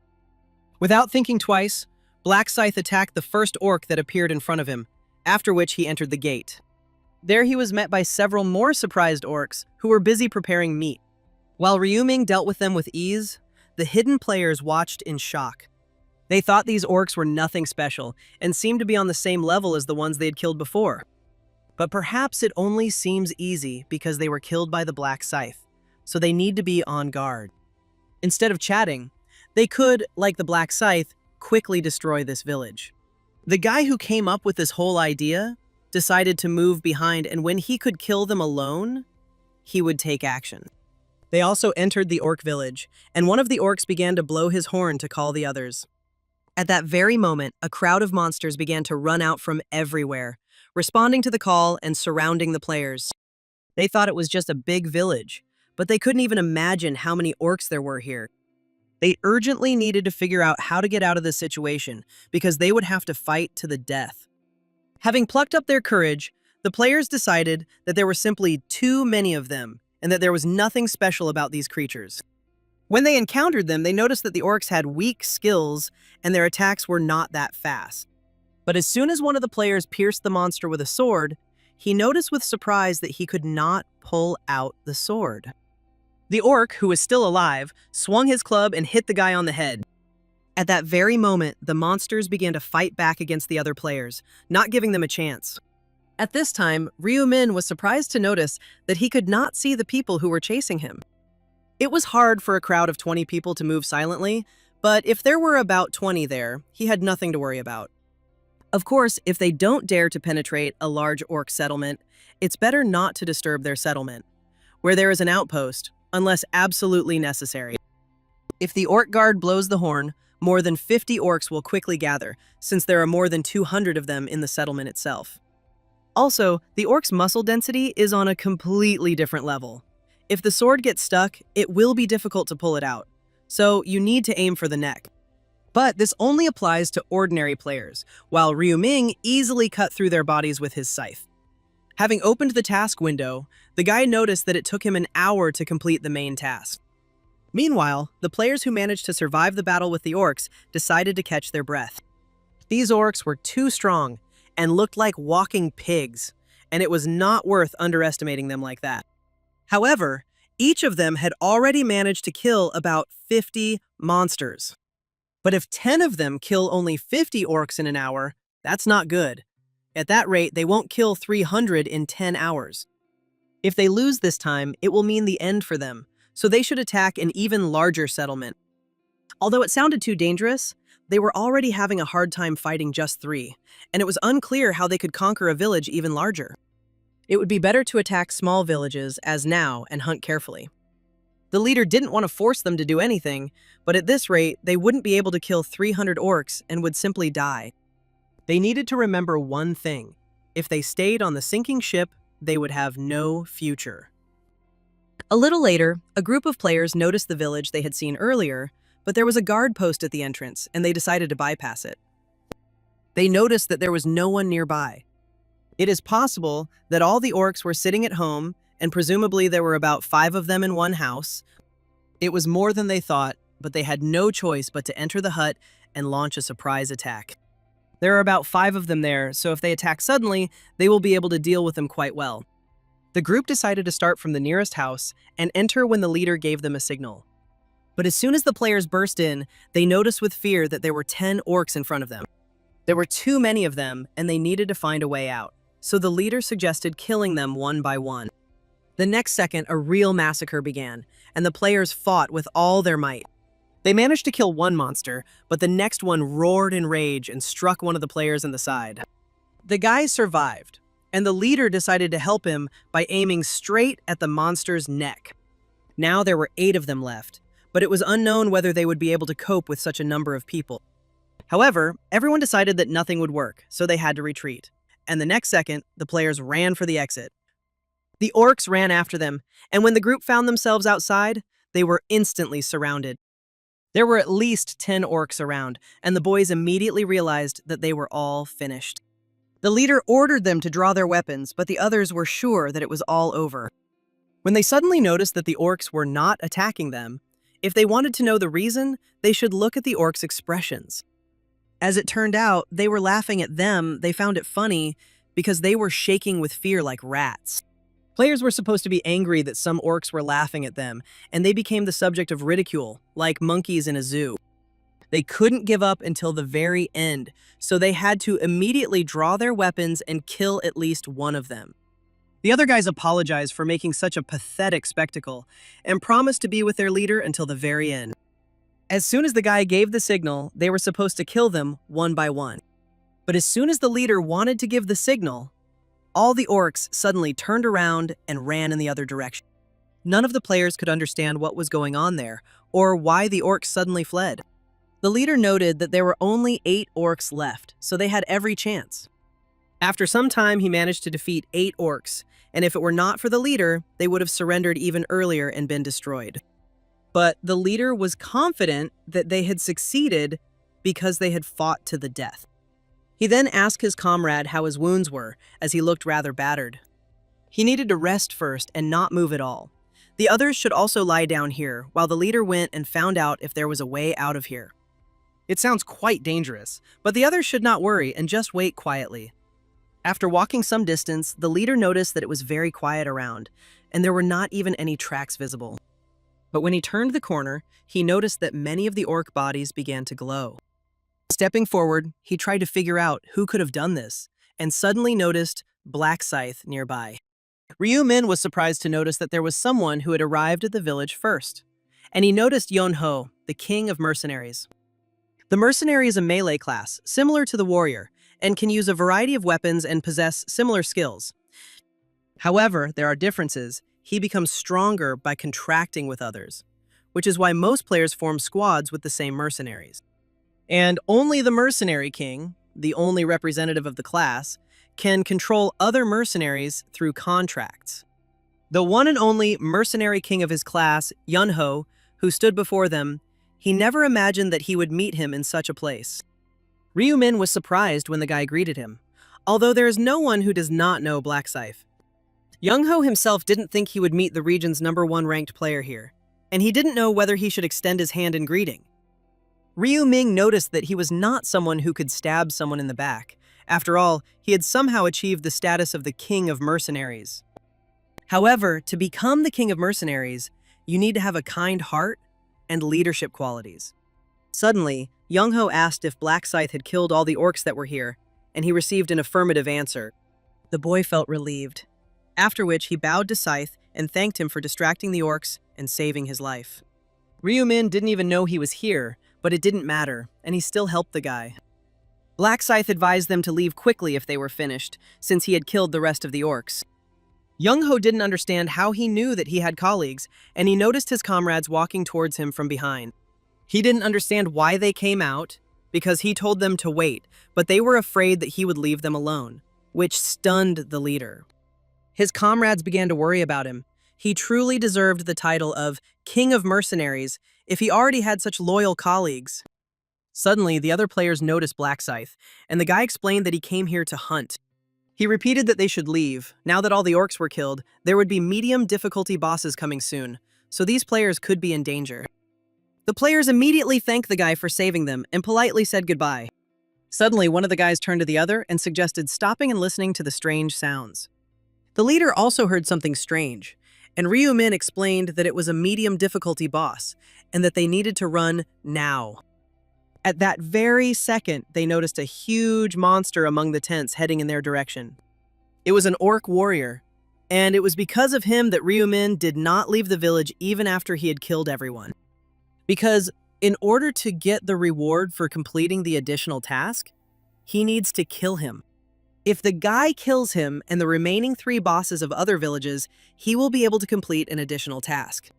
Without thinking twice, Black Scythe attacked the first orc that appeared in front of him, after which he entered the gate. There he was met by several more surprised orcs who were busy preparing meat. While Ryuming dealt with them with ease, the hidden players watched in shock. They thought these orcs were nothing special and seemed to be on the same level as the ones they had killed before. But perhaps it only seems easy because they were killed by the Black Scythe, so they need to be on guard. Instead of chatting, they could, like the Black Scythe, quickly destroy this village. The guy who came up with this whole idea decided to move behind, and when he could kill them alone, he would take action. They also entered the orc village, and one of the orcs began to blow his horn to call the others. At that very moment, a crowd of monsters began to run out from everywhere, responding to the call and surrounding the players. They thought it was just a big village, but they couldn't even imagine how many orcs there were here. They urgently needed to figure out how to get out of this situation because they would have to fight to the death. Having plucked up their courage, the players decided that there were simply too many of them and that there was nothing special about these creatures. When they encountered them, they noticed that the orcs had weak skills and their attacks were not that fast. But as soon as one of the players pierced the monster with a sword, he noticed with surprise that he could not pull out the sword. The orc, who was still alive, swung his club and hit the guy on the head. At that very moment, the monsters began to fight back against the other players, not giving them a chance. At this time, Ryumin was surprised to notice that he could not see the people who were chasing him. It was hard for a crowd of 20 people to move silently, but if there were about 20 there, he had nothing to worry about. Of course, if they don't dare to penetrate a large orc settlement, it's better not to disturb their settlement, where there is an outpost, unless absolutely necessary. If the orc guard blows the horn, more than 50 orcs will quickly gather, since there are more than 200 of them in the settlement itself. Also, the orc's muscle density is on a completely different level. If the sword gets stuck, it will be difficult to pull it out, so you need to aim for the neck. But this only applies to ordinary players, while Ryuming easily cut through their bodies with his scythe. Having opened the task window, the guy noticed that it took him an hour to complete the main task. Meanwhile, the players who managed to survive the battle with the orcs decided to catch their breath. These orcs were too strong and looked like walking pigs, and it was not worth underestimating them like that. However, each of them had already managed to kill about 50 monsters. But if 10 of them kill only 50 orcs in an hour, that's not good. At that rate, they won't kill 300 in 10 hours. If they lose this time, it will mean the end for them, so they should attack an even larger settlement. Although it sounded too dangerous, they were already having a hard time fighting just 3, and it was unclear how they could conquer a village even larger. It would be better to attack small villages as now and hunt carefully. The leader didn't want to force them to do anything, but at this rate, they wouldn't be able to kill 300 orcs and would simply die. They needed to remember one thing. If they stayed on the sinking ship, they would have no future. A little later, a group of players noticed the village they had seen earlier, but there was a guard post at the entrance, and they decided to bypass it. They noticed that there was no one nearby. It is possible that all the orcs were sitting at home, and presumably there were about 5 of them in one house. It was more than they thought, but they had no choice but to enter the hut and launch a surprise attack. There are about 5 of them there, so if they attack suddenly, they will be able to deal with them quite well. The group decided to start from the nearest house and enter when the leader gave them a signal. But as soon as the players burst in, they noticed with fear that there were 10 orcs in front of them. There were too many of them, and they needed to find a way out. So the leader suggested killing them one by one. The next second, a real massacre began, and the players fought with all their might. They managed to kill one monster, but the next one roared in rage and struck one of the players in the side. The guy survived, and the leader decided to help him by aiming straight at the monster's neck. Now there were 8 of them left, but it was unknown whether they would be able to cope with such a number of people. However, everyone decided that nothing would work, so they had to retreat. And the next second, the players ran for the exit. The orcs ran after them, and when the group found themselves outside, they were instantly surrounded. There were at least 10 orcs around, and the boys immediately realized that they were all finished. The leader ordered them to draw their weapons, but the others were sure that it was all over. When they suddenly noticed that the orcs were not attacking them, if they wanted to know the reason, they should look at the orcs' expressions. As it turned out, they were laughing at them. They found it funny because they were shaking with fear like rats. Players were supposed to be angry that some orcs were laughing at them, and they became the subject of ridicule, like monkeys in a zoo. They couldn't give up until the very end, so they had to immediately draw their weapons and kill at least one of them. The other guys apologized for making such a pathetic spectacle and promised to be with their leader until the very end. As soon as the guy gave the signal, they were supposed to kill them one by one. But as soon as the leader wanted to give the signal, all the orcs suddenly turned around and ran in the other direction. None of the players could understand what was going on there or why the orcs suddenly fled. The leader noted that there were only 8 orcs left, so they had every chance. After some time, he managed to defeat 8 orcs, and if it were not for the leader, they would have surrendered even earlier and been destroyed. But the leader was confident that they had succeeded because they had fought to the death. He then asked his comrade how his wounds were, as he looked rather battered. He needed to rest first and not move at all. The others should also lie down here, while the leader went and found out if there was a way out of here. It sounds quite dangerous, but the others should not worry and just wait quietly. After walking some distance, the leader noticed that it was very quiet around, and there were not even any tracks visible. But when he turned the corner, he noticed that many of the orc bodies began to glow. Stepping forward, he tried to figure out who could have done this, and suddenly noticed Black Scythe nearby. Ryu-min was surprised to notice that there was someone who had arrived at the village first, and he noticed Yonho, the king of mercenaries. The mercenary is a melee class, similar to the warrior, and can use a variety of weapons and possess similar skills. However, there are differences. He becomes stronger by contracting with others, which is why most players form squads with the same mercenaries. And only the mercenary king, the only representative of the class, can control other mercenaries through contracts. The one and only mercenary king of his class, Yunho, who stood before them, he never imagined that he would meet him in such a place. Ryu-min was surprised when the guy greeted him, although there is no one who does not know Black Scythe. Young-ho himself didn't think he would meet the region's #1 ranked player here. and he didn't know whether he should extend his hand in greeting. Ryu Ming noticed that he was not someone who could stab someone in the back. After all, he had somehow achieved the status of the king of mercenaries. However, to become the king of mercenaries, you need to have a kind heart and leadership qualities. Suddenly, Young-ho asked if Black Scythe had killed all the orcs that were here, and he received an affirmative answer. The boy felt relieved, after which he bowed to Scythe and thanked him for distracting the orcs and saving his life. Ryu Min didn't even know he was here, but it didn't matter, and he still helped the guy. Black Scythe advised them to leave quickly if they were finished, since he had killed the rest of the orcs. Young-ho didn't understand how he knew that he had colleagues, and he noticed his comrades walking towards him from behind. He didn't understand why they came out, because he told them to wait, but they were afraid that he would leave them alone, which stunned the leader. His comrades began to worry about him. He truly deserved the title of King of Mercenaries if he already had such loyal colleagues. Suddenly, the other players noticed Black Scythe, and the guy explained that he came here to hunt. He repeated that they should leave. Now that all the orcs were killed, there would be medium difficulty bosses coming soon, so these players could be in danger. The players immediately thanked the guy for saving them and politely said goodbye. Suddenly, one of the guys turned to the other and suggested stopping and listening to the strange sounds. The leader also heard something strange, and Ryu Min explained that it was a medium difficulty boss and that they needed to run now. At that very second, they noticed a huge monster among the tents heading in their direction. It was an orc warrior, and it was because of him that Ryu Min did not leave the village even after he had killed everyone. Because in order to get the reward for completing the additional task, he needs to kill him. If the guy kills him and the remaining 3 bosses of other villages, he will be able to complete an additional task.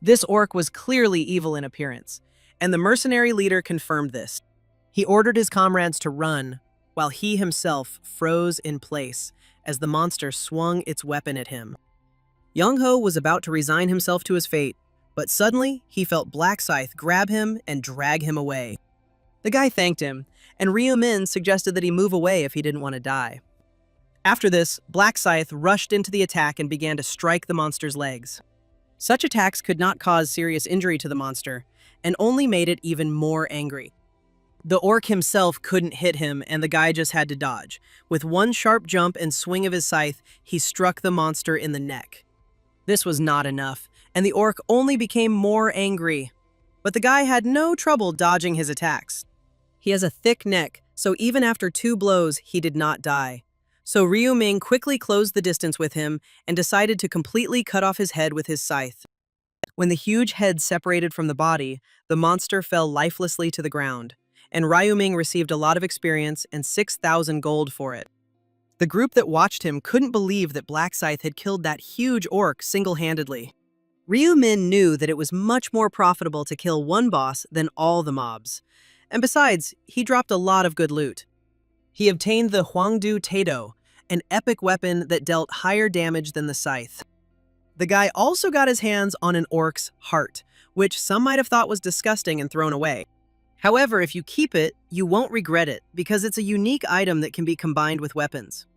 This orc was clearly evil in appearance, and the mercenary leader confirmed this. He ordered his comrades to run, while he himself froze in place as the monster swung its weapon at him. Young-ho was about to resign himself to his fate, but suddenly he felt Black Scythe grab him and drag him away. The guy thanked him, and Ryu Min suggested that he move away if he didn't want to die. After this, Black Scythe rushed into the attack and began to strike the monster's legs. Such attacks could not cause serious injury to the monster, and only made it even more angry. The orc himself couldn't hit him, and the guy just had to dodge. With one sharp jump and swing of his scythe, he struck the monster in the neck. This was not enough, and the orc only became more angry. But the guy had no trouble dodging his attacks. He has a thick neck, so even after 2 blows, he did not die. So Ryu Ming quickly closed the distance with him and decided to completely cut off his head with his scythe. When the huge head separated from the body, the monster fell lifelessly to the ground, and Ryu Ming received a lot of experience and 6,000 gold for it. The group that watched him couldn't believe that Black Scythe had killed that huge orc single-handedly. Ryu Min knew that it was much more profitable to kill one boss than all the mobs. And besides, he dropped a lot of good loot. He obtained the Huangdu Tado, an epic weapon that dealt higher damage than the scythe. The guy also got his hands on an orc's heart, which some might have thought was disgusting and thrown away. However, if you keep it, you won't regret it, because it's a unique item that can be combined with weapons.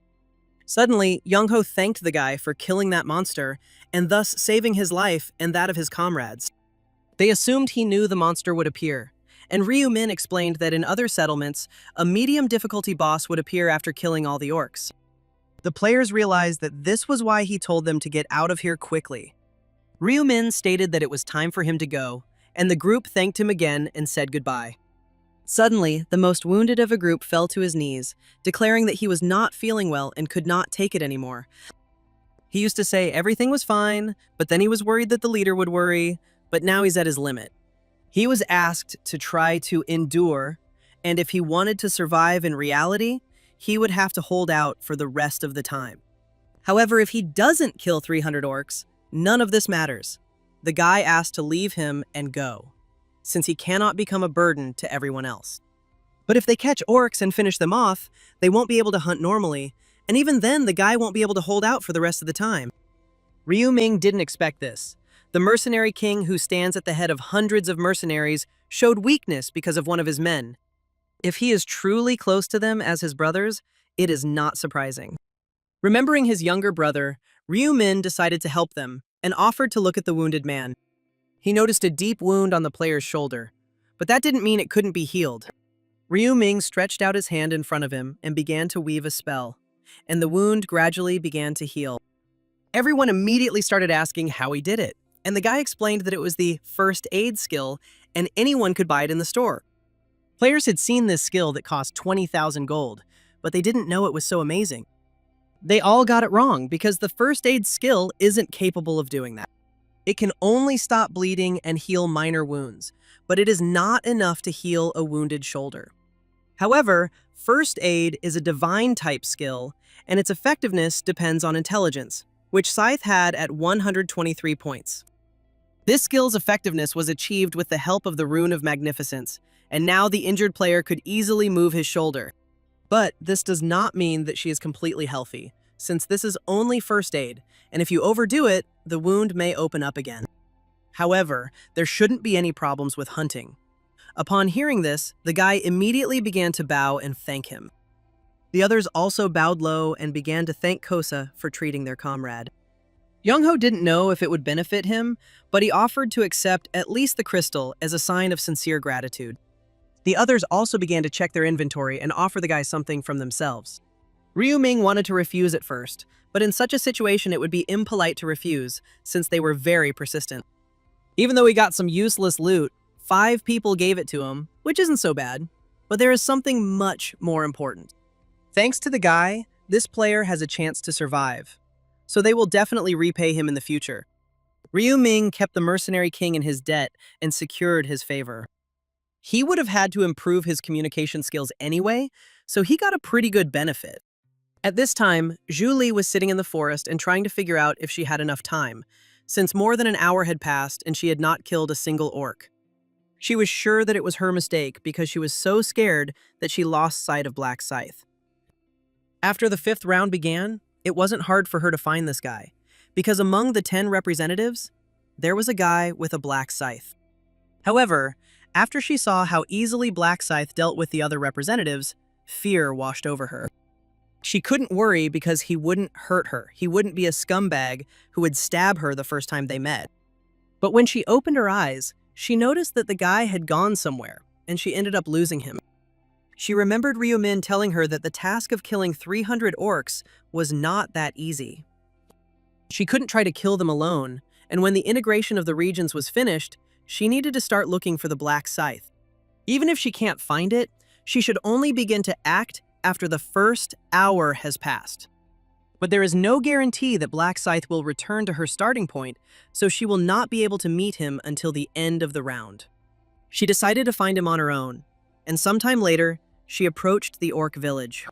Suddenly, Young-ho thanked the guy for killing that monster, and thus saving his life and that of his comrades. They assumed he knew the monster would appear, and Ryu Min explained that in other settlements, a medium difficulty boss would appear after killing all the orcs. The players realized that this was why he told them to get out of here quickly. Ryu Min stated that it was time for him to go, and the group thanked him again and said goodbye. Suddenly, the most wounded of a group fell to his knees, declaring that he was not feeling well and could not take it anymore. He used to say everything was fine, but then he was worried that the leader would worry, but now he's at his limit. He was asked to try to endure, and if he wanted to survive in reality, he would have to hold out for the rest of the time. However, if he doesn't kill 300 orcs, none of this matters. The guy asked to leave him and go, since he cannot become a burden to everyone else. But if they catch orcs and finish them off, they won't be able to hunt normally, and even then the guy won't be able to hold out for the rest of the time. Ryu Ming didn't expect this. The mercenary king who stands at the head of hundreds of mercenaries showed weakness because of one of his men. If he is truly close to them as his brothers, it is not surprising. Remembering his younger brother, Ryu Min decided to help them and offered to look at the wounded man. He noticed a deep wound on the player's shoulder, but that didn't mean it couldn't be healed. Ryu Ming stretched out his hand in front of him and began to weave a spell, and the wound gradually began to heal. Everyone immediately started asking how he did it, and the guy explained that it was the first aid skill and anyone could buy it in the store. Players had seen this skill that cost 20,000 gold, but they didn't know it was so amazing. They all got it wrong because the first aid skill isn't capable of doing that. It can only stop bleeding and heal minor wounds, but it is not enough to heal a wounded shoulder. However, first aid is a divine type skill, and its effectiveness depends on intelligence, which Scythe had at 123 points. This skill's effectiveness was achieved with the help of the Rune of Magnificence, and now the injured player could easily move his shoulder. But this does not mean that she is completely healthy, since this is only first aid, and if you overdo it, the wound may open up again. However, there shouldn't be any problems with hunting. Upon hearing this, the guy immediately began to bow and thank him. The others also bowed low and began to thank Kosa for treating their comrade. Youngho didn't know if it would benefit him, but he offered to accept at least the crystal as a sign of sincere gratitude. The others also began to check their inventory and offer the guy something from themselves. Ryu Ming wanted to refuse at first, but in such a situation it would be impolite to refuse, since they were very persistent. Even though he got some useless loot, 5 people gave it to him, which isn't so bad, but there is something much more important. Thanks to the guy, this player has a chance to survive, so they will definitely repay him in the future. Ryu Ming kept the mercenary king in his debt and secured his favor. He would have had to improve his communication skills anyway, so he got a pretty good benefit. At this time, Zhu Li was sitting in the forest and trying to figure out if she had enough time, since more than an hour had passed and she had not killed a single orc. She was sure that it was her mistake because she was so scared that she lost sight of Black Scythe. After the 5th round began, it wasn't hard for her to find this guy, because among the 10 representatives, there was a guy with a Black Scythe. However, after she saw how easily Black Scythe dealt with the other representatives, fear washed over her. She couldn't worry because he wouldn't hurt her. He wouldn't be a scumbag who would stab her the first time they met. But when she opened her eyes, she noticed that the guy had gone somewhere, and she ended up losing him. She remembered Ryu Min telling her that the task of killing 300 orcs was not that easy. She couldn't try to kill them alone, and when the integration of the regions was finished, she needed to start looking for the Black Scythe. Even if she can't find it, she should only begin to act after the first hour has passed. But there is no guarantee that Black Scythe will return to her starting point, so she will not be able to meet him until the end of the round. She decided to find him on her own, and sometime later, she approached the orc village.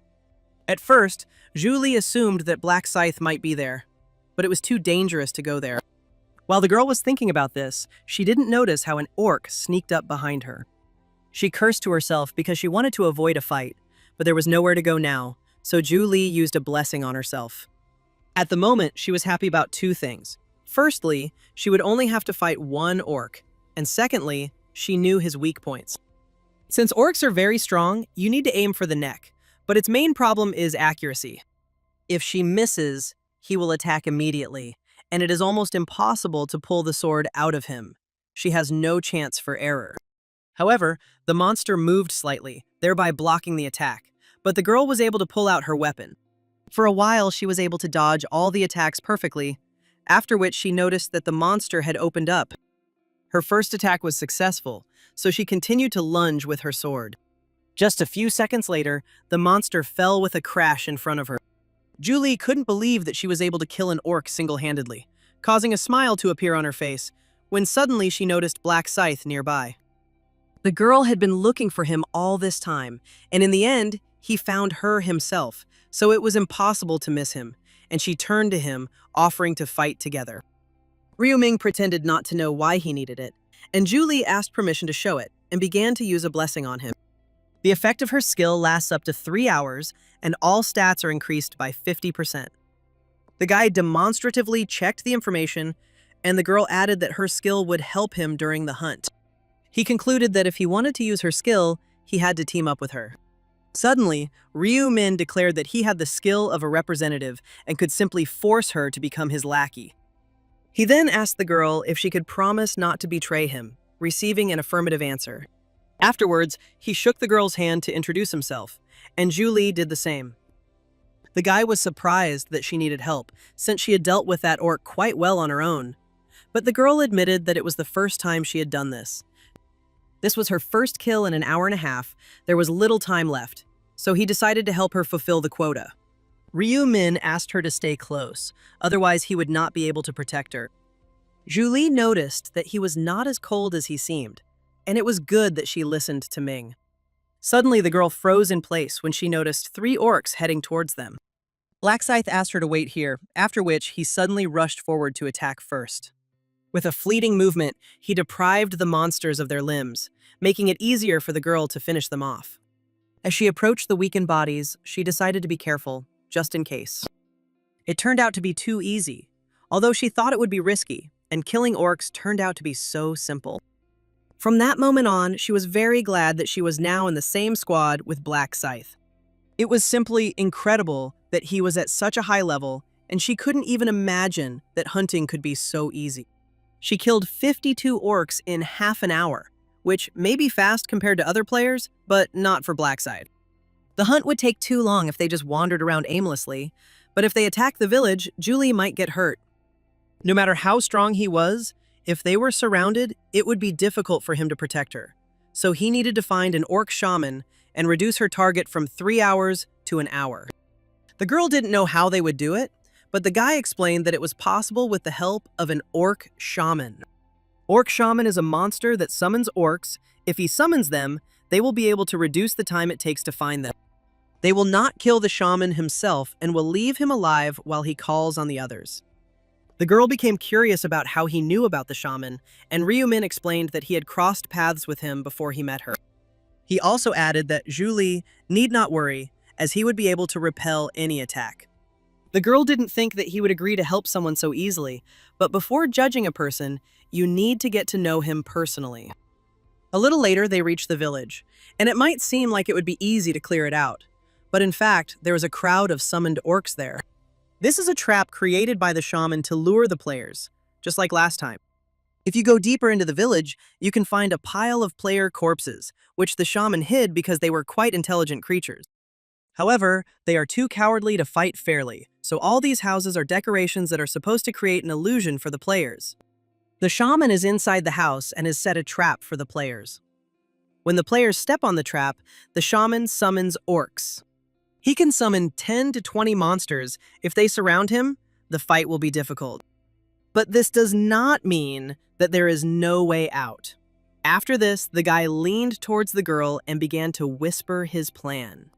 At first, Zhu Li assumed that Black Scythe might be there, but it was too dangerous to go there. While the girl was thinking about this, she didn't notice how an orc sneaked up behind her. She cursed to herself because she wanted to avoid a fight, but there was nowhere to go now, so Zhu Li used a blessing on herself. At the moment, she was happy about 2 things. Firstly, she would only have to fight 1 orc, and secondly, she knew his weak points. Since orcs are very strong, you need to aim for the neck, but its main problem is accuracy. If she misses, he will attack immediately, and it is almost impossible to pull the sword out of him. She has no chance for error. However, the monster moved slightly, thereby blocking the attack, but the girl was able to pull out her weapon. For a while, she was able to dodge all the attacks perfectly, after which she noticed that the monster had opened up. Her first attack was successful, so she continued to lunge with her sword. Just a few seconds later, the monster fell with a crash in front of her. Zhu Li couldn't believe that she was able to kill an orc single-handedly, causing a smile to appear on her face, when suddenly she noticed Black Scythe nearby. The girl had been looking for him all this time, and in the end, he found her himself, so it was impossible to miss him, and she turned to him, offering to fight together. Ryu Ming pretended not to know why he needed it, and Zhu Li asked permission to show it, and began to use a blessing on him. The effect of her skill lasts up to 3 hours, and all stats are increased by 50%. The guy demonstratively checked the information, and the girl added that her skill would help him during the hunt. He concluded that if he wanted to use her skill, he had to team up with her. Suddenly, Ryu Min declared that he had the skill of a representative and could simply force her to become his lackey. He then asked the girl if she could promise not to betray him, receiving an affirmative answer. Afterwards, he shook the girl's hand to introduce himself, and Julie did the same. The guy was surprised that she needed help, since she had dealt with that orc quite well on her own. But the girl admitted that it was the first time she had done this. This was her first kill in an hour and a half. There was little time left, so he decided to help her fulfill the quota. Ryu Min asked her to stay close, otherwise he would not be able to protect her. Julie noticed that he was not as cold as he seemed, and it was good that she listened to Ming. Suddenly, the girl froze in place when she noticed 3 orcs heading towards them. Black Scythe asked her to wait here, after which he suddenly rushed forward to attack first. With a fleeting movement, he deprived the monsters of their limbs, making it easier for the girl to finish them off. As she approached the weakened bodies, she decided to be careful, just in case. It turned out to be too easy, although she thought it would be risky, and killing orcs turned out to be so simple. From that moment on, she was very glad that she was now in the same squad with Black Scythe. It was simply incredible that he was at such a high level, and she couldn't even imagine that hunting could be so easy. She killed 52 orcs in half an hour, which may be fast compared to other players, but not for Black Scythe. The hunt would take too long if they just wandered around aimlessly, but if they attacked the village, Julie might get hurt. No matter how strong he was, if they were surrounded, it would be difficult for him to protect her. So he needed to find an orc shaman and reduce her target from 3 hours to an hour. The girl didn't know how they would do it, but the guy explained that it was possible with the help of an orc shaman. Orc shaman is a monster that summons orcs. If he summons them, they will be able to reduce the time it takes to find them. They will not kill the shaman himself and will leave him alive while he calls on the others. The girl became curious about how he knew about the shaman, and Ryu Min explained that he had crossed paths with him before he met her. He also added that Julie need not worry, as he would be able to repel any attack. The girl didn't think that he would agree to help someone so easily, but before judging a person, you need to get to know him personally. A little later, they reached the village, and it might seem like it would be easy to clear it out, but in fact, there was a crowd of summoned orcs there. This is a trap created by the shaman to lure the players, just like last time. If you go deeper into the village, you can find a pile of player corpses, which the shaman hid because they were quite intelligent creatures. However, they are too cowardly to fight fairly, so all these houses are decorations that are supposed to create an illusion for the players. The shaman is inside the house and has set a trap for the players. When the players step on the trap, the shaman summons orcs. He can summon 10 to 20 monsters. If they surround him, the fight will be difficult. But this does not mean that there is no way out. After this, the guy leaned towards the girl and began to whisper his plan.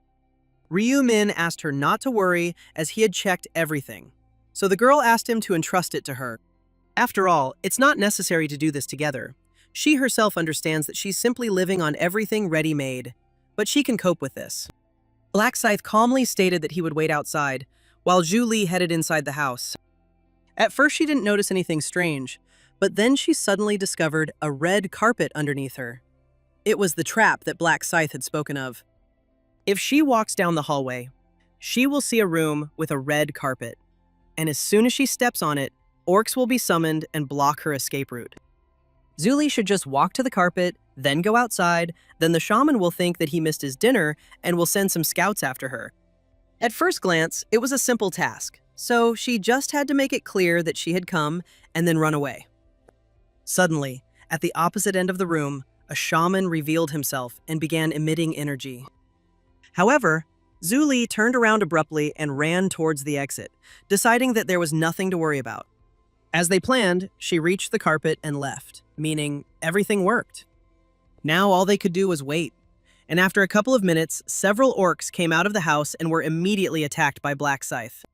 Ryu Min asked her not to worry as he had checked everything, so the girl asked him to entrust it to her. After all, it's not necessary to do this together. She herself understands that she's simply living on everything ready-made, but she can cope with this. Black Scythe calmly stated that he would wait outside, while Julie headed inside the house. At first she didn't notice anything strange, but then she suddenly discovered a red carpet underneath her. It was the trap that Black Scythe had spoken of. If she walks down the hallway, she will see a room with a red carpet, and as soon as she steps on it, orcs will be summoned and block her escape route. Julie should just walk to the carpet, then go outside, then the shaman will think that he missed his dinner and will send some scouts after her. At first glance, it was a simple task, so she just had to make it clear that she had come and then run away. Suddenly, at the opposite end of the room, a shaman revealed himself and began emitting energy. However, Julie turned around abruptly and ran towards the exit, deciding that there was nothing to worry about. As they planned, she reached the carpet and left, meaning everything worked. Now all they could do was wait, and after a couple of minutes, several orcs came out of the house and were immediately attacked by Black Scythe.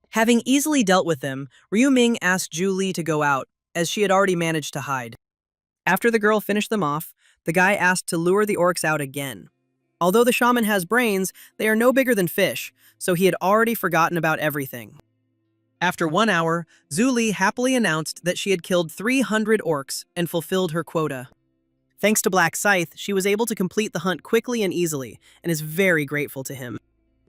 Having easily dealt with them, Ryu Ming asked Julie to go out, as she had already managed to hide. After the girl finished them off, the guy asked to lure the orcs out again. Although the shaman has brains, they are no bigger than fish, so he had already forgotten about everything. After 1 hour, Julie happily announced that she had killed 300 orcs and fulfilled her quota. Thanks to Black Scythe, she was able to complete the hunt quickly and easily, and is very grateful to him.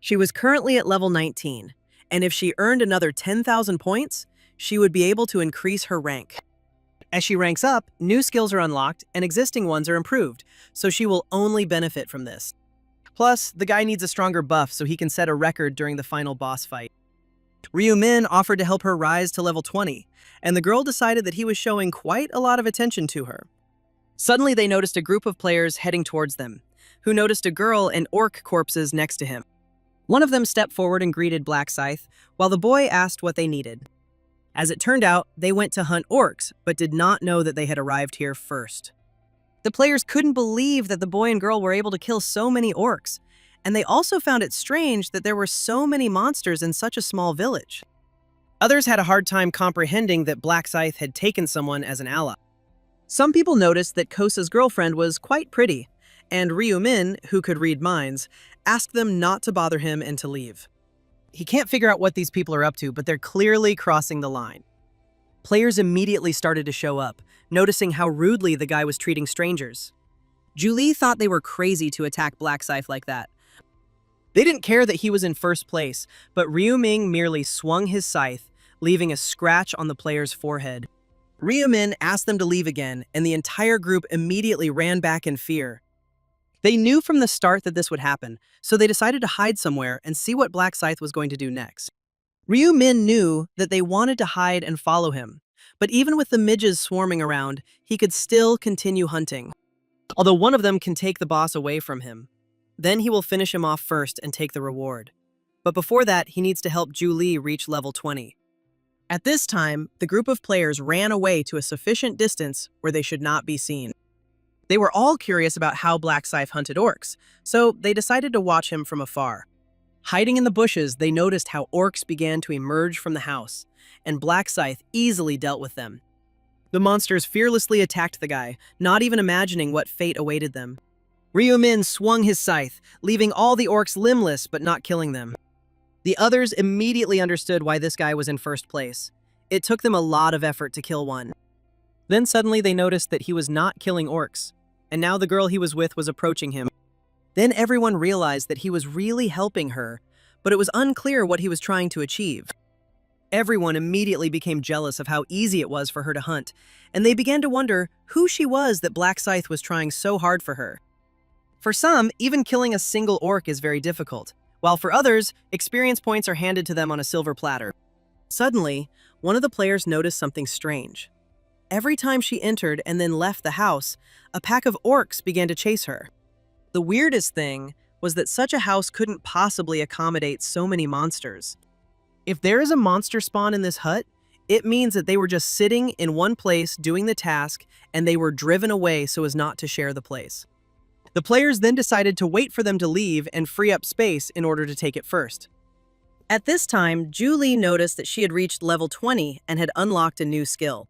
She was currently at level 19, and if she earned another 10,000 points, she would be able to increase her rank. As she ranks up, new skills are unlocked and existing ones are improved, so she will only benefit from this. Plus, the guy needs a stronger buff so he can set a record during the final boss fight. Ryu-min offered to help her rise to level 20, and the girl decided that he was showing quite a lot of attention to her. Suddenly, they noticed a group of players heading towards them, who noticed a girl and orc corpses next to him. One of them stepped forward and greeted Black Scythe, while the boy asked what they needed. As it turned out, they went to hunt orcs, but did not know that they had arrived here first. The players couldn't believe that the boy and girl were able to kill so many orcs, and they also found it strange that there were so many monsters in such a small village. Others had a hard time comprehending that Black Scythe had taken someone as an ally. Some people noticed that Kosa's girlfriend was quite pretty, and Ryu-min, who could read minds, asked them not to bother him and to leave. He can't figure out what these people are up to, but they're clearly crossing the line. Players immediately started to show up, noticing how rudely the guy was treating strangers. Julie thought they were crazy to attack Black Scythe like that. They didn't care that he was in first place, but Ryu-min merely swung his scythe, leaving a scratch on the player's forehead. Ryu-min asked them to leave again, and the entire group immediately ran back in fear. They knew from the start that this would happen, so they decided to hide somewhere and see what Black Scythe was going to do next. Ryu-min knew that they wanted to hide and follow him, but even with the midges swarming around, he could still continue hunting. Although one of them can take the boss away from him. Then he will finish him off first and take the reward. But before that, he needs to help Julie reach level 20. At this time, the group of players ran away to a sufficient distance where they should not be seen. They were all curious about how Black Scythe hunted orcs, so they decided to watch him from afar. Hiding in the bushes, they noticed how orcs began to emerge from the house, and Black Scythe easily dealt with them. The monsters fearlessly attacked the guy, not even imagining what fate awaited them. Ryu-min swung his scythe, leaving all the orcs limbless but not killing them. The others immediately understood why this guy was in first place. It took them a lot of effort to kill one. Then suddenly they noticed that he was not killing orcs, and now the girl he was with was approaching him. Then everyone realized that he was really helping her, but it was unclear what he was trying to achieve. Everyone immediately became jealous of how easy it was for her to hunt, and they began to wonder who she was that Black Scythe was trying so hard for her. For some, even killing a single orc is very difficult, while for others, experience points are handed to them on a silver platter. Suddenly, one of the players noticed something strange. Every time she entered and then left the house, a pack of orcs began to chase her. The weirdest thing was that such a house couldn't possibly accommodate so many monsters. If there is a monster spawn in this hut, it means that they were just sitting in one place doing the task and they were driven away so as not to share the place. The players then decided to wait for them to leave and free up space in order to take it first. At this time, Julie noticed that she had reached level 20 and had unlocked a new skill.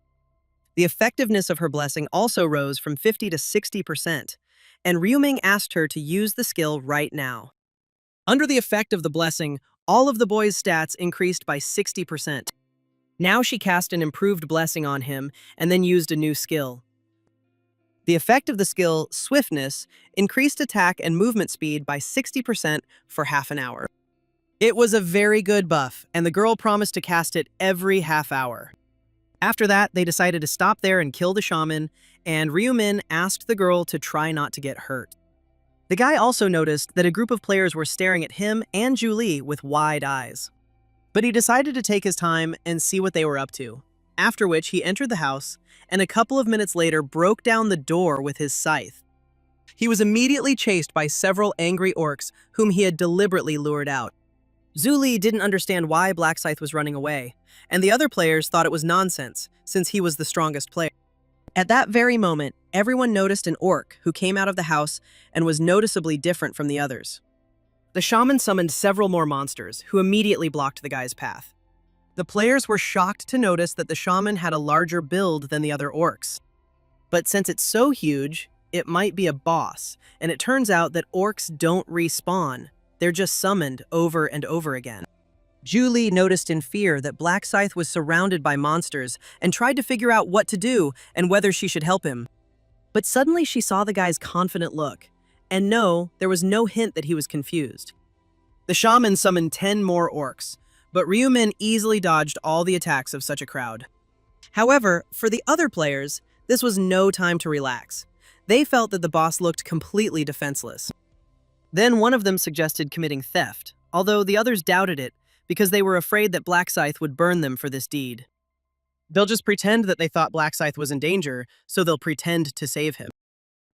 The effectiveness of her blessing also rose from 50 to 60%, and Ryu-min asked her to use the skill right now. Under the effect of the blessing, all of the boy's stats increased by 60%. Now she cast an improved blessing on him and then used a new skill. The effect of the skill, Swiftness, increased attack and movement speed by 60% for half an hour. It was a very good buff, and the girl promised to cast it every half hour. After that, they decided to stop there and kill the shaman, and Ryu-min asked the girl to try not to get hurt. The guy also noticed that a group of players were staring at him and Julie with wide eyes. But he decided to take his time and see what they were up to, after which he entered the house, and a couple of minutes later broke down the door with his scythe. He was immediately chased by several angry orcs whom he had deliberately lured out. Zuli didn't understand why Black Scythe was running away, and the other players thought it was nonsense, since he was the strongest player. At that very moment, everyone noticed an orc who came out of the house and was noticeably different from the others. The shaman summoned several more monsters, who immediately blocked the guy's path. The players were shocked to notice that the shaman had a larger build than the other orcs. But since it's so huge, it might be a boss, and it turns out that orcs don't respawn. They're just summoned over and over again. Julie noticed in fear that Black Scythe was surrounded by monsters and tried to figure out what to do and whether she should help him. But suddenly she saw the guy's confident look, and no, there was no hint that he was confused. The shaman summoned 10 more orcs, but Ryumin easily dodged all the attacks of such a crowd. However, for the other players, this was no time to relax. They felt that the boss looked completely defenseless. Then one of them suggested committing theft, although the others doubted it because they were afraid that Black Scythe would burn them for this deed. They'll just pretend that they thought Black Scythe was in danger, so they'll pretend to save him.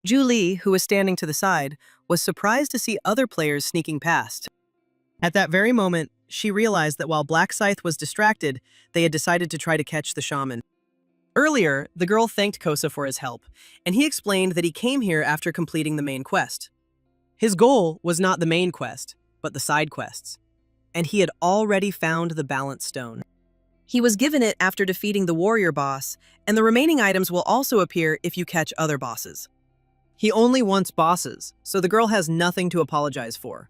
Julie, who was standing to the side, was surprised to see other players sneaking past. At that very moment, she realized that while Black Scythe was distracted, they had decided to try to catch the shaman. Earlier, the girl thanked Kosa for his help, and he explained that he came here after completing the main quest. His goal was not the main quest, but the side quests, and he had already found the balance stone. He was given it after defeating the warrior boss, and the remaining items will also appear if you catch other bosses. He only wants bosses, so the girl has nothing to apologize for.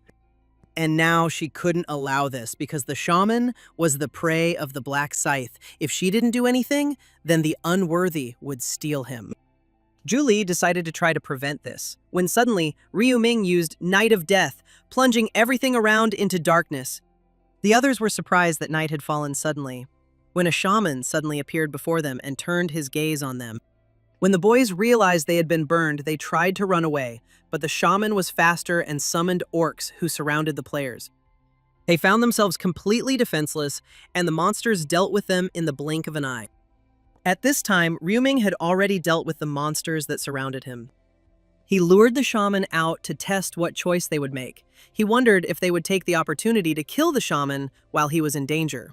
And now she couldn't allow this because the shaman was the prey of the Black Scythe. If she didn't do anything, then the unworthy would steal him. Julie decided to try to prevent this, when suddenly Ryuming used Night of Death, plunging everything around into darkness. The others were surprised that night had fallen suddenly, when a shaman suddenly appeared before them and turned his gaze on them. When the boys realized they had been burned, they tried to run away, but the shaman was faster and summoned orcs who surrounded the players. They found themselves completely defenseless, and the monsters dealt with them in the blink of an eye. At this time, Ryuming had already dealt with the monsters that surrounded him. He lured the shaman out to test what choice they would make. He wondered if they would take the opportunity to kill the shaman while he was in danger.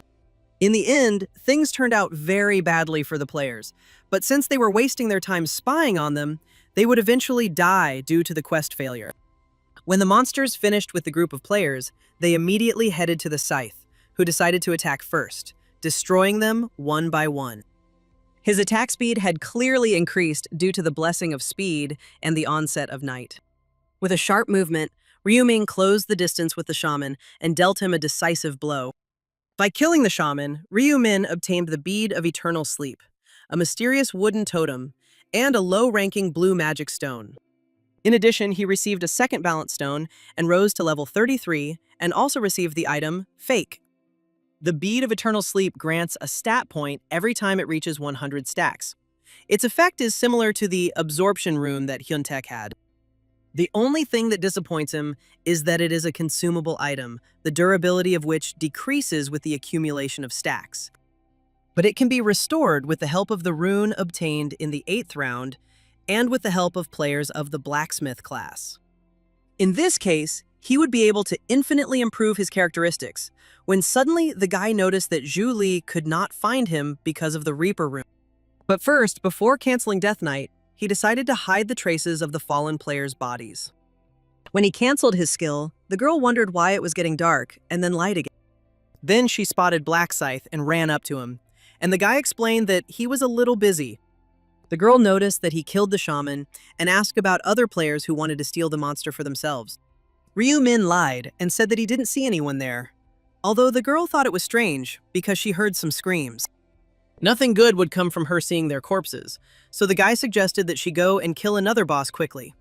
In the end, things turned out very badly for the players, but since they were wasting their time spying on them, they would eventually die due to the quest failure. When the monsters finished with the group of players, they immediately headed to the Scythe, who decided to attack first, destroying them one by one. His attack speed had clearly increased due to the blessing of speed and the onset of night. With a sharp movement, Ryuming closed the distance with the shaman and dealt him a decisive blow. By killing the shaman, Ryumin obtained the Bead of Eternal Sleep, a mysterious wooden totem, and a low-ranking blue magic stone. In addition, he received a second balance stone and rose to level 33, and also received the item Fake. The Bead of Eternal Sleep grants a stat point every time it reaches 100 stacks. Its effect is similar to the Absorption rune that Hyuntek had. The only thing that disappoints him is that it is a consumable item, the durability of which decreases with the accumulation of stacks. But it can be restored with the help of the rune obtained in the 8th round and with the help of players of the Blacksmith class. In this case, he would be able to infinitely improve his characteristics, when suddenly the guy noticed that Zhu Li could not find him because of the Reaper rune. But first, before canceling Death Knight, he decided to hide the traces of the fallen players' bodies. When he canceled his skill, the girl wondered why it was getting dark and then light again. Then she spotted Black Scythe and ran up to him, and the guy explained that he was a little busy. The girl noticed that he killed the shaman and asked about other players who wanted to steal the monster for themselves. Ryu Min lied and said that he didn't see anyone there, although the girl thought it was strange because she heard some screams. Nothing good would come from her seeing their corpses, so the guy suggested that she go and kill another boss quickly.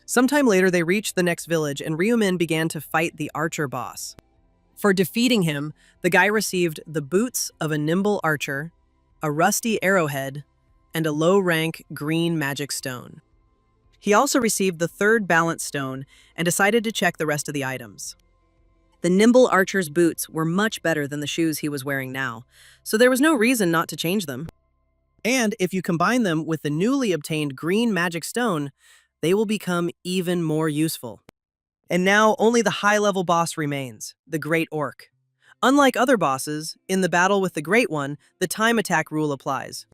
Sometime later, they reached the next village and Ryumin began to fight the archer boss. For defeating him, the guy received the boots of a nimble archer, a rusty arrowhead, and a low-rank green magic stone. He also received the 3rd balance stone and decided to check the rest of the items. The nimble archer's boots were much better than the shoes he was wearing now, so there was no reason not to change them. And if you combine them with the newly obtained green magic stone, they will become even more useful. And now only the high-level boss remains, the Great Orc. Unlike other bosses, in the battle with the Great One, the time attack rule applies.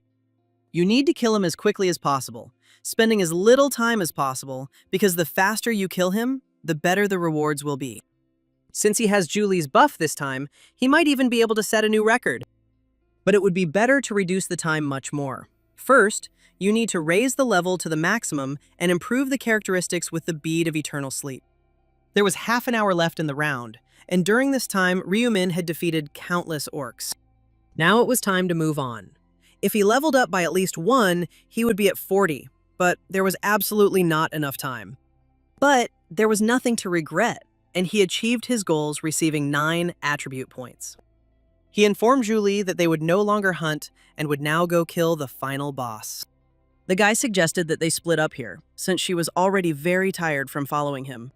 You need to kill him as quickly as possible, spending as little time as possible, because the faster you kill him, the better the rewards will be. Since he has Julie's buff this time, he might even be able to set a new record. But it would be better to reduce the time much more. First, you need to raise the level to the maximum and improve the characteristics with the Bead of Eternal Sleep. There was half an hour left in the round, and during this time, Ryumin had defeated countless orcs. Now it was time to move on. If he leveled up by at least 1, he would be at 40, but there was absolutely not enough time. But there was nothing to regret, and he achieved his goals receiving 9 attribute points. He informed Julie that they would no longer hunt and would now go kill the final boss. The guy suggested that they split up here, since she was already very tired from following him.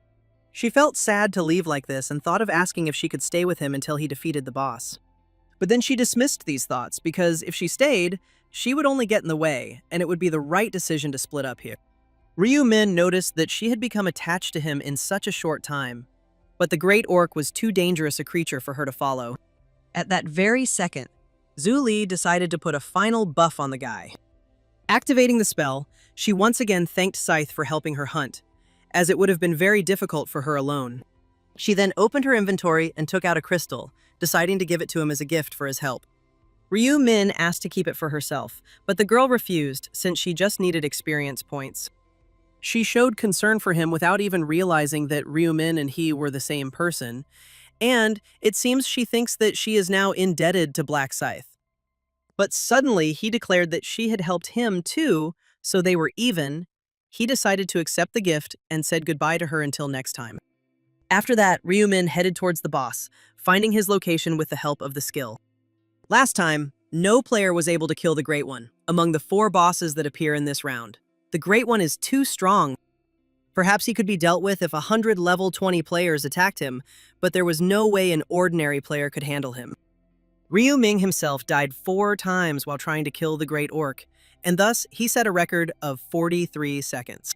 She felt sad to leave like this and thought of asking if she could stay with him until he defeated the boss. But then she dismissed these thoughts because if she stayed, she would only get in the way, and it would be the right decision to split up here. Ryu-min noticed that she had become attached to him in such a short time, but the Great Orc was too dangerous a creature for her to follow. At that very second, Zhu Li decided to put a final buff on the guy. Activating the spell, she once again thanked Scythe for helping her hunt, as it would have been very difficult for her alone. She then opened her inventory and took out a crystal, deciding to give it to him as a gift for his help. Ryu-min asked to keep it for herself, but the girl refused since she just needed experience points. She showed concern for him without even realizing that Ryu-min and he were the same person, and it seems she thinks that she is now indebted to Black Scythe. But suddenly he declared that she had helped him too, so they were even. He decided to accept the gift and said goodbye to her until next time. After that, Ryu-min headed towards the boss, finding his location with the help of the skill. Last time, no player was able to kill the Great One among the 4 bosses that appear in this round. The Great One is too strong. Perhaps he could be dealt with if 100 level 20 players attacked him, but there was no way an ordinary player could handle him. Ryu-min himself died 4 times while trying to kill the Great Orc, and thus he set a record of 43 seconds.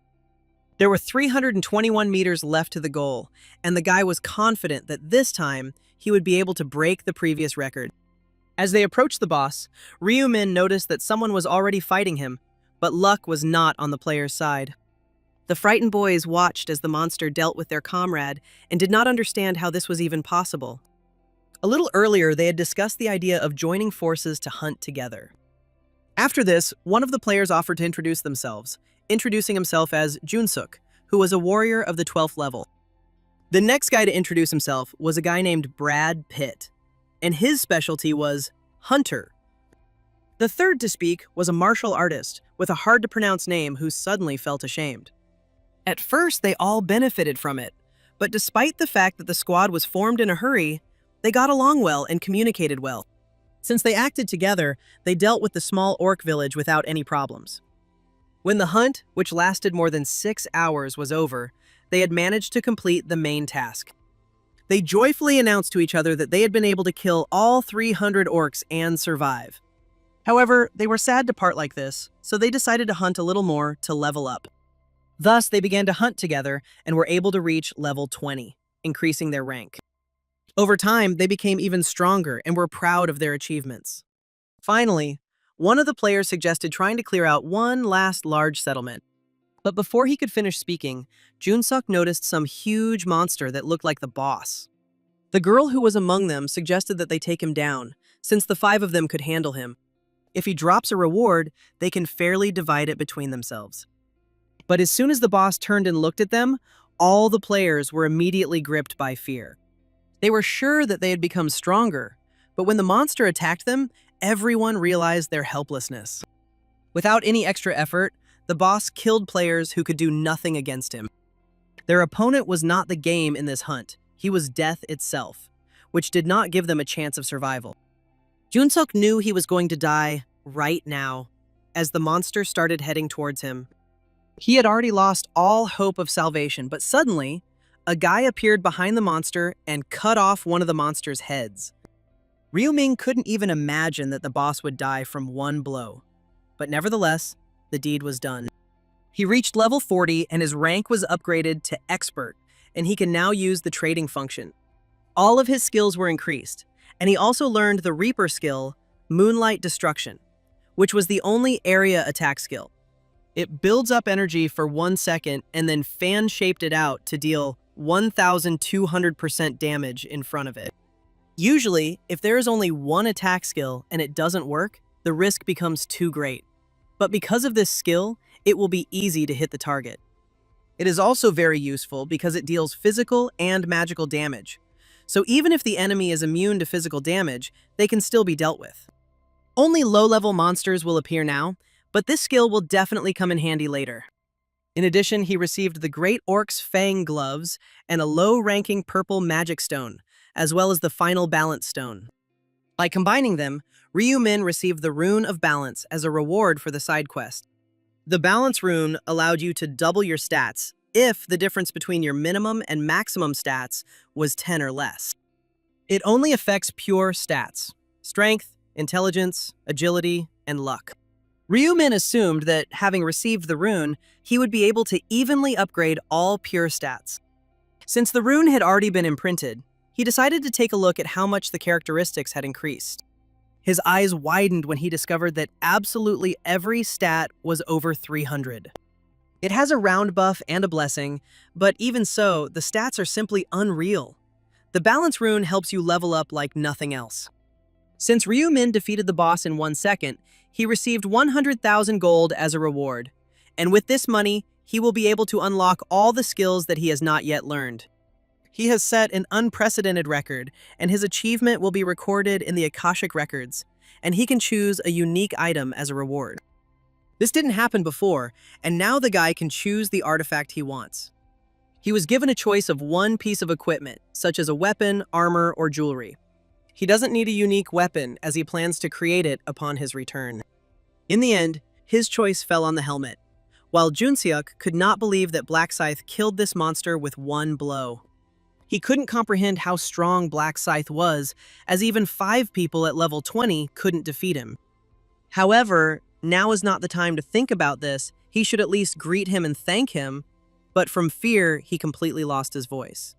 There were 321 meters left to the goal, and the guy was confident that this time he would be able to break the previous record. As they approached the boss, Ryu-min noticed that someone was already fighting him, but luck was not on the player's side. The frightened boys watched as the monster dealt with their comrade and did not understand how this was even possible. A little earlier, they had discussed the idea of joining forces to hunt together. After this, one of the players offered to introduce themselves, introducing himself as Junsuk, who was a warrior of the 12th level. The next guy to introduce himself was a guy named Brad Pitt, and his specialty was Hunter. The third to speak was a martial artist with a hard-to-pronounce name who suddenly felt ashamed. At first, they all benefited from it, but despite the fact that the squad was formed in a hurry, they got along well and communicated well. Since they acted together, they dealt with the small orc village without any problems. When the hunt, which lasted more than 6 hours, was over, they had managed to complete the main task. They joyfully announced to each other that they had been able to kill all 300 orcs and survive. However, they were sad to part like this, so they decided to hunt a little more to level up. Thus, they began to hunt together and were able to reach level 20, increasing their rank. Over time, they became even stronger and were proud of their achievements. Finally, one of the players suggested trying to clear out one last large settlement. But before he could finish speaking, Junsuk noticed some huge monster that looked like the boss. The girl who was among them suggested that they take him down, since the 5 of them could handle him. If he drops a reward, they can fairly divide it between themselves. But as soon as the boss turned and looked at them, all the players were immediately gripped by fear. They were sure that they had become stronger, but when the monster attacked them, everyone realized their helplessness. Without any extra effort, the boss killed players who could do nothing against him. Their opponent was not the game in this hunt, he was death itself, which did not give them a chance of survival. Junsuk knew he was going to die right now, as the monster started heading towards him. He had already lost all hope of salvation, but suddenly, a guy appeared behind the monster and cut off one of the monster's heads. Ryu-min couldn't even imagine that the boss would die from one blow, but nevertheless, the deed was done. He reached level 40 and his rank was upgraded to expert, and he can now use the trading function. All of his skills were increased, and he also learned the Reaper skill, Moonlight Destruction, which was the only area attack skill. It builds up energy for 1 second and then fan-shaped it out to deal 1,200% damage in front of it. Usually, if there is only one attack skill and it doesn't work, the risk becomes too great. But because of this skill, it will be easy to hit the target. It is also very useful because it deals physical and magical damage. So even if the enemy is immune to physical damage, they can still be dealt with. Only low-level monsters will appear now, but this skill will definitely come in handy later. In addition, he received the Great Orc's Fang Gloves and a low-ranking purple magic stone, as well as the final balance stone. By combining them, Ryu-min received the Rune of Balance as a reward for the side quest. The Balance Rune allowed you to double your stats if the difference between your minimum and maximum stats was 10 or less. It only affects pure stats: strength, intelligence, agility, and luck. Ryu-min assumed that, having received the rune, he would be able to evenly upgrade all pure stats. Since the rune had already been imprinted, he decided to take a look at how much the characteristics had increased. His eyes widened when he discovered that absolutely every stat was over 300. It has a round buff and a blessing, but even so, the stats are simply unreal. The Balance Rune helps you level up like nothing else. Since Ryu-min defeated the boss in 1 second, he received 100,000 gold as a reward, and with this money, he will be able to unlock all the skills that he has not yet learned. He has set an unprecedented record, and his achievement will be recorded in the Akashic Records, and he can choose a unique item as a reward. This didn't happen before, and now the guy can choose the artifact he wants. He was given a choice of one piece of equipment, such as a weapon, armor, or jewelry. He doesn't need a unique weapon, as he plans to create it upon his return. In the end, his choice fell on the helmet, while Junseok could not believe that Black Scythe killed this monster with one blow. He couldn't comprehend how strong Black Scythe was, as even 5 people at level 20 couldn't defeat him. However, now is not the time to think about this. He should at least greet him and thank him, but from fear, he completely lost his voice.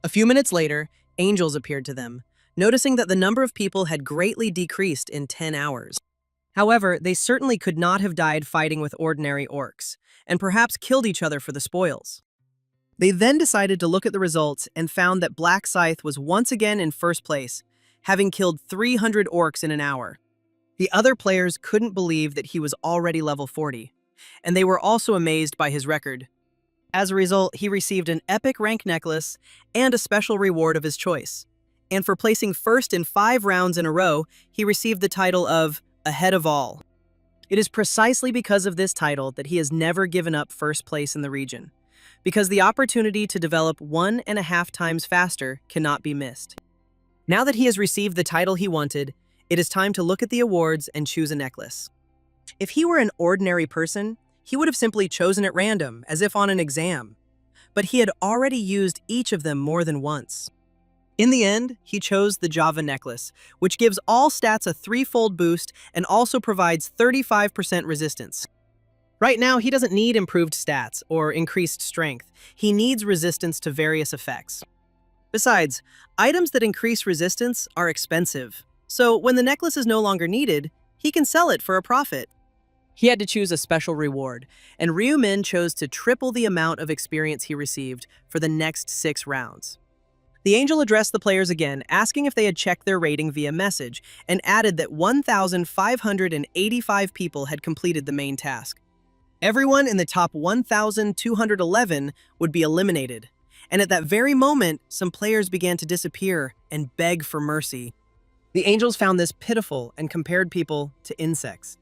A few minutes later, angels appeared to them, noticing that the number of people had greatly decreased in 10 hours. However, they certainly could not have died fighting with ordinary orcs, and perhaps killed each other for the spoils. They then decided to look at the results and found that Black Scythe was once again in first place, having killed 300 orcs in an hour. The other players couldn't believe that he was already level 40, and they were also amazed by his record. As a result, he received an epic rank necklace and a special reward of his choice. And for placing first in 5 rounds in a row, he received the title of Ahead of All. It is precisely because of this title that he has never given up first place in the region, because the opportunity to develop 1.5 times faster cannot be missed. Now that he has received the title he wanted, it is time to look at the awards and choose a necklace. If he were an ordinary person, he would have simply chosen at random, as if on an exam. But he had already used each of them more than once. In the end, he chose the Java necklace, which gives all stats a 3-fold boost and also provides 35% resistance. Right now, he doesn't need improved stats or increased strength. He needs resistance to various effects. Besides, items that increase resistance are expensive. So when the necklace is no longer needed, he can sell it for a profit. He had to choose a special reward, and Ryu-min chose to triple the amount of experience he received for the next 6 rounds. The angel addressed the players again, asking if they had checked their rating via message, and added that 1,585 people had completed the main task. Everyone in the top 1,211 would be eliminated, and at that very moment, some players began to disappear and beg for mercy. The angels found this pitiful and compared people to insects.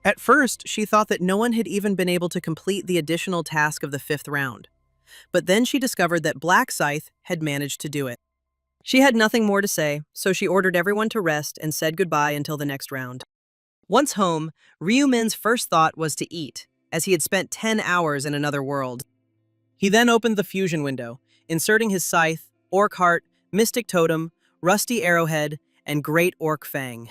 At first, she thought that no one had even been able to complete the additional task of the 5th round. But then she discovered that Black Scythe had managed to do it. She had nothing more to say, so she ordered everyone to rest and said goodbye until the next round. Once home, Ryu-min's first thought was to eat, as he had spent 10 hours in another world. He then opened the fusion window, inserting his scythe, orc heart, mystic totem, rusty arrowhead, and great orc fang.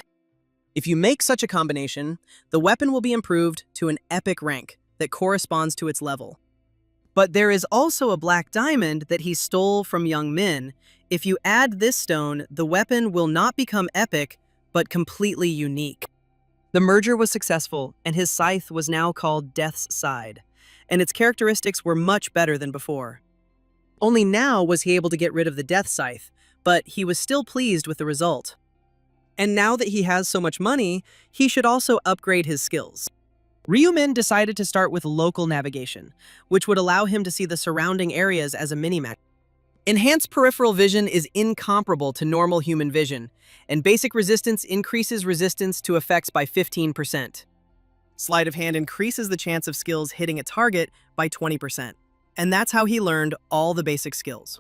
If you make such a combination, the weapon will be improved to an epic rank that corresponds to its level. But there is also a black diamond that he stole from young Min. If you add this stone, the weapon will not become epic, but completely unique. The merger was successful, and his scythe was now called Death's Side, and its characteristics were much better than before. Only now was he able to get rid of the Death Scythe, but he was still pleased with the result. And now that he has so much money, he should also upgrade his skills. Ryu-min decided to start with local navigation, which would allow him to see the surrounding areas as a minimap. Enhanced peripheral vision is incomparable to normal human vision, and basic resistance increases resistance to effects by 15%. Sleight of hand increases the chance of skills hitting a target by 20%, and that's how he learned all the basic skills.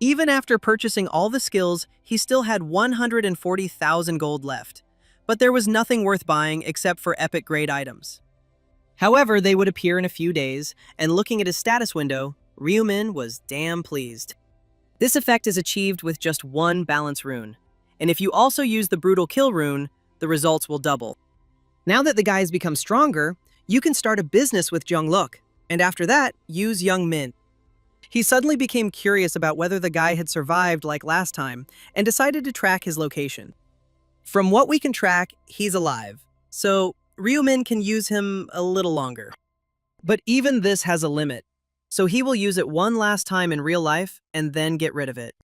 Even after purchasing all the skills, he still had 140,000 gold left. But there was nothing worth buying except for epic grade items. However, they would appear in a few days, and looking at his status window, Ryumin was damn pleased. This effect is achieved with just one balance rune, and if you also use the brutal kill rune, the results will double. Now that the guy has become stronger, you can start a business with Junglook, and after that, use Young Min. He suddenly became curious about whether the guy had survived like last time, and decided to track his location. From what we can track, he's alive, so Ryumin can use him a little longer. But even this has a limit, so he will use it one last time in real life and then get rid of it.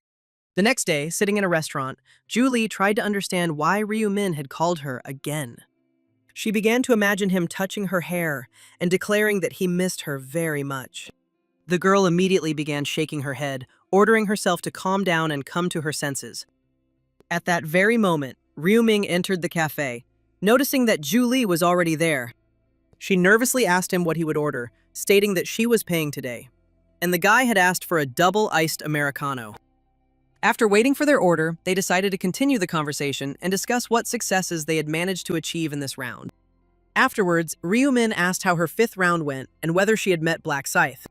The next day, sitting in a restaurant, Julie tried to understand why Ryumin had called her again. She began to imagine him touching her hair and declaring that he missed her very much. The girl immediately began shaking her head, ordering herself to calm down and come to her senses. At that very moment, Ryuming entered the cafe, noticing that Julie was already there. She nervously asked him what he would order, stating that she was paying today, and the guy had asked for a double iced Americano. After waiting for their order, they decided to continue the conversation and discuss what successes they had managed to achieve in this round. Afterwards, Ryumin asked how her 5th round went and whether she had met Black Scythe.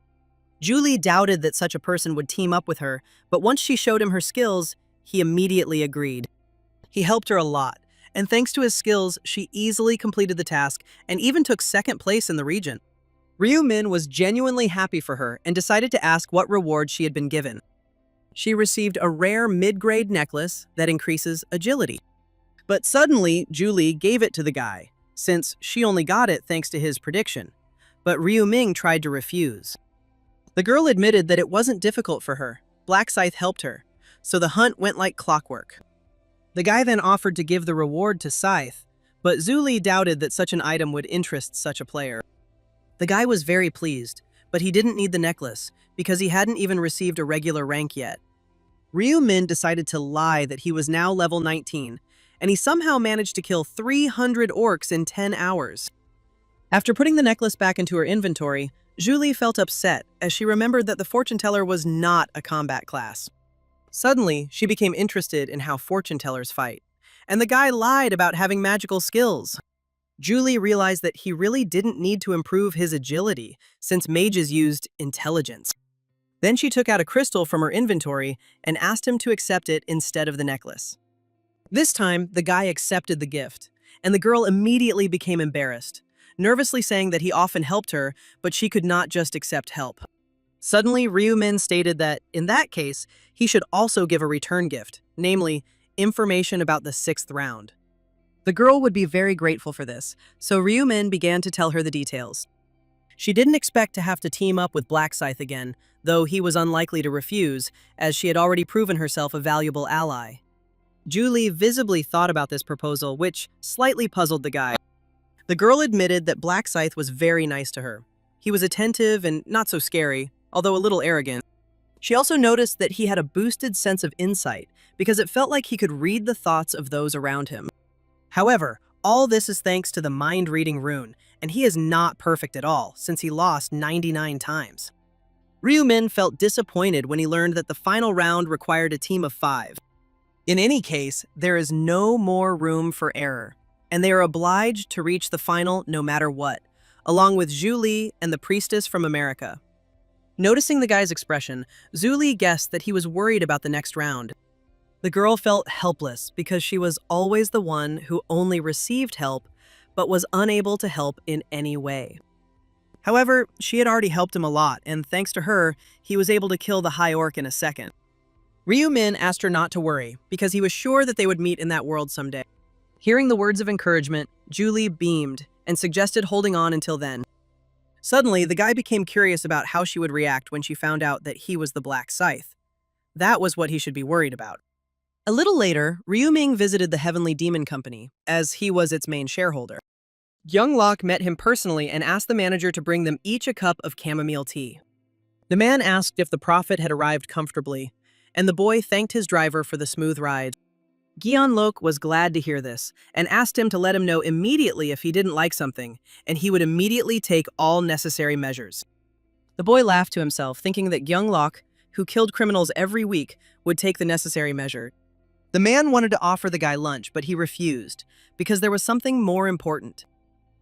Julie doubted that such a person would team up with her, but once she showed him her skills, he immediately agreed. He helped her a lot, and thanks to his skills, she easily completed the task and even took 2nd place in the region. Ryumin was genuinely happy for her and decided to ask what reward she had been given. She received a rare mid-grade necklace that increases agility. But suddenly, Julie gave it to the guy, since she only got it thanks to his prediction. But Ryuming tried to refuse. The girl admitted that it wasn't difficult for her. Black Scythe helped her, so the hunt went like clockwork. The guy then offered to give the reward to Scythe, but Julie doubted that such an item would interest such a player. The guy was very pleased, but he didn't need the necklace because he hadn't even received a regular rank yet. Ryumin decided to lie that he was now level 19, and he somehow managed to kill 300 orcs in 10 hours. After putting the necklace back into her inventory, Julie felt upset as she remembered that the fortune teller was not a combat class. Suddenly, she became interested in how fortune tellers fight, and the guy lied about having magical skills. Julie realized that he really didn't need to improve his agility, since mages used intelligence. Then she took out a crystal from her inventory and asked him to accept it instead of the necklace. This time, the guy accepted the gift, and the girl immediately became embarrassed, nervously saying that he often helped her, but she could not just accept help. Suddenly, Ryumin stated that, in that case, he should also give a return gift, namely, information about the 6th round. The girl would be very grateful for this, so Ryumin began to tell her the details. She didn't expect to have to team up with Black Scythe again, though he was unlikely to refuse, as she had already proven herself a valuable ally. Julie visibly thought about this proposal, which slightly puzzled the guy. The girl admitted that Black Scythe was very nice to her. He was attentive and not so scary, although a little arrogant. She also noticed that he had a boosted sense of insight, because it felt like he could read the thoughts of those around him. However, all this is thanks to the mind-reading rune, and he is not perfect at all, since he lost 99 times. Ryumin felt disappointed when he learned that the final round required a team of 5. In any case, there is no more room for error, and they are obliged to reach the final no matter what, along with Julie and the priestess from America. Noticing the guy's expression, Julie guessed that he was worried about the next round. The girl felt helpless because she was always the one who only received help, but was unable to help in any way. However, she had already helped him a lot, and thanks to her, he was able to kill the high orc in a second. Ryumin asked her not to worry, because he was sure that they would meet in that world someday. Hearing the words of encouragement, Julie beamed and suggested holding on until then. Suddenly, the guy became curious about how she would react when she found out that he was the Black Scythe. That was what he should be worried about. A little later, Ryuming visited the Heavenly Demon Company, as he was its main shareholder. Young Locke met him personally and asked the manager to bring them each a cup of chamomile tea. The man asked if the prophet had arrived comfortably, and the boy thanked his driver for the smooth ride. Gyeonlok was glad to hear this, and asked him to let him know immediately if he didn't like something, and he would immediately take all necessary measures. The boy laughed to himself, thinking that Gyeonlok, who killed criminals every week, would take the necessary measure. The man wanted to offer the guy lunch, but he refused, because there was something more important.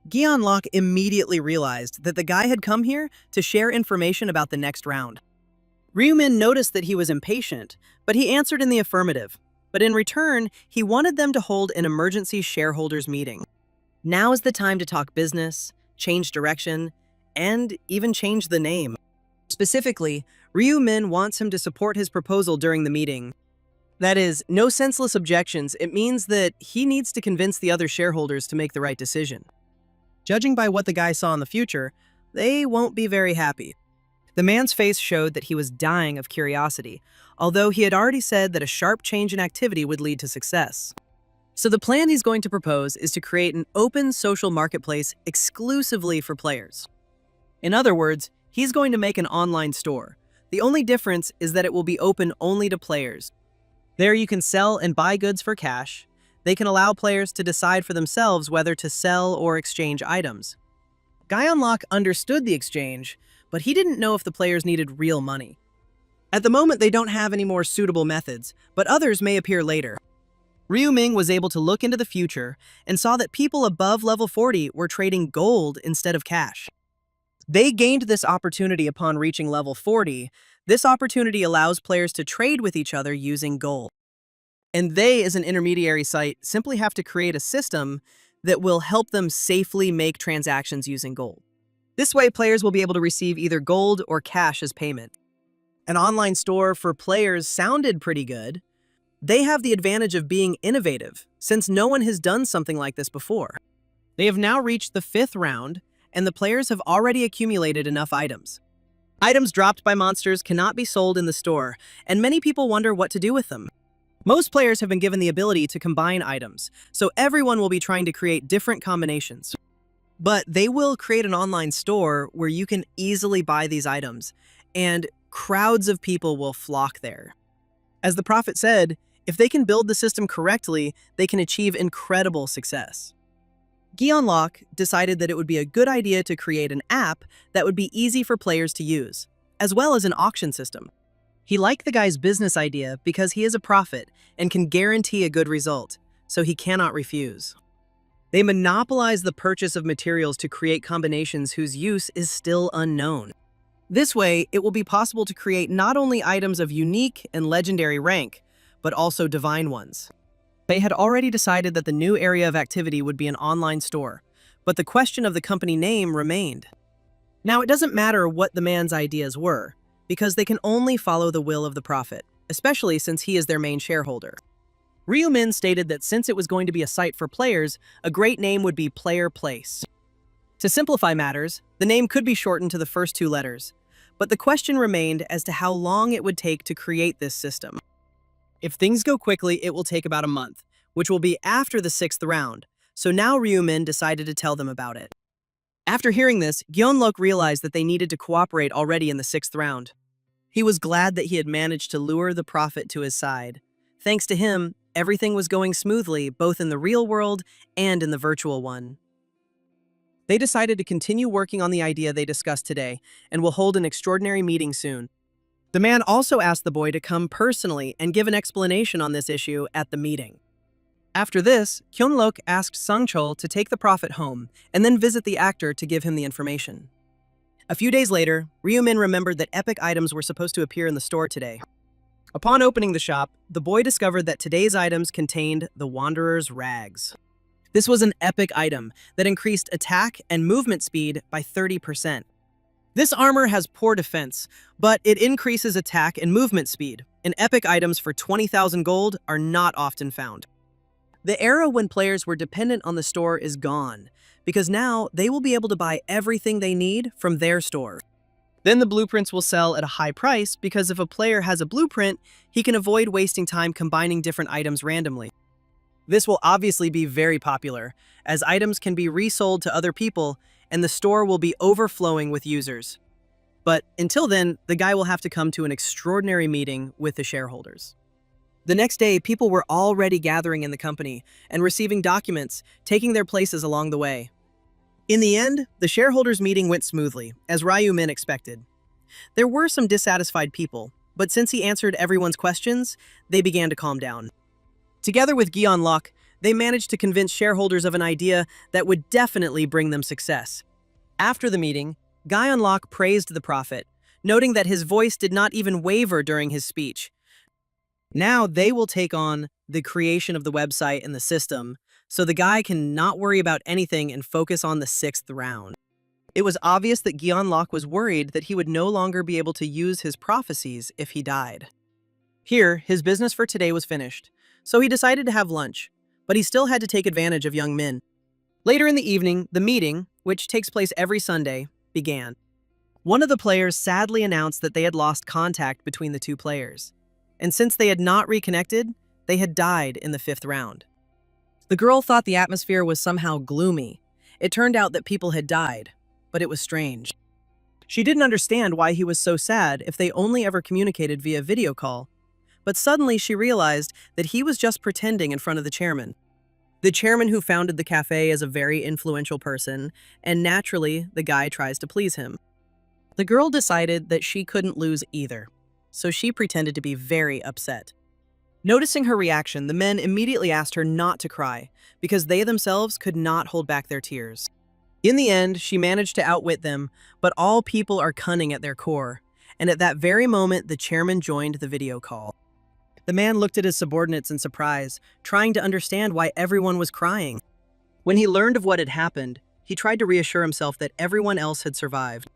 Gyeonlok immediately realized that the guy had come here to share information about the next round. Ryumin noticed that he was impatient, but he answered in the affirmative. But in return, he wanted them to hold an emergency shareholders meeting. Now is the time to talk business, change direction, and even change the name. Specifically, Ryumin wants him to support his proposal during the meeting. That is, no senseless objections. It means that he needs to convince the other shareholders to make the right decision. Judging by what the guy saw in the future, they won't be very happy. The man's face showed that he was dying of curiosity, although he had already said that a sharp change in activity would lead to success. So the plan he's going to propose is to create an open social marketplace exclusively for players. In other words, he's going to make an online store. The only difference is that it will be open only to players. There you can sell and buy goods for cash. They can allow players to decide for themselves whether to sell or exchange items. Gyeonlok understood the exchange, but he didn't know if the players needed real money. At the moment, they don't have any more suitable methods, but others may appear later. Ryuming was able to look into the future and saw that people above level 40 were trading gold instead of cash. They gained this opportunity upon reaching level 40. This opportunity allows players to trade with each other using gold. And they, as an intermediary site, simply have to create a system that will help them safely make transactions using gold. This way, players will be able to receive either gold or cash as payment. An online store for players sounded pretty good. They have the advantage of being innovative, since no one has done something like this before. They have now reached the 5th round, and the players have already accumulated enough items. Items dropped by monsters cannot be sold in the store, and many people wonder what to do with them. Most players have been given the ability to combine items, so everyone will be trying to create different combinations. But they will create an online store where you can easily buy these items, and crowds of people will flock there. As the prophet said, if they can build the system correctly, they can achieve incredible success. Gyeonlok decided that it would be a good idea to create an app that would be easy for players to use, as well as an auction system. He liked the guy's business idea because he is a prophet and can guarantee a good result, so he cannot refuse. They monopolize the purchase of materials to create combinations whose use is still unknown. This way, it will be possible to create not only items of unique and legendary rank, but also divine ones. They had already decided that the new area of activity would be an online store, but the question of the company name remained. Now, it doesn't matter what the man's ideas were, because they can only follow the will of the prophet, especially since he is their main shareholder. Ryumin stated that since it was going to be a site for players, a great name would be Player Place. To simplify matters, the name could be shortened to the first 2 letters, but the question remained as to how long it would take to create this system. If things go quickly, it will take about a month, which will be after the 6th round, so now Ryumin decided to tell them about it. After hearing this, Gyeonlok realized that they needed to cooperate already in the 6th round. He was glad that he had managed to lure the prophet to his side. Thanks to him, everything was going smoothly, both in the real world and in the virtual one. They decided to continue working on the idea they discussed today and will hold an extraordinary meeting soon. The man also asked the boy to come personally and give an explanation on this issue at the meeting. After this, Gyeonlok asked Sungchul to take the prophet home and then visit the actor to give him the information. A few days later, Ryumin remembered that epic items were supposed to appear in the store today. Upon opening the shop, the boy discovered that today's items contained the Wanderer's Rags. This was an epic item that increased attack and movement speed by 30%. This armor has poor defense, but it increases attack and movement speed, and epic items for 20,000 gold are not often found. The era when players were dependent on the store is gone, because now they will be able to buy everything they need from their store. Then the blueprints will sell at a high price because if a player has a blueprint, he can avoid wasting time combining different items randomly. This will obviously be very popular, as items can be resold to other people and the store will be overflowing with users. But until then, the guy will have to come to an extraordinary meeting with the shareholders. The next day, people were already gathering in the company and receiving documents, taking their places along the way. In the end, the shareholders' meeting went smoothly, as Ryumin expected. There were some dissatisfied people, but since he answered everyone's questions, they began to calm down. Together with Gion Lok, they managed to convince shareholders of an idea that would definitely bring them success. After the meeting, Gion Lok praised the prophet, noting that his voice did not even waver during his speech. Now they will take on the creation of the website and the system, so the guy can not worry about anything and focus on the 6th round. It was obvious that Gion Lok was worried that he would no longer be able to use his prophecies if he died. Here, his business for today was finished, so he decided to have lunch, but he still had to take advantage of young Min. Later in the evening, the meeting, which takes place every Sunday, began. One of the players sadly announced that they had lost contact between the two players, and since they had not reconnected, they had died in the 5th round. The girl thought the atmosphere was somehow gloomy. It turned out that people had died, but it was strange. She didn't understand why he was so sad if they only ever communicated via video call, but suddenly she realized that he was just pretending in front of the chairman. The chairman who founded the cafe is a very influential person, and naturally, the guy tries to please him. The girl decided that she couldn't lose either, so she pretended to be very upset. Noticing her reaction, the men immediately asked her not to cry, because they themselves could not hold back their tears. In the end, she managed to outwit them, but all people are cunning at their core, and at that very moment, the chairman joined the video call. The man looked at his subordinates in surprise, trying to understand why everyone was crying. When he learned of what had happened, he tried to reassure himself that everyone else had survived.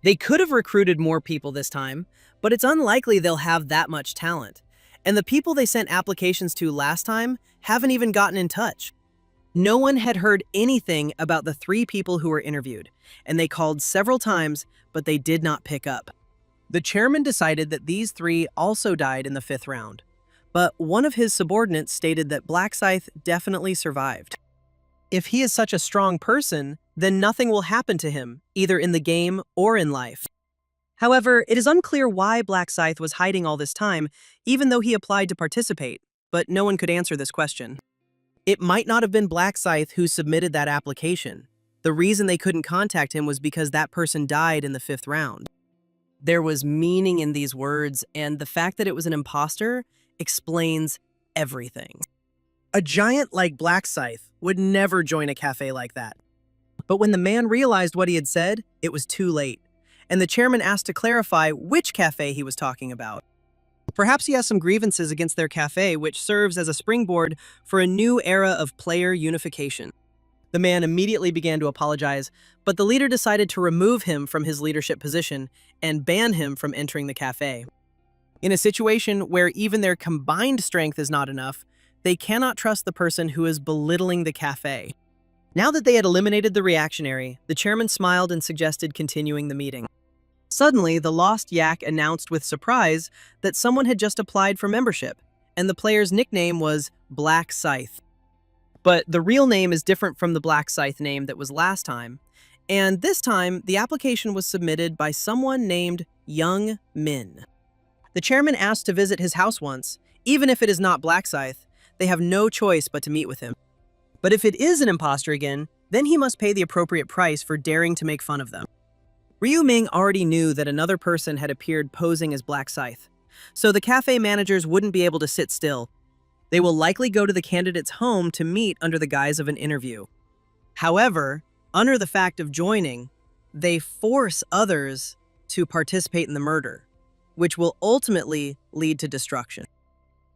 They could have recruited more people this time, but it's unlikely they'll have that much talent. And the people they sent applications to last time haven't even gotten in touch. No one had heard anything about the 3 people who were interviewed, and they called several times, but they did not pick up. The chairman decided that these 3 also died in the 5th round, but one of his subordinates stated that Black Scythe definitely survived. If he is such a strong person, then nothing will happen to him, either in the game or in life. However, it is unclear why Black Scythe was hiding all this time, even though he applied to participate, but no one could answer this question. It might not have been Black Scythe who submitted that application. The reason they couldn't contact him was because that person died in the 5th round. There was meaning in these words, and the fact that it was an imposter explains everything. A giant like Black Scythe would never join a cafe like that. But when the man realized what he had said, it was too late, and the chairman asked to clarify which cafe he was talking about. Perhaps he has some grievances against their cafe, which serves as a springboard for a new era of player unification. The man immediately began to apologize, but the leader decided to remove him from his leadership position and ban him from entering the cafe. In a situation where even their combined strength is not enough, they cannot trust the person who is belittling the cafe. Now that they had eliminated the reactionary, the chairman smiled and suggested continuing the meeting. Suddenly, the Lost Yak announced with surprise that someone had just applied for membership, and the player's nickname was Black Scythe. But the real name is different from the Black Scythe name that was last time, and this time, the application was submitted by someone named Young Min. The chairman asked to visit his house once. Even if it is not Black Scythe, they have no choice but to meet with him. But if it is an imposter again, then he must pay the appropriate price for daring to make fun of them. Ryu Ming already knew that another person had appeared posing as Black Scythe, so the cafe managers wouldn't be able to sit still. They will likely go to the candidate's home to meet under the guise of an interview. However, under the fact of joining, they force others to participate in the murder, which will ultimately lead to destruction.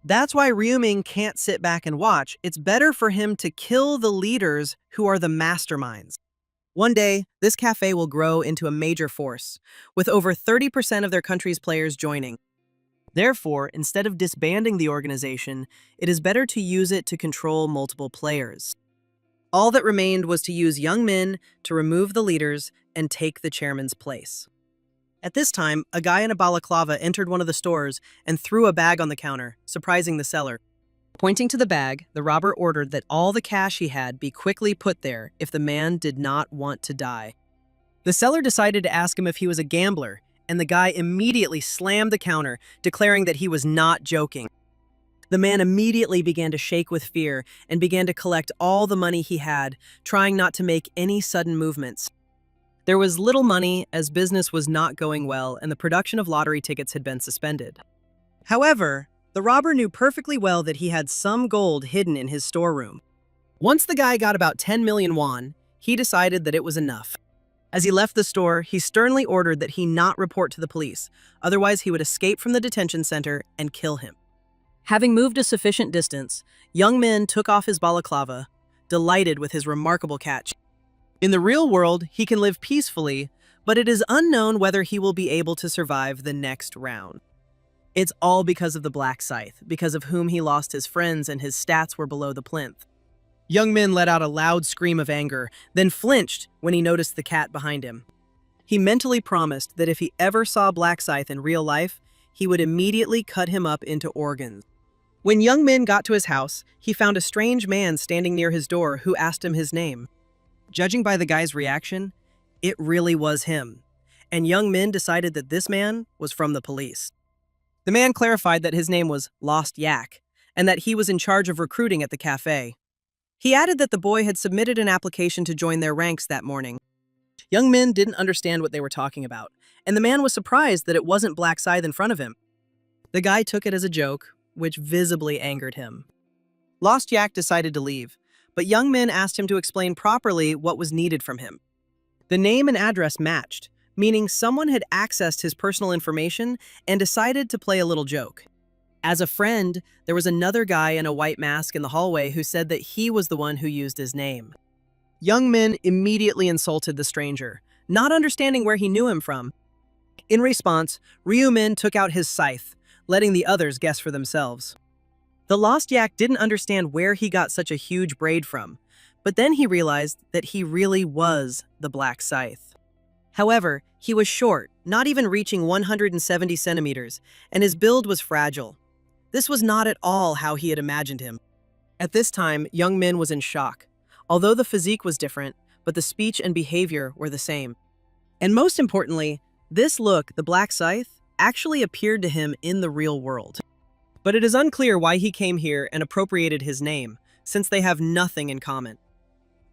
That's why Ryu Ming can't sit back and watch. It's better for him to kill the leaders who are the masterminds. One day, this cafe will grow into a major force, with over 30% of their country's players joining. Therefore, instead of disbanding the organization, it is better to use it to control multiple players. All that remained was to use Young Min to remove the leaders and take the chairman's place. At this time, a guy in a balaclava entered one of the stores and threw a bag on the counter, surprising the seller. Pointing to the bag, the robber ordered that all the cash he had be quickly put there if the man did not want to die. The seller decided to ask him if he was a gambler, and the guy immediately slammed the counter, declaring that he was not joking. The man immediately began to shake with fear and began to collect all the money he had, trying not to make any sudden movements. There was little money as business was not going well and the production of lottery tickets had been suspended. However, the robber knew perfectly well that he had some gold hidden in his storeroom. Once the guy got about 10 million won, he decided that it was enough. As he left the store, he sternly ordered that he not report to the police, otherwise he would escape from the detention center and kill him. Having moved a sufficient distance, Young Min took off his balaclava, delighted with his remarkable catch. In the real world, he can live peacefully, but it is unknown whether he will be able to survive the next round. It's all because of the Black Scythe, because of whom he lost his friends and his stats were below the plinth. Young Min let out a loud scream of anger, then flinched when he noticed the cat behind him. He mentally promised that if he ever saw Black Scythe in real life, he would immediately cut him up into organs. When Young Min got to his house, he found a strange man standing near his door who asked him his name. Judging by the guy's reaction, it really was him, and Young Min decided that this man was from the police. The man clarified that his name was Lost Yak, and that he was in charge of recruiting at the cafe. He added that the boy had submitted an application to join their ranks that morning. Young Min didn't understand what they were talking about, and the man was surprised that it wasn't Black Scythe in front of him. The guy took it as a joke, which visibly angered him. Lost Yak decided to leave, but Young Min asked him to explain properly what was needed from him. The name and address matched, meaning someone had accessed his personal information and decided to play a little joke. As a friend, there was another guy in a white mask in the hallway who said that he was the one who used his name. Young Min immediately insulted the stranger, not understanding where he knew him from. In response, Ryu Min took out his scythe, letting the others guess for themselves. The Lost Yak didn't understand where he got such a huge braid from, but then he realized that he really was the Black Scythe. However, he was short, not even reaching 170 centimeters, and his build was fragile. This was not at all how he had imagined him. At this time, Young Min was in shock, although the physique was different, but the speech and behavior were the same. And most importantly, this look, the Black Scythe, actually appeared to him in the real world. But it is unclear why he came here and appropriated his name, since they have nothing in common.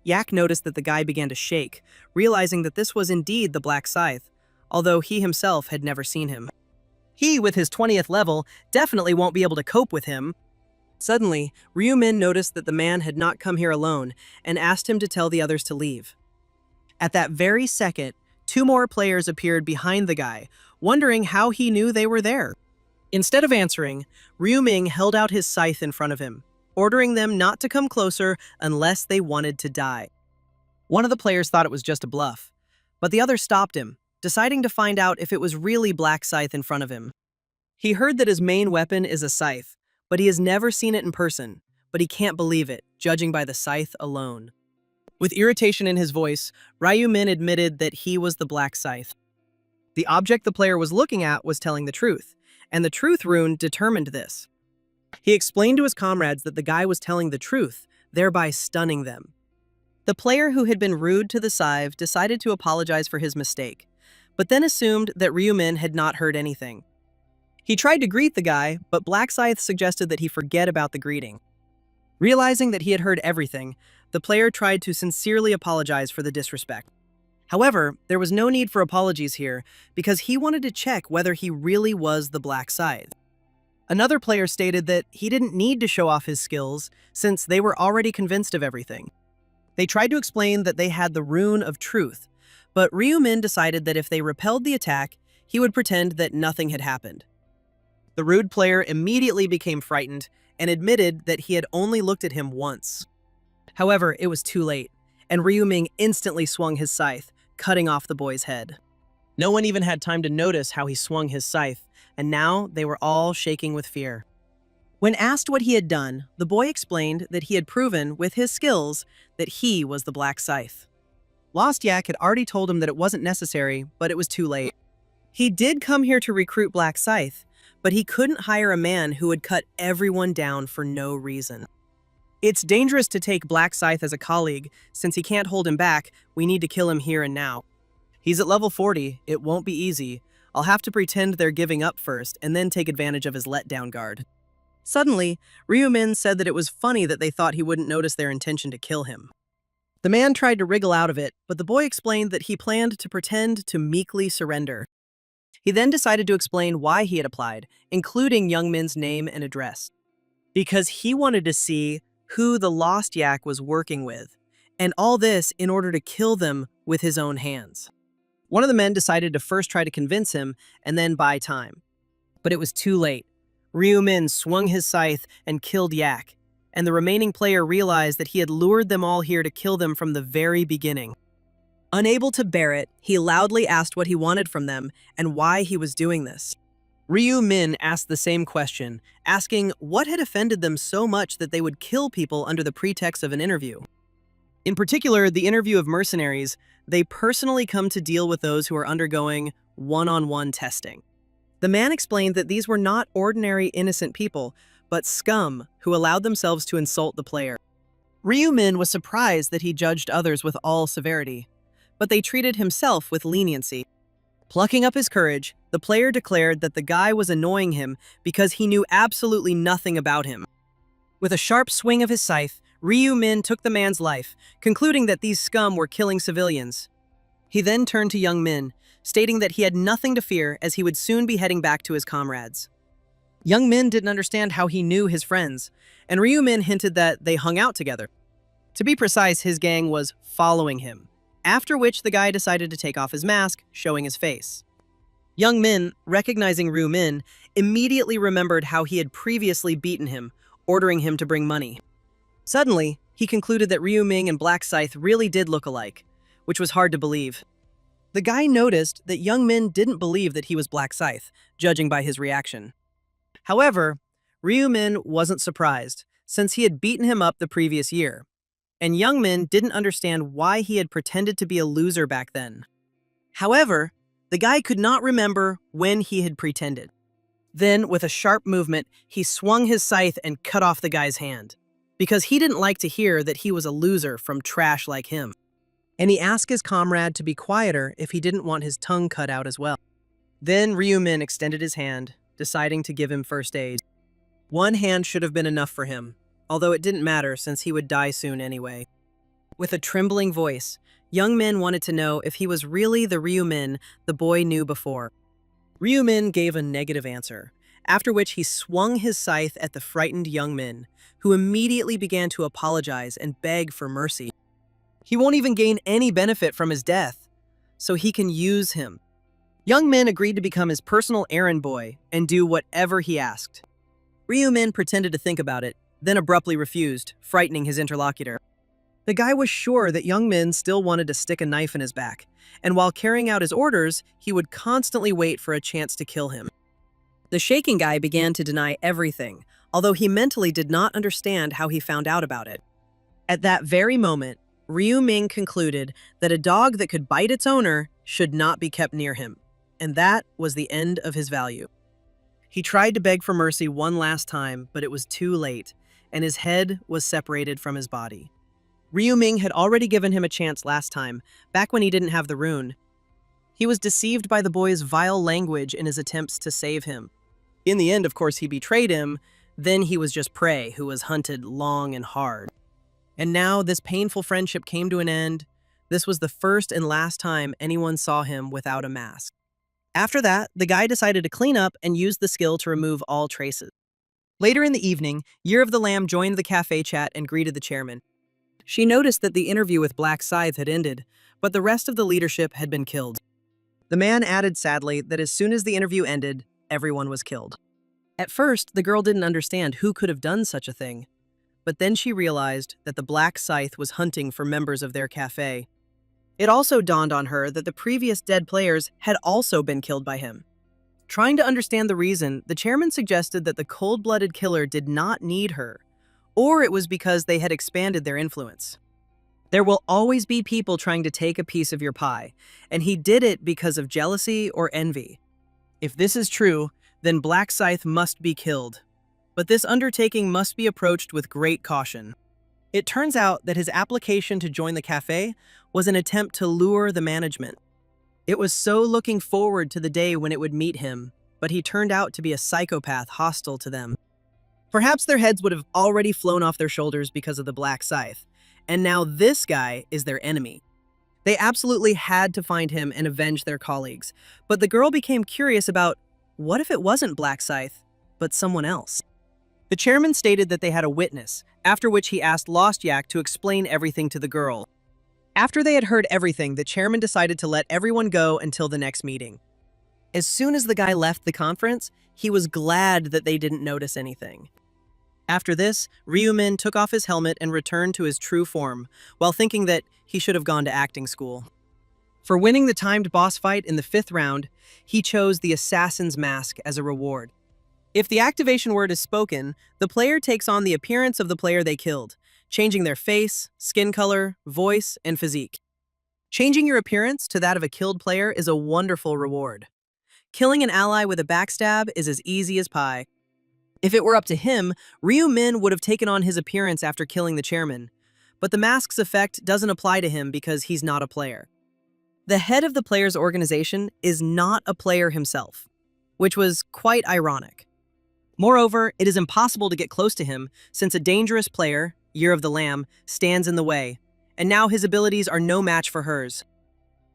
Yak noticed that the guy began to shake, realizing that this was indeed the Black Scythe, although he himself had never seen him. He, with his 20th level, definitely won't be able to cope with him. Suddenly, Ryu Min noticed that the man had not come here alone and asked him to tell the others to leave. At that very second, 2 more players appeared behind the guy, wondering how he knew they were there. Instead of answering, Ryu Ming held out his scythe in front of him, ordering them not to come closer unless they wanted to die. One of the players thought it was just a bluff, but the other stopped him, deciding to find out if it was really Black Scythe in front of him. He heard that his main weapon is a scythe, but he has never seen it in person, but he can't believe it, judging by the scythe alone. With irritation in his voice, Ryu Min admitted that he was the Black Scythe. The object the player was looking at was telling the truth, and the truth rune determined this. He explained to his comrades that the guy was telling the truth, thereby stunning them. The player who had been rude to the scythe decided to apologize for his mistake, but then assumed that Ryu Min had not heard anything. He tried to greet the guy, but Black Scythe suggested that he forget about the greeting. Realizing that he had heard everything, the player tried to sincerely apologize for the disrespect. However, there was no need for apologies here because he wanted to check whether he really was the Black Scythe. Another player stated that he didn't need to show off his skills since they were already convinced of everything. They tried to explain that they had the rune of truth, but Ryu Min decided that if they repelled the attack, he would pretend that nothing had happened. The rude player immediately became frightened and admitted that he had only looked at him once. However, it was too late, and Ryu Ming instantly swung his scythe, cutting off the boy's head. No one even had time to notice how he swung his scythe, and now they were all shaking with fear. When asked what he had done, the boy explained that he had proven, with his skills, that he was the Black Scythe. Lost Yak had already told him that it wasn't necessary, but it was too late. He did come here to recruit Black Scythe, but he couldn't hire a man who would cut everyone down for no reason. It's dangerous to take Black Scythe as a colleague. Since he can't hold him back, we need to kill him here and now. He's at level 40, it won't be easy. I'll have to pretend they're giving up first and then take advantage of his letdown guard. Suddenly, Ryu Min said that it was funny that they thought he wouldn't notice their intention to kill him. The man tried to wriggle out of it, but the boy explained that he planned to pretend to meekly surrender. He then decided to explain why he had applied, including Young Min's name and address. Because he wanted to see who the lost yak was working with, and all this in order to kill them with his own hands. One of the men decided to first try to convince him and then buy time. But it was too late. Ryu Min swung his scythe and killed Yak, and the remaining player realized that he had lured them all here to kill them from the very beginning. Unable to bear it, he loudly asked what he wanted from them and why he was doing this. Ryu Min asked the same question, asking what had offended them so much that they would kill people under the pretext of an interview. In particular, the interview of mercenaries, they personally come to deal with those who are undergoing one-on-one testing. The man explained that these were not ordinary innocent people, but scum who allowed themselves to insult the player. Ryu Min was surprised that he judged others with all severity, but they treated himself with leniency. Plucking up his courage, the player declared that the guy was annoying him because he knew absolutely nothing about him. With a sharp swing of his scythe, Ryu Min took the man's life, concluding that these scum were killing civilians. He then turned to Young Min, stating that he had nothing to fear as he would soon be heading back to his comrades. Young Min didn't understand how he knew his friends, and Ryu Min hinted that they hung out together. To be precise, his gang was following him, after which the guy decided to take off his mask, showing his face. Young Min, recognizing Ryu Min, immediately remembered how he had previously beaten him, ordering him to bring money. Suddenly, he concluded that Ryu Min and Black Scythe really did look alike, which was hard to believe. The guy noticed that Young Min didn't believe that he was Black Scythe, judging by his reaction. However, Ryu Min wasn't surprised, since he had beaten him up the previous year, and Young Min didn't understand why he had pretended to be a loser back then. However, the guy could not remember when he had pretended. Then, with a sharp movement, he swung his scythe and cut off the guy's hand, because he didn't like to hear that he was a loser from trash like him. And he asked his comrade to be quieter if he didn't want his tongue cut out as well. Then Ryu Min extended his hand, deciding to give him first aid. One hand should have been enough for him, although it didn't matter since he would die soon anyway. With a trembling voice, Young Min wanted to know if he was really the Ryu Min the boy knew before. Ryu Min gave a negative answer, after which he swung his scythe at the frightened Young Min, who immediately began to apologize and beg for mercy. He won't even gain any benefit from his death, so he can use him. Young Min agreed to become his personal errand boy and do whatever he asked. Ryu Min pretended to think about it, then abruptly refused, frightening his interlocutor. The guy was sure that Young Min still wanted to stick a knife in his back, and while carrying out his orders, he would constantly wait for a chance to kill him. The shaking guy began to deny everything, although he mentally did not understand how he found out about it. At that very moment, Ryu Min concluded that a dog that could bite its owner should not be kept near him, and that was the end of his value. He tried to beg for mercy one last time, but it was too late, and his head was separated from his body. Ryu Min had already given him a chance last time, back when he didn't have the rune. He was deceived by the boy's vile language in his attempts to save him. In the end, of course, he betrayed him. Then he was just prey who was hunted long and hard. And now this painful friendship came to an end. This was the first and last time anyone saw him without a mask. After that, the guy decided to clean up and use the skill to remove all traces. Later in the evening, Year of the Lamb joined the cafe chat and greeted the chairman. She noticed that the interview with Black Scythe had ended, but the rest of the leadership had been killed. The man added sadly that as soon as the interview ended, everyone was killed. At first, the girl didn't understand who could have done such a thing, but then she realized that the Black Scythe was hunting for members of their cafe. It also dawned on her that the previous dead players had also been killed by him. Trying to understand the reason, the chairman suggested that the cold-blooded killer did not need her, or it was because they had expanded their influence. There will always be people trying to take a piece of your pie, and he did it because of jealousy or envy. If this is true, then Black Scythe must be killed. But this undertaking must be approached with great caution. It turns out that his application to join the cafe was an attempt to lure the management. It was so looking forward to the day when it would meet him, but he turned out to be a psychopath hostile to them. Perhaps their heads would have already flown off their shoulders because of the Black Scythe, and now this guy is their enemy. They absolutely had to find him and avenge their colleagues, but the girl became curious about what if it wasn't Black Scythe, but someone else? The chairman stated that they had a witness, after which he asked Lost Yak to explain everything to the girl. After they had heard everything, the chairman decided to let everyone go until the next meeting. As soon as the guy left the conference, he was glad that they didn't notice anything. After this, Ryumin took off his helmet and returned to his true form, while thinking that he should have gone to acting school. For winning the timed boss fight in the 5th round, he chose the Assassin's Mask as a reward. If the activation word is spoken, the player takes on the appearance of the player they killed, changing their face, skin color, voice, and physique. Changing your appearance to that of a killed player is a wonderful reward. Killing an ally with a backstab is as easy as pie. If it were up to him, Ryu Min would have taken on his appearance after killing the chairman, but the mask's effect doesn't apply to him because he's not a player. The head of the player's organization is not a player himself, which was quite ironic. Moreover, it is impossible to get close to him since a dangerous player, Year of the Lamb, stands in the way, and now his abilities are no match for hers.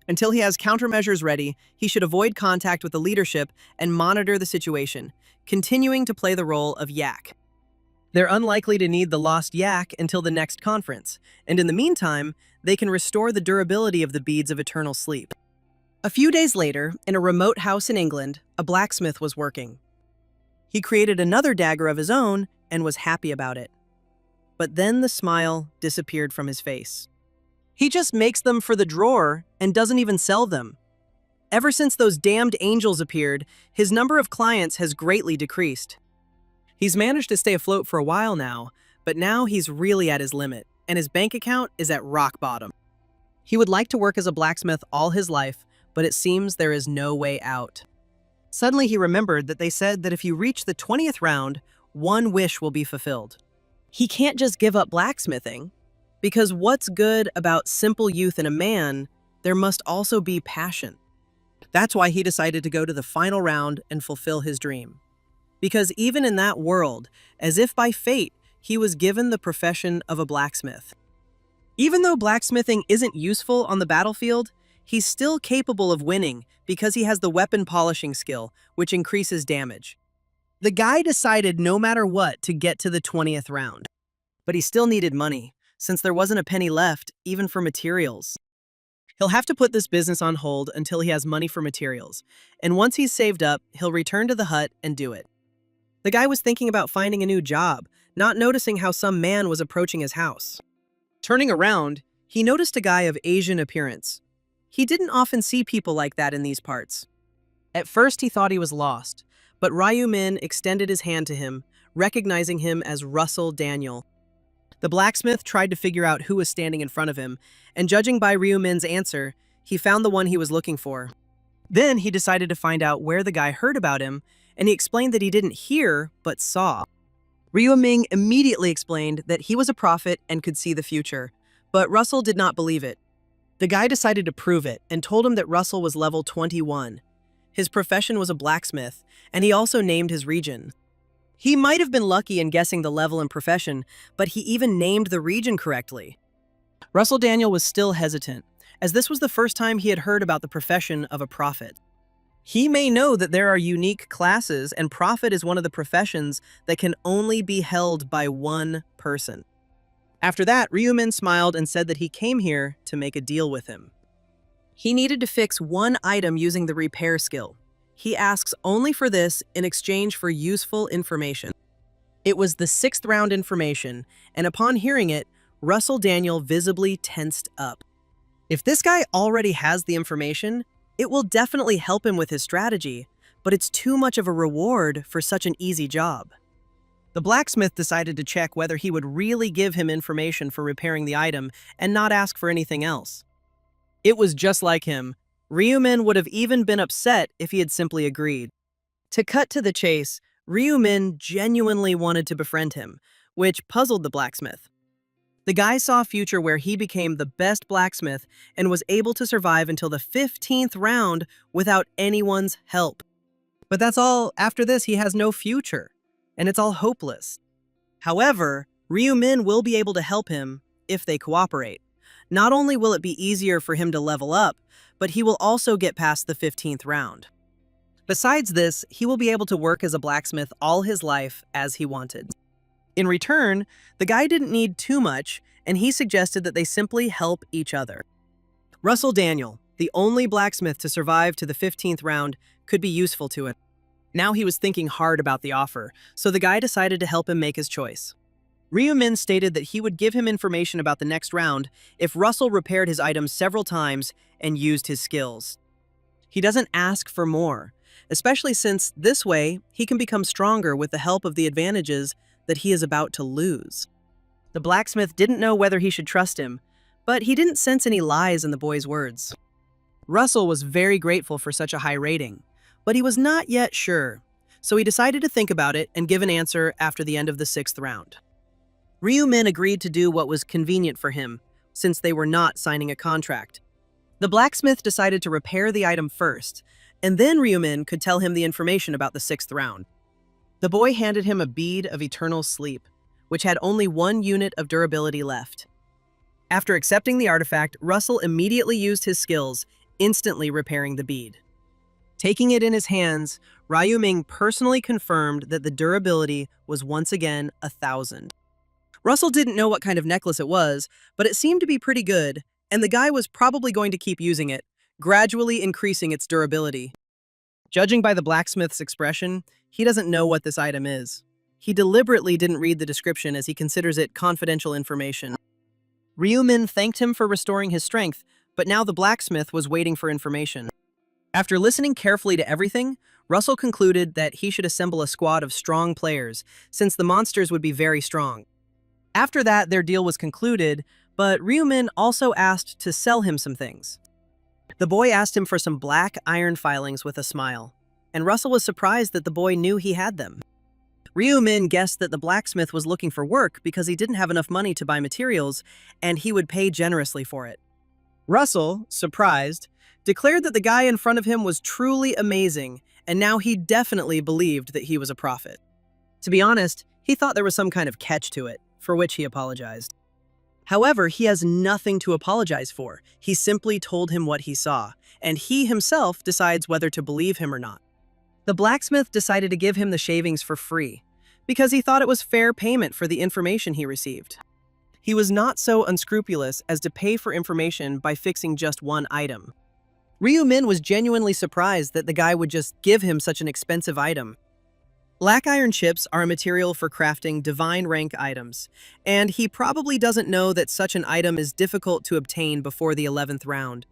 Until he has countermeasures ready, he should avoid contact with the leadership and monitor the situation, continuing to play the role of Yak. They're unlikely to need the lost Yak until the next conference, and in the meantime, they can restore the durability of the beads of eternal sleep. A few days later, in a remote house in England, a blacksmith was working. He created another dagger of his own and was happy about it. But then the smile disappeared from his face. He just makes them for the drawer and doesn't even sell them. Ever since those damned angels appeared, his number of clients has greatly decreased. He's managed to stay afloat for a while now, but now he's really at his limit, and his bank account is at rock bottom. He would like to work as a blacksmith all his life, but it seems there is no way out. Suddenly he remembered that they said that if you reach the 20th round, one wish will be fulfilled. He can't just give up blacksmithing, because what's good about simple youth in a man, there must also be passion. That's why he decided to go to the final round and fulfill his dream. Because even in that world, as if by fate, he was given the profession of a blacksmith. Even though blacksmithing isn't useful on the battlefield, he's still capable of winning because he has the weapon polishing skill, which increases damage. The guy decided no matter what to get to the 20th round. But he still needed money, since there wasn't a penny left, even for materials. He'll have to put this business on hold until he has money for materials, and once he's saved up, he'll return to the hut and do it. The guy was thinking about finding a new job, not noticing how some man was approaching his house. Turning around, he noticed a guy of Asian appearance. He didn't often see people like that in these parts. At first he thought he was lost, but Ryu Min extended his hand to him, recognizing him as Russell Daniel. The blacksmith tried to figure out who was standing in front of him, and judging by Ryu Min's answer, he found the one he was looking for. Then he decided to find out where the guy heard about him, and he explained that he didn't hear, but saw. Ryu Min immediately explained that he was a prophet and could see the future, but Russell did not believe it. The guy decided to prove it and told him that Russell was level 21. His profession was a blacksmith, and he also named his region. He might have been lucky in guessing the level and profession, but he even named the region correctly. Russell Daniel was still hesitant, as this was the first time he had heard about the profession of a prophet. He may know that there are unique classes, and prophet is one of the professions that can only be held by one person. After that, Ryu Min smiled and said that he came here to make a deal with him. He needed to fix one item using the repair skill. He asks only for this in exchange for useful information. It was the 6th round information, and upon hearing it, Russell Daniel visibly tensed up. If this guy already has the information, it will definitely help him with his strategy, but it's too much of a reward for such an easy job. The blacksmith decided to check whether he would really give him information for repairing the item and not ask for anything else. It was just like him. Ryu Min would have even been upset if he had simply agreed. To cut to the chase, Ryu Min genuinely wanted to befriend him, which puzzled the blacksmith. The guy saw a future where he became the best blacksmith and was able to survive until the 15th round without anyone's help. But that's all. After this, he has no future, and it's all hopeless. However, Ryu Min will be able to help him if they cooperate. Not only will it be easier for him to level up, but he will also get past the 15th round. Besides this, he will be able to work as a blacksmith all his life as he wanted. In return, the guy didn't need too much, and he suggested that they simply help each other. Russell Daniel, the only blacksmith to survive to the 15th round, could be useful to it. Now he was thinking hard about the offer, so the guy decided to help him make his choice. Ryu-min stated that he would give him information about the next round if Russell repaired his items several times and used his skills. He doesn't ask for more, especially since this way he can become stronger with the help of the advantages that he is about to lose. The blacksmith didn't know whether he should trust him, but he didn't sense any lies in the boy's words. Russell was very grateful for such a high rating, but he was not yet sure, so he decided to think about it and give an answer after the end of the 6th round. Ryu-min agreed to do what was convenient for him, since they were not signing a contract. The blacksmith decided to repair the item first, and then Ryu-min could tell him the information about the 6th round. The boy handed him a bead of eternal sleep, which had only 1 unit of durability left. After accepting the artifact, Russell immediately used his skills, instantly repairing the bead. Taking it in his hands, Ryu-min personally confirmed that the durability was once again 1,000. Russell didn't know what kind of necklace it was, but it seemed to be pretty good, and the guy was probably going to keep using it, gradually increasing its durability. Judging by the blacksmith's expression, he doesn't know what this item is. He deliberately didn't read the description as he considers it confidential information. Ryu-min thanked him for restoring his strength, but now the blacksmith was waiting for information. After listening carefully to everything, Russell concluded that he should assemble a squad of strong players, since the monsters would be very strong. After that, their deal was concluded, but Ryu-min also asked to sell him some things. The boy asked him for some black iron filings with a smile, and Russell was surprised that the boy knew he had them. Ryu-min guessed that the blacksmith was looking for work because he didn't have enough money to buy materials, and he would pay generously for it. Russell, surprised, declared that the guy in front of him was truly amazing, and now he definitely believed that he was a prophet. To be honest, he thought there was some kind of catch to it, for which he apologized. However, he has nothing to apologize for. He simply told him what he saw, and he himself decides whether to believe him or not. The blacksmith decided to give him the shavings for free, because he thought it was fair payment for the information he received. He was not so unscrupulous as to pay for information by fixing just one item. Ryu-min was genuinely surprised that the guy would just give him such an expensive item. Black iron chips are a material for crafting divine rank items, and he probably doesn't know that such an item is difficult to obtain before the 11th round.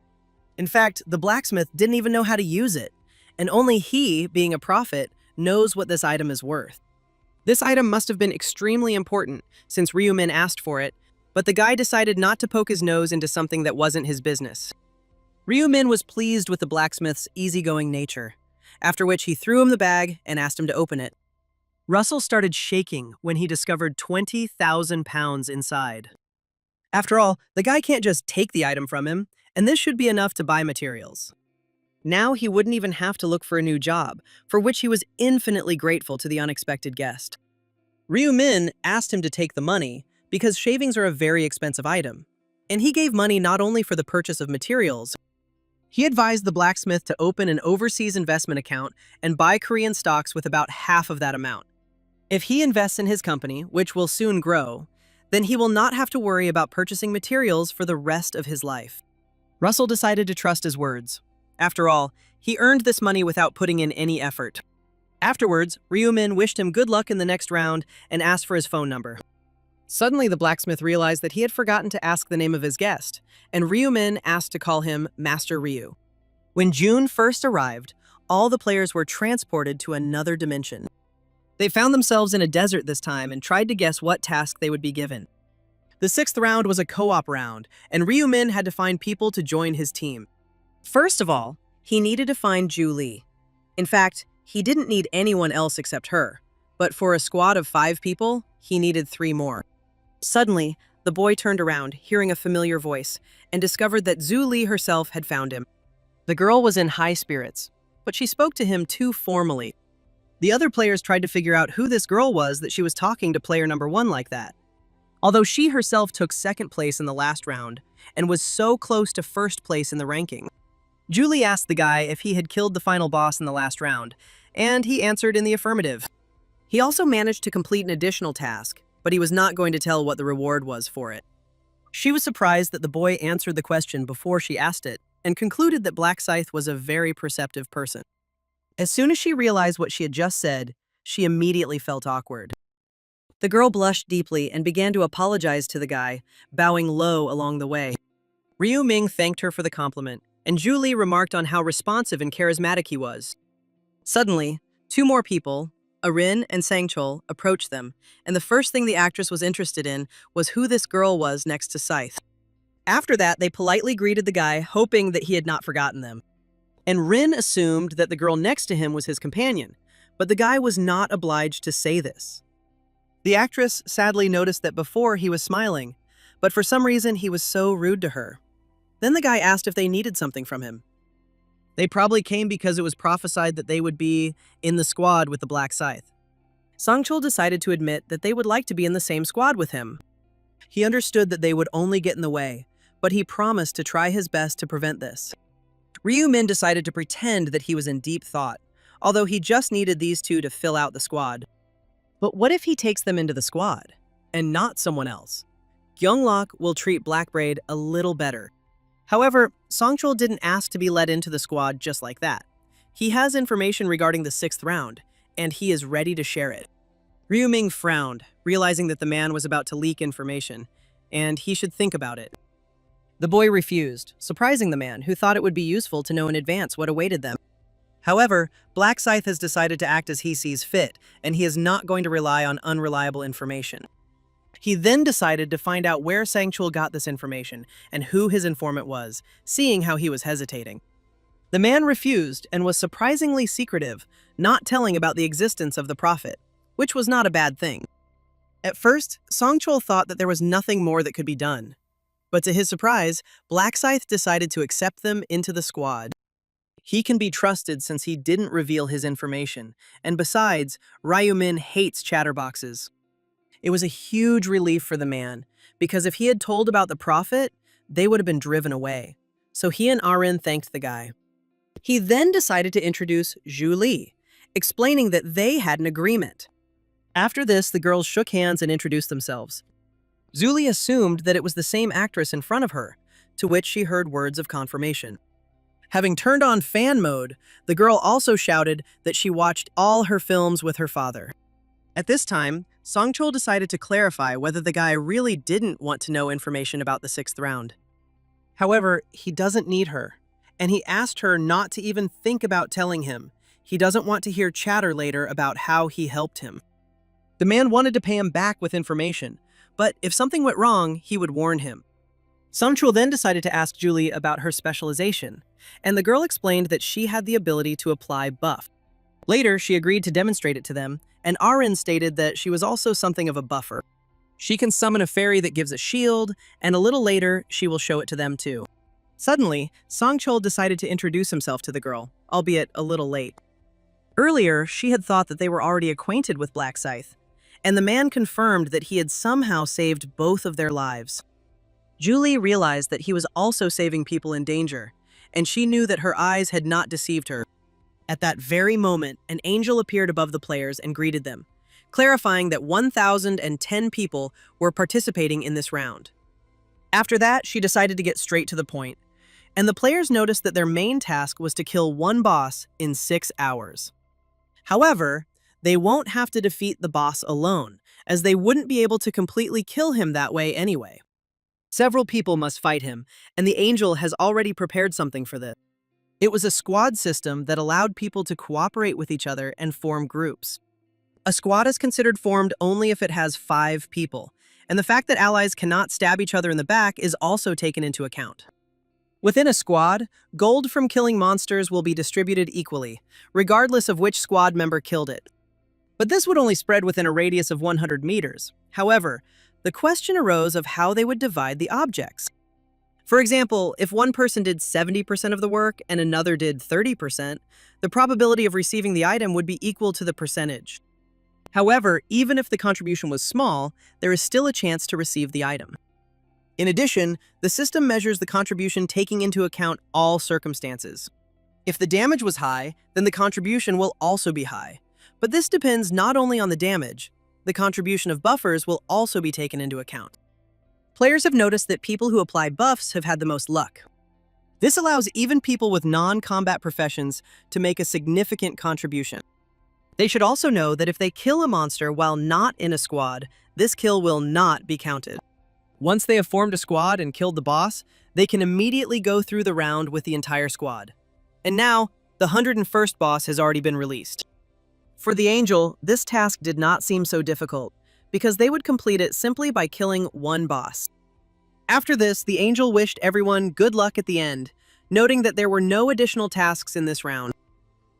In fact, the blacksmith didn't even know how to use it, and only he, being a prophet, knows what this item is worth. This item must have been extremely important, since Ryu-min asked for it, but the guy decided not to poke his nose into something that wasn't his business. Ryu-min was pleased with the blacksmith's easygoing nature, after which he threw him the bag and asked him to open it. Russell started shaking when he discovered 20,000 pounds inside. After all, the guy can't just take the item from him, and this should be enough to buy materials. Now he wouldn't even have to look for a new job, for which he was infinitely grateful to the unexpected guest. Ryu-min asked him to take the money because shavings are a very expensive item, and he gave money not only for the purchase of materials. He advised the blacksmith to open an overseas investment account and buy Korean stocks with about half of that amount. If he invests in his company, which will soon grow, then he will not have to worry about purchasing materials for the rest of his life. Russell decided to trust his words. After all, he earned this money without putting in any effort. Afterwards, Ryu-min wished him good luck in the next round and asked for his phone number. Suddenly, the blacksmith realized that he had forgotten to ask the name of his guest, and Ryu-min asked to call him Master Ryu. When June first arrived, all the players were transported to another dimension. They found themselves in a desert this time and tried to guess what task they would be given. The 6th round was a co-op round, and Ryu-min had to find people to join his team. First of all, he needed to find Ju Li. In fact, he didn't need anyone else except her, but for a squad of 5 people, he needed 3 more. Suddenly, the boy turned around, hearing a familiar voice, and discovered that Zhu Li herself had found him. The girl was in high spirits, but she spoke to him too formally. The other players tried to figure out who this girl was that she was talking to player number 1 like that. although she herself took second place in the last round and was so close to first place in the ranking. Julie asked the guy if he had killed the final boss in the last round, and he answered in the affirmative. He also managed to complete an additional task, but he was not going to tell what the reward was for it. She was surprised that the boy answered the question before she asked it, and concluded that Black Scythe was a very perceptive person. As soon as she realized what she had just said, she immediately felt awkward. The girl blushed deeply and began to apologize to the guy, bowing low along the way. Ryu Ming thanked her for the compliment, and Julie remarked on how responsive and charismatic he was. Suddenly, two more people, Arin and Sangchul, approached them, and the first thing the actress was interested in was who this girl was next to Scythe. After that, they politely greeted the guy, hoping that he had not forgotten them. And Rin assumed that the girl next to him was his companion, but the guy was not obliged to say this. The actress sadly noticed that before he was smiling, but for some reason he was so rude to her. Then the guy asked if they needed something from him. They probably came because it was prophesied that they would be in the squad with the Black Scythe. Sangchul decided to admit that they would like to be in the same squad with him. He understood that they would only get in the way, but he promised to try his best to prevent this. Ryu Min decided to pretend that he was in deep thought, although he just needed these two to fill out the squad. But what if he takes them into the squad, and not someone else? Gyeonglok will treat Blackbraid a little better. However, Sangchul didn't ask to be let into the squad just like that. He has information regarding the 6th round, and he is ready to share it. Ryu Ming frowned, realizing that the man was about to leak information, and he should think about it. The boy refused, surprising the man, who thought it would be useful to know in advance what awaited them. However, Black Scythe has decided to act as he sees fit, and he is not going to rely on unreliable information. He then decided to find out where Sangchul got this information and who his informant was, seeing how he was hesitating. The man refused and was surprisingly secretive, not telling about the existence of the prophet, which was not a bad thing. At first, Sangchul thought that there was nothing more that could be done. But to his surprise, Black Scythe decided to accept them into the squad. He can be trusted since he didn't reveal his information, and besides, Ryu Min hates chatterboxes. It was a huge relief for the man, because if he had told about the prophet, they would have been driven away. So he and Arin thanked the guy. He then decided to introduce Zhu Li, explaining that they had an agreement. After this, the girls shook hands and introduced themselves. Zhu Li assumed that it was the same actress in front of her, to which she heard words of confirmation. Having turned on fan mode, the girl also shouted that she watched all her films with her father. At this time, Sangchul decided to clarify whether the guy really didn't want to know information about the 6th round. However, he doesn't need her, and he asked her not to even think about telling him. He doesn't want to hear chatter later about how he helped him. The man wanted to pay him back with information, but if something went wrong, he would warn him. Sangchul then decided to ask Julie about her specialization, and the girl explained that she had the ability to apply buff. Later, she agreed to demonstrate it to them, and Arin stated that she was also something of a buffer. She can summon a fairy that gives a shield, and a little later, she will show it to them too. Suddenly, Sangchul decided to introduce himself to the girl, albeit a little late. Earlier, she had thought that they were already acquainted with Black Scythe, and the man confirmed that he had somehow saved both of their lives. Julie realized that he was also saving people in danger, and she knew that her eyes had not deceived her. At that very moment, an angel appeared above the players and greeted them, clarifying that 1,010 people were participating in this round. After that, she decided to get straight to the point, and the players noticed that their main task was to kill one boss in 6 hours. However, they won't have to defeat the boss alone, as they wouldn't be able to completely kill him that way anyway. Several people must fight him, and the angel has already prepared something for this. It was a squad system that allowed people to cooperate with each other and form groups. A squad is considered formed only if it has 5 people, and the fact that allies cannot stab each other in the back is also taken into account. Within a squad, gold from killing monsters will be distributed equally, regardless of which squad member killed it. But this would only spread within a radius of 100 meters. However, the question arose of how they would divide the objects. For example, if one person did 70% of the work and another did 30%, the probability of receiving the item would be equal to the percentage. However, even if the contribution was small, there is still a chance to receive the item. In addition, the system measures the contribution taking into account all circumstances. If the damage was high, then the contribution will also be high. But this depends not only on the damage, the contribution of buffers will also be taken into account. Players have noticed that people who apply buffs have had the most luck. This allows even people with non-combat professions to make a significant contribution. They should also know that if they kill a monster while not in a squad, this kill will not be counted. Once they have formed a squad and killed the boss, they can immediately go through the round with the entire squad. And now, the 101st boss has already been released. For the Angel, this task did not seem so difficult, because they would complete it simply by killing one boss. After this, the Angel wished everyone good luck at the end, noting that there were no additional tasks in this round.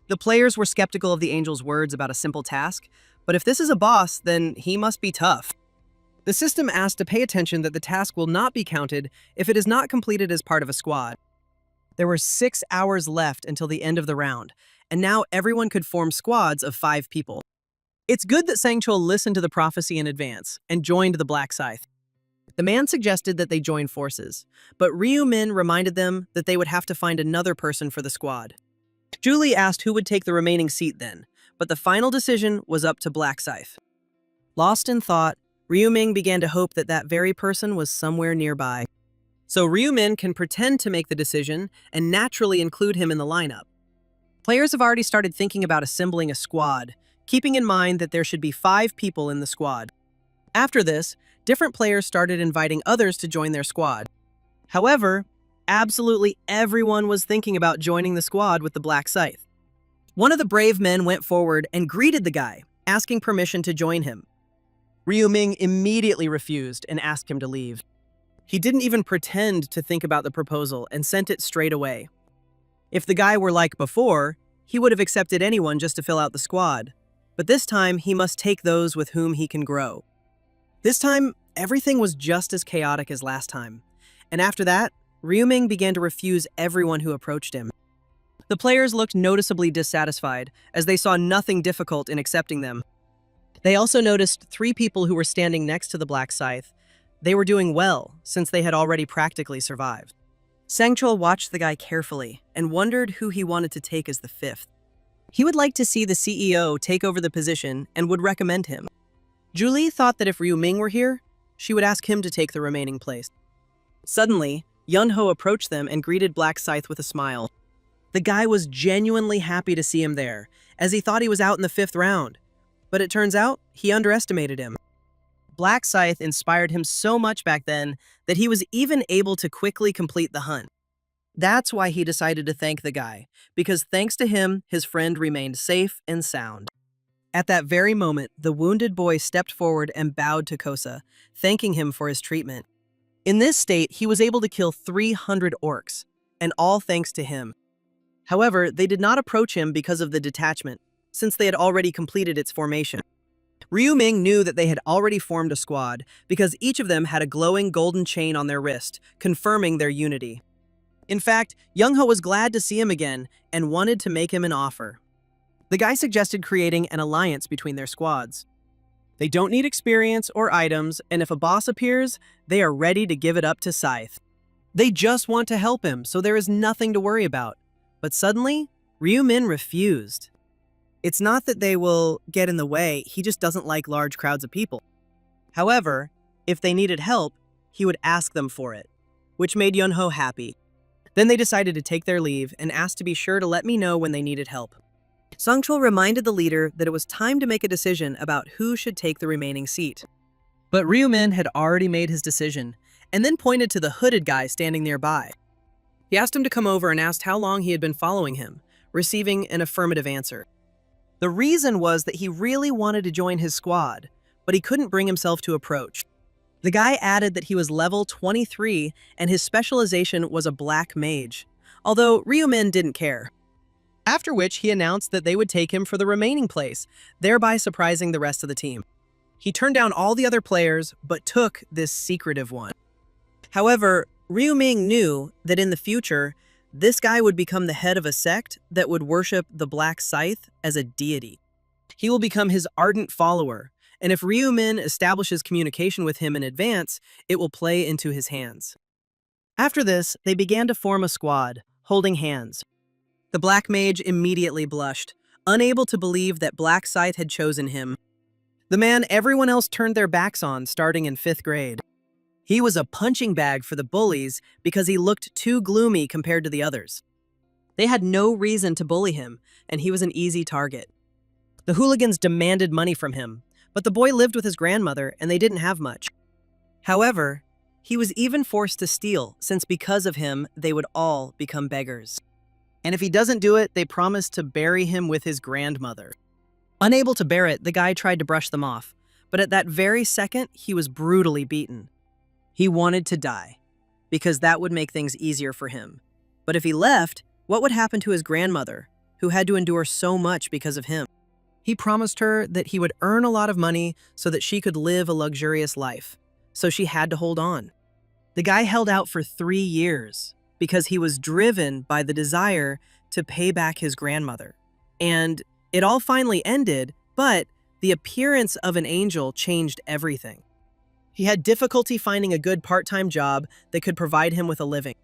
The players were skeptical of the Angel's words about a simple task, but if this is a boss, then he must be tough. The system asked to pay attention that the task will not be counted if it is not completed as part of a squad. There were 6 hours left until the end of the round, and now everyone could form squads of 5 people. It's good that Sangchul listened to the prophecy in advance and joined the Black Scythe. The man suggested that they join forces, but Ryu Min reminded them that they would have to find another person for the squad. Julie asked who would take the remaining seat then, but the final decision was up to Black Scythe. Lost in thought, Ryu Ming began to hope that that very person was somewhere nearby. So Ryu Min can pretend to make the decision and naturally include him in the lineup. Players have already started thinking about assembling a squad, keeping in mind that there should be 5 people in the squad. After this, different players started inviting others to join their squad. However, absolutely everyone was thinking about joining the squad with the Black Scythe. One of the brave men went forward and greeted the guy, asking permission to join him. Ryu Ming immediately refused and asked him to leave. He didn't even pretend to think about the proposal and sent it straight away. If the guy were like before, he would have accepted anyone just to fill out the squad. But this time, he must take those with whom he can grow. This time, everything was just as chaotic as last time. And after that, Ryu Ming began to refuse everyone who approached him. The players looked noticeably dissatisfied, as they saw nothing difficult in accepting them. They also noticed 3 people who were standing next to the Black Scythe. They were doing well, since they had already practically survived. Sangchul watched the guy carefully and wondered who he wanted to take as the 5th. He would like to see the CEO take over the position and would recommend him. Julie thought that if Ryu Ming were here, she would ask him to take the remaining place. Suddenly, Yunho approached them and greeted Black Scythe with a smile. The guy was genuinely happy to see him there, as he thought he was out in the 5th round. But it turns out, he underestimated him. Black Scythe inspired him so much back then that he was even able to quickly complete the hunt. That's why he decided to thank the guy, because thanks to him, his friend remained safe and sound. At that very moment, the wounded boy stepped forward and bowed to Kosa, thanking him for his treatment. In this state, he was able to kill 300 orcs, and all thanks to him. However, they did not approach him because of the detachment, since they had already completed its formation. Ryu Ming knew that they had already formed a squad because each of them had a glowing golden chain on their wrist, confirming their unity. In fact, Youngho was glad to see him again and wanted to make him an offer. The guy suggested creating an alliance between their squads. They don't need experience or items, and if a boss appears, they are ready to give it up to Scythe. They just want to help him, so there is nothing to worry about. But suddenly, Ryu Min refused. It's not that they will get in the way, he just doesn't like large crowds of people. However, if they needed help, he would ask them for it, which made Yunho happy. Then they decided to take their leave and asked to be sure to let me know when they needed help. Sangchul reminded the leader that it was time to make a decision about who should take the remaining seat. But Ryu Min had already made his decision, and then pointed to the hooded guy standing nearby. He asked him to come over and asked how long he had been following him, receiving an affirmative answer. The reason was that he really wanted to join his squad, but he couldn't bring himself to approach. The guy added that he was level 23 and his specialization was a black mage, although Ryu Min didn't care. After which he announced that they would take him for the remaining place, thereby surprising the rest of the team. He turned down all the other players, but took this secretive one. However, Ryu Ming knew that in the future, this guy would become the head of a sect that would worship the Black Scythe as a deity. He will become his ardent follower, and if Ryu-min establishes communication with him in advance, it will play into his hands. After this, they began to form a squad, holding hands. The Black Mage immediately blushed, unable to believe that Black Scythe had chosen him. The man everyone else turned their backs on starting in 5th grade. He was a punching bag for the bullies because he looked too gloomy compared to the others. They had no reason to bully him, and he was an easy target. The hooligans demanded money from him, but the boy lived with his grandmother and they didn't have much. However, he was even forced to steal, since because of him, they would all become beggars. And if he doesn't do it, they promised to bury him with his grandmother. Unable to bear it, the guy tried to brush them off, but at that very second, he was brutally beaten. He wanted to die, because that would make things easier for him. But if he left, what would happen to his grandmother, who had to endure so much because of him? He promised her that he would earn a lot of money so that she could live a luxurious life, so she had to hold on. The guy held out for 3 years because he was driven by the desire to pay back his grandmother. And it all finally ended, but the appearance of an angel changed everything. He had difficulty finding a good part-time job that could provide him with a living.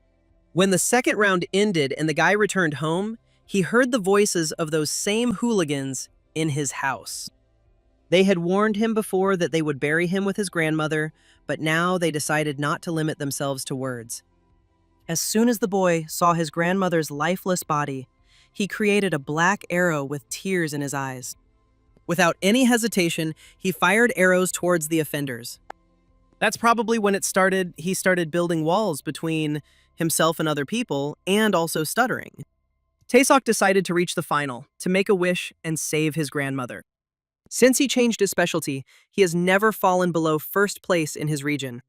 When the second round ended and the guy returned home, he heard the voices of those same hooligans in his house. They had warned him before that they would bury him with his grandmother, but now they decided not to limit themselves to words. As soon as the boy saw his grandmother's lifeless body, he created a black arrow with tears in his eyes. Without any hesitation, he fired arrows towards the offenders. That's probably when he started building walls between himself and other people, and also stuttering. Taesok decided to reach the final, to make a wish and save his grandmother. Since he changed his specialty, he has never fallen below 1st place in his region.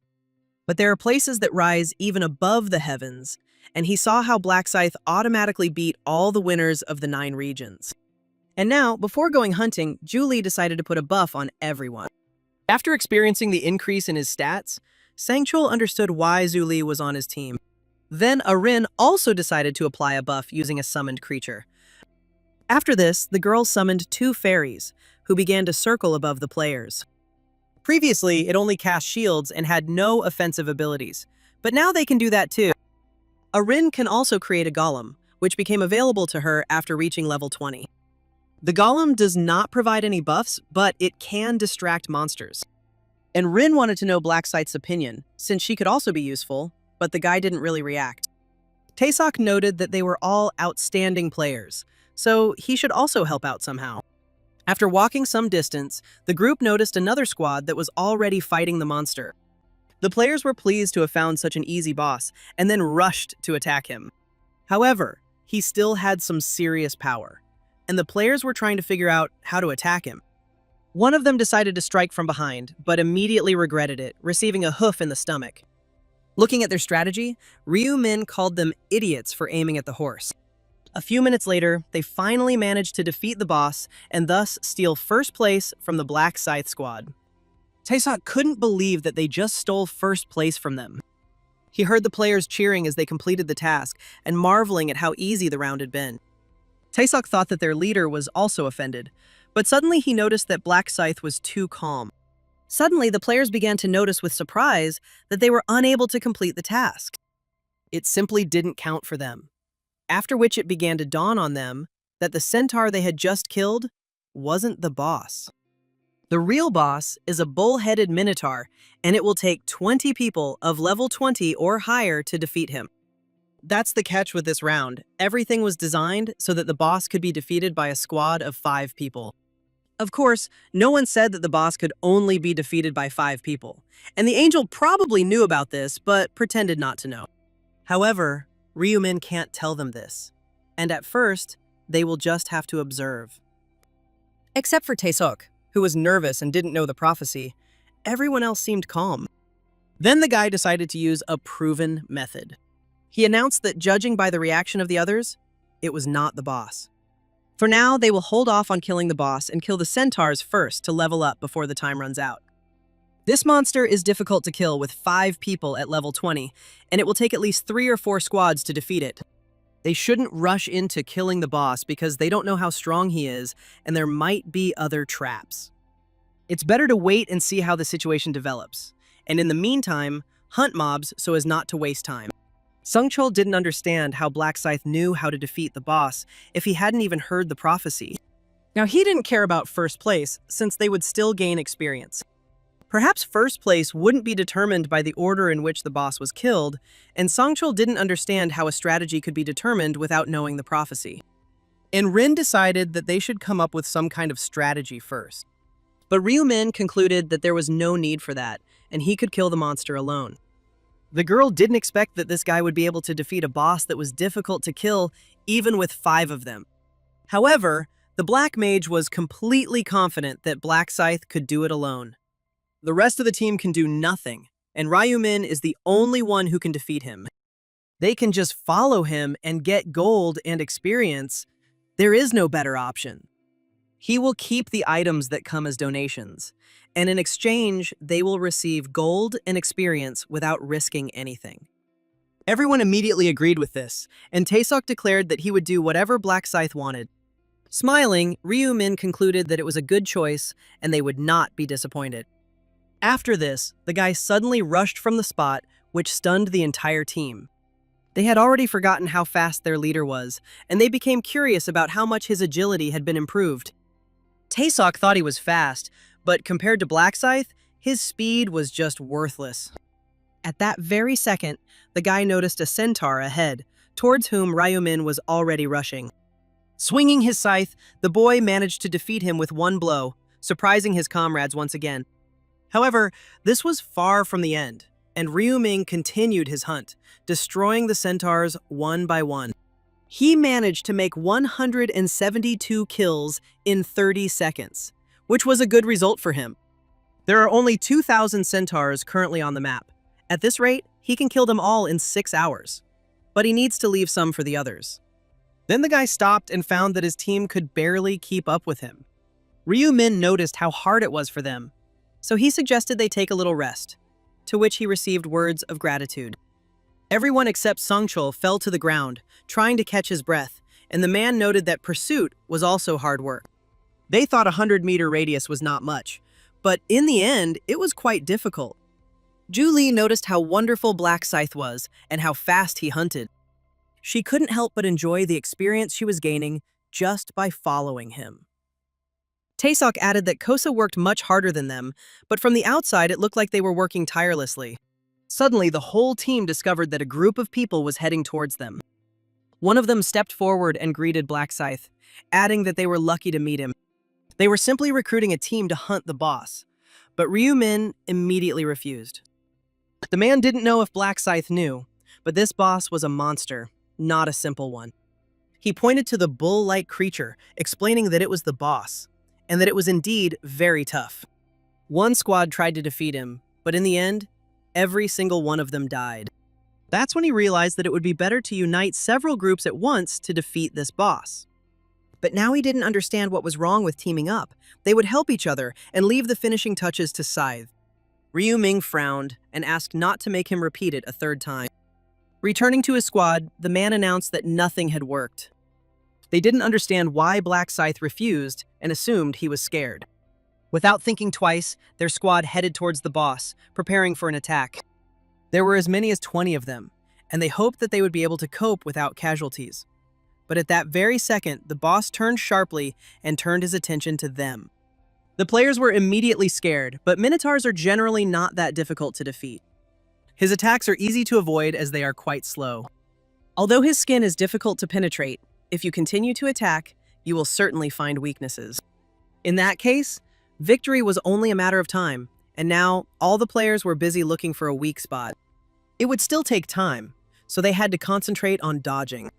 But there are places that rise even above the heavens, and he saw how Black Scythe automatically beat all the winners of the 9 regions. And now, before going hunting, Julie decided to put a buff on everyone. After experiencing the increase in his stats, Sangchul understood why Zuli was on his team. Then Arin also decided to apply a buff using a summoned creature. After this, the girl summoned 2 fairies, who began to circle above the players. Previously, it only cast shields and had no offensive abilities, but now they can do that too. Arin can also create a golem, which became available to her after reaching level 20. The golem does not provide any buffs, but it can distract monsters. And Rin wanted to know Black Scythe's opinion, since she could also be useful, but the guy didn't really react. Taesok noted that they were all outstanding players, so he should also help out somehow. After walking some distance, the group noticed another squad that was already fighting the monster. The players were pleased to have found such an easy boss, and then rushed to attack him. However, he still had some serious power, and the players were trying to figure out how to attack him. One of them decided to strike from behind, but immediately regretted it, receiving a hoof in the stomach. Looking at their strategy, Ryu-min called them idiots for aiming at the horse. A few minutes later, they finally managed to defeat the boss and thus steal 1st place from the Black Scythe squad. Taesok couldn't believe that they just stole 1st place from them. He heard the players cheering as they completed the task and marveling at how easy the round had been. Taesok thought that their leader was also offended, but suddenly he noticed that Black Scythe was too calm. Suddenly, the players began to notice with surprise that they were unable to complete the task. It simply didn't count for them. After which it began to dawn on them that the centaur they had just killed wasn't the boss. The real boss is a bull-headed minotaur, and it will take 20 people of level 20 or higher to defeat him. That's the catch with this round. Everything was designed so that the boss could be defeated by a squad of 5 people. Of course, no one said that the boss could only be defeated by 5 people, and the angel probably knew about this, but pretended not to know. However, Ryu-min can't tell them this, and at first, they will just have to observe. Except for Taesok, who was nervous and didn't know the prophecy, everyone else seemed calm. Then the guy decided to use a proven method. He announced that judging by the reaction of the others, it was not the boss. For now, they will hold off on killing the boss and kill the centaurs first to level up before the time runs out. This monster is difficult to kill with 5 people at level 20, and it will take at least 3 or 4 squads to defeat it. They shouldn't rush into killing the boss because they don't know how strong he is, and there might be other traps. It's better to wait and see how the situation develops, and in the meantime, hunt mobs so as not to waste time. Sungchul didn't understand how Black Scythe knew how to defeat the boss if he hadn't even heard the prophecy. Now, he didn't care about first place, since they would still gain experience. Perhaps first place wouldn't be determined by the order in which the boss was killed, and Songchul didn't understand how a strategy could be determined without knowing the prophecy. And Rin decided that they should come up with some kind of strategy first. But Ryu Min concluded that there was no need for that, and he could kill the monster alone. The girl didn't expect that this guy would be able to defeat a boss that was difficult to kill, even with 5 of them. However, the Black Mage was completely confident that Black Scythe could do it alone. The rest of the team can do nothing, and Ryu Min is the only one who can defeat him. They can just follow him and get gold and experience. There is no better option. He will keep the items that come as donations, and in exchange, they will receive gold and experience without risking anything. Everyone immediately agreed with this, and Taesok declared that he would do whatever Black Scythe wanted. Smiling, Ryu Min concluded that it was a good choice, and they would not be disappointed. After this, the guy suddenly rushed from the spot, which stunned the entire team. They had already forgotten how fast their leader was, and they became curious about how much his agility had been improved. Taesok thought he was fast, but compared to Black Scythe, his speed was just worthless. At that very second, the guy noticed a centaur ahead, towards whom Ryu Min was already rushing. Swinging his scythe, the boy managed to defeat him with one blow, surprising his comrades once again. However, this was far from the end, and Ryu Min continued his hunt, destroying the centaurs one by one. He managed to make 172 kills in 30 seconds, which was a good result for him. There are only 2,000 centaurs currently on the map. At this rate, he can kill them all in 6 hours. But he needs to leave some for the others. Then the guy stopped and found that his team could barely keep up with him. Ryu Min noticed how hard it was for them, so he suggested they take a little rest, to which he received words of gratitude. Everyone except Songchul fell to the ground, trying to catch his breath, and the man noted that pursuit was also hard work. They thought a 100-meter radius was not much, but in the end, it was quite difficult. Ju Li noticed how wonderful Black Scythe was and how fast he hunted. She couldn't help but enjoy the experience she was gaining just by following him. Taesok added that Kosa worked much harder than them, but from the outside it looked like they were working tirelessly. Suddenly, the whole team discovered that a group of people was heading towards them. One of them stepped forward and greeted Black Scythe, adding that they were lucky to meet him. They were simply recruiting a team to hunt the boss, but Ryu Min immediately refused. The man didn't know if Black Scythe knew, but this boss was a monster, not a simple one. He pointed to the bull-like creature, explaining that it was the boss, and that it was indeed very tough. One squad tried to defeat him, but in the end, every single one of them died. That's when he realized that it would be better to unite several groups at once to defeat this boss. But now he didn't understand what was wrong with teaming up. They would help each other and leave the finishing touches to Scythe. Ryu Ming frowned and asked not to make him repeat it a third time. Returning to his squad, the man announced that nothing had worked. They didn't understand why Black Scythe refused and assumed he was scared. Without thinking twice, their squad headed towards the boss, preparing for an attack. There were as many as 20 of them, and they hoped that they would be able to cope without casualties. But at that very second, the boss turned sharply and turned his attention to them. The players were immediately scared, but Minotaurs are generally not that difficult to defeat. His attacks are easy to avoid as they are quite slow. Although his skin is difficult to penetrate, if you continue to attack, you will certainly find weaknesses. In that case, victory was only a matter of time, and now all the players were busy looking for a weak spot. It would still take time, so they had to concentrate on dodging.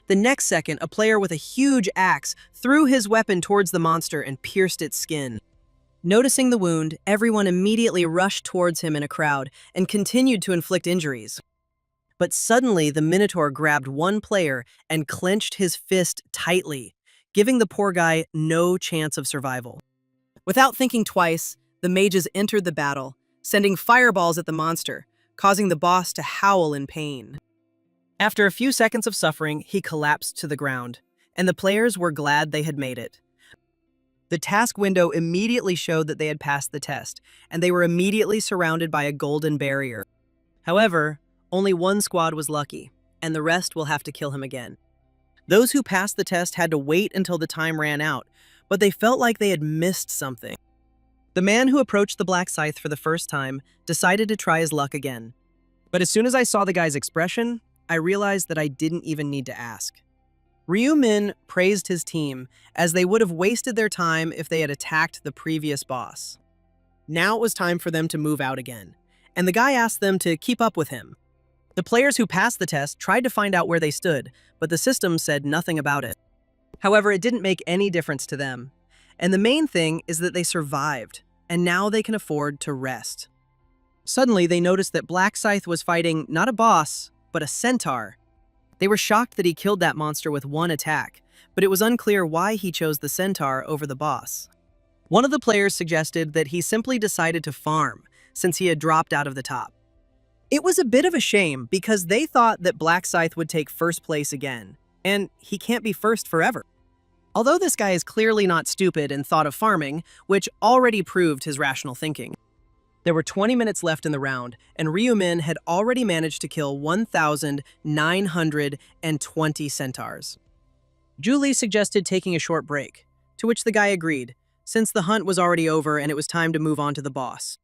The next second, a player with a huge axe threw his weapon towards the monster and pierced its skin. Noticing the wound, everyone immediately rushed towards him in a crowd and continued to inflict injuries. But suddenly, the Minotaur grabbed one player and clenched his fist tightly, giving the poor guy no chance of survival. Without thinking twice, the mages entered the battle, sending fireballs at the monster, causing the boss to howl in pain. After a few seconds of suffering, he collapsed to the ground, and the players were glad they had made it. The task window immediately showed that they had passed the test, and they were immediately surrounded by a golden barrier. However, only one squad was lucky, and the rest will have to kill him again. Those who passed the test had to wait until the time ran out, but they felt like they had missed something. The man who approached the black scythe for the first time decided to try his luck again. But as soon as I saw the guy's expression, I realized that I didn't even need to ask. Ryu Min praised his team, as they would have wasted their time if they had attacked the previous boss. Now it was time for them to move out again, and the guy asked them to keep up with him. The players who passed the test tried to find out where they stood, but the system said nothing about it. However, it didn't make any difference to them, and the main thing is that they survived, and now they can afford to rest. Suddenly, they noticed that Black Scythe was fighting not a boss, but a centaur. They were shocked that he killed that monster with one attack, but it was unclear why he chose the centaur over the boss. One of the players suggested that he simply decided to farm, since he had dropped out of the top. It was a bit of a shame because they thought that Black Scythe would take first place again, and he can't be first forever. Although this guy is clearly not stupid and thought of farming, which already proved his rational thinking. There were 20 minutes left in the round, and Ryu Min had already managed to kill 1,920 centaurs. Julie suggested taking a short break, to which the guy agreed, since the hunt was already over and it was time to move on to the boss.